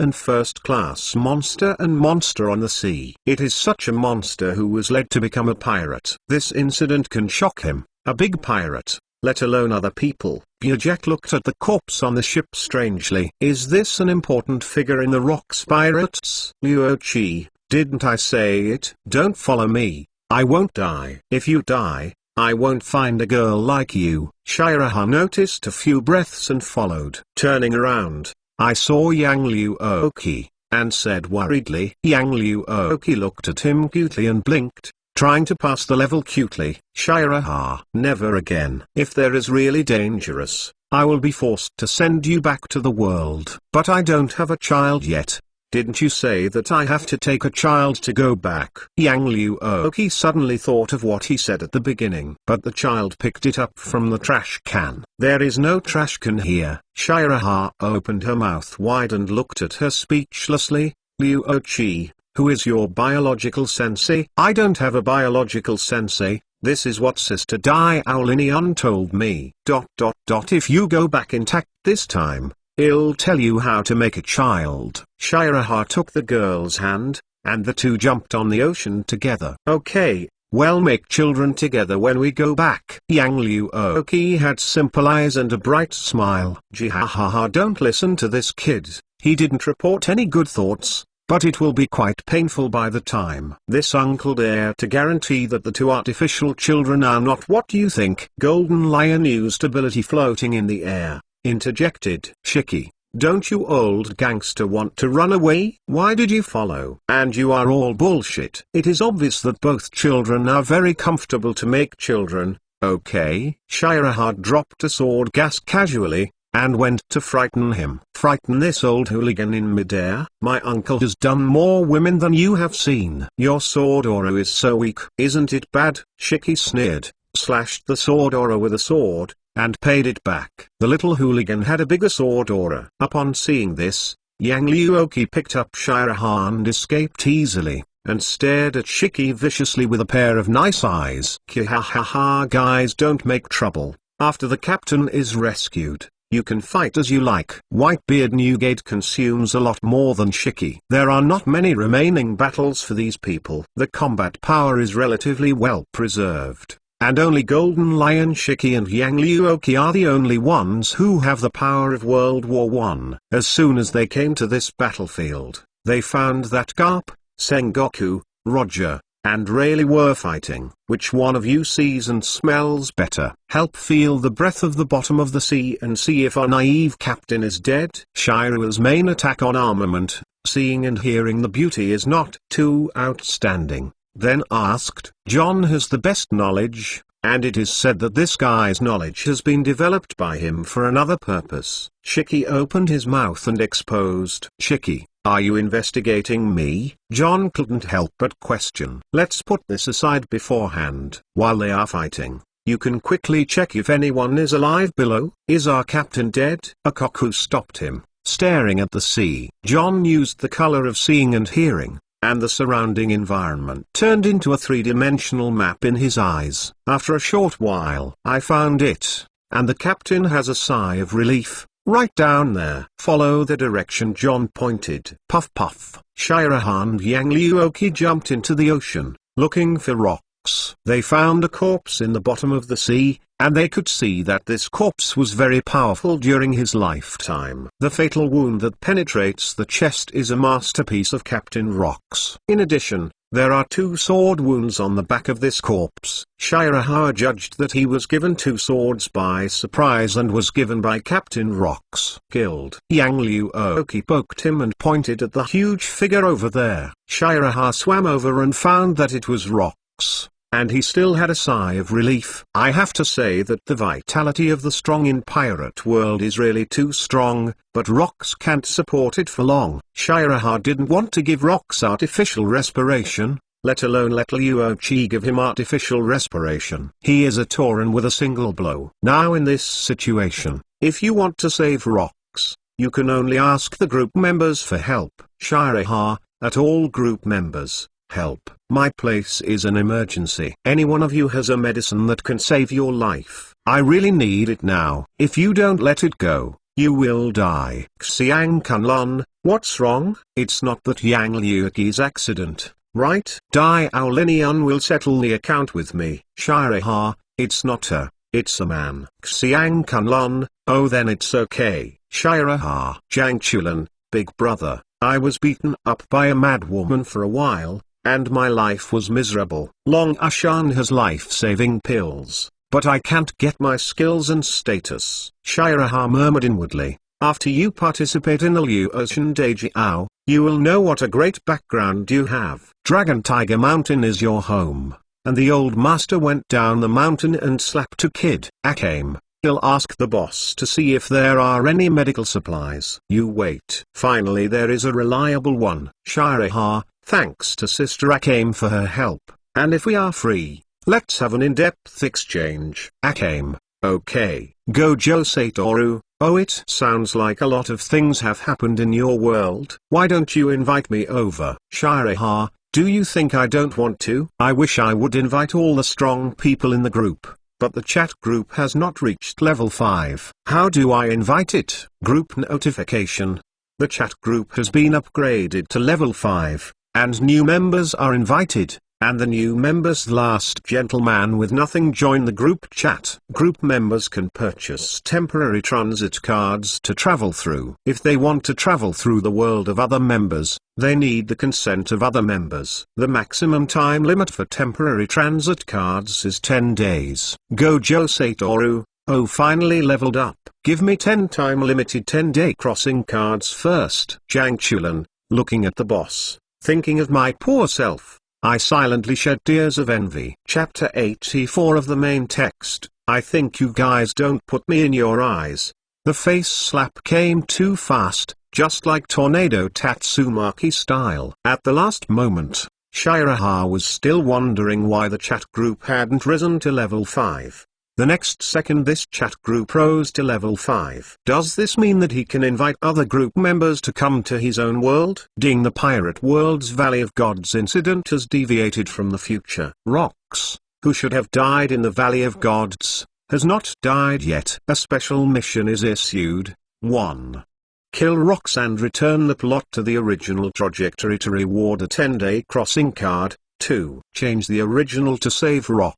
monster and monster on the sea. It is such a monster who was led to become a pirate. This incident can shock him, a big pirate, let alone other people. Jack looked at the corpse on the ship strangely. Is this an important figure in the Rocks Pirates? Luochi, didn't I say it? Don't follow me, I won't die. If you die, I won't find a girl like you. Shiraha noticed a few breaths and followed. Turning around, I saw Yang Luoki, and said worriedly. Yang Luoki looked at him cutely and blinked, trying to pass the level cutely. Shiraha, never again. If there is really dangerous, I will be forced to send you back to the world. But I don't have a child yet. Didn't you say that I have to take a child to go back? Yang Luoki suddenly thought of what he said at the beginning. But the child picked it up from the trash can. There is no trash can here. Shiraha opened her mouth wide and looked at her speechlessly. Luochi, who is your biological sensei? I don't have a biological sensei. This is what Sister Diaolinion told me. If you go back intact this time, he'll tell you how to make a child. Shiraha took the girl's hand, and the two jumped on the ocean together. Okay, we'll make children together when we go back. Yang Luoki had simple eyes and a bright smile. Jihahaha, don't listen to this kid. He didn't report any good thoughts, but it will be quite painful by the time. This uncle dare to guarantee that the two artificial children are not what you think. Golden Lion used ability floating in the air. Interjected. Shiki, don't you old gangster want to run away? Why did you follow? And you are all bullshit. It is obvious that both children are very comfortable to make children, okay? Shiraha dropped a sword gas casually, and went to frighten him. Frighten this old hooligan in midair? My uncle has done more women than you have seen. Your sword aura is so weak. Isn't it bad? Shiki sneered, slashed the sword aura with a sword, and paid it back. The little hooligan had a bigger sword aura. Upon seeing this, Yang Luoki picked up Shiraha and escaped easily, and stared at Shiki viciously with a pair of nice eyes. Kihahaha, guys, don't make trouble. After the captain is rescued, you can fight as you like. Whitebeard Newgate consumes a lot more than Shiki. There are not many remaining battles for these people. The combat power is relatively well preserved, and only Golden Lion Shiki and Yang Luoki are the only ones who have the power of World War I. As soon as they came to this battlefield, they found that Garp, Sengoku, Roger, and Rayleigh were fighting. Which one of you sees and smells better? Help feel the breath of the bottom of the sea and see if our naive captain is dead. Shira's main attack on armament, seeing and hearing the beauty, is not too outstanding. Then asked, John has the best knowledge, and it is said that this guy's knowledge has been developed by him for another purpose. Shiki opened his mouth and exposed. Shiki, are you investigating me? John couldn't help but question. Let's put this aside beforehand. While they are fighting, you can quickly check if anyone is alive below. Is our captain dead? Akoku stopped him, staring at the sea. John used the color of seeing and hearing, and the surrounding environment turned into a three-dimensional map in his eyes. After a short while, I found it, and the captain has a sigh of relief. Right down there. Follow the direction John pointed. Puff puff. Shiraha and Yang Luoki jumped into the ocean, looking for rocks. They found a corpse in the bottom of the sea, and they could see that this corpse was very powerful during his lifetime. The fatal wound that penetrates the chest is a masterpiece of Captain Rocks. In addition, there are 2 sword wounds on the back of this corpse. Shiraha judged that he was given 2 swords by surprise and was given by Captain Rocks. Killed. Yang Luoki poked him and pointed at the huge figure over there. Shiraha swam over and found that it was Rocks, and he still had a sigh of relief. I have to say that the vitality of the strong in pirate world is really too strong, but Rocks can't support it for long. Shiraha didn't want to give Rocks artificial respiration, let alone let Luochi give him artificial respiration. He is a Tauran with a single blow. Now in this situation, if you want to save Rocks, you can only ask the group members for help. Shiraha, at all group members, help. My place is an emergency. Any one of you has a medicine that can save your life. I really need it now. If you don't let it go, You will die. Xiang Kunlun, what's wrong? It's not that Yang Liuqi's accident, right? Dai Aolinian will settle the account with me. Shiraha, it's not her, it's a man. Xiang Kunlun, oh then it's okay. Shiraha. Jiang Chulan, big brother, I was beaten up by a madwoman for a while, and my life was miserable. Long Ashan has life-saving pills, but I can't get my skills and status. Shiraha murmured inwardly, after you participate in the Liu Ocean Dejiao, you will know what a great background you have. Dragon Tiger Mountain is your home, and the old master went down the mountain and slapped a kid. Akame, he'll ask the boss to see if there are any medical supplies. You wait. Finally there is a reliable one. Shiraha, thanks to Sister Akame for her help, and if we are free, let's have an in-depth exchange. Akame, okay. Gojo Satoru, oh it sounds like a lot of things have happened in your world. Why don't you invite me over? Shiraha, do you think I don't want to? I wish I would invite all the strong people in the group, but the chat group has not reached level 5. How do I invite it? Group notification. The chat group has been upgraded to level 5, and new members are invited. And the new members last gentleman with nothing join the group chat. Group members can purchase temporary transit cards to travel through. If they want to travel through the world of other members, they need the consent of other members. The maximum time limit for temporary transit cards is 10 days. Gojo Satoru, oh finally leveled up. Give me 10 time limited 10-day crossing cards first. Jiang Chulan, looking at the boss, thinking of my poor self, I silently shed tears of envy. Chapter 84 of the main text, I think you guys don't put me in your eyes. The face slap came too fast, just like Tornado Tatsumaki style. At the last moment, Shiraha was still wondering why the chat group hadn't risen to level 5. The next second this chat group rose to level 5. Does this mean that he can invite other group members to come to his own world? Ding, the pirate world's Valley of Gods incident has deviated from the future. Rox, who should have died in the Valley of Gods, has not died yet. A special mission is issued. 1. Kill Rox and return the plot to the original trajectory to reward a 10-day crossing card. 2. Change the original to save Rox.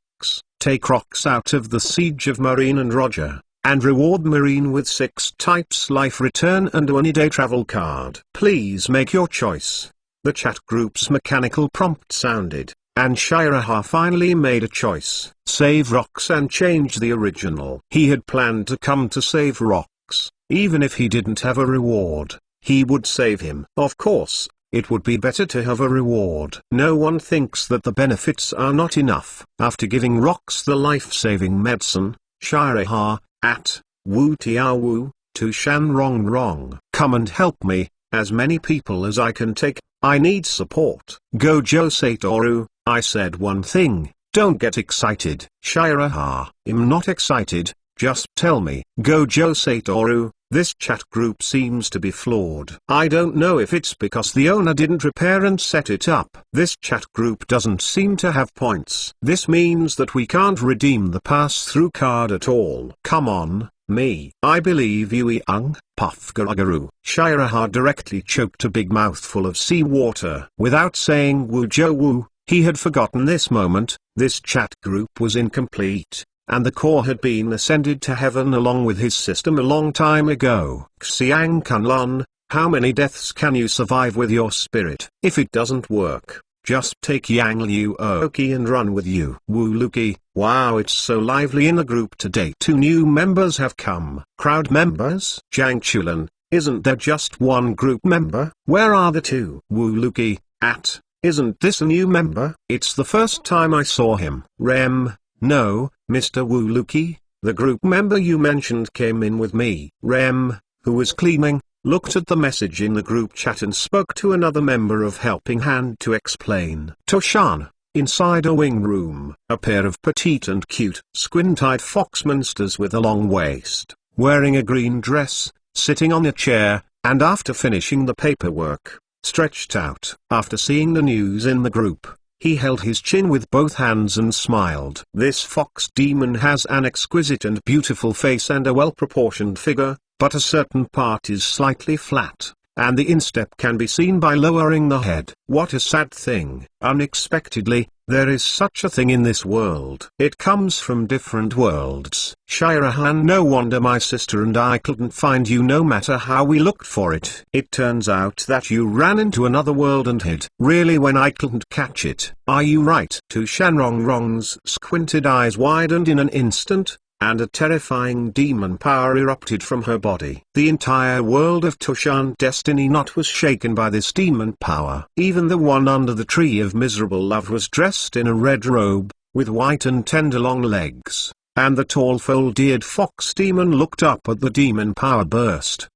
Take Rox out of the Siege of Marine and Roger, and reward Marine with 6 types life return and a 1-day travel card. Please make your choice. The chat group's mechanical prompt sounded, and Shiraha finally made a choice. Save Rox and change the original. He had planned to come to save Rox. Even if he didn't have a reward, he would save him. Of course, it would be better to have a reward. No one thinks that the benefits are not enough. After giving Rox the life-saving medicine, Shiraha, at, Wu Tiao Wu, to Shan Rong Rong, come and help me, as many people as I can take, I need support. Gojo Satoru, I said one thing, don't get excited. Shiraha, I'm not excited, just tell me. Gojo Satoru, this chat group seems to be flawed. I don't know if it's because the owner didn't repair and set it up. This chat group doesn't seem to have points. This means that we can't redeem the pass-through card at all. Come on, me. I believe you, Young, Puff Garagaru. Shiraha directly choked a big mouthful of seawater. Without saying Wu Jo Wu, he had forgotten this moment. This chat group was incomplete, and the core had been ascended to heaven along with his system a long time ago. Xiang Kunlun, how many deaths can you survive with your spirit? If it doesn't work, just take Yang Liu Oki and run with you. Wu Luki, wow, it's so lively in the group today. 2 new members have come. Crowd members? Jiang Chulan, isn't there just one group member? Where are the 2? Wu Luki, at, isn't this a new member? It's the first time I saw him. Rem, no, Mr. Wu Luki, the group member you mentioned came in with me. Rem, who was cleaning, looked at the message in the group chat and spoke to another member of Helping Hand to explain. Toshan, inside a wing room, a pair of petite and cute, squint-eyed fox monsters with a long waist, wearing a green dress, sitting on a chair, and after finishing the paperwork, stretched out. After seeing the news in the group, he held his chin with both hands and smiled. This fox demon has an exquisite and beautiful face and a well-proportioned figure, but a certain part is slightly flat, and the instep can be seen by lowering the head. What a sad thing. Unexpectedly, there is such a thing in this world. It comes from different worlds. Shirahan, no wonder my sister and I couldn't find you no matter how we looked for it. It turns out that you ran into another world and hid. Really, when I couldn't catch it. Are you right? Tushan Rongrong's squinted eyes widened in an instant, and a terrifying demon power erupted from her body. The entire world of Tushan Destiny Knot was shaken by this demon power. Even the one under the tree of miserable love was dressed in a red robe, with white and tender long legs, and the tall fold-eared fox demon looked up at the demon power burst.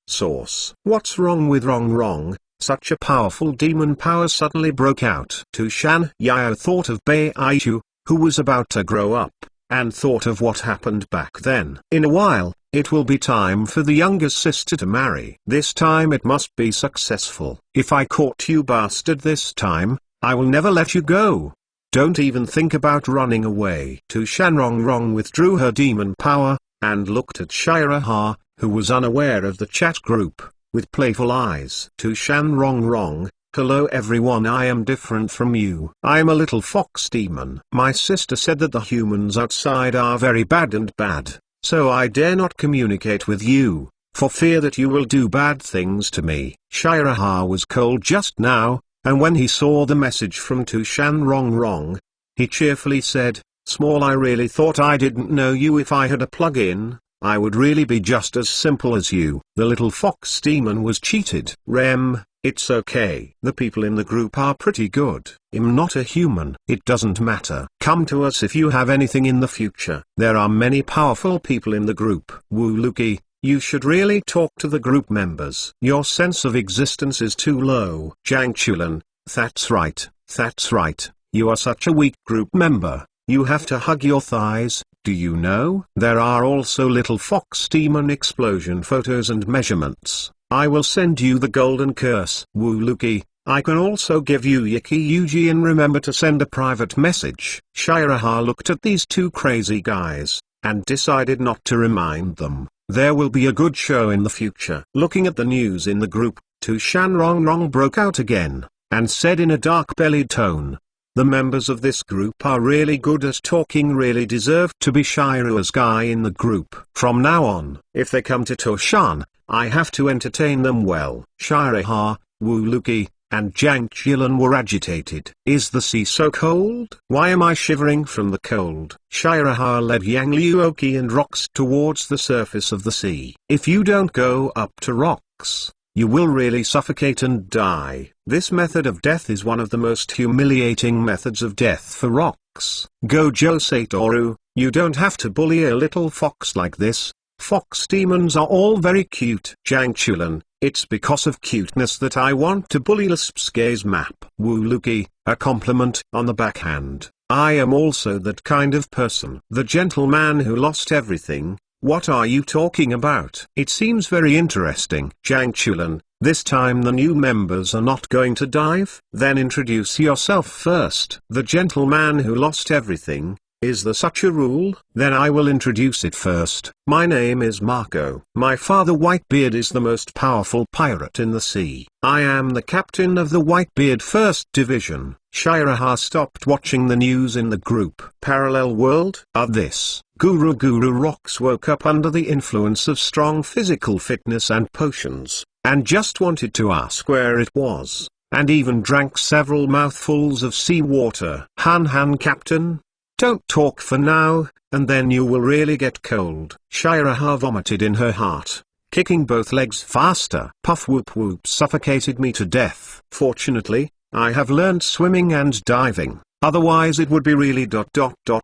Source: what's wrong with Rong? Such a powerful demon power suddenly broke out. Tushan Yao thought of Bai Aishu, who was about to grow up, and thought of what happened back then. In a while, it will be time for the younger sister to marry. This time it must be successful. If I caught you bastard this time, I will never let you go. Don't even think about running away. Tushan Rongrong withdrew her demon power, and looked at Shiraha, who was unaware of the chat group, with playful eyes. Tushan Rongrong: hello everyone, I am different from you. I am a little fox demon. My sister said that the humans outside are very bad, so I dare not communicate with you, for fear that you will do bad things to me. Shiraha was cold just now, and when he saw the message from Tushan Rongrong, he cheerfully said, "Small, I really thought I didn't know you. If I had a plug-in, I would really be just as simple as you." The little fox demon was cheated. Rem: it's okay. The people in the group are pretty good. I'm not a human. It doesn't matter. Come to us if you have anything in the future. There are many powerful people in the group. Wu Luki, you should really talk to the group members. Your sense of existence is too low. Jiang Chulan: that's right. You are such a weak group member. You have to hug your thighs. Do you know? There are also little fox demon explosion photos and measurements. I will send you the golden curse. Wu Luki, I can also give you Yiki Yuji, and remember to send a private message. Shiraha looked at these two crazy guys, and decided not to remind them. There will be a good show in the future. Looking at the news in the group, Tushan Rongrong broke out again, and said in a dark-bellied tone, "The members of this group are really good at talking, really deserve to be Shira's guy in the group. From now on, if they come to Tushan, I have to entertain them well." Shiraha, Wu Luki, and Jiang Jilan were agitated. Is the sea so cold? Why am I shivering from the cold? Shiraha led Yang Liuoki and rocks towards the surface of the sea. If you don't go up to rocks, you will really suffocate and die. This method of death is one of the most humiliating methods of death for rocks. Gojo Satoru, you don't have to bully a little fox like this. Fox demons are all very cute. Jiang Chulan, it's because of cuteness that I want to bully Lisp's gaze map. Wu Luki, a compliment on the backhand. I am also that kind of person. The gentleman who lost everything. What are you talking about? It seems very interesting. Jiang Chulan, this time the new members are not going to dive? Then introduce yourself first. The gentleman who lost everything. Is there such a rule? Then I will introduce it first. My name is Marco. My father Whitebeard is the most powerful pirate in the sea. I am the captain of the Whitebeard 1st Division. Shiraha stopped watching the news in the group. Parallel world? Of this, Guru Rocks woke up under the influence of strong physical fitness and potions, and just wanted to ask where it was, and even drank several mouthfuls of seawater. Han Captain? Don't talk for now, and then you will really get cold. Shiraha vomited in her heart, kicking both legs faster. Puff whoop whoop suffocated me to death. Fortunately, I have learned swimming and diving, otherwise it would be really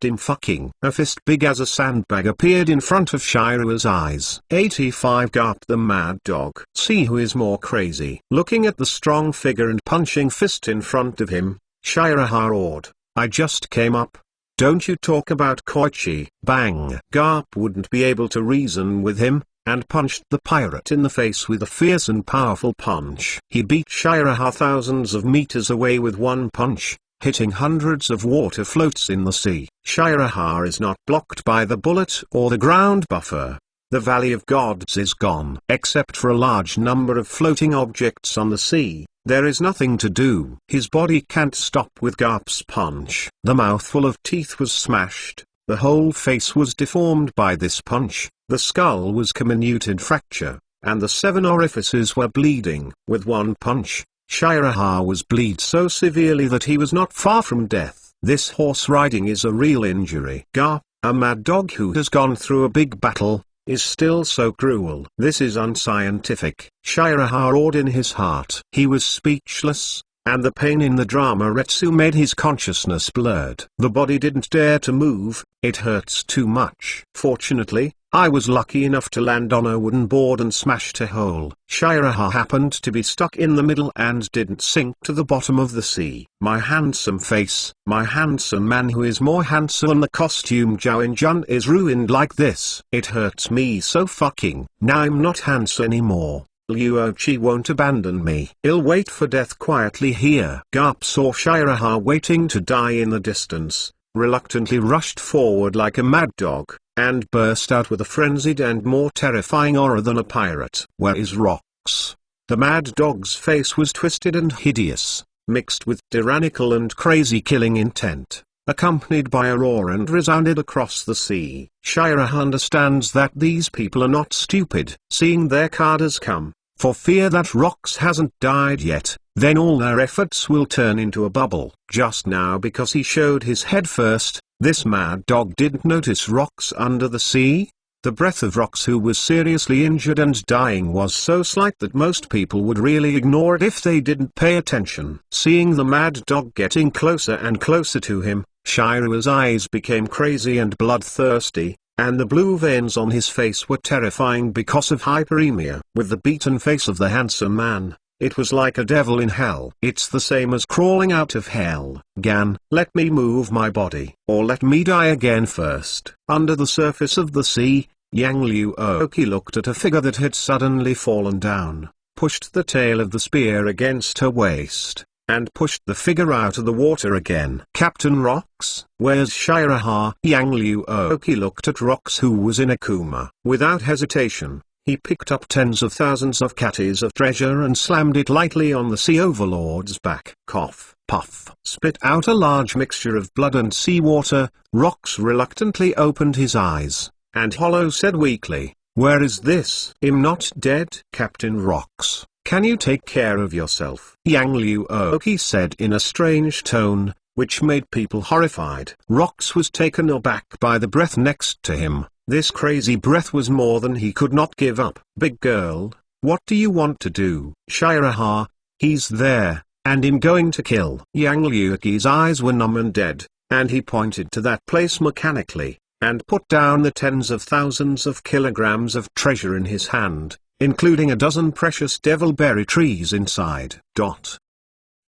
im fucking. A fist big as a sandbag appeared in front of Shira's eyes. 85 gulped the mad dog. See who is more crazy. Looking at the strong figure and punching fist in front of him, Shiraha roared, I just came up. Don't you talk about Koichi. Bang. Garp wouldn't be able to reason with him, and punched the pirate in the face with a fierce and powerful punch. He beat Shiraha thousands of meters away with one punch, hitting hundreds of water floats in the sea. Shiraha is not blocked by the bullet or the ground buffer. The Valley of Gods is gone. Except for a large number of floating objects on the sea, there is nothing to do. His body can't stop with Garp's punch. The mouthful of teeth was smashed, the whole face was deformed by this punch, the skull was comminuted fracture, and the 7 orifices were bleeding. With one punch, Shiraha was bleed so severely that he was not far from death. This horse riding is a real injury. Garp, a mad dog who has gone through a big battle, is still so cruel. This is unscientific. Shiraha roared in his heart. He was speechless, and the pain in the drama retsu made his consciousness blurred. The body didn't dare to move, it hurts too much. Fortunately, I was lucky enough to land on a wooden board and smashed a hole. Shiraha happened to be stuck in the middle and didn't sink to the bottom of the sea. My handsome face, my handsome man who is more handsome than the costume Jun is ruined like this. It hurts me so fucking. Now I'm not handsome anymore. Luochi won't abandon me. I'll wait for death quietly here. Garp saw Shiraha waiting to die in the distance, reluctantly rushed forward like a mad dog, and burst out with a frenzied and more terrifying aura than a pirate. Where is Rox? The mad dog's face was twisted and hideous, mixed with tyrannical and crazy killing intent, accompanied by a roar and resounded across the sea. Shiraha understands that these people are not stupid. Seeing their card has come, for fear that Rox hasn't died yet, then all their efforts will turn into a bubble. Just now, because he showed his head first, this mad dog didn't notice Rox under the sea. The breath of Rox, who was seriously injured and dying, was so slight that most people would really ignore it if they didn't pay attention. Seeing the mad dog getting closer and closer to him, Shira's eyes became crazy and bloodthirsty, and the blue veins on his face were terrifying because of hyperemia. With the beaten face of the handsome man, it was like a devil in hell. It's the same as crawling out of hell. Gan, let me move my body, or let me die again first. Under the surface of the sea, Yang Luoki looked at a figure that had suddenly fallen down, pushed the tail of the spear against her waist, and pushed the figure out of the water again. Captain Rox, where's Shiraha? Yang Luoki looked at Rox, who was in a coma. Without hesitation, he picked up tens of thousands of catties of treasure and slammed it lightly on the sea overlord's back. Cough, puff, spit out a large mixture of blood and seawater. Rox reluctantly opened his eyes, and Hollow said weakly, "Where is this?" "I'm not dead." "Captain Rox, can you take care of yourself?" Yang Luoki said in a strange tone, which made people horrified. Rox was taken aback by the breath next to him. This crazy breath was more than he could not give up. "Big girl, what do you want to do?" "Shiraha, he's there, and I'm going to kill." Yang Luoki's eyes were numb and dead, and he pointed to that place mechanically, and put down the tens of thousands of kilograms of treasure in his hand, including a dozen precious devilberry trees inside.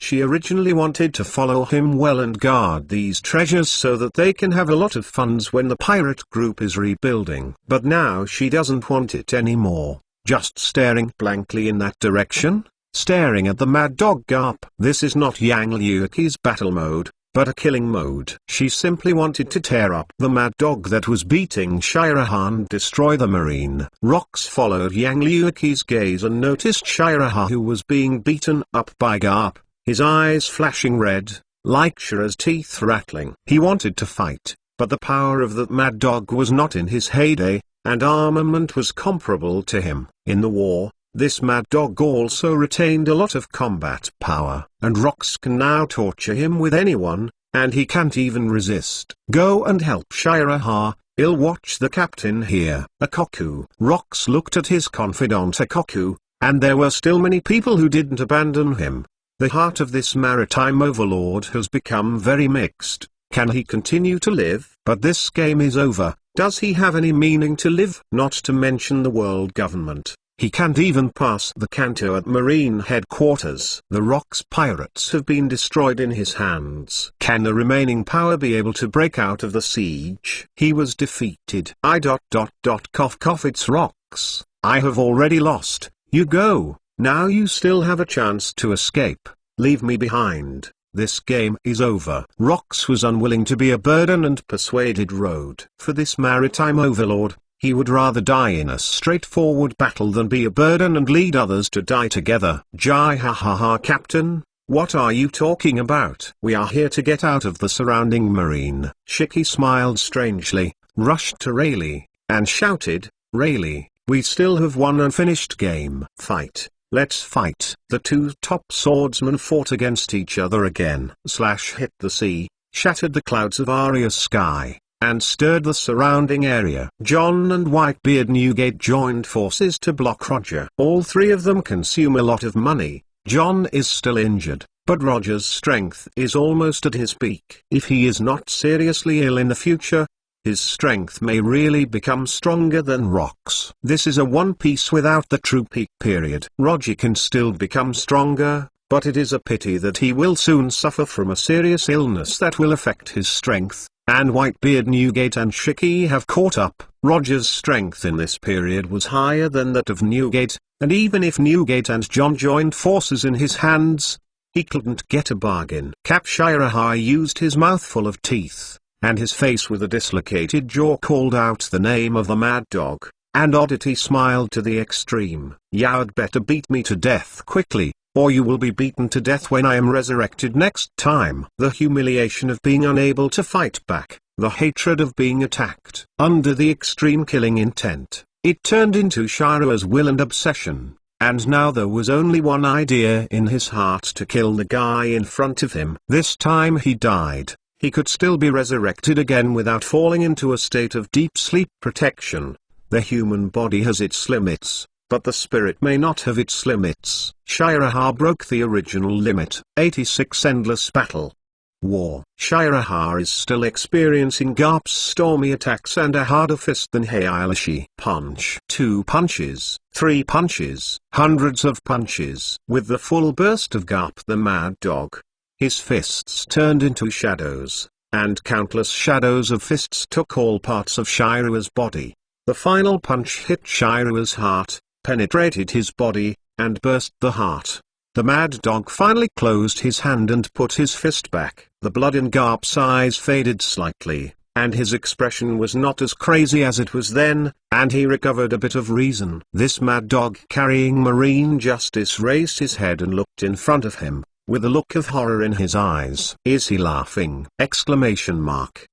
She originally wanted to follow him well and guard these treasures so that they can have a lot of funds when the pirate group is rebuilding. But now she doesn't want it anymore. Just staring blankly in that direction, staring at the mad dog Garp. This is not Yang Luoki's battle mode, but a killing mode. She simply wanted to tear up the mad dog that was beating Shiraha and destroy the marine. Rox followed Yang Luoki's gaze and noticed Shiraha, who was being beaten up by Garp, his eyes flashing red, like Shira's teeth rattling. He wanted to fight, but the power of that mad dog was not in his heyday, and armament was comparable to him. In the war, this mad dog also retained a lot of combat power, and Rox can now torture him with anyone, and he can't even resist. "Go and help Shiraha, I'll watch the captain here." Akoku. Rox looked at his confidant Akoku, and there were still many people who didn't abandon him. The heart of this maritime overlord has become very mixed. Can he continue to live? But this game is over. Does he have any meaning to live? Not to mention the world government. He can't even pass the canto at Marine headquarters. The Rox pirates have been destroyed in his hands. Can the remaining power be able to break out of the siege? He was defeated. Cough cough, it's Rox. I have already lost. You go. Now you still have a chance to escape. Leave me behind. This game is over. Rox was unwilling to be a burden and persuaded rode for this maritime overlord. He would rather die in a straightforward battle than be a burden and lead others to die together. Jai ha ha ha, Captain, what are you talking about? We are here to get out of the surrounding marine. Shiki smiled strangely, rushed to Rayleigh, and shouted, Rayleigh, we still have one unfinished game. Fight. Let's fight. The two top swordsmen fought against each other again. Slash hit the sea, shattered the clouds of Aria's sky, and stirred the surrounding area. John and Whitebeard Newgate joined forces to block Roger. All three of them consume a lot of money. John is still injured, but Roger's strength is almost at his peak. If he is not seriously ill in the future, his strength may really become stronger than Rock's. This is a One Piece without the true peak period. Roger can still become stronger, but it is a pity that he will soon suffer from a serious illness that will affect his strength, and Whitebeard Newgate and Shiki have caught up. Roger's strength in this period was higher than that of Newgate, and even if Newgate and John joined forces in his hands, he couldn't get a bargain. Cap Shirahai used his mouth full of teeth, and his face with a dislocated jaw called out the name of the mad dog, and Oddity smiled to the extreme. You'd better beat me to death quickly, or you will be beaten to death when I am resurrected next time. The humiliation of being unable to fight back, the hatred of being attacked. Under the extreme killing intent, it turned into Shira's will and obsession, and now there was only one idea in his heart: to kill the guy in front of him. This time he died. He could still be resurrected again without falling into a state of deep sleep protection. The human body has its limits, but the spirit may not have its limits. Shiraha broke the original limit. 86 Endless Battle. War. Shiraha is still experiencing Garp's stormy attacks and a harder fist than Heilashi. Punch. 2 punches, 3 punches, hundreds of punches. With the full burst of Garp the mad dog, his fists turned into shadows, and countless shadows of fists took all parts of Shira's body. The final punch hit Shira's heart, penetrated his body, and burst the heart. The mad dog finally closed his hand and put his fist back. The blood in Garp's eyes faded slightly, and his expression was not as crazy as it was then, and he recovered a bit of reason. This mad dog carrying marine justice raised his head and looked in front of him, with a look of horror in his eyes. Is he laughing? Exclamation mark.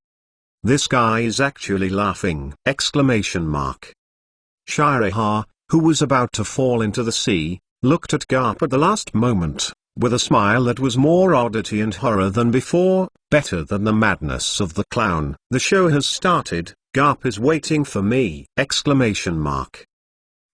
This guy is actually laughing! Exclamation mark. Shiraha, who was about to fall into the sea, looked at Garp at the last moment, with a smile that was more oddity and horror than before, better than the madness of the clown. The show has started, Garp is waiting for me! Exclamation mark.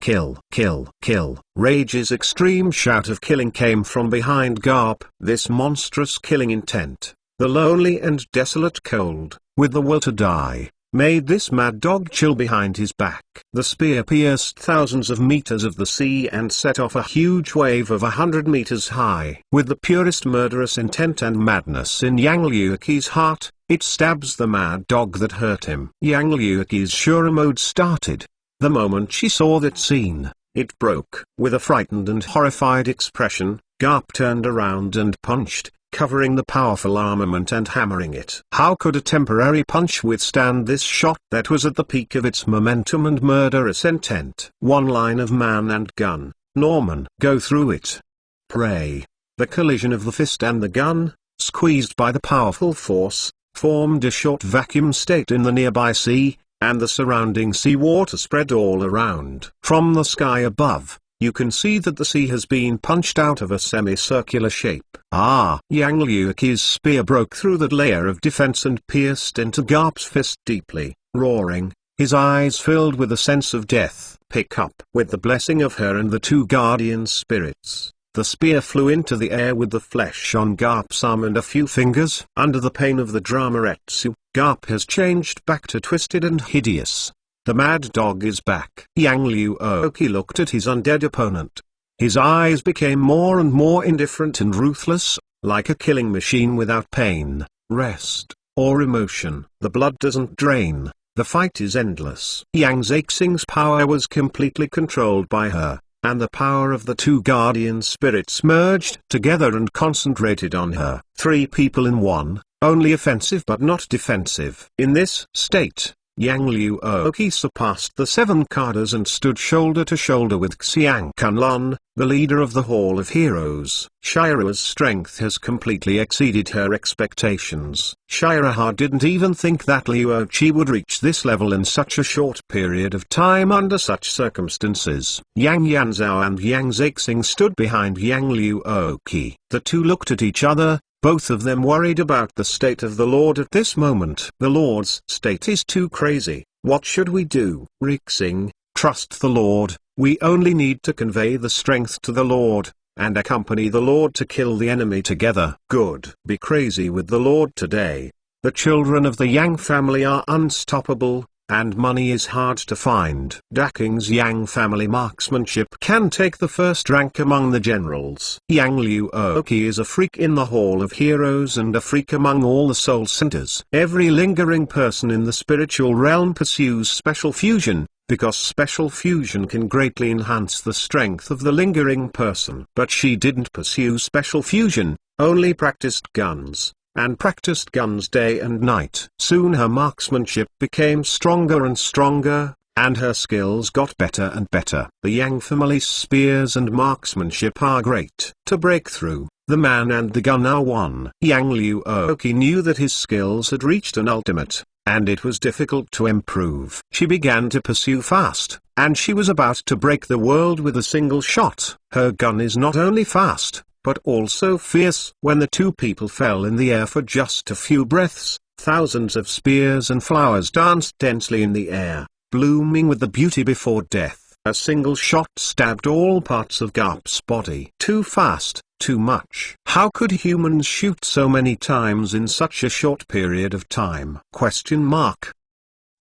Kill, kill, kill. Rage's extreme shout of killing came from behind Garp. This monstrous killing intent, the lonely and desolate cold, with the will to die, made this mad dog chill behind his back. The spear pierced thousands of meters of the sea and set off a huge wave of 100 meters high. With the purest murderous intent and madness in Yang Liuqi's heart, it stabs the mad dog that hurt him. Yang Liuqi's Shura mode started. The moment she saw that scene, it broke. With a frightened and horrified expression, Garp turned around and punched, covering the powerful armament and hammering it. How could a temporary punch withstand this shot that was at the peak of its momentum and murderous intent? One line of man and gun. Norman, go through it. Pray. The collision of the fist and the gun, squeezed by the powerful force, formed a short vacuum state in the nearby sea, and the surrounding sea water spread all around. From the sky above, you can see that the sea has been punched out of a semicircular shape. Yang Liuqi's spear broke through that layer of defense and pierced into Garp's fist deeply. Roaring, his eyes filled with a sense of death. Pick up. With the blessing of her and the two guardian spirits, the spear flew into the air with the flesh on Garp's arm and a few fingers. Under the pain of the Dramaretsu, Garp has changed back to twisted and hideous. The mad dog is back. Yang Liuqi looked at his undead opponent. His eyes became more and more indifferent and ruthless, like a killing machine without pain, rest, or emotion. The blood doesn't drain, the fight is endless. Yang Zexing's power was completely controlled by her, and the power of the two guardian spirits merged together and concentrated on her. 3 people in one, only offensive but not defensive. In this state, Yang Luoqi surpassed the 7 Kadas and stood shoulder to shoulder with Xiang Kunlun, the leader of the Hall of Heroes. Shira's strength has completely exceeded her expectations. Shiraha didn't even think that Luoqi would reach this level in such a short period of time under such circumstances. Yang Yanzhao and Yang Zixing stood behind Yang Luoqi. The two looked at each other, both of them worried about the state of the Lord at this moment. The Lord's state is too crazy. What should we do? Rixing, trust the Lord. We only need to convey the strength to the Lord, and accompany the Lord to kill the enemy together. Good. Be crazy with the Lord today. The children of the Yang family are unstoppable, and money is hard to find. Daking's Yang family marksmanship can take the first rank among the generals. Yang Luoqi is a freak in the Hall of Heroes and a freak among all the soul centers. Every lingering person in the spiritual realm pursues special fusion, because special fusion can greatly enhance the strength of the lingering person. But she didn't pursue special fusion, only practiced guns, and practiced guns day and night. Soon her marksmanship became stronger and stronger, and her skills got better and better. The Yang family's spears and marksmanship are great. To break through, the man and the gun are one. Yang Luoqi knew that his skills had reached an ultimate, and it was difficult to improve. She began to pursue fast, and she was about to break the world with a single shot. Her gun is not only fast, but also fierce. When the two people fell in the air for just a few breaths, thousands of spears and flowers danced densely in the air, blooming with the beauty before death. A single shot stabbed all parts of Garp's body. Too fast, too much. How could humans shoot so many times in such a short period of time?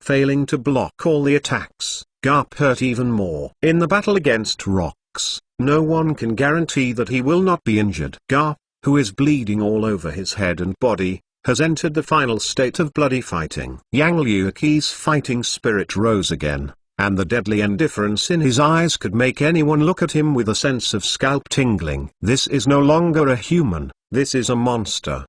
Failing to block all the attacks, Garp hurt even more. In the battle against rocks, no one can guarantee that he will not be injured. Garp, who is bleeding all over his head and body, has entered the final state of bloody fighting. Yang Luoqi's fighting spirit rose again, and the deadly indifference in his eyes could make anyone look at him with a sense of scalp tingling. This is no longer a human, this is a monster!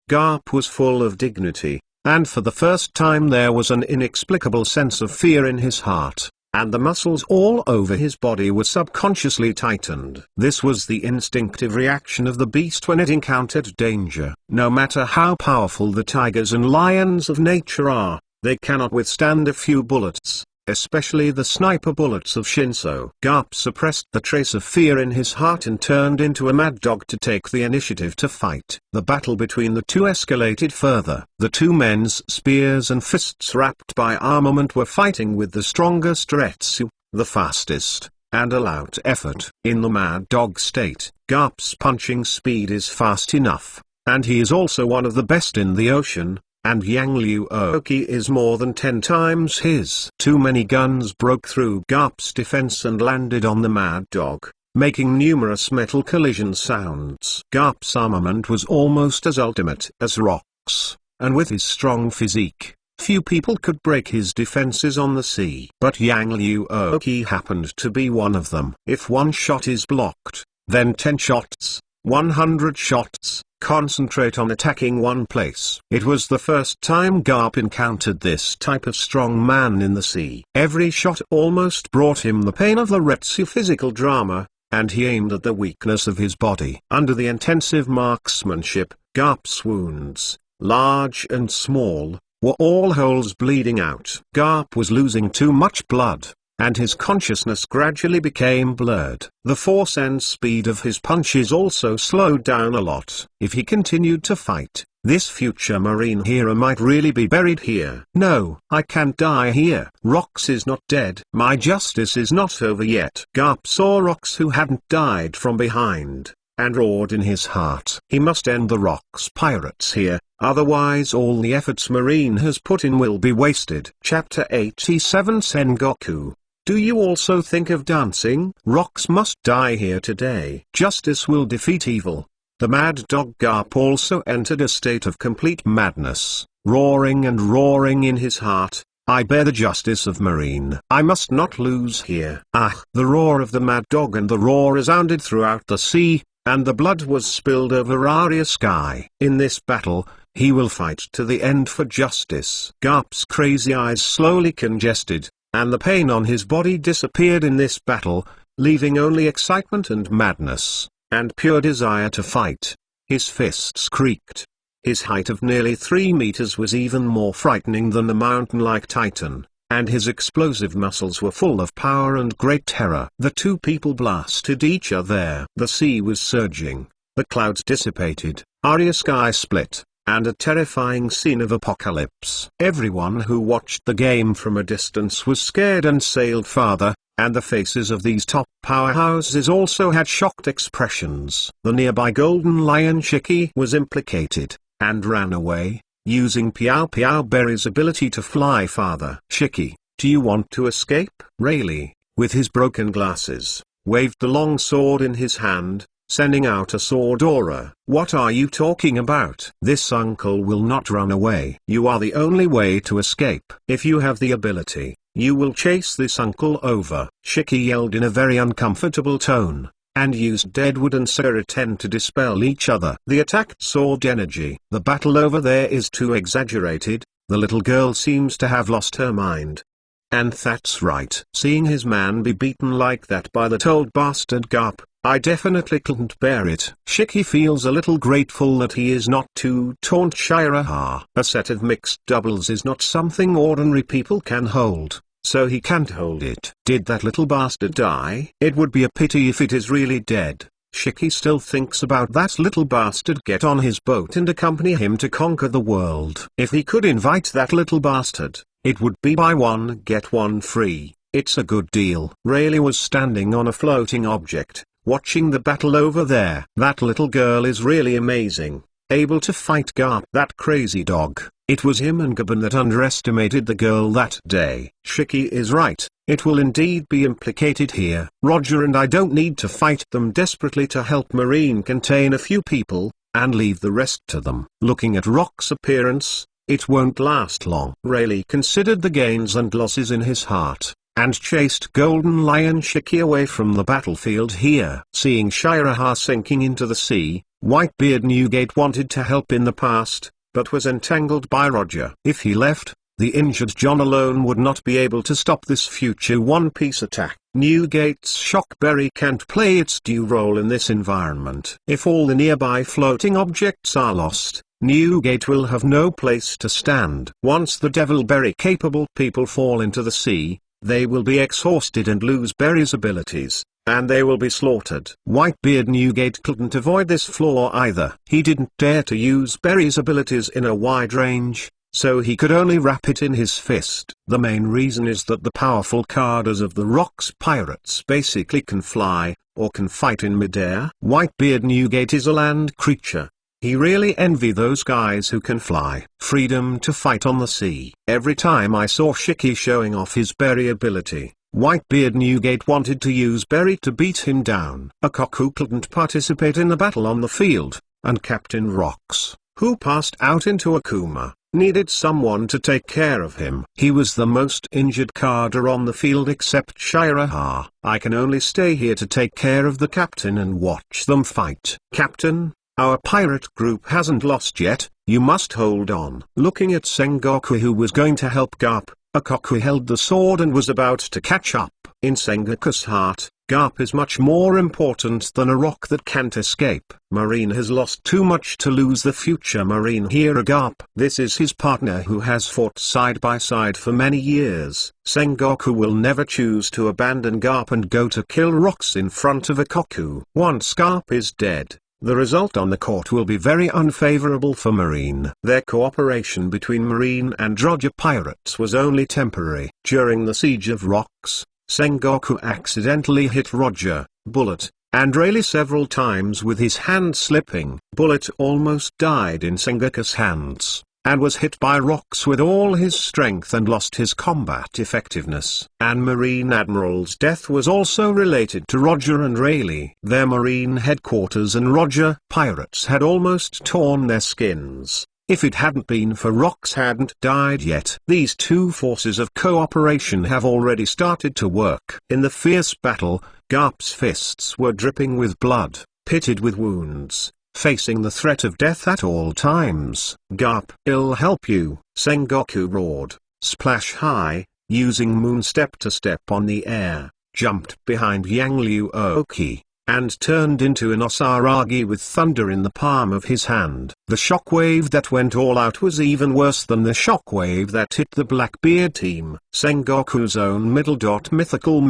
Garp was full of dignity, and for the first time there was an inexplicable sense of fear in his heart, and the muscles all over his body were subconsciously tightened. This was the instinctive reaction of the beast when it encountered danger. No matter how powerful the tigers and lions of nature are, they cannot withstand a few bullets, especially the sniper bullets of Shinso. Garp suppressed the trace of fear in his heart and turned into a mad dog to take the initiative to fight. The battle between the two escalated further. The two men's spears and fists wrapped by armament were fighting with the strongest Retsu, the fastest, and a loud effort. In the mad dog state, Garp's punching speed is fast enough, and he is also one of the best in the ocean, and Yang Luoqi is more than 10 times his. Too many guns broke through Garp's defense and landed on the mad dog, making numerous metal collision sounds. Garp's armament was almost as ultimate as rocks, and with his strong physique, few people could break his defenses on the sea. But Yang Luoqi happened to be one of them. If one shot is blocked, then 10 shots, 100 shots, concentrate on attacking one place. It was the first time Garp encountered this type of strong man in the sea. Every shot almost brought him the pain of the Retsu physical drama, and he aimed at the weakness of his body. Under the intensive marksmanship, Garp's wounds, large and small, were all holes bleeding out. Garp was losing too much blood, and his consciousness gradually became blurred. The force and speed of his punches also slowed down a lot. If he continued to fight, this future marine hero might really be buried here. No, I can't die here. Rox is not dead. My justice is not over yet. Garp saw Rox, who hadn't died, from behind, and roared in his heart. He must end the Rox pirates here, otherwise all the efforts Marine has put in will be wasted. Chapter 87 Sengoku. Do you also think of dancing? Rox must die here today. Justice will defeat evil. The mad dog Garp also entered a state of complete madness, roaring and roaring in his heart. I bear the justice of Marine. I must not lose here. Ah! The roar of the mad dog and the roar resounded throughout the sea, and the blood was spilled over Aria sky. In this battle, He will fight to the end for justice. Garp's crazy eyes slowly congested, and the pain on his body disappeared in this battle, leaving only excitement and madness, and pure desire to fight. His fists creaked. His height of nearly 3 meters was even more frightening than the mountain-like titan, and his explosive muscles were full of power and great terror. The two people blasted each other. The sea was surging, the clouds dissipated, Arya sky split, and a terrifying scene of apocalypse. Everyone who watched the game from a distance was scared and sailed farther, and the faces of these top powerhouses also had shocked expressions. The nearby golden lion Shiki was implicated, and ran away, using Piao Piao Berry's ability to fly farther. Shiki, do you want to escape? Rayleigh, with his broken glasses, waved the long sword in his hand, sending out a sword aura. What are you talking about? This uncle will not run away. You are the only way to escape. If you have the ability, you will chase this uncle over. Shiki yelled in a very uncomfortable tone, and used Deadwood and Seraten to dispel each other. The attacked sword energy. The battle over there is too exaggerated. The little girl seems to have lost her mind. And that's right. Seeing his man be beaten like that by that old bastard Garp, I definitely couldn't bear it. Shiki feels a little grateful that he is not to taunt Shiraha. A set of mixed doubles is not something ordinary people can hold, so he can't hold it. Did that little bastard die? It would be a pity if it is really dead. Shiki still thinks about that little bastard. Get on his boat and accompany him to conquer the world. If he could invite that little bastard, it would be buy one get one free. It's a good deal. Rayleigh was standing on a floating object, watching the battle over there. That little girl is really amazing, able to fight Garp. That crazy dog. It was him and Gaben that underestimated the girl that day. Shiki is right, it will indeed be implicated here. Roger and I don't need to fight them desperately to help Marine contain a few people, and leave the rest to them. Looking at Rock's appearance, it won't last long. Rayleigh considered the gains and losses in his heart, and chased Golden Lion Shiki away from the battlefield here. Seeing Shiraha sinking into the sea, Whitebeard Newgate wanted to help in the past, but was entangled by Roger. If he left, the injured John alone would not be able to stop this future One Piece attack. Newgate's Shockberry can't play its due role in this environment. If all the nearby floating objects are lost, Newgate will have no place to stand. Once the Devilberry-capable people fall into the sea, they will be exhausted and lose Berry's abilities, and they will be slaughtered. Whitebeard Newgate couldn't avoid this flaw either. He didn't dare to use Berry's abilities in a wide range, so he could only wrap it in his fist. The main reason is that the powerful Cardas of the Rocks pirates basically can fly, or can fight in midair. Whitebeard Newgate is a land creature. He really envy those guys who can fly. Freedom to fight on the sea. Every time I saw Shiki showing off his Berry ability, Whitebeard Newgate wanted to use Berry to beat him down. Akoku couldn't participate in the battle on the field, and Captain Rocks, who passed out into a coma, needed someone to take care of him. He was the most injured Carder on the field except Shiraha. I can only stay here to take care of the captain and watch them fight. Captain, our pirate group hasn't lost yet, you must hold on. Looking at Sengoku, who was going to help Garp, Akoku held the sword and was about to catch up. In Sengoku's heart, Garp is much more important than a rock that can't escape. Marine has lost too much to lose the future Marine hero Garp. This is his partner who has fought side by side for many years. Sengoku will never choose to abandon Garp and go to kill rocks in front of Akoku. Once Garp is dead, the result on the court will be very unfavorable for Marine. Their cooperation between Marine and Roger pirates was only temporary. During the Siege of Rocks, Sengoku accidentally hit Roger, Bullet, and Rayleigh several times with his hand slipping. Bullet almost died in Sengoku's hands, and was hit by rocks with all his strength and lost his combat effectiveness. And Marine Admiral's death was also related to Roger and Rayleigh. Their Marine headquarters and Roger pirates had almost torn their skins, if it hadn't been for Rocks hadn't died yet. These two forces of cooperation have already started to work. In the fierce battle, Garp's fists were dripping with blood, pitted with wounds, facing the threat of death at all times. Garp! I'll help you, Sengoku roared. Splash High, using moon step to step on the air, jumped behind Yang Luoki, and turned into an Osaragi with thunder in the palm of his hand. The shockwave that went all out was even worse than the shockwave that hit the Blackbeard team. Sengoku's own mythical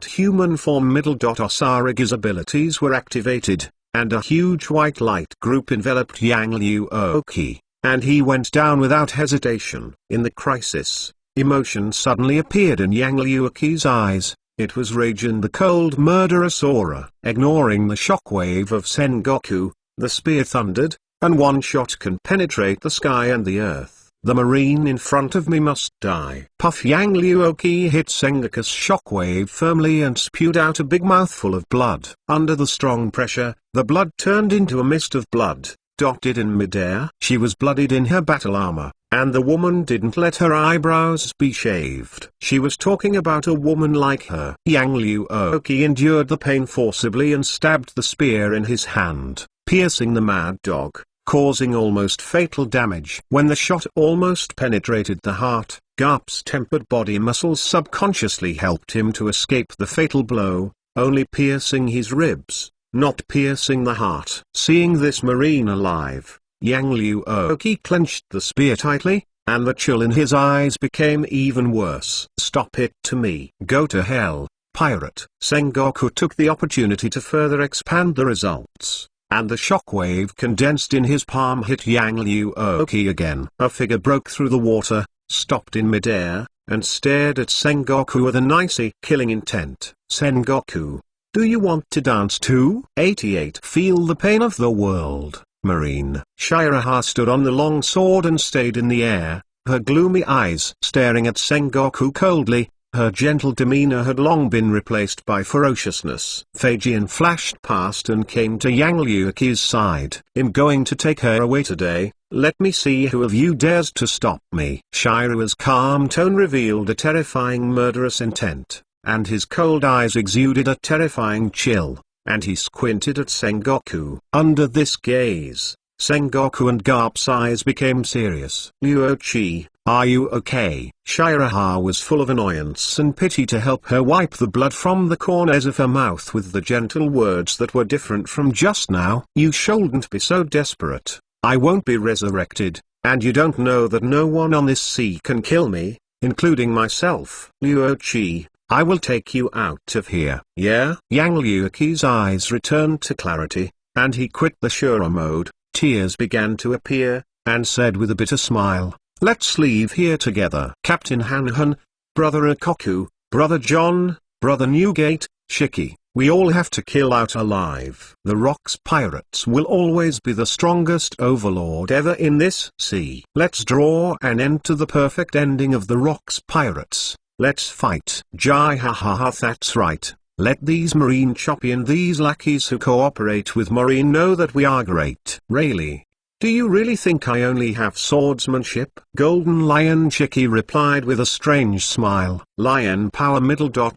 human form Osaragi's abilities were activated, and a huge white light group enveloped Yang Luoki, and he went down without hesitation. In the crisis, emotion suddenly appeared in Yang Luoki's eyes. It was rage and the cold murderous aura. Ignoring the shockwave of Sengoku, the spear thundered, and one shot can penetrate the sky and the earth. The marine in front of me must die. Puff! Yang Luoki hit Sengoku's shockwave firmly and spewed out a big mouthful of blood. Under the strong pressure, the blood turned into a mist of blood, dotted in midair. She was bloodied in her battle armor, and the woman didn't let her eyebrows be shaved. She was talking about a woman like her. Yang Luoki endured the pain forcibly and stabbed the spear in his hand, piercing the mad dog, causing almost fatal damage. When the shot almost penetrated the heart, Garp's tempered body muscles subconsciously helped him to escape the fatal blow, only piercing his ribs, not piercing the heart. Seeing this marine alive, Yang Luoki clenched the spear tightly, and the chill in his eyes became even worse. Stop it to me. Go to hell, pirate. Sengoku took the opportunity to further expand the results, and the shockwave condensed in his palm hit Yang Luoki again. A figure broke through the water, stopped in midair, and stared at Sengoku with an icy killing intent. Sengoku, do you want to dance too? 88. Feel the pain of the world, Marine. Shiraha stood on the long sword and stayed in the air, her gloomy eyes staring at Sengoku coldly. Her gentle demeanor had long been replaced by ferociousness. Phaejian flashed past and came to Yang Luoki's side. I'm going to take her away today. Let me see who of you dares to stop me. Shiraha's calm tone revealed a terrifying murderous intent, and his cold eyes exuded a terrifying chill, and he squinted at Sengoku. Under this gaze, Sengoku and Garp's eyes became serious. Luochi, are you okay? Shiraha was full of annoyance and pity to help her wipe the blood from the corners of her mouth with the gentle words that were different from just now. You shouldn't be so desperate. I won't be resurrected, and you don't know that no one on this sea can kill me, including myself. Luochi, I will take you out of here. Yeah? Yang Luoki's eyes returned to clarity, and he quit the Shura mode. Tears began to appear, and said with a bitter smile, let's leave here together. Captain Hanhan, Brother Ikoku, Brother John, Brother Newgate, Shiki, we all have to kill out alive. The Rock's pirates will always be the strongest overlord ever in this sea. Let's draw an end to the perfect ending of the Rock's pirates. Let's fight. Jai ha ha ha, that's right. Let these Marine Choppy and these lackeys who cooperate with Marine know that we are great. Rayleigh, do you really think I only have swordsmanship? Golden Lion Shiki replied with a strange smile. Lion power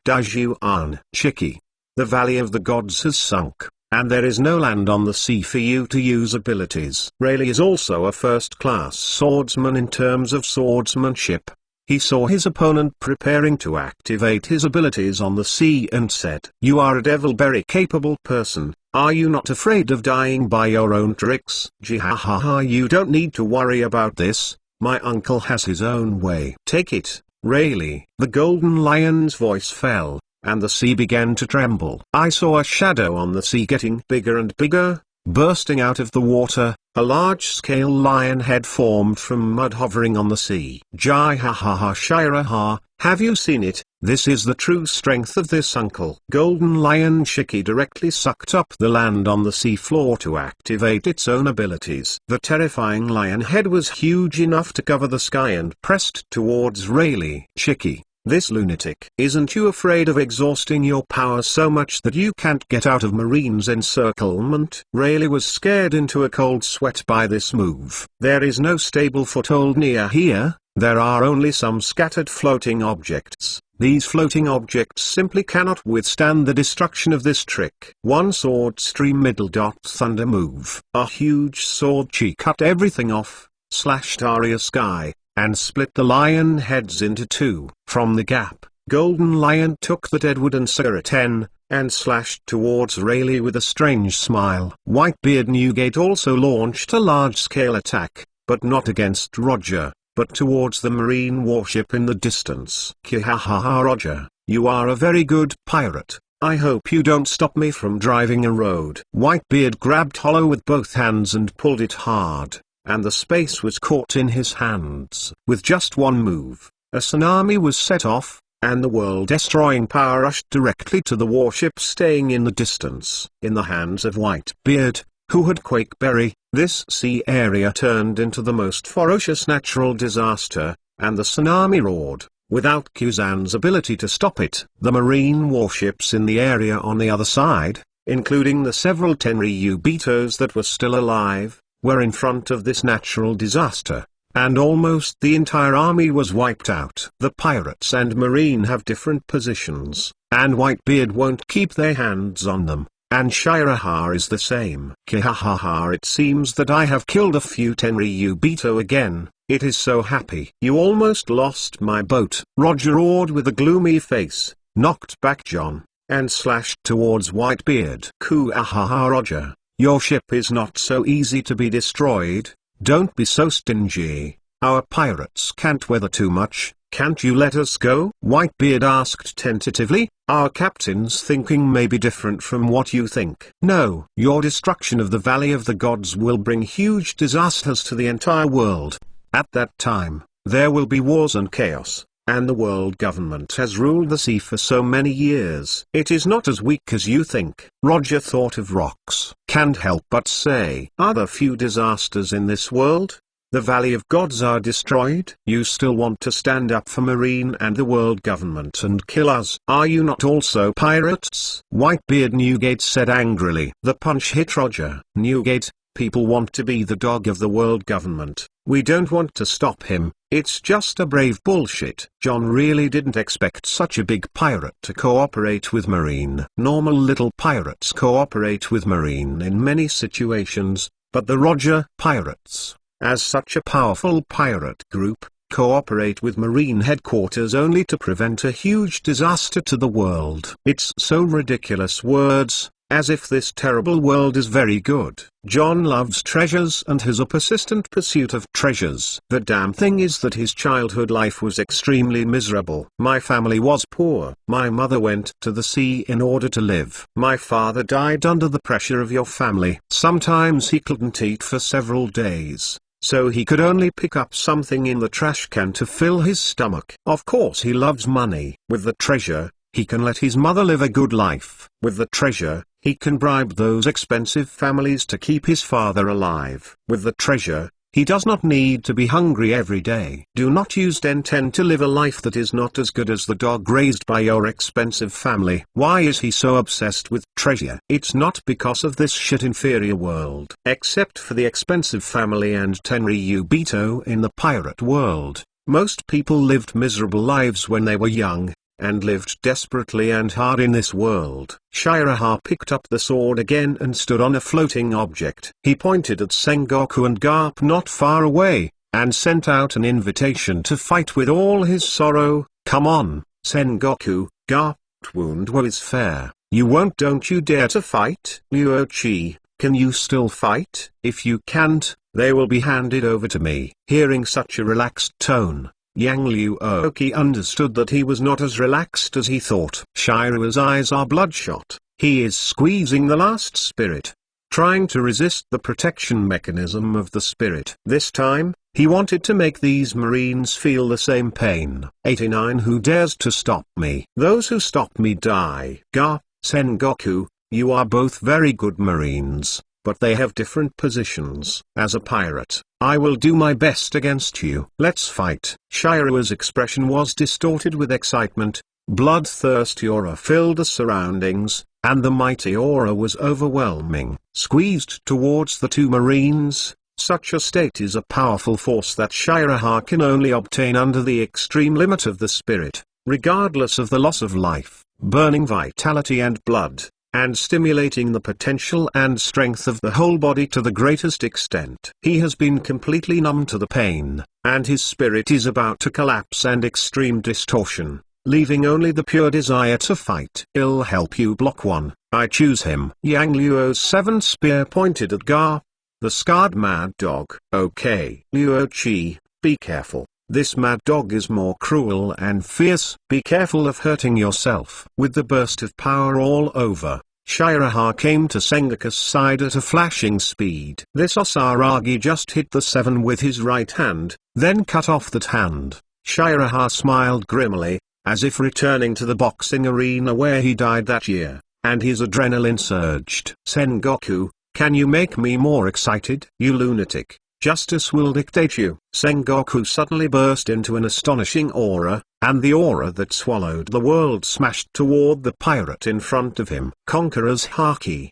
does you on. Shiki, the Valley of the Gods has sunk, and there is no land on the sea for you to use abilities. Rayleigh is also a first-class swordsman in terms of swordsmanship. He saw his opponent preparing to activate his abilities on the sea and said, you are a devil-berry capable person, are you not afraid of dying by your own tricks? Jihahaha, you don't need to worry about this, my uncle has his own way. Take it, Rayleigh. The Golden Lion's voice fell, and the sea began to tremble. I saw a shadow on the sea getting bigger and bigger, bursting out of the water. A large-scale lion head formed from mud hovering on the sea. Jai ha ha ha, Shiraha, have you seen it? This is the true strength of this uncle. Golden Lion Shiki directly sucked up the land on the sea floor to activate its own abilities. The terrifying lion head was huge enough to cover the sky and pressed towards Rayleigh. Shiki, this lunatic. Isn't you afraid of exhausting your power so much that you can't get out of Marine's encirclement? Rayleigh was scared into a cold sweat by this move. There is no stable foothold near here, there are only some scattered floating objects. These floating objects simply cannot withstand the destruction of this trick. One sword stream middle dot thunder move. A huge sword chi cut everything off, slashed Arya sky, and split the lion heads into two. From the gap, Golden Lion took the deadwood and Saraten, and slashed towards Rayleigh with a strange smile. Whitebeard Newgate also launched a large-scale attack, but not against Roger, but towards the marine warship in the distance. Kihahaha Roger, you are a very good pirate. I hope you don't stop me from driving a road. Whitebeard grabbed Hollow with both hands and pulled it hard, and the space was caught in his hands. With just one move, a tsunami was set off, and the world-destroying power rushed directly to the warship staying in the distance. In the hands of Whitebeard, who had Quakeberry, this sea area turned into the most ferocious natural disaster, and the tsunami roared, without Kuzan's ability to stop it. The marine warships in the area on the other side, including the several Tenryu Betos that were still alive, were in front of this natural disaster, and almost the entire army was wiped out. The pirates and marine have different positions, and Whitebeard won't keep their hands on them, and Shiraha is the same. Kihahaha, it seems that I have killed a few Tenryu Beto again. It is so happy. You almost lost my boat. Roger roared with a gloomy face, knocked back John, and slashed towards Whitebeard. Kuahaha Roger, your ship is not so easy to be destroyed. Don't be so stingy. Our pirates can't weather too much. Can't you let us go? Whitebeard asked tentatively. Our captain's thinking may be different from what you think. No. Your destruction of the Valley of the Gods will bring huge disasters to the entire world. At that time, there will be wars and chaos, and the world government has ruled the sea for so many years. It is not as weak as you think. Roger thought of rocks. Can't help but say, are there few disasters in this world? The Valley of Gods are destroyed. You still want to stand up for Marine and the world government and kill us. Are you not also pirates? Whitebeard Newgate said angrily. The punch hit Roger. Newgate, people want to be the dog of the world government. We don't want to stop him. It's just a brave bullshit. John really didn't expect such a big pirate to cooperate with Marine. Normal little pirates cooperate with Marine in many situations, but the Roger pirates, as such a powerful pirate group, cooperate with Marine headquarters only to prevent a huge disaster to the world. It's so ridiculous words, as if this terrible world is very good. John loves treasures and has a persistent pursuit of treasures. The damn thing is that his childhood life was extremely miserable. My family was poor. My mother went to the sea in order to live. My father died under the pressure of your family. Sometimes he couldn't eat for several days, so he could only pick up something in the trash can to fill his stomach. Of course he loves money. With the treasure, he can let his mother live a good life. With the treasure, he can bribe those expensive families to keep his father alive. With the treasure, he does not need to be hungry every day. Do not use Den-10 to live a life that is not as good as the dog raised by your expensive family. Why is he so obsessed with treasure? It's not because of this shit inferior world. Except for the expensive family and Tenryu Beto in the pirate world, most people lived miserable lives when they were young, and lived desperately and hard in this world. Shiraha picked up the sword again and stood on a floating object. He pointed at Sengoku and Garp not far away, and sent out an invitation to fight with all his sorrow. Come on, Sengoku. Garp wound is fair. You won't, don't you dare to fight. Luochi, can you still fight? If you can't, they will be handed over to me. Hearing such a relaxed tone, Yang Luoki understood that he was not as relaxed as he thought. Shira's eyes are bloodshot. He is squeezing the last spirit, trying to resist the protection mechanism of the spirit. This time, he wanted to make these Marines feel the same pain. 89 Who dares to stop me? Those who stop me die. Garp, Sengoku, you are both very good Marines, but they have different positions. As a pirate, I will do my best against you. Let's fight. Shira's expression was distorted with excitement. Bloodthirsty aura filled the surroundings, and the mighty aura was overwhelming. Squeezed towards the two Marines, such a state is a powerful force that Shiraha can only obtain under the extreme limit of the spirit. regardless of the loss of life, burning vitality and blood, and stimulating the potential and strength of the whole body to the greatest extent. He has been completely numb to the pain, and his spirit is about to collapse and extreme distortion, leaving only the pure desire to fight. I'll help you. Block 1, I choose him. Yang Luo's 7 spear pointed at Gar, the scarred mad dog. Okay. Luo Qi, be careful. This mad dog is more cruel and fierce. Be careful of hurting yourself. With the burst of power all over, Shiraha came to Sengoku's side at a flashing speed. This Osaragi just hit the 7 with his right hand, then cut off that hand. Shiraha smiled grimly, as if returning to the boxing arena where he died that year, and his adrenaline surged. Sengoku, can you make me more excited? You lunatic. Justice will dictate you. Sengoku suddenly burst into an astonishing aura, and the aura that swallowed the world smashed toward the pirate in front of him. Conqueror's Haki?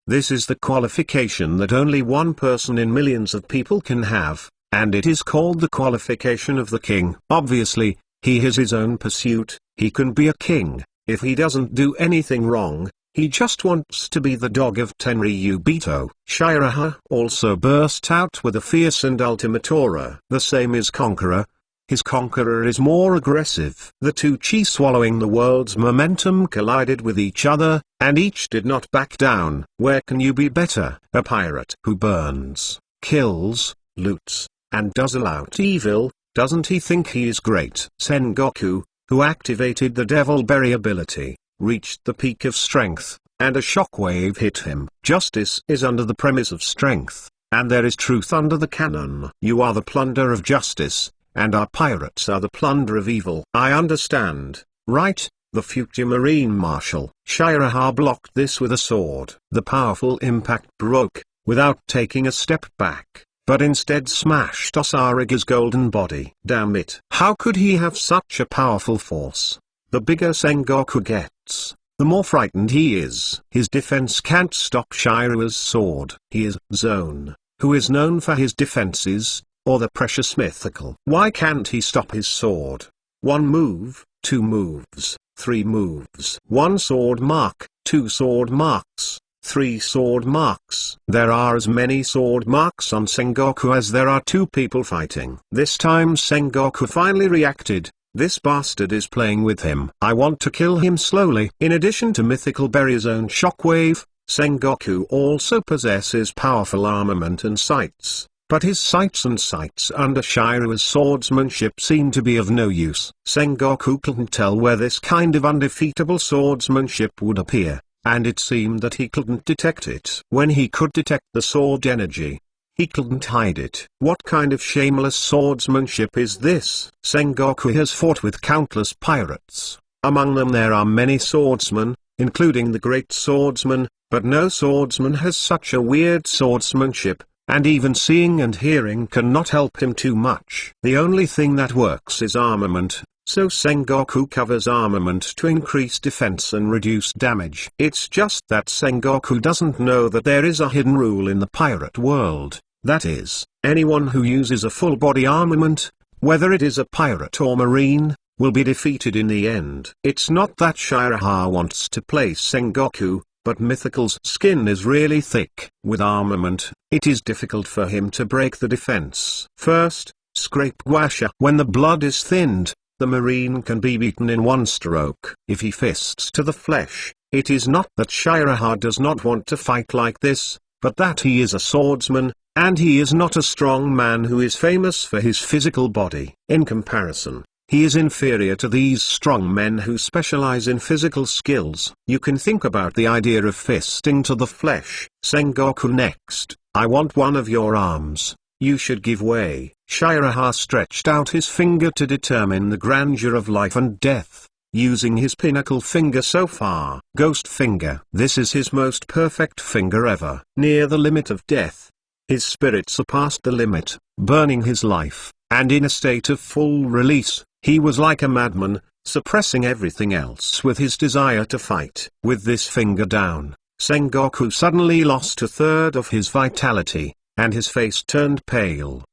This is the qualification that only one person in millions of people can have, and it is called the qualification of the king. Obviously, he has his own pursuit. He can be a king, if he doesn't do anything wrong. He just wants to be the dog of Tenryu Bito. Shiraha also burst out with a fierce and ultimate aura. The same is Conqueror. His Conqueror is more aggressive. The two chi swallowing the world's momentum collided with each other, and each did not back down. Where can you be better? A pirate who burns, kills, loots, and does all out evil. Doesn't he think he is great? Sengoku, who activated the Devil Berry ability, reached the peak of strength, and a shockwave hit him. Justice is under the premise of strength, and there is truth under the canon. You are the plunder of justice, and our pirates are the plunder of evil. I understand, right? The future Marine Marshal. Shiraha blocked this with a sword. The powerful impact broke, without taking a step back, but instead smashed Osariga's golden body. Damn it. How could he have such a powerful force? The bigger Sengoku gets, the more frightened he is. His defense can't stop Shiraha's sword. He is Zone, who is known for his defenses, or the precious mythical. Why can't he stop his sword? 1 move, 2 moves, 3 moves. 1 sword mark, 2 sword marks, 3 sword marks. There are as many sword marks on Sengoku as there are 2 people fighting. This time Sengoku finally reacted. This bastard is playing with him. I want to kill him slowly. In addition to Mythical Berry's own shockwave, Sengoku also possesses powerful armament and sights, but his sights and sights under Shiraha's swordsmanship seem to be of no use. Sengoku couldn't tell where this kind of undefeatable swordsmanship would appear, and it seemed that he couldn't detect it. When he could detect the sword energy, he couldn't hide it. What kind of shameless swordsmanship is this? Sengoku has fought with countless pirates. Among them there are many swordsmen, including the great swordsman, but no swordsman has such a weird swordsmanship, and even seeing and hearing cannot help him too much. The only thing that works is armament, so Sengoku covers armament to increase defense and reduce damage. It's just that Sengoku doesn't know that there is a hidden rule in the pirate world. That is, anyone who uses a full-body armament, whether it is a pirate or marine, will be defeated in the end. It's not that Shiraha wants to play Sengoku, but Mythical's skin is really thick. With armament, it is difficult for him to break the defense. First, scrape guasha. When the blood is thinned, the marine can be beaten in 1 stroke. If he fists to the flesh, it is not that Shiraha does not want to fight like this, but that he is a swordsman, and he is not a strong man who is famous for his physical body. In comparison, he is inferior to these strong men who specialize in physical skills. You can think about the idea of fisting to the flesh. Sengoku next. I want one of your arms. You should give way. Shiraha stretched out his finger to determine the grandeur of life and death, using his pinnacle finger so far. Ghost finger. This is his most perfect finger ever. Near the limit of death, his spirit surpassed the limit, burning his life, and in a state of full release, he was like a madman, suppressing everything else with his desire to fight. With this finger down, Sengoku suddenly lost 1/3 of his vitality, and his face turned pale.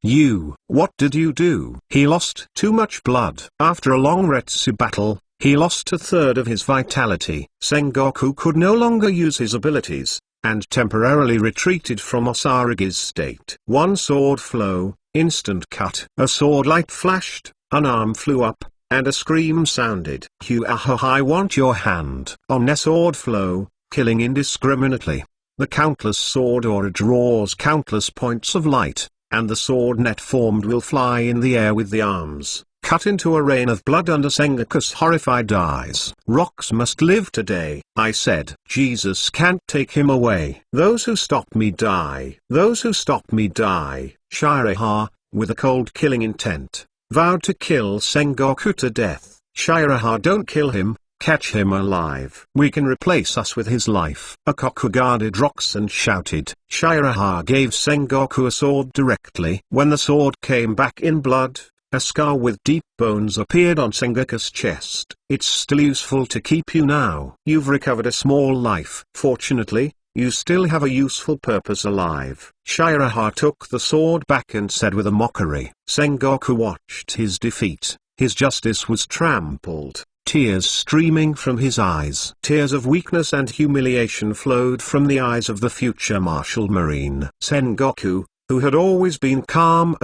What did you do? He lost too much blood. After a long Retsu battle, he lost a third of his vitality. Sengoku could no longer use his abilities, and temporarily retreated from Osarigi's state. One sword flow, instant cut. A sword light flashed, an arm flew up, and a scream sounded. I want your hand. On a sword flow, killing indiscriminately. The countless sword aura draws countless points of light, and the sword net formed will fly in the air with the arms, cut into a rain of blood under Sengoku's horrified eyes. Rocks must live today, I said. Jesus can't take him away. Those who stop me die. Those who stop me die. Shiraha, with a cold killing intent, vowed to kill Sengoku to death. Shiraha, don't kill him. Catch him alive. We can replace us with his life. Akoku guarded rocks and shouted. Shiraha gave Sengoku a sword directly. When the sword came back in blood, a scar with deep bones appeared on Sengoku's chest. It's still useful to keep you now. You've recovered a small life. Fortunately, you still have a useful purpose alive. Shiraha took the sword back and said with a mockery. Sengoku watched his defeat. His justice was trampled. Tears streaming from his eyes. Tears of weakness and humiliation flowed from the eyes of the future Martial Marine. Sengoku, who had always been calm,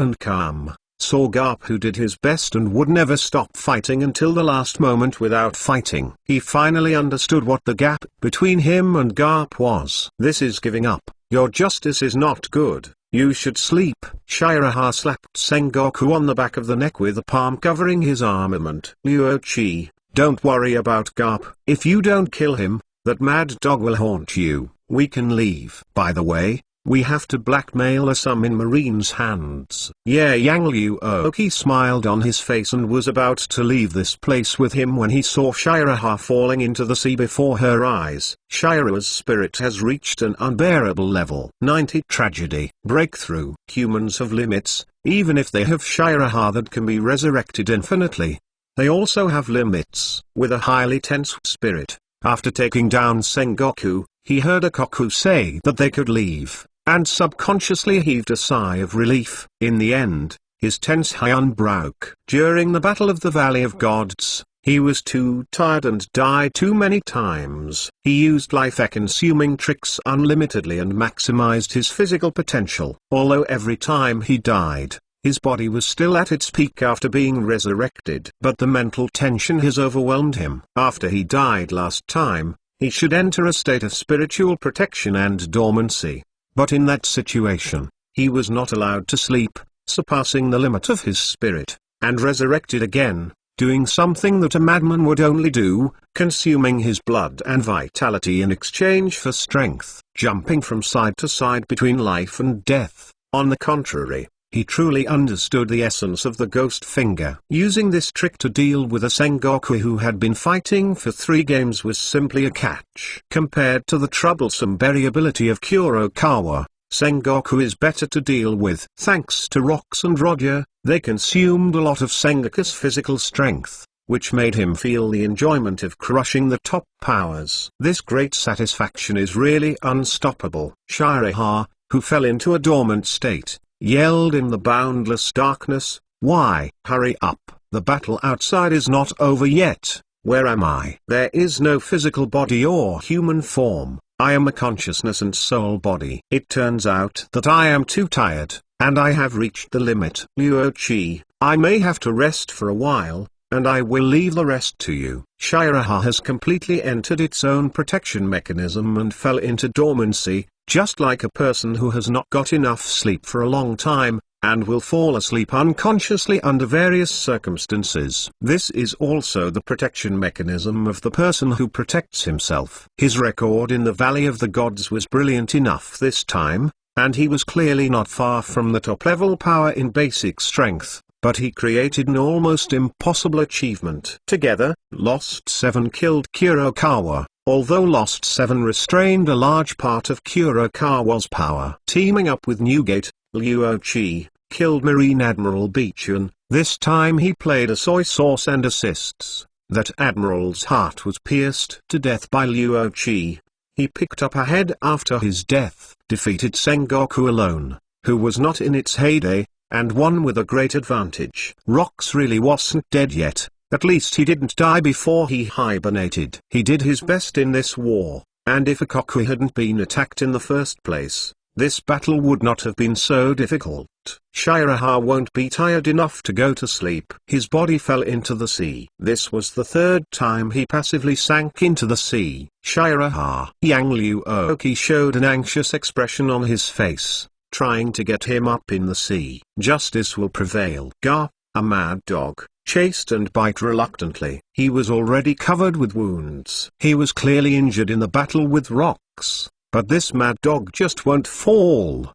saw Garp, who did his best and would never stop fighting until the last moment without fighting. He finally understood what the gap between him and Garp was. This is giving up. Your justice is not good. You should sleep. Shiraha slapped Sengoku on the back of the neck with a palm covering his armament. Luochi, don't worry about Garp. If you don't kill him, that mad dog will haunt you. We can leave. By the way, we have to blackmail a sum in Marine's hands. Yeah, Yang Luoki smiled on his face and was about to leave this place with him when he saw Shiraha falling into the sea before her eyes. Shiraha's spirit has reached an unbearable level. 90 Tragedy. Breakthrough. Humans have limits, even if they have Shiraha that can be resurrected infinitely. They also have limits. With a highly tense spirit, after taking down Sengoku, he heard Akoku say that they could leave, and subconsciously heaved a sigh of relief. In the end, his tense Hyun broke. During the Battle of the Valley of Gods, he was too tired and died too many times. He used life-consuming tricks unlimitedly and maximized his physical potential. Although every time he died, his body was still at its peak after being resurrected. But the mental tension has overwhelmed him. After he died last time, he should enter a state of spiritual protection and dormancy. But in that situation, he was not allowed to sleep, surpassing the limit of his spirit, and resurrected again, doing something that a madman would only do, consuming his blood and vitality in exchange for strength, jumping from side to side between life and death. On the contrary, he truly understood the essence of the ghost finger. Using this trick to deal with a Sengoku who had been fighting for 3 games was simply a catch. Compared to the troublesome variability of Kurokawa, Sengoku is better to deal with. Thanks to Rox and Roger, they consumed a lot of Sengoku's physical strength, which made him feel the enjoyment of crushing the top powers. This great satisfaction is really unstoppable. Shiraha, who fell into a dormant state, yelled in the boundless darkness, "Why? Hurry up, the battle outside is not over yet. Where am I?" There is no physical body or human form. I am a consciousness and soul body. It turns out that I am too tired, and I have reached the limit. Luochi, I may have to rest for a while, and I will leave the rest to you. Shiraha has completely entered its own protection mechanism and fell into dormancy, just like a person who has not got enough sleep for a long time, and will fall asleep unconsciously under various circumstances. This is also the protection mechanism of the person who protects himself. His record in the Valley of the Gods was brilliant enough this time, and he was clearly not far from the top-level power in basic strength, but he created an almost impossible achievement. Together, Lost 7 killed Kurokawa, although Lost 7 restrained a large part of Kurokawa's power. Teaming up with Newgate, Luochi killed Marine Admiral Beechun. This time he played a soy sauce and assists. That admiral's heart was pierced to death by Luochi. He picked up a head after his death, defeated Sengoku alone, who was not in its heyday, and won with a great advantage. Rox really wasn't dead yet, at least he didn't die before he hibernated. He did his best in this war, and if Ikoku hadn't been attacked in the first place, this battle would not have been so difficult. Shiraha won't be tired enough to go to sleep. His body fell into the sea. This was the third time he passively sank into the sea. Shiraha. Yang Liu Oki showed an anxious expression on his face, trying to get him up in the sea. Justice will prevail. Garp, a mad dog, chased and bite reluctantly. He was already covered with wounds. He was clearly injured in the battle with Rox, but this mad dog just won't fall.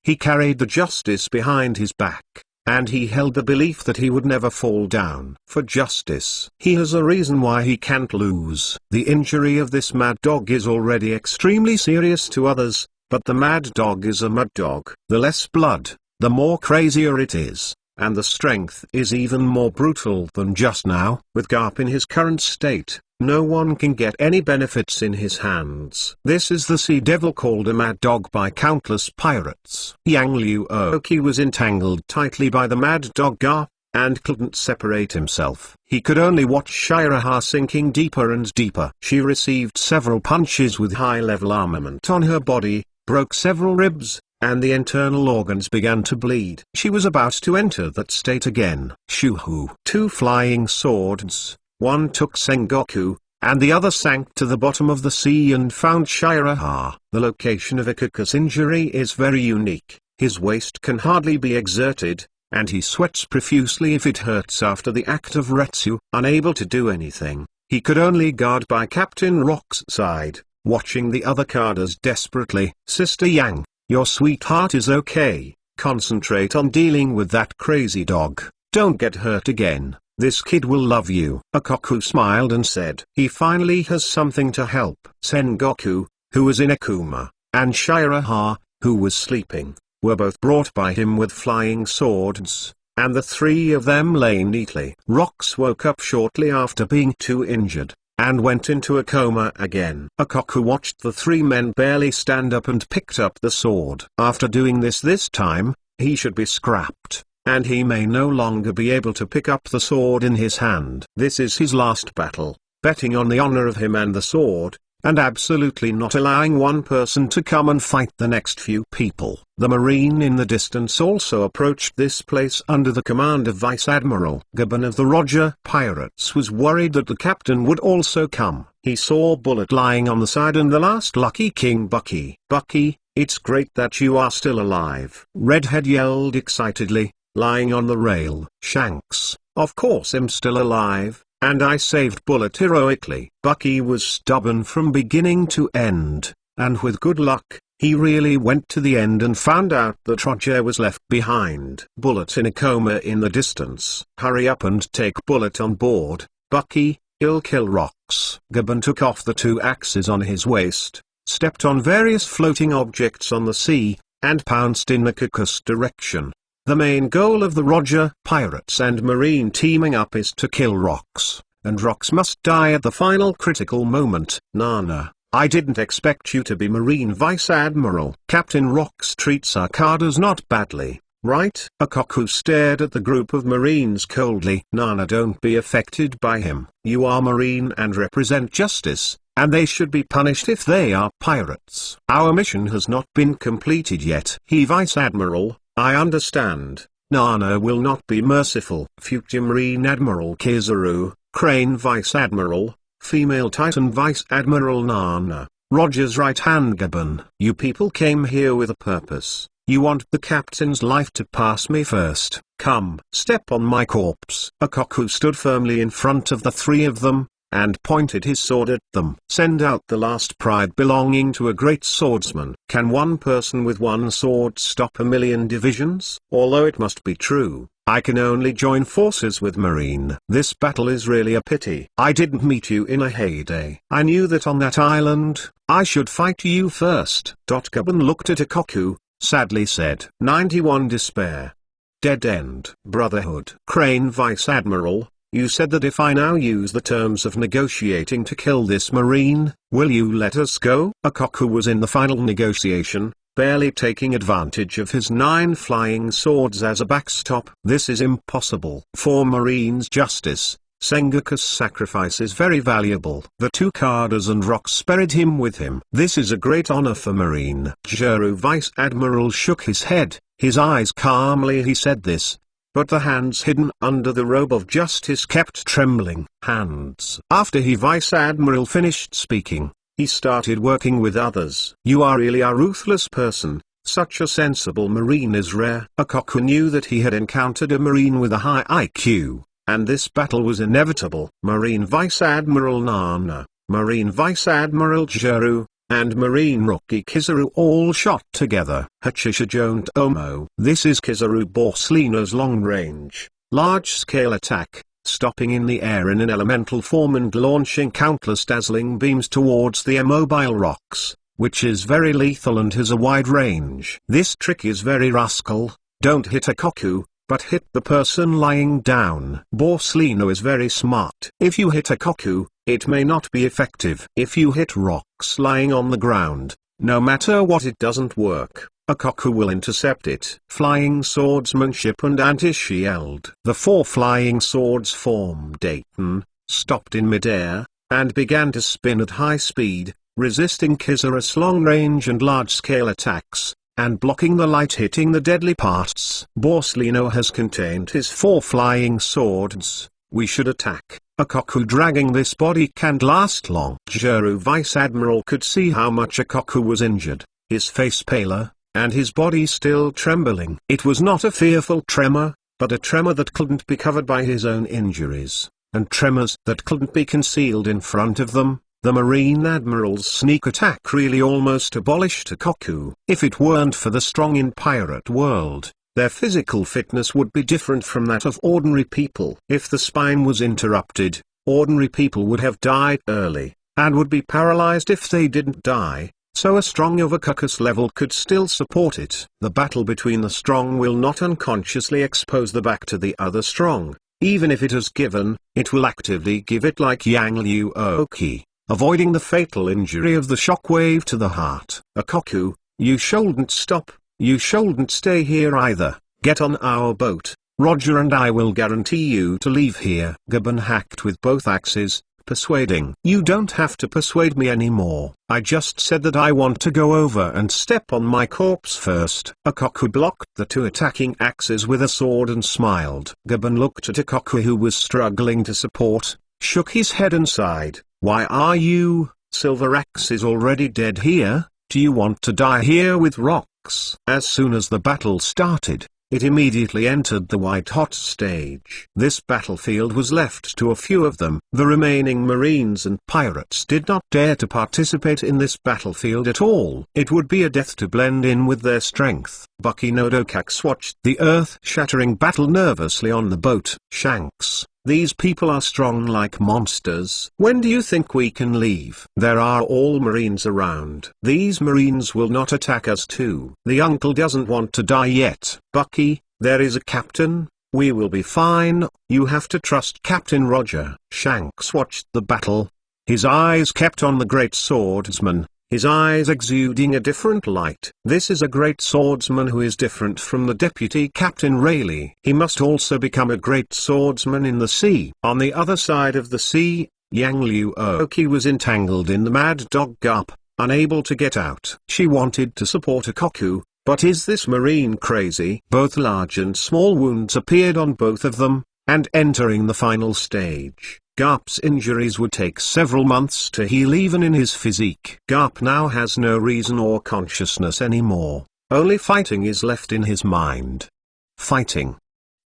He carried the justice behind his back, and he held the belief that he would never fall down. For justice, he has a reason why he can't lose. The injury of this mad dog is already extremely serious to others, but the mad dog is a mad dog. The less blood, the more crazier it is, and the strength is even more brutal than just now. With Garp in his current state, no one can get any benefits in his hands. This is the sea devil called a mad dog by countless pirates. Yang Liu Oki was entangled tightly by the mad dog Garp, and couldn't separate himself. He could only watch Shiraha sinking deeper and deeper. She received several punches with high-level armament on her body, broke several ribs, and the internal organs began to bleed. She was about to enter that state again. Shuhu. Two flying swords, one took Sengoku, and the other sank to the bottom of the sea and found Shiraha. The location of Ikoku's injury is very unique. His waist can hardly be exerted, and he sweats profusely if it hurts after the act of Retsu. Unable to do anything, he could only guard by Captain Rock's side, watching the other Kadas desperately. Sister Yang, your sweetheart is okay. Concentrate on dealing with that crazy dog. Don't get hurt again. This kid will love you. Ikoku smiled and said, he finally has something to help. Sengoku, who was in a coma, and Shiraha, who was sleeping, were both brought by him with flying swords, and the three of them lay neatly. Rox woke up shortly after being too injured, and went into a coma again. Ikoku watched the three men barely stand up and picked up the sword. After doing this time, he should be scrapped, and he may no longer be able to pick up the sword in his hand. This is his last battle, betting on the honor of him and the sword, and absolutely not allowing one person to come and fight the next few people. The marine in the distance also approached this place under the command of Vice Admiral Gaban of the Roger Pirates. Was worried that the captain would also come. He saw Bullet lying on the side and the last lucky king Bucky. Bucky, it's great that you are still alive. Redhead yelled excitedly, lying on the rail. Shanks, of course I'm still alive, and I saved Bullet heroically. Bucky was stubborn from beginning to end, and with good luck, he really went to the end and found out that Roger was left behind. Bullet in a coma in the distance. Hurry up and take Bullet on board, Bucky, he'll kill Rox. Gaban took off the two axes on his waist, stepped on various floating objects on the sea, and pounced in Ikoku's direction. The main goal of the Roger Pirates and Marine teaming up is to kill Rox, and Rox must die at the final critical moment. Nana, I didn't expect you to be Marine Vice Admiral. Captain Rox treats our Kadas not badly, right? Ikoku stared at the group of Marines coldly. Nana, don't be affected by him. You are Marine and represent justice, and they should be punished if they are pirates. Our mission has not been completed yet. He Vice Admiral, I understand. Nana will not be merciful. Future Marine Admiral Kizaru, Crane Vice Admiral, Female Titan Vice Admiral Nana, Roger's right-hand Gaban. You people came here with a purpose. You want the captain's life to pass me first. Come, step on my corpse. Ikoku stood firmly in front of the three of them, and pointed his sword at them. Send out the last pride belonging to a great swordsman. Can one person with one sword stop a million divisions? Although it must be true, I can only join forces with Marine. This battle is really a pity. I didn't meet you in a heyday. I knew that on that island, I should fight you first. Gaban looked at Ikoku, sadly said, 91 Despair. Dead End. Brotherhood. Crane Vice Admiral, you said that if I now use the terms of negotiating to kill this Marine, will you let us go? Ikoku was in the final negotiation, barely taking advantage of his 9 flying swords as a backstop. This is impossible. For Marine's justice, Sengoku's sacrifice is very valuable. The 2 Kadas and rocks buried him with him. This is a great honor for Marine. Juru Vice Admiral shook his head, his eyes calmly he said this. But the hands hidden under the robe of justice kept trembling. Hands. After he Vice Admiral finished speaking, he started working with others. You are really a ruthless person. Such a sensible Marine is rare. Akoku knew that he had encountered a Marine with a high IQ. And this battle was inevitable. Marine Vice Admiral Nana, Marine Vice Admiral Juru, and Marine Rookie Kizaru all shot together. Hachisha Jon't Omo. This is Kizaru Borsalino's long-range, large-scale attack, stopping in the air in an elemental form and launching countless dazzling beams towards the immobile rocks, which is very lethal and has a wide range. This trick is very rascal. Don't hit a Koku, but hit the person lying down. Borsalino is very smart. If you hit a Koku, it may not be effective. If you hit rocks lying on the ground, no matter what it doesn't work, a Koku will intercept it. Flying swordsmanship and anti-shield. The 4 flying swords formed Dayton, stopped in midair, and began to spin at high speed, resisting Kizaru's long-range and large-scale attacks, and blocking the light hitting the deadly parts. Borsalino has contained his 4 flying swords. We should attack. A Koku dragging this body can't last long. Juru Vice Admiral could see how much a Koku was injured, his face paler, and his body still trembling. It was not a fearful tremor, but a tremor that couldn't be covered by his own injuries, and tremors that couldn't be concealed in front of them. The Marine Admiral's sneak attack really almost abolished a Koku. If it weren't for the strong in pirate world, their physical fitness would be different from that of ordinary people. If the spine was interrupted, ordinary people would have died early, and would be paralyzed if they didn't die, so a strong of a Koku's level could still support it. The battle between the strong will not unconsciously expose the back to the other strong. Even if it has given, it will actively give it like Yang Liu Oki, avoiding the fatal injury of the shockwave to the heart. A Koku, you shouldn't stop, you shouldn't stay here either. Get on our boat, Roger, and I will guarantee you to leave here. Gaben hacked with both axes, persuading. You don't have to persuade me anymore. I just said that I want to go over and step on my corpse first. A Koku blocked the 2 attacking axes with a sword and smiled. Gaben looked at a Koku who was struggling to support, shook his head and sighed. Why are you? Silver Axe is already dead here. Do you want to die here with rocks? As soon as the battle started, it immediately entered the white-hot stage. This battlefield was left to a few of them. The remaining Marines and pirates did not dare to participate in this battlefield at all. It would be a death to blend in with their strength. Bucky Nodokax watched the earth-shattering battle nervously on the boat. Shanks, these people are strong like monsters. When do you think we can leave? There are all Marines around. These Marines will not attack us too. The uncle doesn't want to die yet. Bucky, there is a captain. We will be fine. You have to trust Captain Roger. Shanks watched the battle. His eyes kept on the great swordsman, his eyes exuding a different light. This is a great swordsman who is different from the deputy captain Rayleigh. He must also become a great swordsman in the sea. On the other side of the sea, Yang Liu Oki was entangled in the mad dog Garp, unable to get out. She wanted to support a Koku, but is this Marine crazy? Both large and small wounds appeared on both of them, and entering the final stage, Garp's injuries would take several months to heal even in his physique. Garp now has no reason or consciousness anymore. Only fighting is left in his mind. Fighting.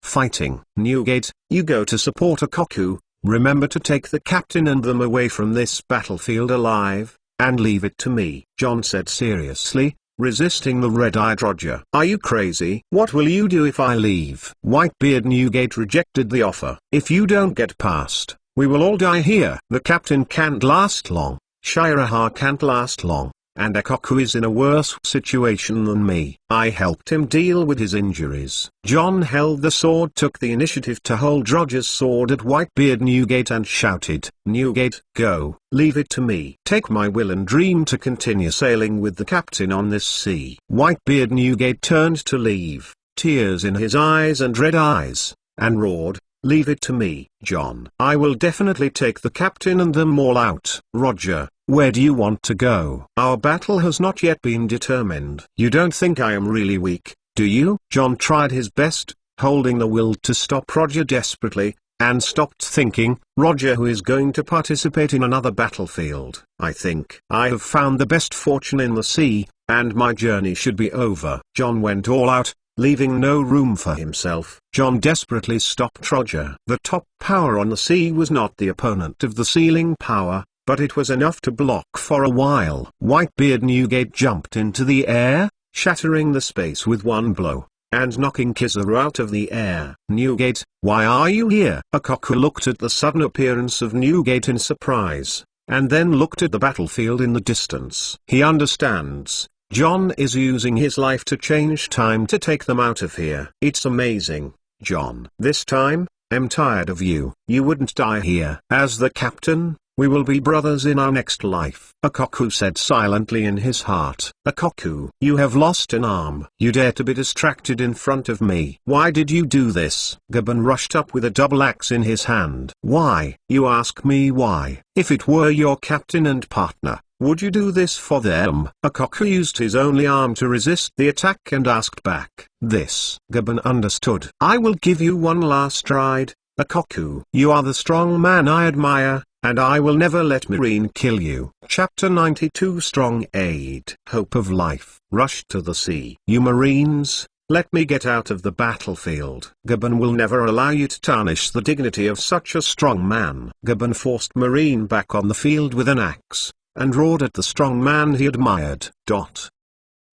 Fighting. Newgate, you go to support a Koku. Remember to take the captain and them away from this battlefield alive, and leave it to me. John said seriously, resisting the red-eyed Roger. Are you crazy? What will you do if I leave? Whitebeard Newgate rejected the offer. If you don't get past, we will all die here. The captain can't last long. Shiraha can't last long. and Akoku is in a worse situation than me. I helped him deal with his injuries. John held the sword, took the initiative to hold Roger's sword at Whitebeard Newgate and shouted, "Newgate, go, leave it to me. Take my will and dream to continue sailing with the captain on this sea." Whitebeard Newgate turned to leave, tears in his eyes and red eyes, and roared, "Leave it to me, John. I will definitely take the captain and them all out." "Roger, where do you want to go? Our battle has not yet been determined." "You don't think I am really weak, do you?" John tried his best, holding the will to stop Roger desperately, and stopped thinking, "Roger who is going to participate in another battlefield. I think I have found the best fortune in the sea, and my journey should be over." John went all out, leaving no room for himself. John desperately stopped Roger. The top power on the sea was not the opponent of the ceiling power, but it was enough to block for a while. Whitebeard Newgate jumped into the air, shattering the space with one blow, and knocking Kizaru out of the air. "Newgate, why are you here?" Akoku looked at the sudden appearance of Newgate in surprise, and then looked at the battlefield in the distance. He understands. John is using his life to change time to take them out of here. "It's amazing, John. This time, I'm tired of you. You wouldn't die here. As the captain, we will be brothers in our next life." Akoku said silently in his heart. "Akoku, you have lost an arm. You dare to be distracted in front of me. Why did you do this?" Gaban rushed up with a double axe in his hand. "Why? You ask me why? If it were your captain and partner, would you do this for them?" Akoku used his only arm to resist the attack and asked back. This, Gaban understood. "I will give you one last ride, Akoku. You are the strong man I admire, and I will never let Marine kill you." Chapter 92 Strong Aid. Hope of life. Rush to the sea. "You Marines, let me get out of the battlefield. Gaban will never allow you to tarnish the dignity of such a strong man." Gaban forced Marine back on the field with an axe, and roared at the strong man he admired.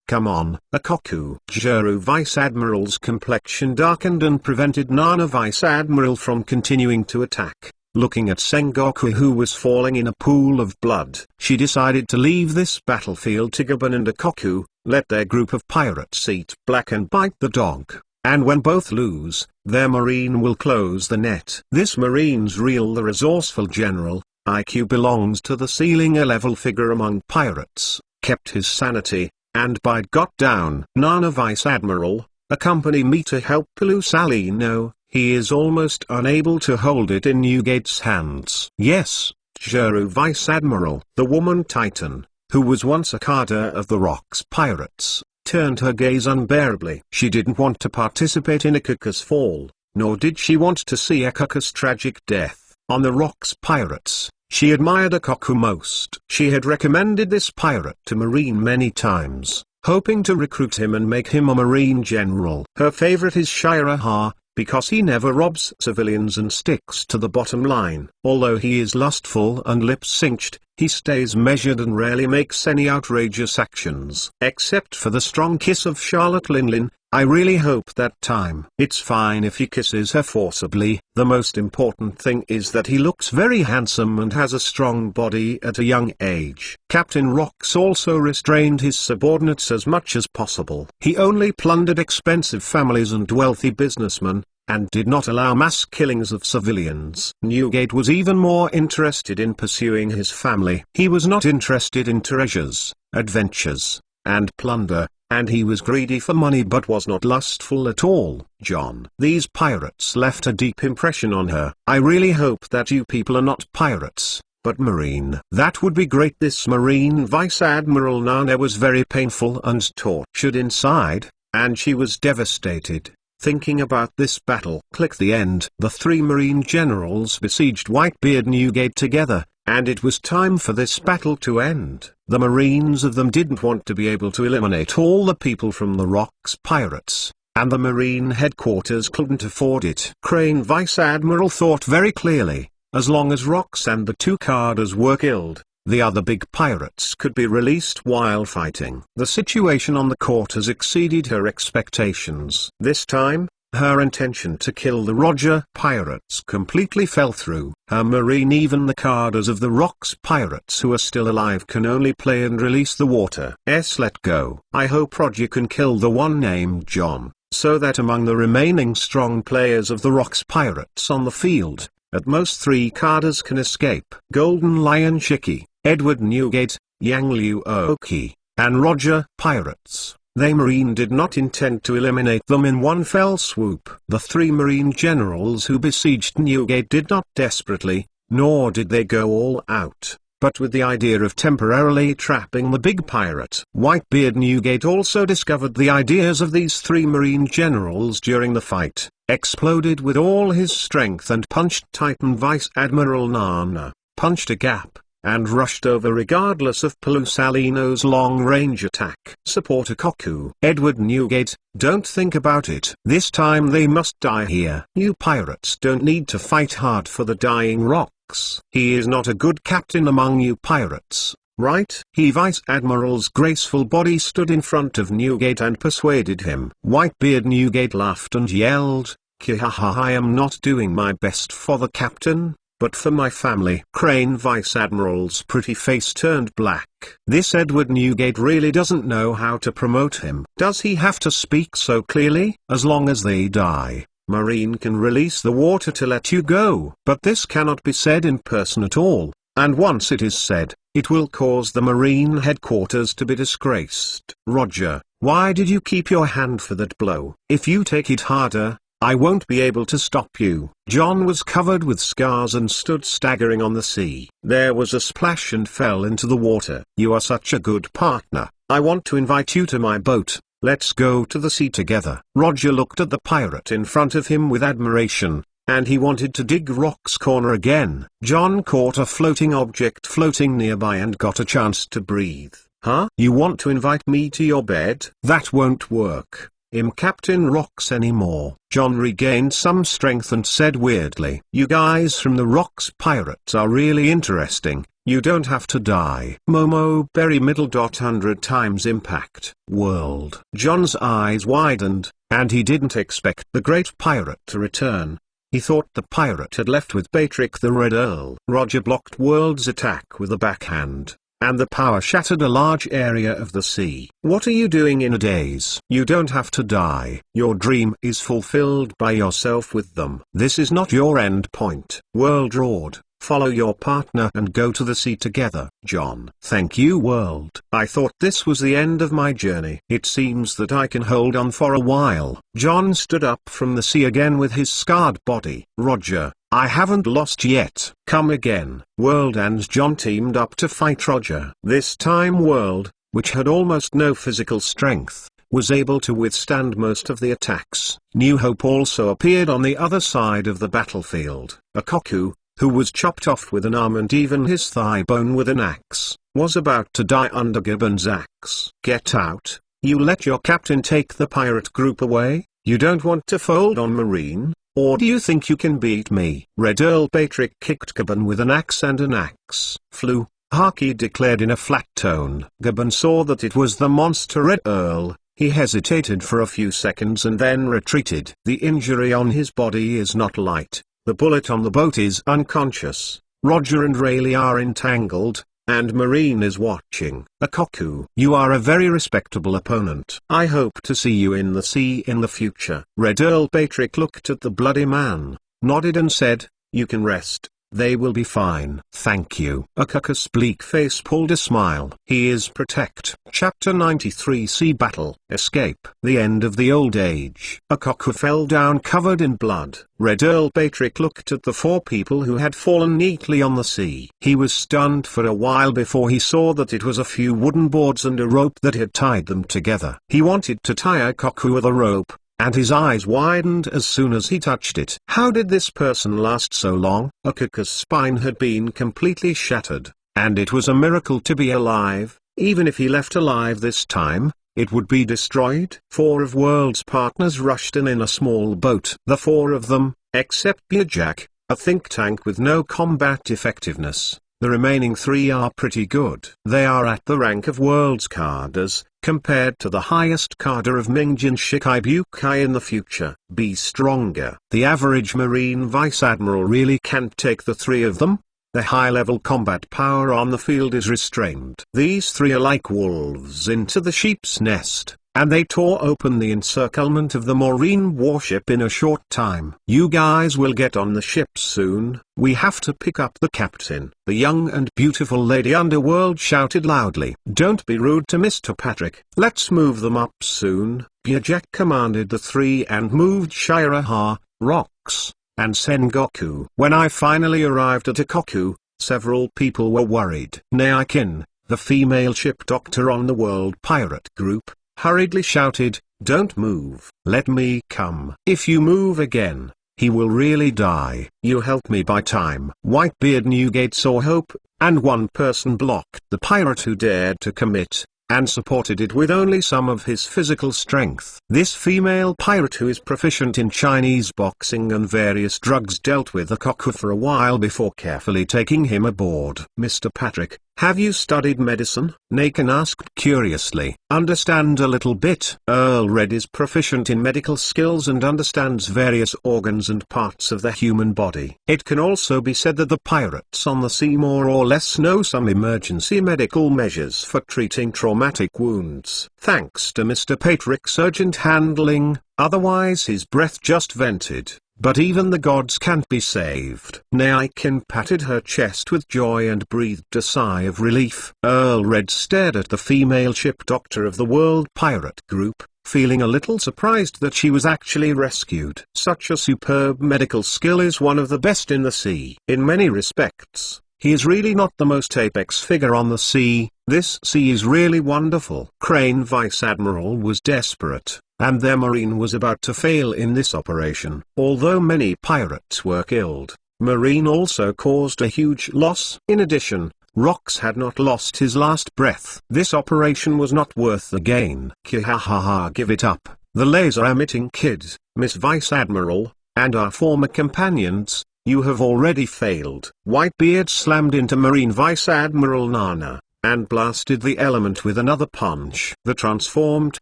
"Come on, Akoku." Juru Vice Admiral's complexion darkened and prevented Nana Vice Admiral from continuing to attack. Looking at Sengoku who was falling in a pool of blood, she decided to leave this battlefield to Gaban and Akoku, let their group of pirates eat black and bite the dog, and when both lose, their marine will close the net. This marine's real the resourceful general, IQ belongs to the ceiling, a level figure among pirates, kept his sanity, and bide got down. "Nana Vice Admiral, accompany me to help Pelusalino. He is almost unable to hold it in Newgate's hands." "Yes, Juru Vice Admiral." The woman Titan, who was once a cadre of the Rocks pirates, turned her gaze unbearably. She didn't want to participate in Akuka's fall, nor did she want to see Akuka's tragic death. On the Rocks pirates, she admired Akoku most. She had recommended this pirate to Marine many times, hoping to recruit him and make him a Marine general. Her favorite is Shiraha, because he never robs civilians and sticks to the bottom line. Although he is lustful and lip-synced, he stays measured and rarely makes any outrageous actions. Except for the strong kiss of Charlotte Linlin, I really hope that time. It's fine if he kisses her forcibly. The most important thing is that he looks very handsome and has a strong body at a young age. Captain Rocks also restrained his subordinates as much as possible. He only plundered expensive families and wealthy businessmen, and did not allow mass killings of civilians. Newgate was even more interested in pursuing his family. He was not interested in treasures, adventures, and plunder, and he was greedy for money but was not lustful at all. John. These pirates left a deep impression on her. "I really hope that you people are not pirates, but Marine." "That would be great." This Marine Vice Admiral Nana was very painful and tortured inside, and she was devastated, thinking about this battle. Click the end. The three Marine generals besieged Whitebeard Newgate together, and it was time for this battle to end. The Marines of them didn't want to be able to eliminate all the people from the Rocks pirates, and the Marine headquarters couldn't afford it. Crane Vice Admiral thought very clearly, as long as Rocks and the two cadres were killed, the other big pirates could be released while fighting. The situation on the quarters exceeded her expectations. This time, Her intention to kill the Roger pirates completely fell through. Her marine, even the carders of the Rocks pirates who are still alive, can only play and release the water. Let go. I hope Roger can kill the one named John, so that among the remaining strong players of the Rocks pirates on the field, at most 3 carders can escape. Golden Lion Chicky, Edward Newgate, Yang Liu Oki, and Roger pirates. They Marine did not intend to eliminate them in one fell swoop. The 3 Marine generals who besieged Newgate did not desperately, nor did they go all out, but with the idea of temporarily trapping the big pirate. Whitebeard Newgate also discovered the ideas of these 3 Marine generals during the fight, exploded with all his strength and punched Titan Vice Admiral Nana, punched a gap, and rushed over regardless of Pelusalino's long-range attack. Supporter Koku. Edward Newgate, don't think about it. This time they must die here. You pirates don't need to fight hard for the dying Rocks. He is not a good captain among you pirates, right? Vice Admiral's graceful body stood in front of Newgate and persuaded him. Whitebeard Newgate laughed and yelled, "Kihaha, I am not doing my best for the captain, but for my family." Crane Vice Admiral's pretty face turned black. This Edward Newgate really doesn't know how to promote him. Does he have to speak so clearly? As long as they die, Marine can release the water to let you go. But this cannot be said in person at all, and once it is said, it will cause the Marine headquarters to be disgraced. Roger, why did you keep your hand for that blow? If you take it harder, I won't be able to stop you. John was covered with scars and stood staggering on the sea. There was a splash and fell into the water. You are such a good partner. I want to invite you to my boat. Let's go to the sea together. Roger looked at the pirate in front of him with admiration, and he wanted to dig Rock's corner again. John caught a floating object floating nearby and got a chance to breathe. Huh? You want to invite me to your bed? That won't work. I'm Captain Rocks anymore. John regained some strength and said weirdly, "You guys from the Rocks pirates are really interesting. You don't have to die." Momo Berry middle dot 100 times impact. World. John's eyes widened, and he didn't expect the great pirate to return. He thought the pirate had left with Patrick the Red Earl. Roger blocked World's attack with a backhand, and the power shattered a large area of the sea. What are you doing in a daze? You don't have to die. Your dream is fulfilled by yourself with them. This is not your end point. World roared, "Follow your partner and go to the sea together." John. Thank you, World. I thought this was the end of my journey. It seems that I can hold on for a while. John stood up from the sea again with his scarred body. Roger, I haven't lost yet. Come again. World and John teamed up to fight Roger. This time World, which had almost no physical strength, was able to withstand most of the attacks. New Hope also appeared on the other side of the battlefield. Koku, who was chopped off with an arm and even his thigh bone with an axe, was about to die under Gibbon's axe. Get out. You let your captain take the pirate group away? You don't want to fold on Marine? Or do you think you can beat me? Red Earl Patrick kicked Gibbon with an axe, and an axe flew. Haki declared in a flat tone. Gibbon saw that it was the monster Red Earl. He hesitated for a few seconds and then retreated. The injury on his body is not light. The bullet on the boat is unconscious. Roger and Rayleigh are entangled, and Marine is watching. Koku, you are a very respectable opponent. I hope to see you in the sea in the future. Red Earl Patrick looked at the bloody man, nodded and said, "You can rest. They will be fine." Thank you. Akuka's bleak face pulled a smile. He is protect. Chapter 93 Sea Battle. Escape. The end of the old age. Akuka fell down covered in blood. Red Earl Patrick looked at the 4 people who had fallen neatly on the sea. He was stunned for a while before he saw that it was a few wooden boards and a rope that had tied them together. He wanted to tie Akuka with a rope, and his eyes widened as soon as he touched it. How did this person last so long? Akuka's spine had been completely shattered, and it was a miracle to be alive. Even if he left alive this time, it would be destroyed. 4 of World's partners rushed in a small boat. The 4 of them, except Jack, a think tank with no combat effectiveness. The remaining 3 are pretty good. They are at the rank of world's carders, compared to the highest carder of Mingjin Shikai Bukai in the future. Be stronger. The average Marine Vice Admiral really can't take the 3 of them. The high-level combat power on the field is restrained. These 3 are like wolves into the sheep's nest, and they tore open the encirclement of the Marine warship in a short time. You guys will get on the ship soon. We have to pick up the captain. The young and beautiful Lady Underworld shouted loudly. Don't be rude to Mr. Patrick. Let's move them up soon. Byajack commanded the 3 and moved Shiraha, Rox, and Sengoku. When I finally arrived at Ikoku, several people were worried. Naikin, the female ship doctor on the World Pirate Group, hurriedly shouted, "Don't move. Let me come. If you move again, he will really die." You help me by time. Whitebeard Newgate saw hope, and one person blocked the pirate who dared to commit, and supported it with only some of his physical strength. This female pirate who is proficient in Chinese boxing and various drugs dealt with Ikoku for a while before carefully taking him aboard. Mr. Patrick, have you studied medicine? Nakin asked curiously. Understand a little bit. Earl Red is proficient in medical skills and understands various organs and parts of the human body. It can also be said that the pirates on the sea more or less know some emergency medical measures for treating traumatic wounds. Thanks to Mr. Patrick's urgent handling, otherwise his breath just vented. But even the gods can't be saved. Naikin patted her chest with joy and breathed a sigh of relief. Earl Red stared at the female ship doctor of the World Pirate Group, feeling a little surprised that she was actually rescued. Such a superb medical skill is one of the best in the sea. In many respects, he is really not the most apex figure on the sea. This sea is really wonderful. Crane Vice Admiral was desperate, and their marine was about to fail in this operation. Although many pirates were killed, Marine also caused a huge loss. In addition, Rox had not lost his last breath. This operation was not worth the gain. Kihahaha, give it up. The laser-emitting kid, Miss Vice Admiral, and our former companions, you have already failed. Whitebeard slammed into Marine Vice Admiral Nana, and blasted the element with another punch. The transformed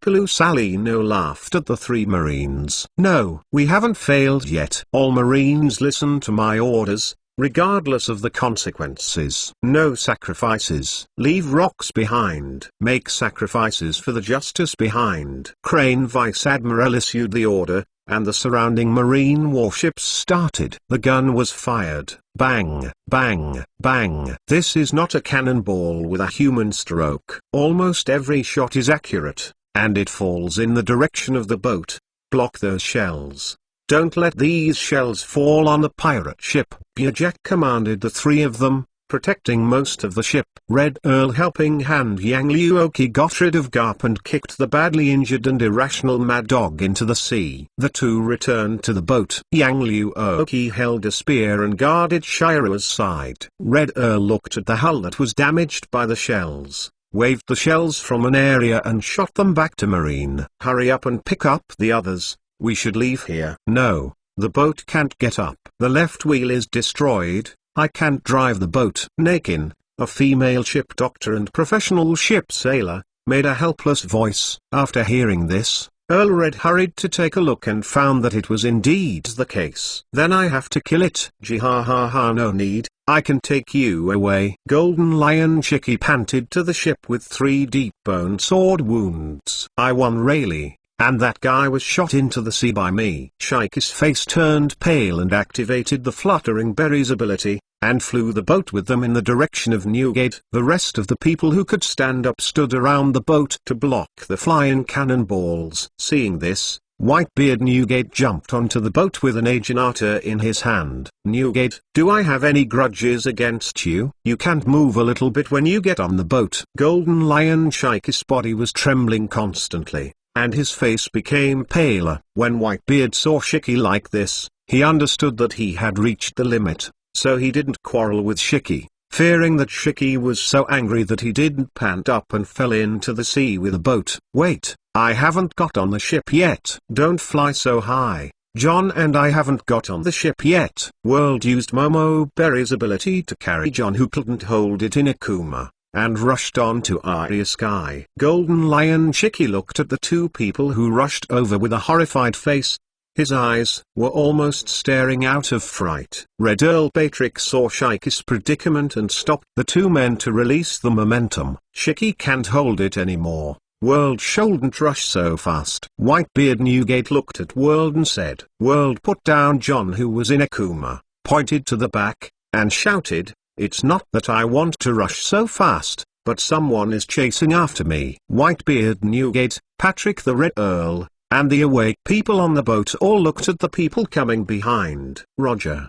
Pelusalino laughed at the 3 Marines. No, we haven't failed yet. All Marines listen to my orders, regardless of the consequences. No sacrifices. Leave rocks behind. Make sacrifices for the justice behind. Crane Vice Admiral issued the order, and the surrounding Marine warships started. The gun was fired. Bang, bang, bang. This is not a cannonball with a human stroke. Almost every shot is accurate, and it falls in the direction of the boat. Block those shells. Don't let these shells fall on the pirate ship. Byajack commanded the 3 of them, protecting most of the ship. Red Earl Helping Hand Yang Liuoki got rid of Garp and kicked the badly injured and irrational Mad Dog into the sea. The 2 returned to the boat. Yang Liuoki held a spear and guarded Shira's side. Red Earl looked at the hull that was damaged by the shells, waved the shells from an area and shot them back to Marine. Hurry up and pick up the others. We should leave here. No, the boat can't get up. The left wheel is destroyed. I can't drive the boat. Nakin, a female ship doctor and professional ship sailor, made a helpless voice. After hearing this, Earl Red hurried to take a look and found that it was indeed the case. Then I have to kill it. Jihahaha, no need, I can take you away. Golden Lion Chicky panted to the ship with 3 deep bone sword wounds. I won Rayleigh, and that guy was shot into the sea by me. Shike's face turned pale and activated the Fluttering Berries ability, and flew the boat with them in the direction of Newgate. The rest of the people who could stand up stood around the boat to block the flying cannonballs. Seeing this, Whitebeard Newgate jumped onto the boat with an Agenata in his hand. Newgate, do I have any grudges against you? You can't move a little bit when you get on the boat. Golden Lion Shike's body was trembling constantly, and his face became paler. When Whitebeard saw Shiki like this, he understood that he had reached the limit, so he didn't quarrel with Shiki, fearing that Shiki was so angry that he didn't pant up and fell into the sea with the boat. Wait, I haven't got on the ship yet. Don't fly so high. John and I haven't got on the ship yet. World used Momo Berry's ability to carry John, who couldn't hold it in Akuma, and rushed on to Arya Sky. Golden Lion Chicky looked at the two people who rushed over with a horrified face. His eyes were almost staring out of fright. Red Earl Patrick saw Shikey's predicament and stopped the two men to release the momentum. Shikey can't hold it anymore. World shouldn't rush so fast. Whitebeard Newgate looked at World and said, World put down John, who was in Akuma, pointed to the back, and shouted, "It's not that I want to rush so fast, but someone is chasing after me." Whitebeard Newgate, Patrick the Red Earl, and the awake people on the boat all looked at the people coming behind. Roger?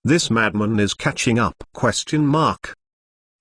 This madman is catching up?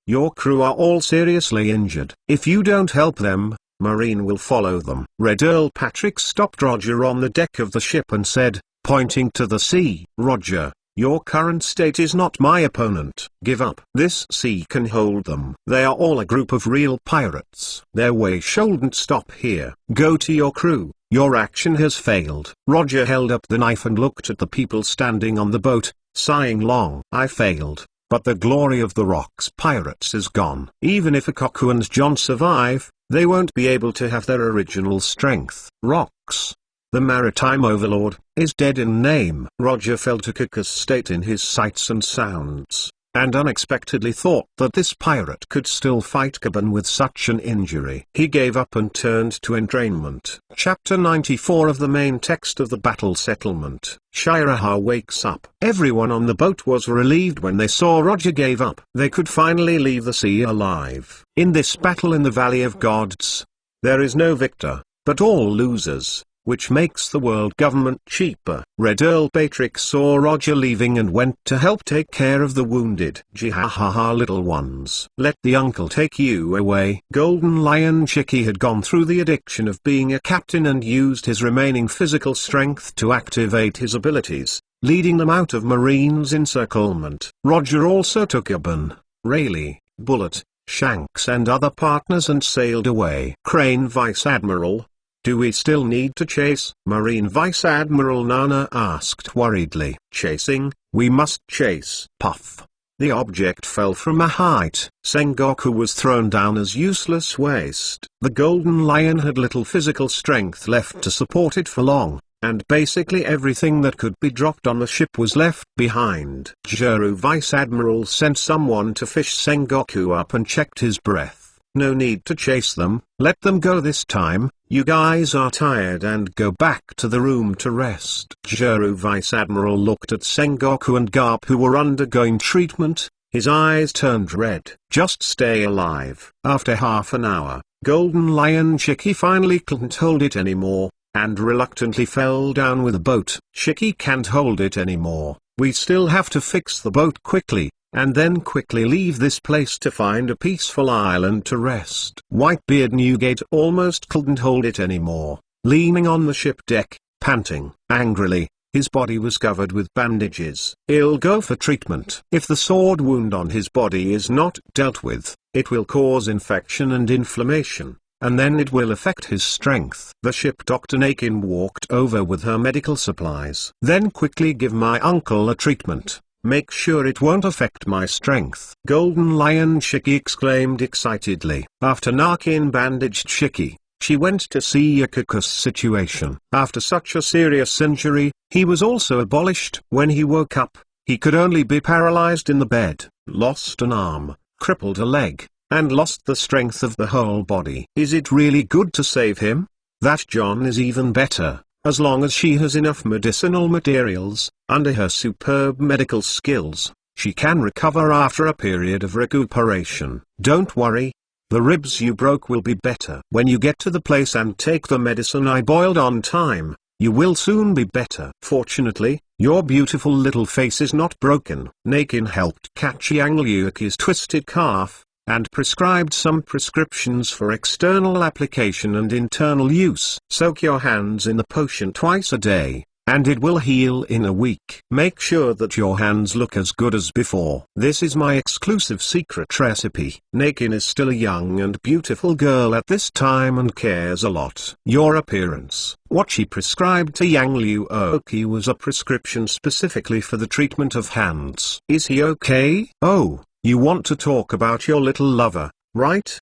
Your crew are all seriously injured. If you don't help them, Marine will follow them. Red Earl Patrick stopped Roger on the deck of the ship and said, pointing to the sea, Roger, your current state is not my opponent. Give up. This sea can hold them. They are all a group of real pirates. Their way shouldn't stop here. Go to your crew. Your action has failed. Roger held up the knife and looked at the people standing on the boat, sighing long. I failed, but the glory of the Rocks pirates is gone. Even if Ikoku and John survive, they won't be able to have their original strength. Rocks, the maritime overlord, is dead in name. Roger felt Ikoku's state in his sights and sounds, and unexpectedly thought that this pirate could still fight Kaban with such an injury. He gave up and turned to entrainment. Chapter 94 of the main text of the battle settlement. Shiraha wakes up. Everyone on the boat was relieved when they saw Roger gave up. They could finally leave the sea alive. In this battle in the Valley of Gods, there is no victor, but all losers, which makes the world government cheaper. Red Earl Patrick saw Roger leaving and went to help take care of the wounded. Jihahaha, little ones. Let the uncle take you away. Golden Lion Chicky had gone through the addiction of being a captain and used his remaining physical strength to activate his abilities, leading them out of Marine's encirclement. Roger also took Aban, Rayleigh, Bullet, Shanks and other partners and sailed away. Crane Vice Admiral, do we still need to chase? Marine Vice Admiral Nana asked worriedly. Chasing? We must chase. Puff. The object fell from a height. Sengoku was thrown down as useless waste. The Golden Lion had little physical strength left to support it for long, and basically everything that could be dropped on the ship was left behind. Juru Vice Admiral sent someone to fish Sengoku up and checked his breath. No need to chase them, let them go this time. You guys are tired and go back to the room to rest. Juru Vice Admiral looked at Sengoku and Garp, who were undergoing treatment. His eyes turned red. Just stay alive. After half an hour, Golden Lion Chicky finally couldn't hold it anymore, and reluctantly fell down with the boat. Chicky can't hold it anymore. We still have to fix the boat quickly, and then quickly leave this place to find a peaceful island to rest. Whitebeard Newgate almost couldn't hold it anymore, leaning on the ship deck, panting angrily. His body was covered with bandages. He'll go for treatment. If the sword wound on his body is not dealt with, it will cause infection and inflammation, and then it will affect his strength. The ship Dr. Nakin walked over with her medical supplies. Then quickly give my uncle a treatment. Make sure it won't affect my strength. Golden Lion Chicky exclaimed excitedly. After Nakin bandaged Chicky, she went to see Ikoku's situation. After such a serious injury, he was also abolished. When he woke up, he could only be paralyzed in the bed, lost an arm, crippled a leg, and lost the strength of the whole body. Is it really good to save him? That John is even better. As long as she has enough medicinal materials, under her superb medical skills, she can recover after a period of recuperation. Don't worry, the ribs you broke will be better. When you get to the place and take the medicine I boiled on time, you will soon be better. Fortunately, your beautiful little face is not broken. Nakin helped catch Yang Liuki's twisted calf, and prescribed some prescriptions for external application and internal use. Soak your hands in the potion twice a day. and it will heal in a week. Make sure that your hands look as good as before. This is my exclusive secret recipe. Nakin is still a young and beautiful girl at this time and cares a lot. Your appearance. What she prescribed to Yang Liu Oki was a prescription specifically for the treatment of hands. Is he okay? Oh, you want to talk about your little lover, right?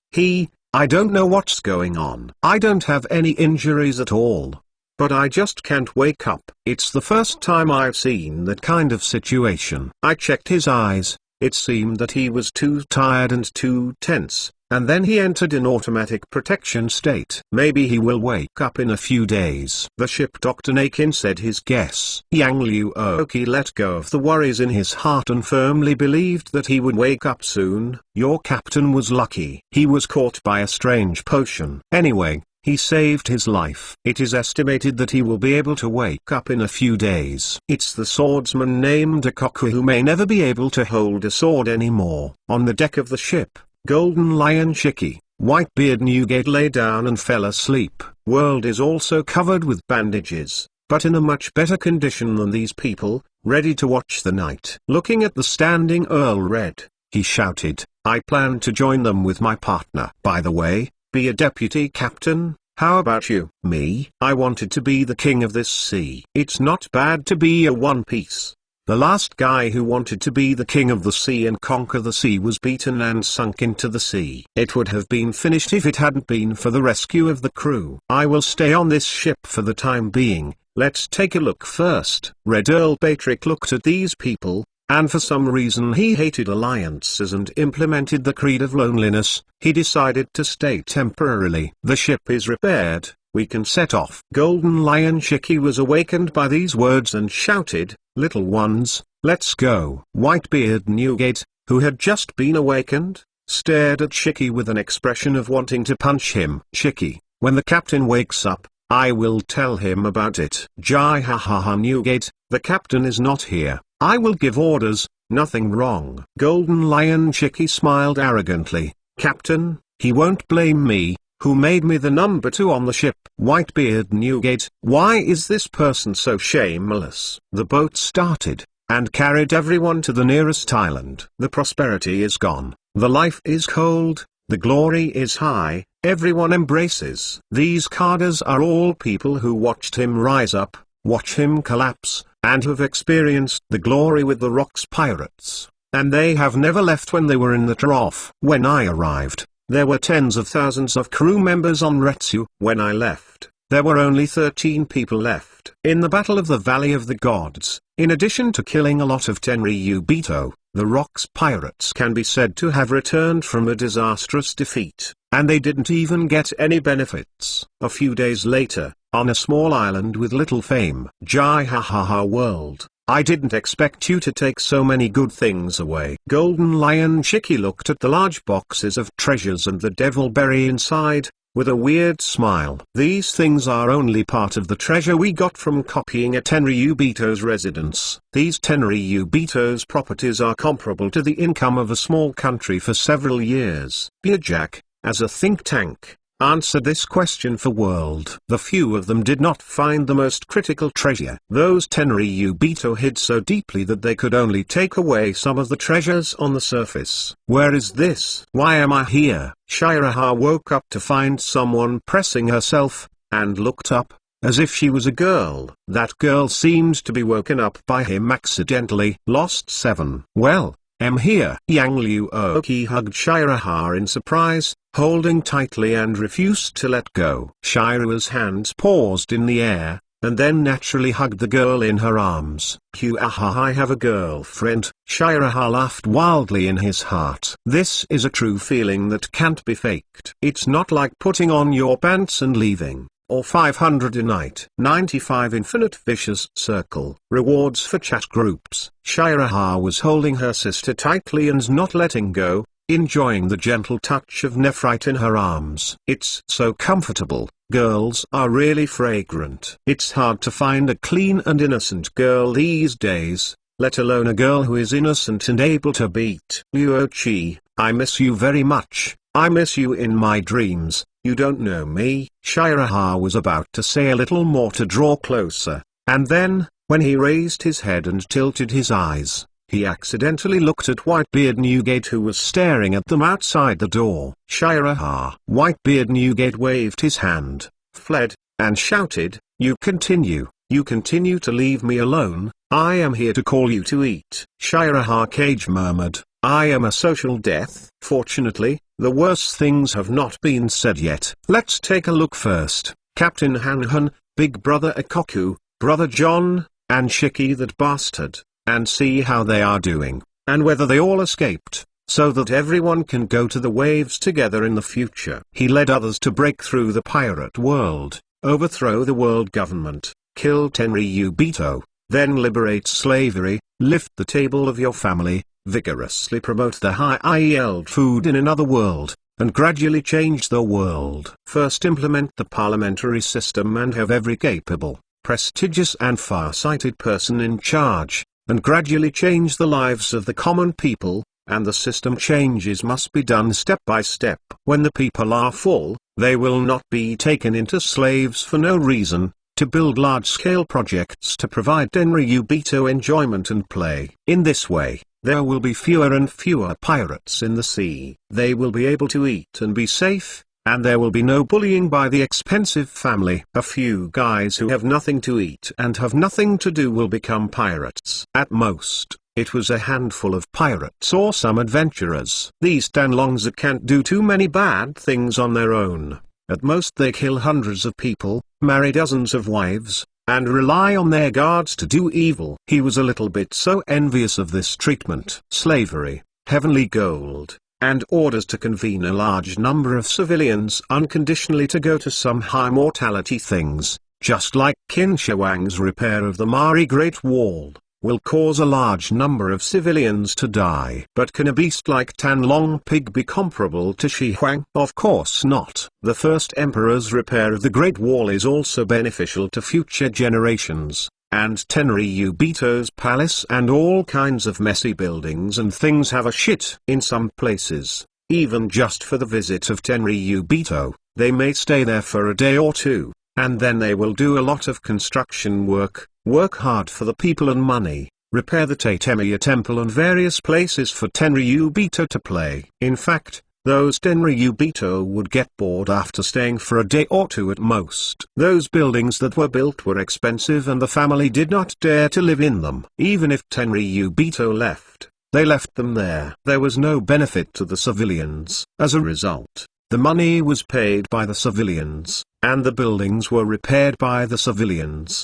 I don't know what's going on. I don't have any injuries at all. But I just can't wake up. It's the first time I've seen that kind of situation. I checked his eyes. It seemed that he was too tired and too tense, and then he entered an automatic protection state. Maybe he will wake up in a few days. The ship Dr. Nakin said his guess. Yang Liu Oki let go of the worries in his heart and firmly believed that he would wake up soon. Your captain was lucky. He was caught by a strange potion. Anyway, he saved his life. It is estimated that he will be able to wake up in a few days. It's the swordsman named Ikoku who may never be able to hold a sword anymore. On the deck of the ship, Golden Lion Shiki, Whitebeard Newgate lay down and fell asleep. World is also covered with bandages, but in a much better condition than these people, ready to watch the night. Looking at the standing Earl Red, he shouted, I plan to join them with my partner. By the way, be a deputy captain. How about you? Me? I wanted to be the king of this sea. It's not bad to be a One Piece. The last guy who wanted to be the king of the sea and conquer the sea was beaten and sunk into the sea. It would have been finished if it hadn't been for the rescue of the crew. I will stay on this ship for the time being. Let's take a look first. Red Earl Patrick looked at these people, and for some reason he hated alliances and implemented the creed of loneliness. He decided to stay temporarily. The ship is repaired, we can set off. Golden Lion Shiki was awakened by these words and shouted, little ones, let's go. Whitebeard Newgate, who had just been awakened, stared at Shiki with an expression of wanting to punch him. Shiki, when the captain wakes up, I will tell him about it. Jai ha ha ha Newgate, the captain is not here. I will give orders, nothing wrong. Golden Lion Shiki smiled arrogantly. Captain, he won't blame me, who made me the number 2 on the ship. Whitebeard Newgate, why is this person so shameless? The boat started, and carried everyone to the nearest island. The prosperity is gone, the life is cold, the glory is high, everyone embraces. These carders are all people who watched him rise up, watch him collapse, and have experienced the glory with the Rocks pirates, and they have never left when they were in the trough. When I arrived, there were tens of thousands of crew members on Retsu. When I left, there were only 13 people left. In the Battle of the Valley of the Gods, in addition to killing a lot of Tenryubito, the Rocks pirates can be said to have returned from a disastrous defeat, and they didn't even get any benefits. A few days later, on a small island with little fame. Jai ha ha ha world, I didn't expect you to take so many good things away. Golden Lion Shiki looked at the large boxes of treasures and the devil berry inside, with a weird smile. These things are only part of the treasure we got from copying a Tenryubito's residence. These Tenryubito's properties are comparable to the income of a small country for several years. Jack, as a think tank, answered this question for world. The few of them did not find the most critical treasure. Those Tenryubito hid so deeply that they could only take away some of the treasures on the surface. Where is this? Why am I here? Shiraha woke up to find someone pressing herself, and looked up, as if she was a girl. That girl seemed to be woken up by him accidentally. Lost 7. Well, am here. Yang Liu Oki hugged Shiraha in surprise, holding tightly and refused to let go. Shiraha's hands paused in the air, and then naturally hugged the girl in her arms. I have a girlfriend. Shiraha laughed wildly in his heart. This is a true feeling that can't be faked. It's not like putting on your pants and leaving, or 500 a night. 95 Infinite Vicious Circle. Rewards for chat groups. Shiraha was holding her sister tightly and not letting go, enjoying the gentle touch of Nephrite in her arms. It's so comfortable. Girls are really fragrant. It's hard to find a clean and innocent girl these days, let alone a girl who is innocent and able to beat. Yuochi, I miss you very much. I miss you in my dreams. You don't know me. Shiraha was about to say a little more to draw closer, And then, when he raised his head and tilted his eyes, he accidentally looked at Whitebeard Newgate, who was staring at them outside the door. Shiraha! Whitebeard Newgate waved his hand, fled, and shouted, You continue to leave me alone. I am here to call you to eat." Shiraha Cage murmured, "I am a social death." Fortunately, the worst things have not been said yet. Let's take a look first. Captain Hanhan, Big Brother Ikoku, Brother John, and Shiki that bastard, and see how they are doing, and whether they all escaped, so that everyone can go to the waves together in the future. He led others to break through the pirate world, overthrow the world government, kill Tenryubito, then liberate slavery, lift the table of your family, vigorously promote the high-yield food in another world, and gradually change the world. First implement the parliamentary system and have every capable, prestigious and far-sighted person in charge, and gradually change the lives of the common people, and the system changes must be done step by step. When the people are full, they will not be taken into slaves for no reason, to build large-scale projects to provide Tenryubito enjoyment and play. In this way, there will be fewer and fewer pirates in the sea. They will be able to eat and be safe, and there will be no bullying by the expensive family. A few guys who have nothing to eat and have nothing to do will become pirates. At most, it was a handful of pirates or some adventurers. These Tanlongs can't do too many bad things on their own. At most they kill hundreds of people, marry dozens of wives, and rely on their guards to do evil. He was a little bit so envious of this treatment. Slavery, heavenly gold, and orders to convene a large number of civilians unconditionally to go to some high mortality things, just like Qin Shi Huang's repair of the Mari Great Wall, will cause a large number of civilians to die. But can a beast like Tan Long Pig be comparable to Shi Huang? Of course not. The first emperor's repair of the Great Wall is also beneficial to future generations, and Tenryubito's palace and all kinds of messy buildings and things have a shit in some places. Even just for the visit of Tenryubito, they may stay there for a day or two, and then they will do a lot of construction work hard for the people and money, repair the Tatemiya temple and various places for Tenryubito to play. In fact, those Tenryubito would get bored after staying for a day or two at most. Those buildings that were built were expensive and the family did not dare to live in them. Even if Tenryubito left, they left them there. There was no benefit to the civilians. As a result, the money was paid by the civilians, and the buildings were repaired by the civilians.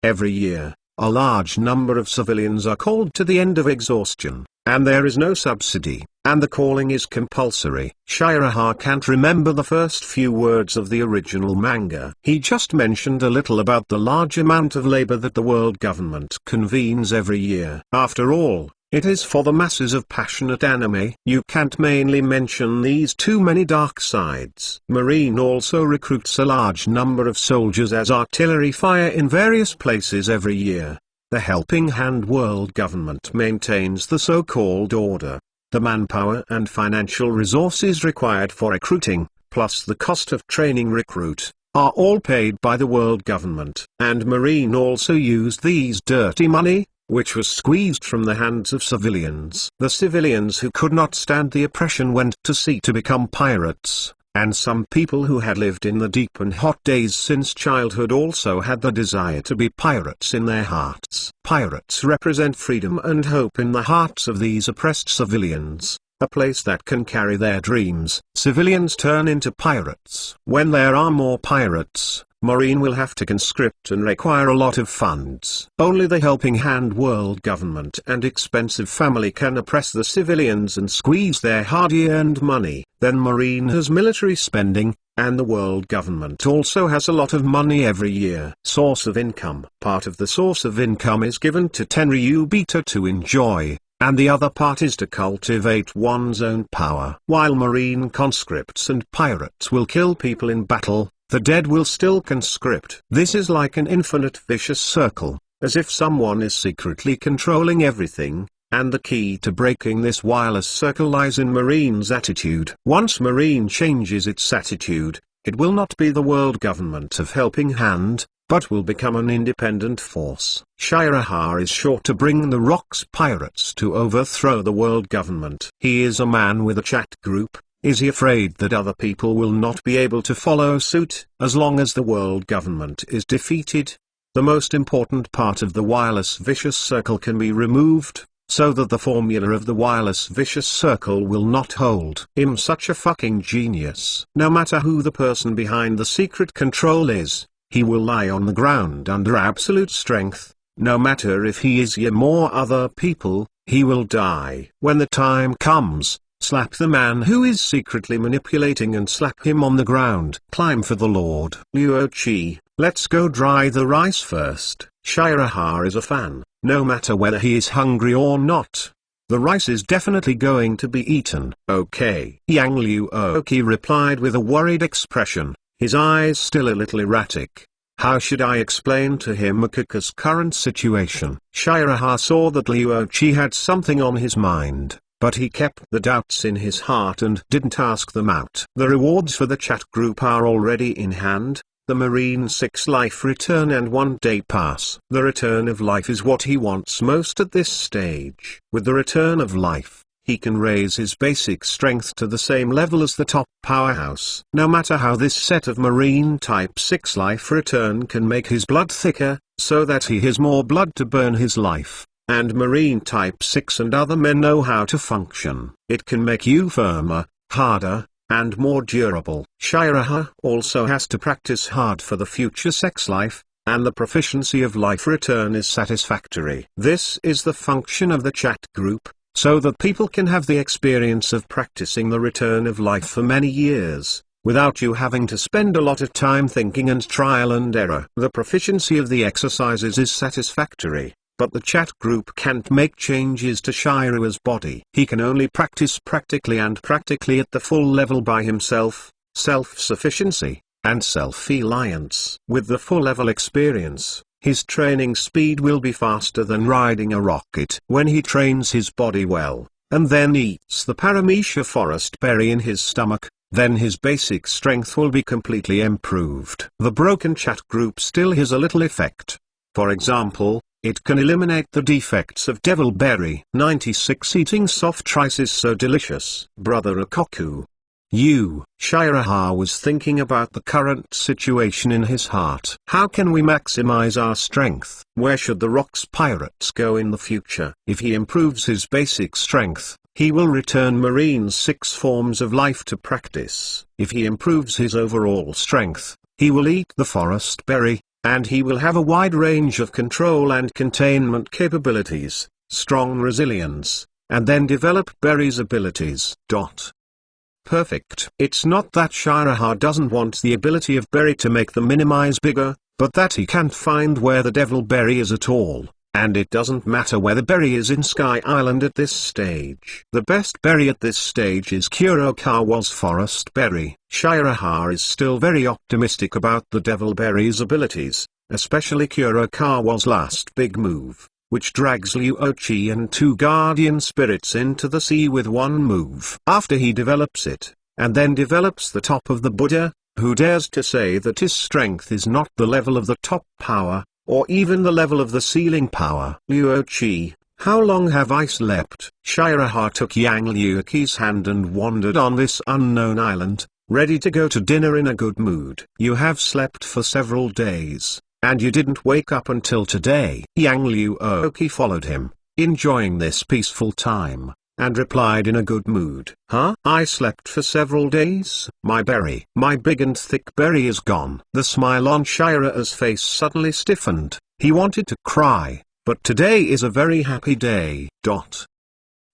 Every year, a large number of civilians are called to the end of exhaustion, and there is no subsidy, and the calling is compulsory. Shiraha can't remember the first few words of the original manga. He just mentioned a little about the large amount of labor that the world government convenes every year. After all, it is for the masses of passionate anime. You can't mainly mention these too many dark sides. Marine also recruits a large number of soldiers as artillery fire in various places every year. The Helping Hand world government maintains the so-called order. The manpower and financial resources required for recruiting, plus the cost of training recruit, are all paid by the world government. And Marine also used these dirty money, which was squeezed from the hands of civilians. The civilians who could not stand the oppression went to sea to become pirates, and some people who had lived in the deep and hot days since childhood also had the desire to be pirates in their hearts. Pirates represent freedom and hope in the hearts of these oppressed civilians, a place that can carry their dreams. Civilians turn into pirates. When there are more pirates, Marine will have to conscript and require a lot of funds. Only the Helping Hand world government and expensive family can oppress the civilians and squeeze their hard-earned money. Then Marine has military spending, and the world government also has a lot of money every year. Source of income. Part of the source of income is given to Tenryubito to enjoy, and the other part is to cultivate one's own power. While Marine conscripts and pirates will kill people in battle, the dead will still conscript. This is like an infinite vicious circle, as if someone is secretly controlling everything, and the key to breaking this wireless circle lies in Marine's attitude. Once Marine changes its attitude, it will not be the world government of Helping Hand, but will become an independent force. Shiraha is sure to bring the Rocks pirates to overthrow the world government. He is a man with a chat group. Is he afraid that other people will not be able to follow suit, as long as the world government is defeated? The most important part of the wireless vicious circle can be removed, so that the formula of the wireless vicious circle will not hold. I'm such a fucking genius. No matter who the person behind the secret control is, he will lie on the ground under absolute strength. No matter if he is him or other people, he will die. When the time comes, slap the man who is secretly manipulating and slap him on the ground. Climb for the Lord. Luochi, let's go dry the rice first. Shiraha is a fan, no matter whether he is hungry or not. The rice is definitely going to be eaten. Okay. Yang Luoki replied with a worried expression, his eyes still a little erratic. How should I explain to him Makuka's current situation? Shiraha saw that Luochi had something on his mind, but he kept the doubts in his heart and didn't ask them out. The rewards for the chat group are already in hand. The Marine 6 life return and 1 day pass. The return of life is what he wants most at this stage. With the return of life, he can raise his basic strength to the same level as the top powerhouse. No matter how this set of Marine Type 6 life return can make his blood thicker, so that he has more blood to burn his life, and Marine Type 6 and other men know how to function. It can make you firmer, harder, and more durable. Shiraha also has to practice hard for the future sex life, and the proficiency of life return is satisfactory. This is the function of the chat group, so that people can have the experience of practicing the return of life for many years, without you having to spend a lot of time thinking and trial and error. The proficiency of the exercises is satisfactory, but the chat group can't make changes to Shira's body. He can only practice practically at the full level by himself, self-sufficiency, and self-reliance. With the full level experience, his training speed will be faster than riding a rocket. When he trains his body well, and then eats the paramecia forest berry in his stomach, then his basic strength will be completely improved. The broken chat group still has a little effect. For example, it can eliminate the defects of devilberry. 96 Eating soft rice is so delicious. Brother Akoku. Shiraha was thinking about the current situation in his heart. How can we maximize our strength? Where should the Rocks pirates go in the future? If he improves his basic strength, he will return Marine 6 forms of life to practice. If he improves his overall strength, he will eat the forest berry, and he will have a wide range of control and containment capabilities, strong resilience, and then develop Berry's abilities. Perfect. It's not that Shiraha doesn't want the ability of Berry to make the minimize bigger, but that he can't find where the devil berry is at all, and it doesn't matter where the berry is in Sky Island at this stage. The best berry at this stage is Kurokawa's forest berry. Shiraha is still very optimistic about the devil berry's abilities, especially Kurokawa's last big move, which drags Luochi and 2 guardian spirits into the sea with one move. After he develops it, and then develops the top of the Buddha, who dares to say that his strength is not the level of the top power, or even the level of the ceiling power? Luochi, how long have I slept? Shiraha took Yang Luochi's hand and wandered on this unknown island, ready to go to dinner in a good mood. You have slept for several days, and you didn't wake up until today. Yang Luochi followed him, enjoying this peaceful time, and replied in a good mood. Huh? I slept for several days? My berry, my big and thick berry is gone. The smile on Shira's face suddenly stiffened. He wanted to cry, but today is a very happy day.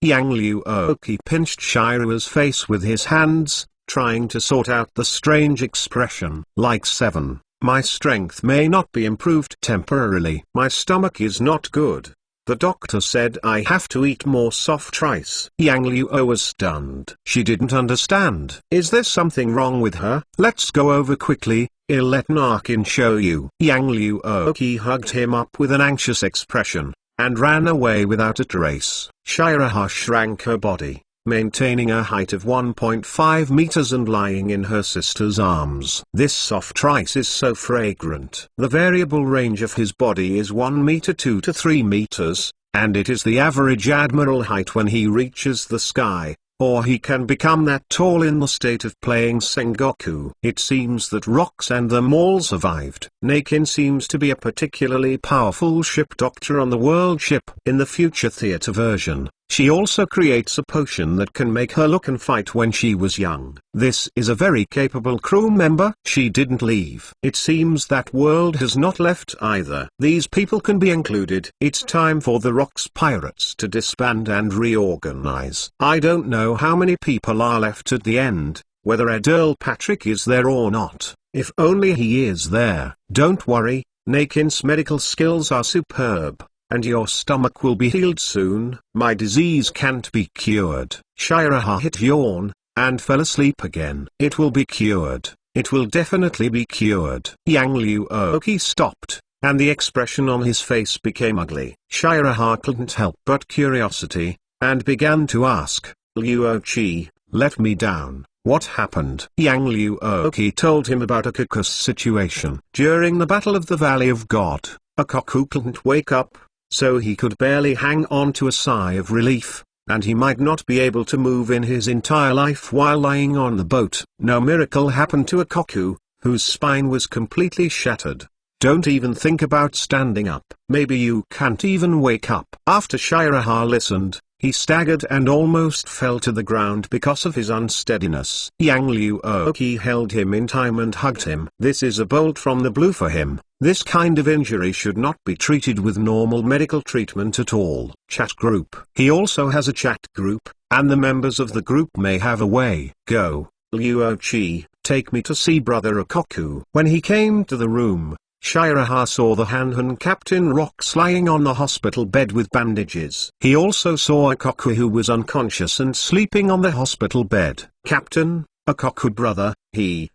Yang Luochi pinched Shira's face with his hands, trying to sort out the strange expression. Like 7, my strength may not be improved temporarily. My stomach is not good. The doctor said I have to eat more soft rice. Yang Luo was stunned. She didn't understand. Is there something wrong with her? Let's go over quickly, I'll let Narkin show you. Yang Luochi hugged him up with an anxious expression, and ran away without a trace. Shiraha shrank her body, maintaining a height of 1.5 meters and lying in her sister's arms. This soft rice is so fragrant. The variable range of his body is 1 meter 2 to 3 meters, and it is the average admiral height when he reaches the sky. Or he can become that tall in the state of playing Sengoku. It seems that Rox and them all survived. Nakin seems to be a particularly powerful ship doctor on the world ship. In the future theater version, she also creates a potion that can make her look and fight when she was young. This is a very capable crew member. She didn't leave. It seems that world has not left either. These people can be included. It's time for the Rox pirates to disband and reorganize. I don't know how many people are left at the end, whether Ed Earl Patrick is there or not. If only he is there. Don't worry, Nakin's medical skills are superb, and your stomach will be healed soon. My disease can't be cured. Shiraha hit yawn, and fell asleep again. It will be cured. It will definitely be cured. Yang Liu Oki stopped, and the expression on his face became ugly. Shiraha couldn't help but curiosity, and began to ask, Liuochi, let me down. What happened? Yang Liuoki told him about Akaku's situation. During the Battle of the Valley of God, Akaku couldn't wake up, so he could barely hang on to a sigh of relief, and he might not be able to move in his entire life while lying on the boat. No miracle happened to Akaku, whose spine was completely shattered. Don't even think about standing up. Maybe you can't even wake up. After Shiraha listened, he staggered and almost fell to the ground because of his unsteadiness. Yang Liuoki held him in time and hugged him. This is a bolt from the blue for him. This kind of injury should not be treated with normal medical treatment at all. Chat group. He also has a chat group, and the members of the group may have a way. Go, Liuochi, take me to see Brother Akaku. When he came to the room, Shiraha saw the Hanhan Captain Rox lying on the hospital bed with bandages. He also saw Akaku, who was unconscious and sleeping on the hospital bed. Captain, Akaku brother, he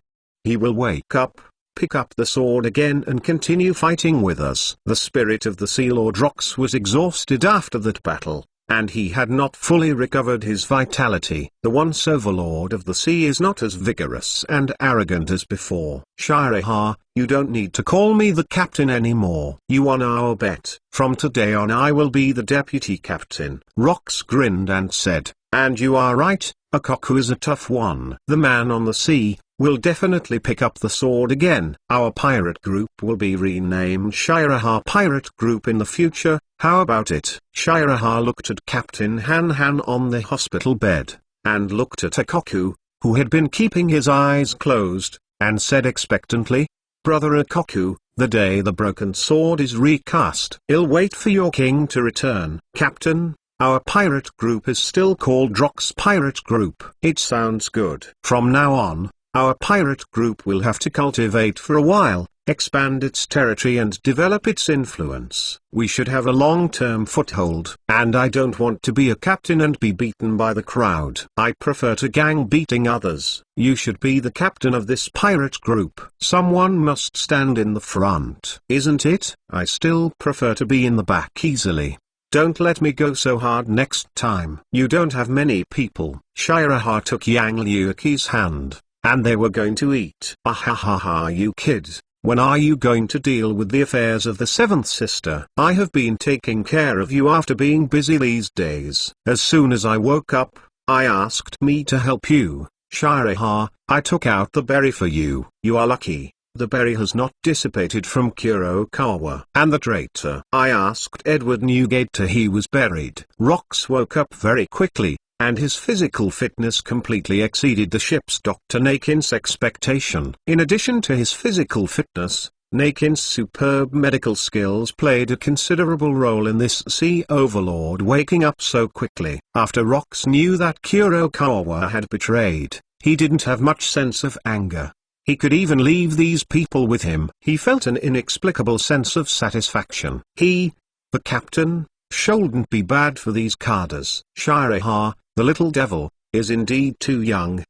will wake up, pick up the sword again and continue fighting with us. The spirit of the Sea Lord Rox was exhausted after that battle, and he had not fully recovered his vitality. The once overlord of the sea is not as vigorous and arrogant as before. Shiraha, you don't need to call me the captain anymore. You won our bet. From today on I will be the deputy captain. Rox grinned and said, and you are right, Akaku is a tough one. The man on the sea will definitely pick up the sword again. Our pirate group will be renamed Shiraha Pirate Group in the future. How about it? Shiraha looked at Captain Han on the hospital bed, and looked at Akaku, who had been keeping his eyes closed, and said expectantly, Brother Akaku, the day the broken sword is recast, I'll wait for your king to return. Captain, our pirate group is still called Rox Pirate Group. It sounds good. From now on, our pirate group will have to cultivate for a while, expand its territory and develop its influence. We should have a long-term foothold. And I don't want to be a captain and be beaten by the crowd. I prefer to gang beating others. You should be the captain of this pirate group. Someone must stand in the front. Isn't it? I still prefer to be in the back easily. Don't let me go so hard next time. You don't have many people. Shiraha took Yang Liuoki's hand, and they were going to eat. Ahahaha, you kid. When are you going to deal with the affairs of the seventh sister? I have been taking care of you after being busy these days. As soon as I woke up, I asked me to help you. Shiraha, I took out the berry for you. You are lucky. The berry has not dissipated from Kurokawa. And the traitor. I asked Edward Newgate to he was buried. Rox woke up very quickly, and his physical fitness completely exceeded the ship's Dr. Nakin's expectation. In addition to his physical fitness, Nakin's superb medical skills played a considerable role in this sea overlord waking up so quickly. After Rox knew that Kurokawa had betrayed, he didn't have much sense of anger. He could even leave these people with him. He felt an inexplicable sense of satisfaction. He, the captain, shouldn't be bad for these cadres. Shiraha, the little devil, is indeed too young,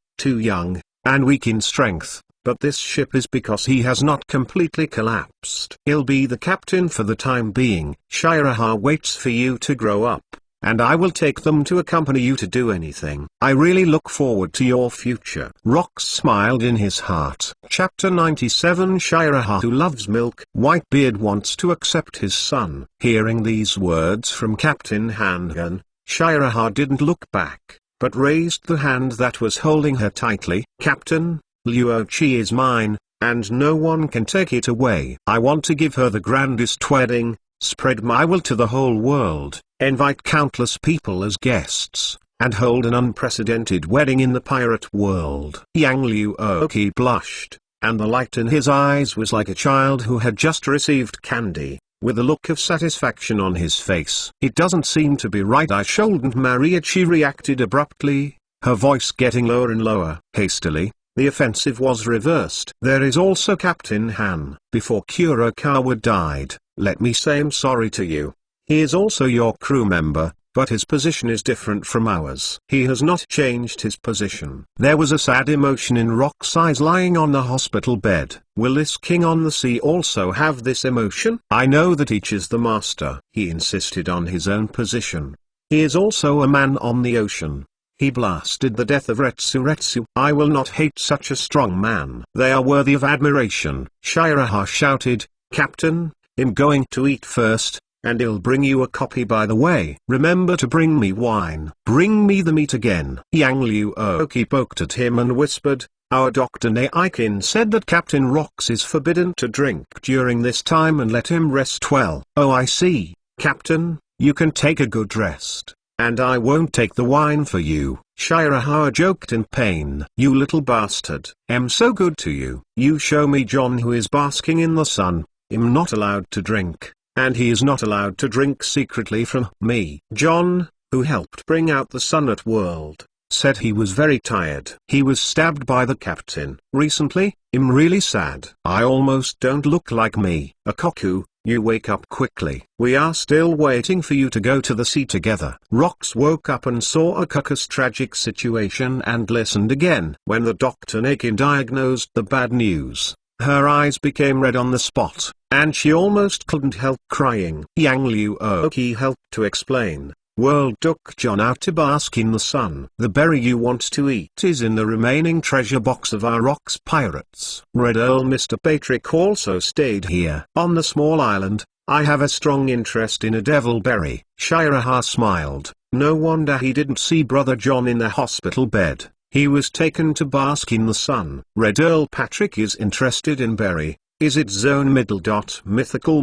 and weak in strength, but this ship is because he has not completely collapsed. He'll be the captain for the time being. Shiraha waits for you to grow up, and I will take them to accompany you to do anything. I really look forward to your future." Rox smiled in his heart. Chapter 97 Shiraha who loves milk. Whitebeard wants to accept his son. Hearing these words from Captain Hangan, Shiraha didn't look back, but raised the hand that was holding her tightly. "Captain, Luochi is mine, and no one can take it away. I want to give her the grandest wedding, spread my will to the whole world, invite countless people as guests, and hold an unprecedented wedding in the pirate world." Yang Luoki blushed, and the light in his eyes was like a child who had just received candy, with a look of satisfaction on his face. "It doesn't seem to be right. I shouldn't marry it," she reacted abruptly, her voice getting lower and lower. Hastily, the offensive was reversed. "There is also Captain Han. Before Kurokawa died, let me say I'm sorry to you. He is also your crew member, but his position is different from ours." "He has not changed his position." There was a sad emotion in Rock's eyes lying on the hospital bed. "Will this king on the sea also have this emotion?" "I know that each is the master." He insisted on his own position. "He is also a man on the ocean. He blasted the death of Retsu. I will not hate such a strong man. They are worthy of admiration." Shiraha shouted, "Captain, I'm going to eat first, and I'll bring you a copy by the way. Remember to bring me wine. Bring me the meat again." Yang Luoki poked at him and whispered, "Our Dr. Naikin said that Captain Rox is forbidden to drink during this time and let him rest well." "Oh, I see, Captain, you can take a good rest. And I won't take the wine for you." Shiraha joked in pain. "You little bastard. I'm so good to you. You show me John who is basking in the sun. I'm not allowed to drink, and he is not allowed to drink secretly from me." John, who helped bring out the sun at world, said he was very tired. He was stabbed by the captain recently. "I'm really sad. I almost don't look like me." "Akoku, you wake up quickly. We are still waiting for you to go to the sea together." Rox woke up and saw Akoku's tragic situation and listened again. When the Dr. Nakin diagnosed the bad news, her eyes became red on the spot, and she almost couldn't help crying. Yang Luoki helped to explain. "World took John out to bask in the sun. The berry you want to eat is in the remaining treasure box of our Rox pirates. Red Earl Mr. Patrick also stayed here. On the small island, I have a strong interest in a devil berry." Shiraha smiled. No wonder he didn't see Brother John in the hospital bed. He was taken to bask in the sun. Red Earl Patrick is interested in berry. Is it zone mythical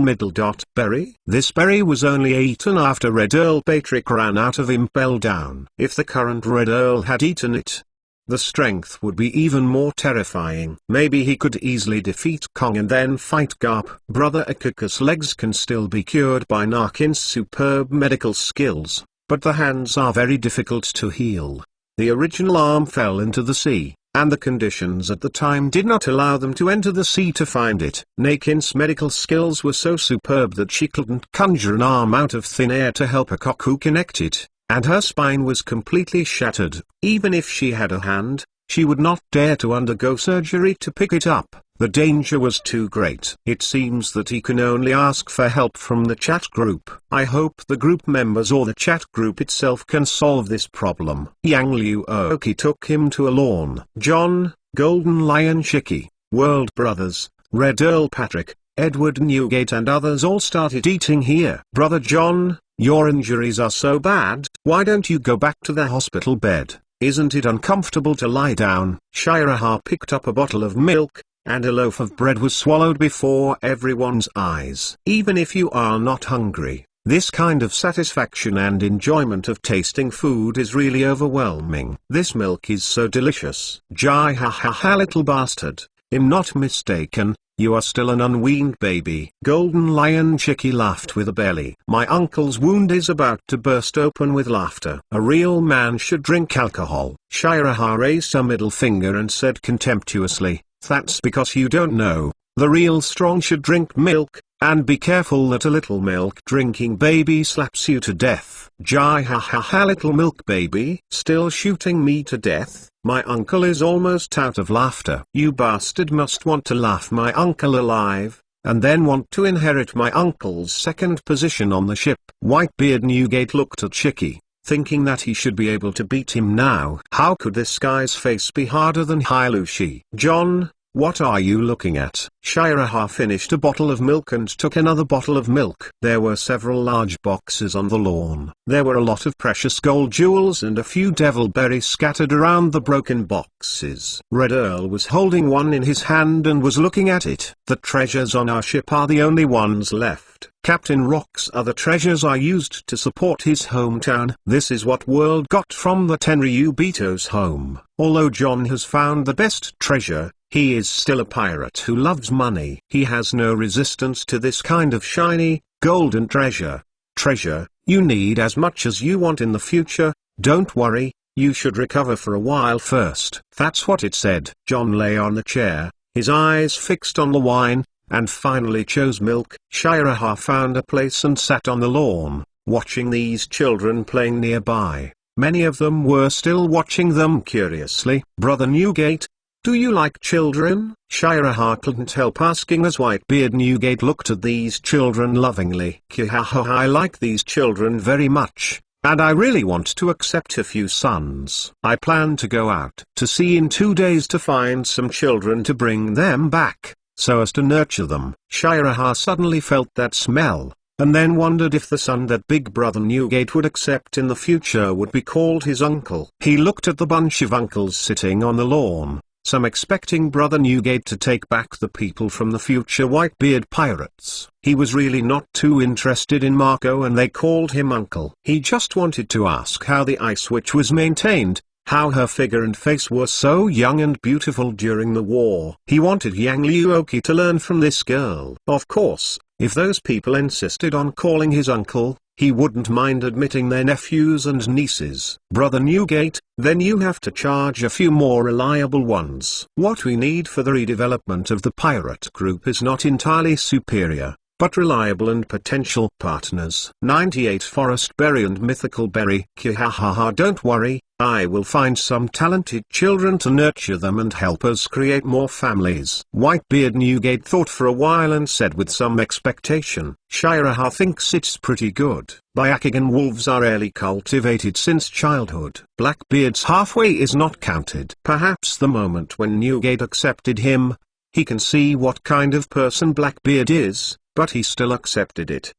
berry? This berry was only eaten after Red Earl Patrick ran out of Impel Down. If the current Red Earl had eaten it, the strength would be even more terrifying. Maybe he could easily defeat Kong and then fight Garp. Brother Akuka's legs can still be cured by Narkin's superb medical skills, but the hands are very difficult to heal. The original arm fell into the sea, and the conditions at the time did not allow them to enter the sea to find it. Nakin's medical skills were so superb that she couldn't conjure an arm out of thin air to help Akoku connect it, and her spine was completely shattered. Even if she had a hand, she would not dare to undergo surgery to pick it up. The danger was too great. It seems that he can only ask for help from the chat group. I hope the group members or the chat group itself can solve this problem. Yang Luoki took him to a lawn. John, Golden Lion Shiki, World Brothers, Red Earl Patrick, Edward Newgate and others all started eating here. "Brother John, your injuries are so bad. Why don't you go back to the hospital bed? Isn't it uncomfortable to lie down?" Shiraha picked up a bottle of milk, and a loaf of bread was swallowed before everyone's eyes. Even if you are not hungry, this kind of satisfaction and enjoyment of tasting food is really overwhelming. "This milk is so delicious." "Jai ha ha ha little bastard, I'm not mistaken, you are still an unweaned baby." Golden Lion Chicky laughed with a belly. "My uncle's wound is about to burst open with laughter. A real man should drink alcohol." Shiraha raised her middle finger and said contemptuously, "That's because you don't know. The real strong should drink milk, and be careful that a little milk drinking baby slaps you to death." "Jai ha ha ha little milk baby, still shooting me to death?" My uncle is almost out of laughter. "You bastard must want to laugh my uncle alive. and then want to inherit my uncle's second position on the ship. Whitebeard Newgate looked at Chicky, thinking that he should be able to beat him now. How could this guy's face be harder than Hilushi? John, what are you looking at? Shiraha finished a bottle of milk and took another bottle of milk. There were several large boxes on the lawn. There were a lot of precious gold jewels and a few devil berries scattered around the broken boxes. Red Earl was holding one in his hand and was looking at it. The treasures on our ship are the only ones left. Captain Rock's other treasures are used to support his hometown. This is what World got from the Tenryubito's home. Although John has found the best treasure, he is still a pirate who loves money. He has no resistance to this kind of shiny, golden treasure. Treasure, you need as much as you want in the future. Don't worry, you should recover for a while first. That's what it said. John lay on the chair, his eyes fixed on the wine, and finally chose milk. Shiraha found a place and sat on the lawn, watching these children playing nearby. Many of them were still watching them curiously. Brother Newgate, do you like children? Shiraha couldn't help asking as Whitebeard Newgate looked at these children lovingly. Kihaha, I like these children very much, and I really want to accept a few sons. I plan to go out to sea in 2 days to find some children to bring them back, so as to nurture them. Shiraha suddenly felt that smell, and then wondered if the son that Big Brother Newgate would accept in the future would be called his uncle. He looked at the bunch of uncles sitting on the lawn, some expecting Brother Newgate to take back the people from the future Whitebeard pirates. He was really not too interested in Marco and they called him uncle. He just wanted to ask how the ice witch was maintained, how her figure and face were so young and beautiful during the war. He wanted Yang Liuoki to learn from this girl. Of course, if those people insisted on calling his uncle, he wouldn't mind admitting their nephews and nieces. Brother Newgate, then you have to charge a few more reliable ones. What we need for the redevelopment of the pirate group is not entirely superior, but reliable and potential partners. 98 Forest Berry and Mythical Berry. Kihahaha, don't worry, I will find some talented children to nurture them and help us create more families. Whitebeard Newgate thought for a while and said with some expectation, Shiraha thinks it's pretty good. Byakugan wolves are rarely cultivated since childhood. Blackbeard's halfway is not counted. Perhaps the moment when Newgate accepted him, he can see what kind of person Blackbeard is, but he still accepted it.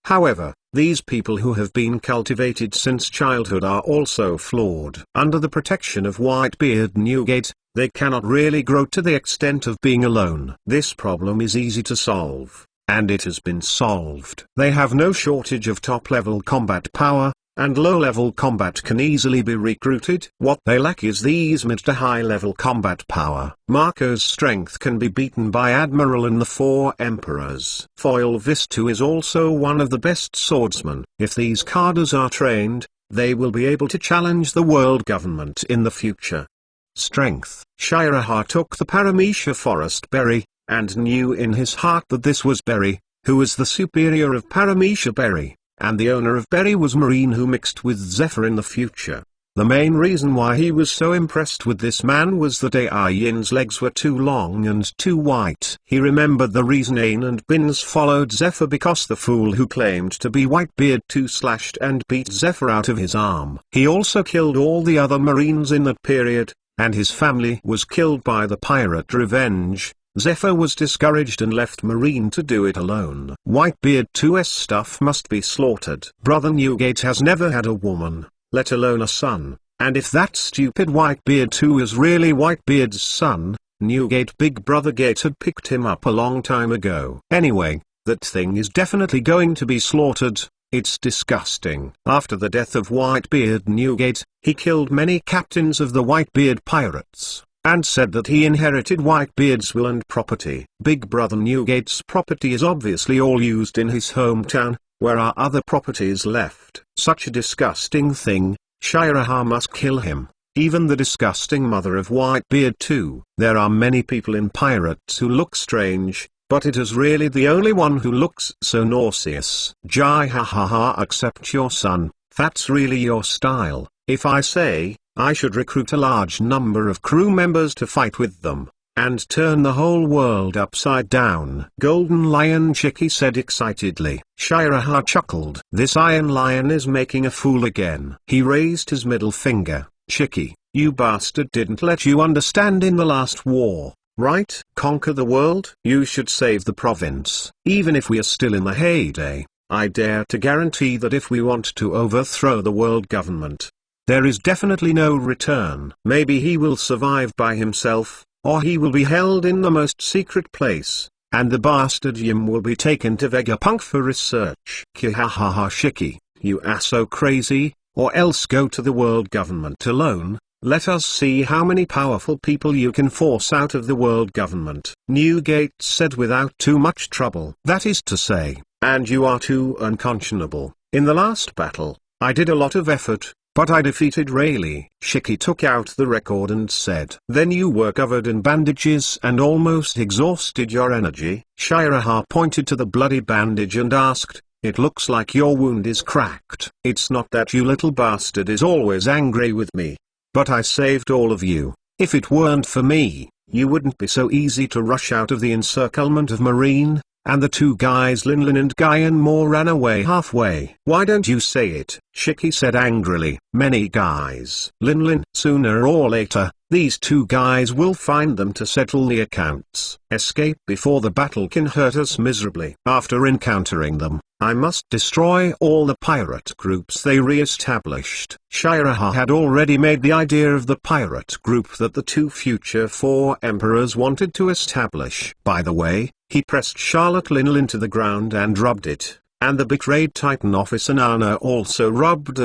However, these people who have been cultivated since childhood are also flawed. Under the protection of Whitebeard Newgate, they cannot really grow to the extent of being alone. This problem is easy to solve, and it has been solved. They have no shortage of top-level combat power, and low-level combat can easily be recruited. What they lack is these mid to high-level combat power. Marco's strength can be beaten by Admiral and the 4 Emperors. Foil Vistu is also one of the best swordsmen. If these cadres are trained, they will be able to challenge the world government in the future. Strength. Shiraha took the Paramecia Forest Berry, and knew in his heart that this was Berry, who was the superior of Paramecia Berry. And the owner of Berry was Marine, who mixed with Zephyr in the future. The main reason why he was so impressed with this man was that Yin's legs were too long and too white. He remembered the reason Ain and Bins followed Zephyr because the fool who claimed to be Whitebeard 2 slashed and beat Zephyr out of his arm. He also killed all the other Marines in that period, and his family was killed by the pirate Revenge. Zephyr was discouraged and left Marine to do it alone. Whitebeard 2's stuff must be slaughtered. Brother Newgate has never had a woman, let alone a son, and if that stupid Whitebeard 2 is really Whitebeard's son, Newgate Big Brother Gate had picked him up a long time ago. Anyway, that thing is definitely going to be slaughtered. It's disgusting. After the death of Whitebeard Newgate, he killed many captains of the Whitebeard pirates, and said that he inherited Whitebeard's will and property. Big Brother Newgate's property is obviously all used in his hometown. Where are other properties left? Such a disgusting thing. Shiraha must kill him, even the disgusting mother of Whitebeard too. There are many people in pirates who look strange, but it is really the only one who looks so nauseous. Jai ha ha ha, accept your son, that's really your style. If I say, I should recruit a large number of crew members to fight with them, and turn the whole world upside down. Golden Lion Chicky said excitedly. Shiraha chuckled. This Iron Lion is making a fool again. He raised his middle finger. Chicky, you bastard, didn't let you understand in the last war, right? Conquer the world? You should save the province. Even if we are still in the heyday, I dare to guarantee that if we want to overthrow the world government, there is definitely no return. Maybe he will survive by himself, or he will be held in the most secret place, and the bastard Yim will be taken to Vegapunk for research. Kihahaha Chicky, you are so crazy, or else go to the world government alone. Let us see how many powerful people you can force out of the world government. Newgate said without too much trouble. That is to say, and you are too unconscionable. In the last battle, I did a lot of effort, but I defeated Rayleigh. Chicky took out the record and said, then you were covered in bandages and almost exhausted your energy. Shiraha pointed to the bloody bandage and asked, it looks like your wound is cracked. It's not that you little bastard is always angry with me, but I saved all of you. If it weren't for me, you wouldn't be so easy to rush out of the encirclement of Marine. And the two guys Linlin and Guyan Moore ran away halfway. Why don't you say it? Chicky said angrily. Many guys. Linlin. Sooner or later, these two guys will find them to settle the accounts. Escape before the battle can hurt us miserably. After encountering them, I must destroy all the pirate groups they re-established. Shiraha had already made the idea of the pirate group that the two future four emperors wanted to establish. By the way, he pressed Charlotte Linlin to the ground and rubbed it, and the betrayed Titan officer Nana also rubbed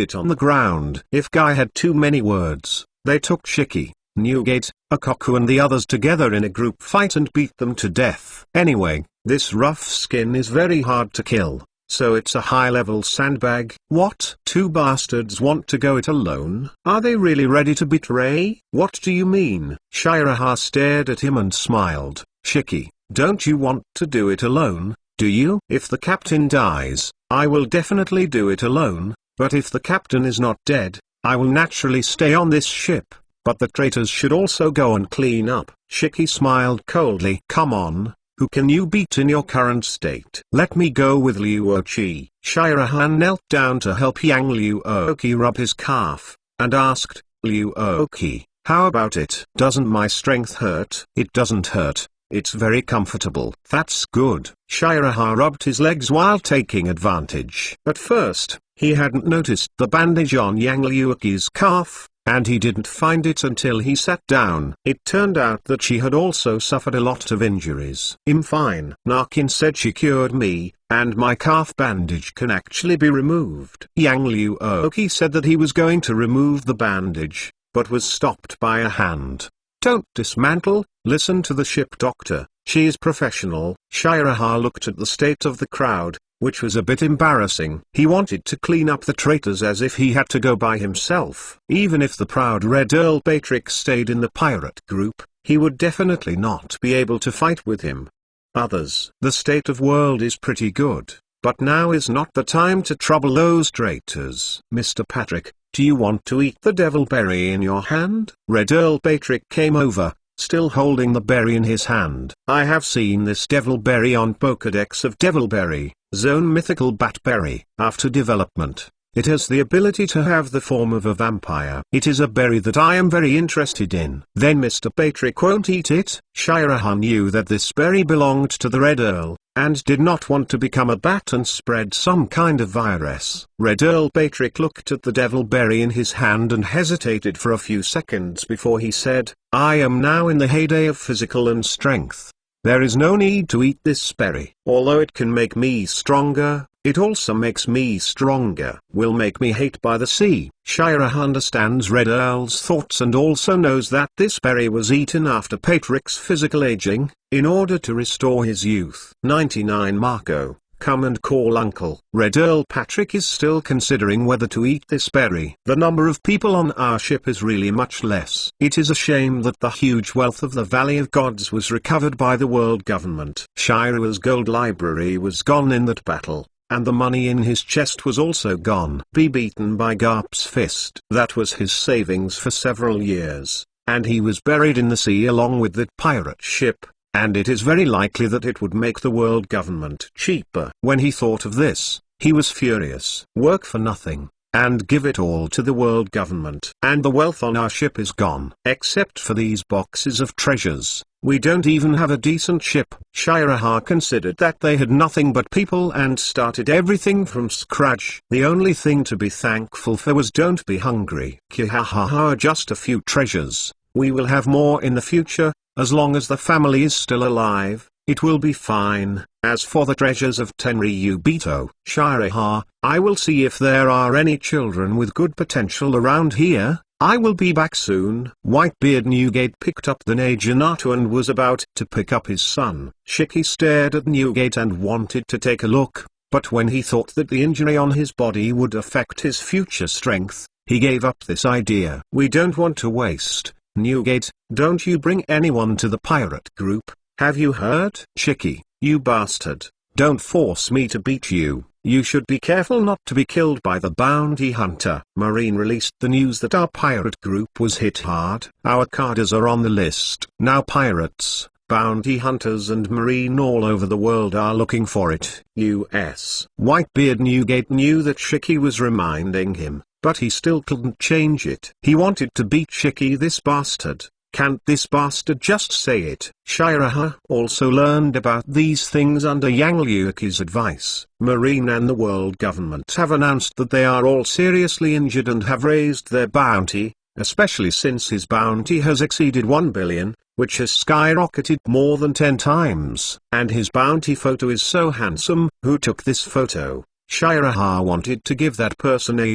it on the ground. If Guy had too many words, they took Chicky, Newgate, Akoku and the others together in a group fight and beat them to death. Anyway, this rough skin is very hard to kill, so it's a high-level sandbag. What? Two bastards want to go it alone? Are they really ready to betray? What do you mean? Shiraha stared at him and smiled. Chicky, don't you want to do it alone, do you? If the captain dies, I will definitely do it alone, but if the captain is not dead, I will naturally stay on this ship, but the traitors should also go and clean up. Chicky smiled coldly. Come on, who can you beat in your current state? Let me go with Liu Ochi. Shirahan knelt down to help young Liu Oki rub his calf, and asked, Liu Oki, how about it? Doesn't my strength hurt? It doesn't hurt. It's very comfortable. That's good. Shiraha rubbed his legs while taking advantage. At first, he hadn't noticed the bandage on Yang Liuki's calf, and he didn't find it until he sat down. It turned out that she had also suffered a lot of injuries. I'm fine. Narkin said she cured me, and my calf bandage can actually be removed. Yang Liuoki said that he was going to remove the bandage, but was stopped by a hand. Don't dismantle, listen to the ship doctor, she is professional. Shiraha looked at the state of the crowd, which was a bit embarrassing. He wanted to clean up the traitors as if he had to go by himself. Even if the proud Red Earl Patrick stayed in the pirate group, he would definitely not be able to fight with him. Others. The state of world is pretty good, but now is not the time to trouble those traitors. Mr. Patrick, do you want to eat the devil berry in your hand? Red Earl Patrick came over, still holding the berry in his hand. I have seen this devil berry on Pokédex of Devilberry, Zone Mythical Batberry. After development, it has the ability to have the form of a vampire. It is a berry that I am very interested in. Then Mr. Patrick won't eat it? Shirahan knew that this berry belonged to the Red Earl, and did not want to become a bat and spread some kind of virus. Red Earl Patrick looked at the devil berry in his hand and hesitated for a few seconds before he said, I am now in the heyday of physical and strength. There is no need to eat this berry. Although it can make me stronger, it also makes me stronger. Will make me hate by the sea. Shiraha understands Red Earl's thoughts and also knows that this berry was eaten after Patrick's physical aging, in order to restore his youth. 99 Marco, come and call uncle. Red Earl Patrick is still considering whether to eat this berry. The number of people on our ship is really much less. It is a shame that the huge wealth of the Valley of Gods was recovered by the world government. Shira's gold library was gone in that battle, and the money in his chest was also gone. Be beaten by Garp's fist. That was his savings for several years. and he was buried in the sea along with that pirate ship, and it is very likely that it would make the world government cheaper. When he thought of this, he was furious. Work for nothing, and give it all to the world government. And the wealth on our ship is gone. Except for these boxes of treasures, we don't even have a decent ship. Shiraha considered that they had nothing but people and started everything from scratch. The only thing to be thankful for was don't be hungry. Kihahaha, just a few treasures. We will have more in the future, as long as the family is still alive. It will be fine. As for the treasures of Tenryubito, Shiraha, I will see if there are any children with good potential around here. I will be back soon. Whitebeard Newgate picked up the Naginato and was about to pick up his son. Shiki stared at Newgate and wanted to take a look, but when he thought that the injury on his body would affect his future strength, he gave up this idea. We don't want to waste. Newgate, don't you bring anyone to the pirate group. Have you heard? Shiki, you bastard, don't force me to beat you. You should be careful not to be killed by the bounty hunter. Marine released the news that our pirate group was hit hard. Our cadres are on the list. Now pirates, bounty hunters and Marine all over the world are looking for it. U.S. Whitebeard Newgate knew that Shiki was reminding him, but he still couldn't change it. He wanted to beat Shiki, this bastard. Can't this bastard just say it? Shiraha also learned about these things under Yang Liuki's advice. Marine and the world government have announced that they are all seriously injured and have raised their bounty, especially since his bounty has exceeded 1 billion, which has skyrocketed more than 10 times. And his bounty photo is so handsome. Who took this photo? Shiraha wanted to give that person a ...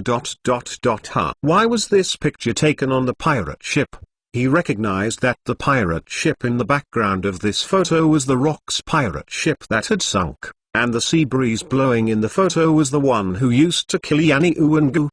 Why was this picture taken on the pirate ship? He recognized that the pirate ship in the background of this photo was the Rock's pirate ship that had sunk, and the sea breeze blowing in the photo was the one who used to kill Yanni Uengu?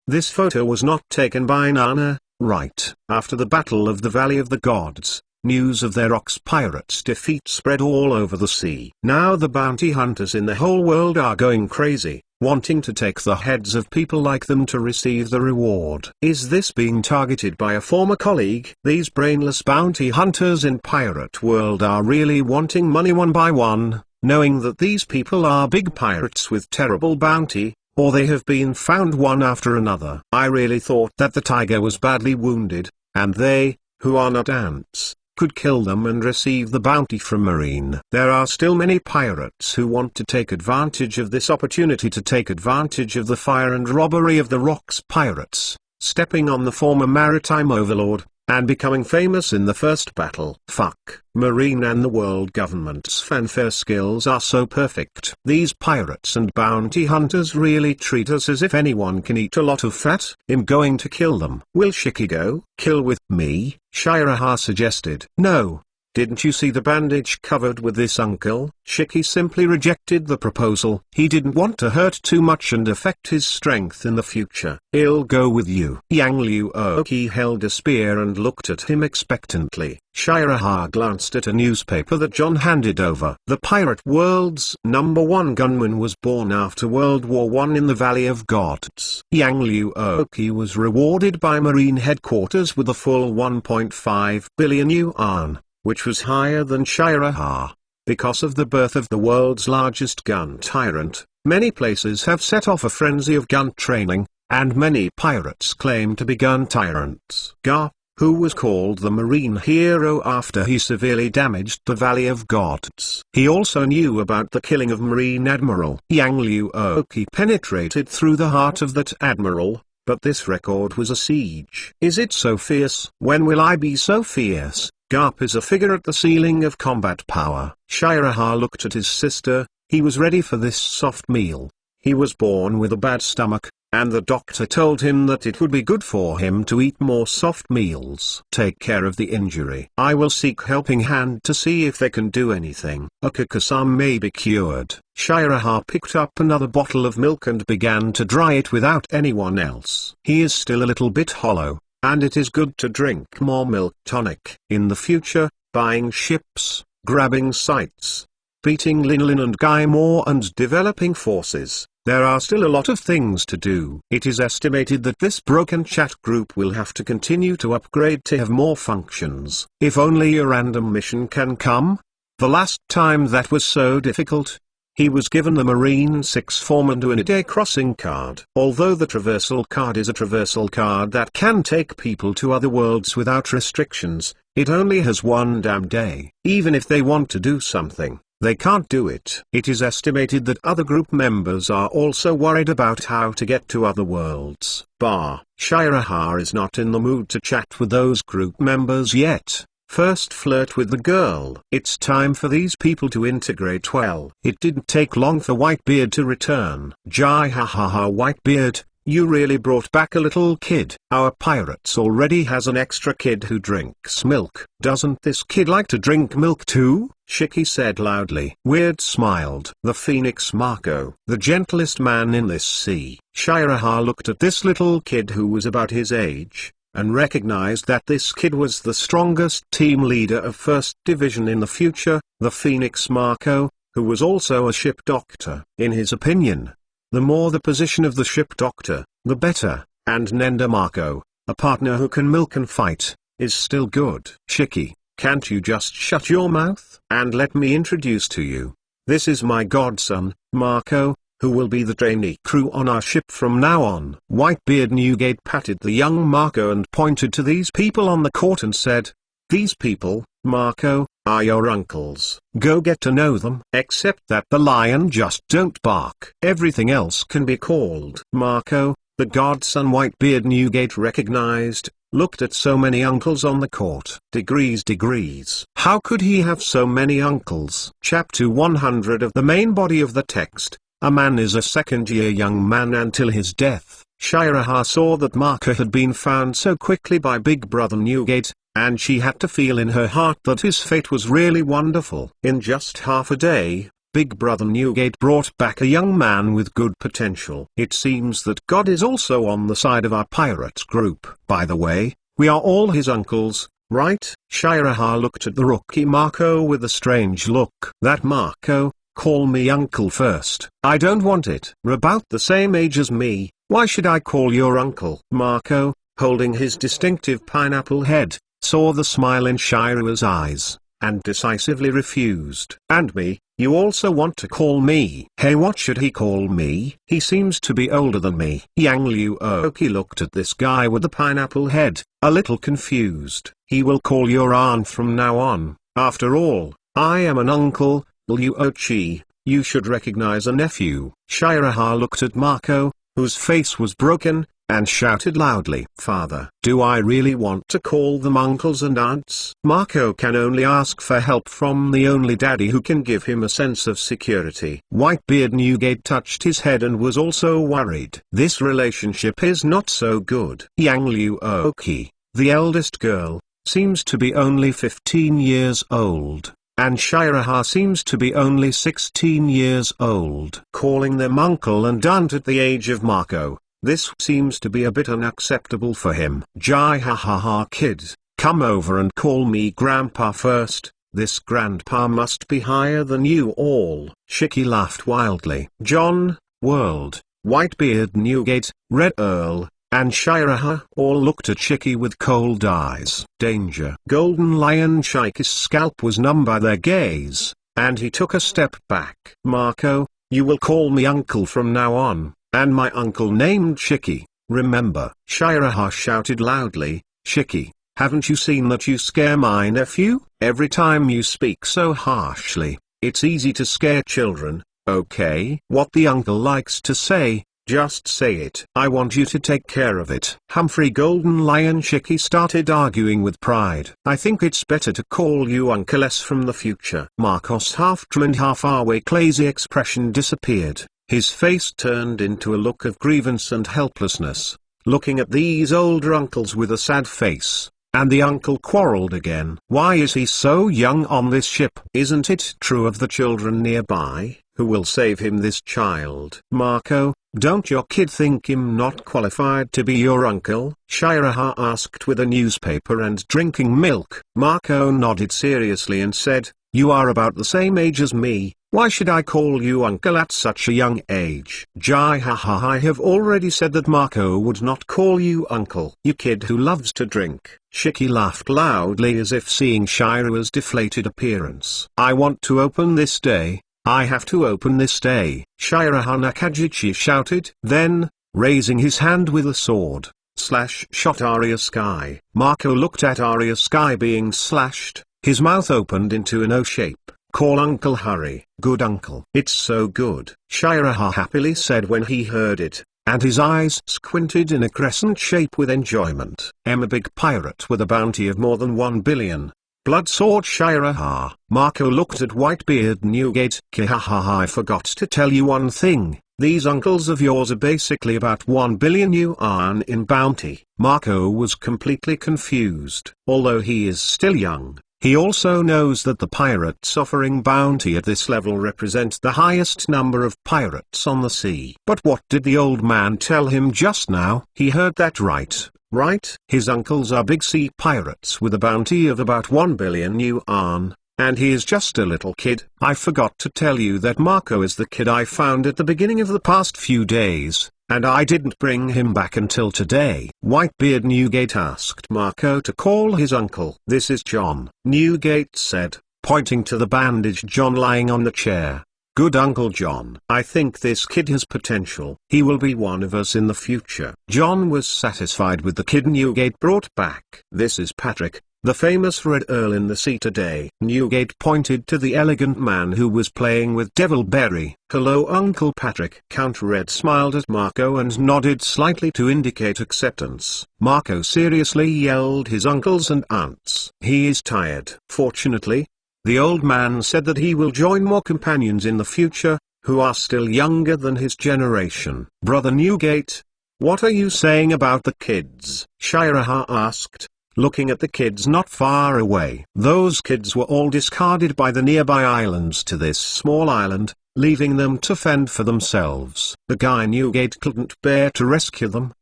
This photo was not taken by Nana, right? After the Battle of the Valley of the Gods, news of their Rock's pirates' defeat spread all over the sea. Now the bounty hunters in the whole world are going crazy, wanting to take the heads of people like them to receive the reward. Is this being targeted by a former colleague? These brainless bounty hunters in pirate world are really wanting money one by one, knowing that these people are big pirates with terrible bounty, or they have been found one after another. I really thought that the tiger was badly wounded, and they, who are not ants, could kill them and receive the bounty from Marine. There are still many pirates who want to take advantage of this opportunity to take advantage of the fire and robbery of the Rock's pirates, stepping on the former maritime overlord, and becoming famous in the first battle. Fuck. Marine and the world government's fanfare skills are so perfect. These pirates and bounty hunters really treat us as if anyone can eat a lot of fat. I'm going to kill them. Will Shiki go? Kill with me? Shiraha suggested. No. Didn't you see the bandage covered with this, uncle? Shiki simply rejected the proposal. He didn't want to hurt too much and affect his strength in the future. I'll go with you. Yang Liuoki held a spear and looked at him expectantly. Shiraha glanced at a newspaper that John handed over. The pirate world's #1 gunman was born after World War I in the Valley of Gods. Yang Liuoki was rewarded by Marine headquarters with a full 1.5 billion yuan, which was higher than Shiraha. Because of the birth of the world's largest gun tyrant, many places have set off a frenzy of gun training, and many pirates claim to be gun tyrants. Garp, who was called the Marine hero after he severely damaged the Valley of Gods. He also knew about the killing of Marine Admiral Yang Liuoki. Penetrated through the heart of that admiral, but this record was a siege. Is it so fierce? When will I be so fierce? Garp is a figure at the ceiling of combat power. Shiraha looked at his sister. He was ready for this soft meal. He was born with a bad stomach, and the doctor told him that it would be good for him to eat more soft meals. Take care of the injury. I will seek helping hand to see if they can do anything. Akaka-san may be cured. Shiraha picked up another bottle of milk and began to dry it without anyone else. He is still a little bit hollow, and it is good to drink more milk tonic. In the future, buying ships, grabbing sites, beating Linlin and Guy Moore and developing forces. There are still a lot of things to do. It is estimated that this broken chat group will have to continue to upgrade to have more functions. If only a random mission can come. The last time that was so difficult, he was given the Marine 6 form and a day crossing card. Although the traversal card is a traversal card that can take people to other worlds without restrictions, it only has one damn day. Even if they want to do something, they can't do it. It is estimated that other group members are also worried about how to get to other worlds. Shiraha is not in the mood to chat with those group members yet. First flirt with the girl. It's time for these people to integrate well. It didn't take long for Whitebeard to return. Jai ha ha ha, Whitebeard, you really brought back a little kid. Our pirates already has an extra kid who drinks milk. Doesn't this kid like to drink milk too? Shiki said loudly. Weird smiled. The Phoenix Marco, the gentlest man in this sea. Shiraha looked at this little kid who was about his age, and recognized that this kid was the strongest team leader of 1st Division in the future, the Phoenix Marco, who was also a ship doctor. In his opinion, the more the position of the ship doctor, the better, and Nenda Marco, a partner who can milk and fight, is still good. Shiki, can't you just shut your mouth and let me introduce to you? This is my godson, Marco, who will be the trainee crew on our ship from now on. Whitebeard Newgate patted the young Marco and pointed to these people on the court and said, these people, Marco, are your uncles. Go get to know them. Except that the lion just don't bark. Everything else can be called Marco. The godson Whitebeard Newgate recognized, looked at so many uncles on the court. Degrees. How could he have so many uncles? Chapter 100 of the main body of the text. A man is a second-year young man until his death. Shiraha saw that Marco had been found so quickly by Big Brother Newgate, and she had to feel in her heart that his fate was really wonderful. In just half a day, Big Brother Newgate brought back a young man with good potential. It seems that God is also on the side of our pirate group. By the way, we are all his uncles, right? Shiraha looked at the rookie Marco with a strange look. That Marco? Call me uncle first. I don't want it. You're about the same age as me, why should I call your uncle? Marco, holding his distinctive pineapple head, saw the smile in Shiraha's eyes, and decisively refused. And me, you also want to call me? Hey, what should he call me? He seems to be older than me. Yang Liu Oki looked at this guy with the pineapple head, a little confused. He will call your aunt from now on. After all, I am an uncle. Liu Ochi, you should recognize a nephew. Shiraha looked at Marco, whose face was broken, and shouted loudly, Father, do I really want to call them uncles and aunts? Marco can only ask for help from the only daddy who can give him a sense of security. Whitebeard Newgate touched his head and was also worried. This relationship is not so good. Yang Liu Oki, the eldest girl, seems to be only 15 years old. And Shiraha seems to be only 16 years old. Calling them uncle and aunt at the age of Marco, this seems to be a bit unacceptable for him. Jai ha ha ha, kid, come over and call me grandpa first. This grandpa must be higher than you all. Shiki laughed wildly. John, World, Whitebeard Newgate, Red Earl, and Shiraha all looked at Shiki with cold eyes. Danger. Golden Lion Shike's scalp was numb by their gaze, and he took a step back. Marco, you will call me uncle from now on, and my uncle named Shiki, remember? Shiraha shouted loudly, Shiki, haven't you seen that you scare my nephew? Every time you speak so harshly, it's easy to scare children, okay? What the uncle likes to say, just say it. I want you to take care of it. Humphrey Golden Lion Shiki started arguing with pride. I think it's better to call you Uncle S from the future. Marcos' half-trimmed half-awake lazy expression disappeared. His face turned into a look of grievance and helplessness, looking at these older uncles with a sad face. And the uncle quarreled again. Why is he so young on this ship? Isn't it true of the children nearby? Who will save him this child? Marco, don't your kid think him not qualified to be your uncle? Shiraha asked with a newspaper and drinking milk. Marco nodded seriously and said, You are about the same age as me. Why should I call you uncle at such a young age? Jai ha ha, I have already said that Marco would not call you uncle. You kid who loves to drink. Shiki laughed loudly as if seeing Shira's deflated appearance. I want to open this day. I have to open this day, Shiraha Nakajichi shouted. Then, raising his hand with a sword, shot Arya Sky. Marco looked at Arya Sky being slashed. His mouth opened into an O shape. Call uncle, hurry. Good uncle. It's so good, Shiraha happily said when he heard it, and his eyes squinted in a crescent shape with enjoyment. I'm a big pirate with a bounty of more than 1 billion. Blood sword Shiraha. Marco looked at Whitebeard Newgate. Kihaha, I forgot to tell you one thing. These uncles of yours are basically about 1 billion yuan in bounty. Marco was completely confused. Although he is still young, he also knows that the pirates offering bounty at this level represent the highest number of pirates on the sea. But what did the old man tell him just now? He heard that right? His uncles are big sea pirates with a bounty of about 1 billion yuan, and he is just a little kid. I forgot to tell you that Marco is the kid I found at the beginning of the past few days, and I didn't bring him back until today. Whitebeard Newgate asked Marco to call his uncle. This is John, Newgate said, pointing to the bandaged John lying on the chair. Good Uncle John. I think this kid has potential. He will be one of us in the future. John was satisfied with the kid Newgate brought back. This is Patrick, the famous Red Earl in the sea today. Newgate pointed to the elegant man who was playing with Devilberry. Hello Uncle Patrick. Count Red smiled at Marco and nodded slightly to indicate acceptance. Marco seriously yelled his uncles and aunts. He is tired. Fortunately, the old man said that he will join more companions in the future, who are still younger than his generation. Brother Newgate, what are you saying about the kids? Shiraha asked, looking at the kids not far away. Those kids were all discarded by the nearby islands to this small island, leaving them to fend for themselves. The guy Newgate couldn't bear to rescue them.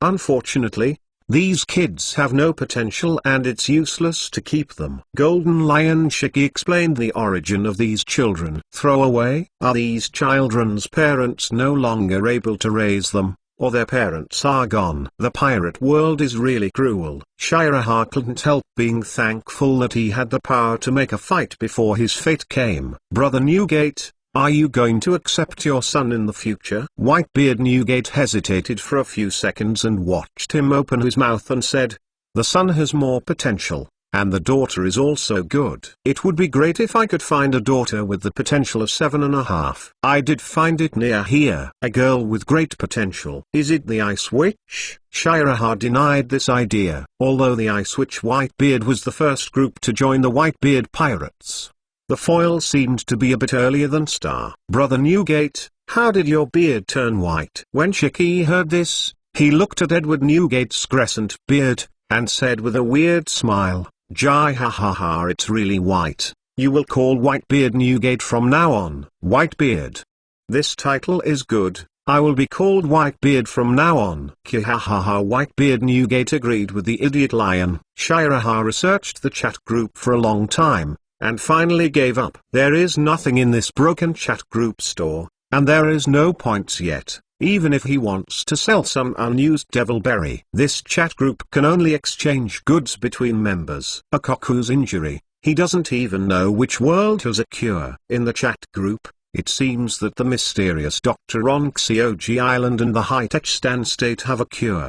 Unfortunately, these kids have no potential and it's useless to keep them. Golden Lion Shiki explained the origin of these children. Throw away? Are these children's parents no longer able to raise them, or their parents are gone? The pirate world is really cruel. Shiraha couldn't help being thankful that he had the power to make a fight before his fate came. Brother Newgate, are you going to accept your son in the future? Whitebeard Newgate hesitated for a few seconds and watched him open his mouth and said, the son has more potential, and the daughter is also good. It would be great if I could find a daughter with the potential of 7.5. I did find it near here. A girl with great potential. Is it the Ice Witch? Shiraha denied this idea. Although the Ice Witch Whitebeard was the first group to join the Whitebeard Pirates, the foil seemed to be a bit earlier than Star. Brother Newgate, how did your beard turn white? When Shiki heard this, he looked at Edward Newgate's crescent beard, and said with a weird smile, Jai ha ha ha, it's really white. You will call Whitebeard Newgate from now on. Whitebeard. This title is good. I will be called Whitebeard from now on. Kihahaha. Whitebeard Newgate agreed with the idiot lion. Shiraha researched the chat group for a long time, and finally gave up. There is nothing in this broken chat group store, and there is no points yet, even if he wants to sell some unused Devilberry. This chat group can only exchange goods between members. A Koku's injury, he doesn't even know which world has a cure. In the chat group, it seems that the mysterious doctor on Xioji Island and the high-tech Stan State have a cure.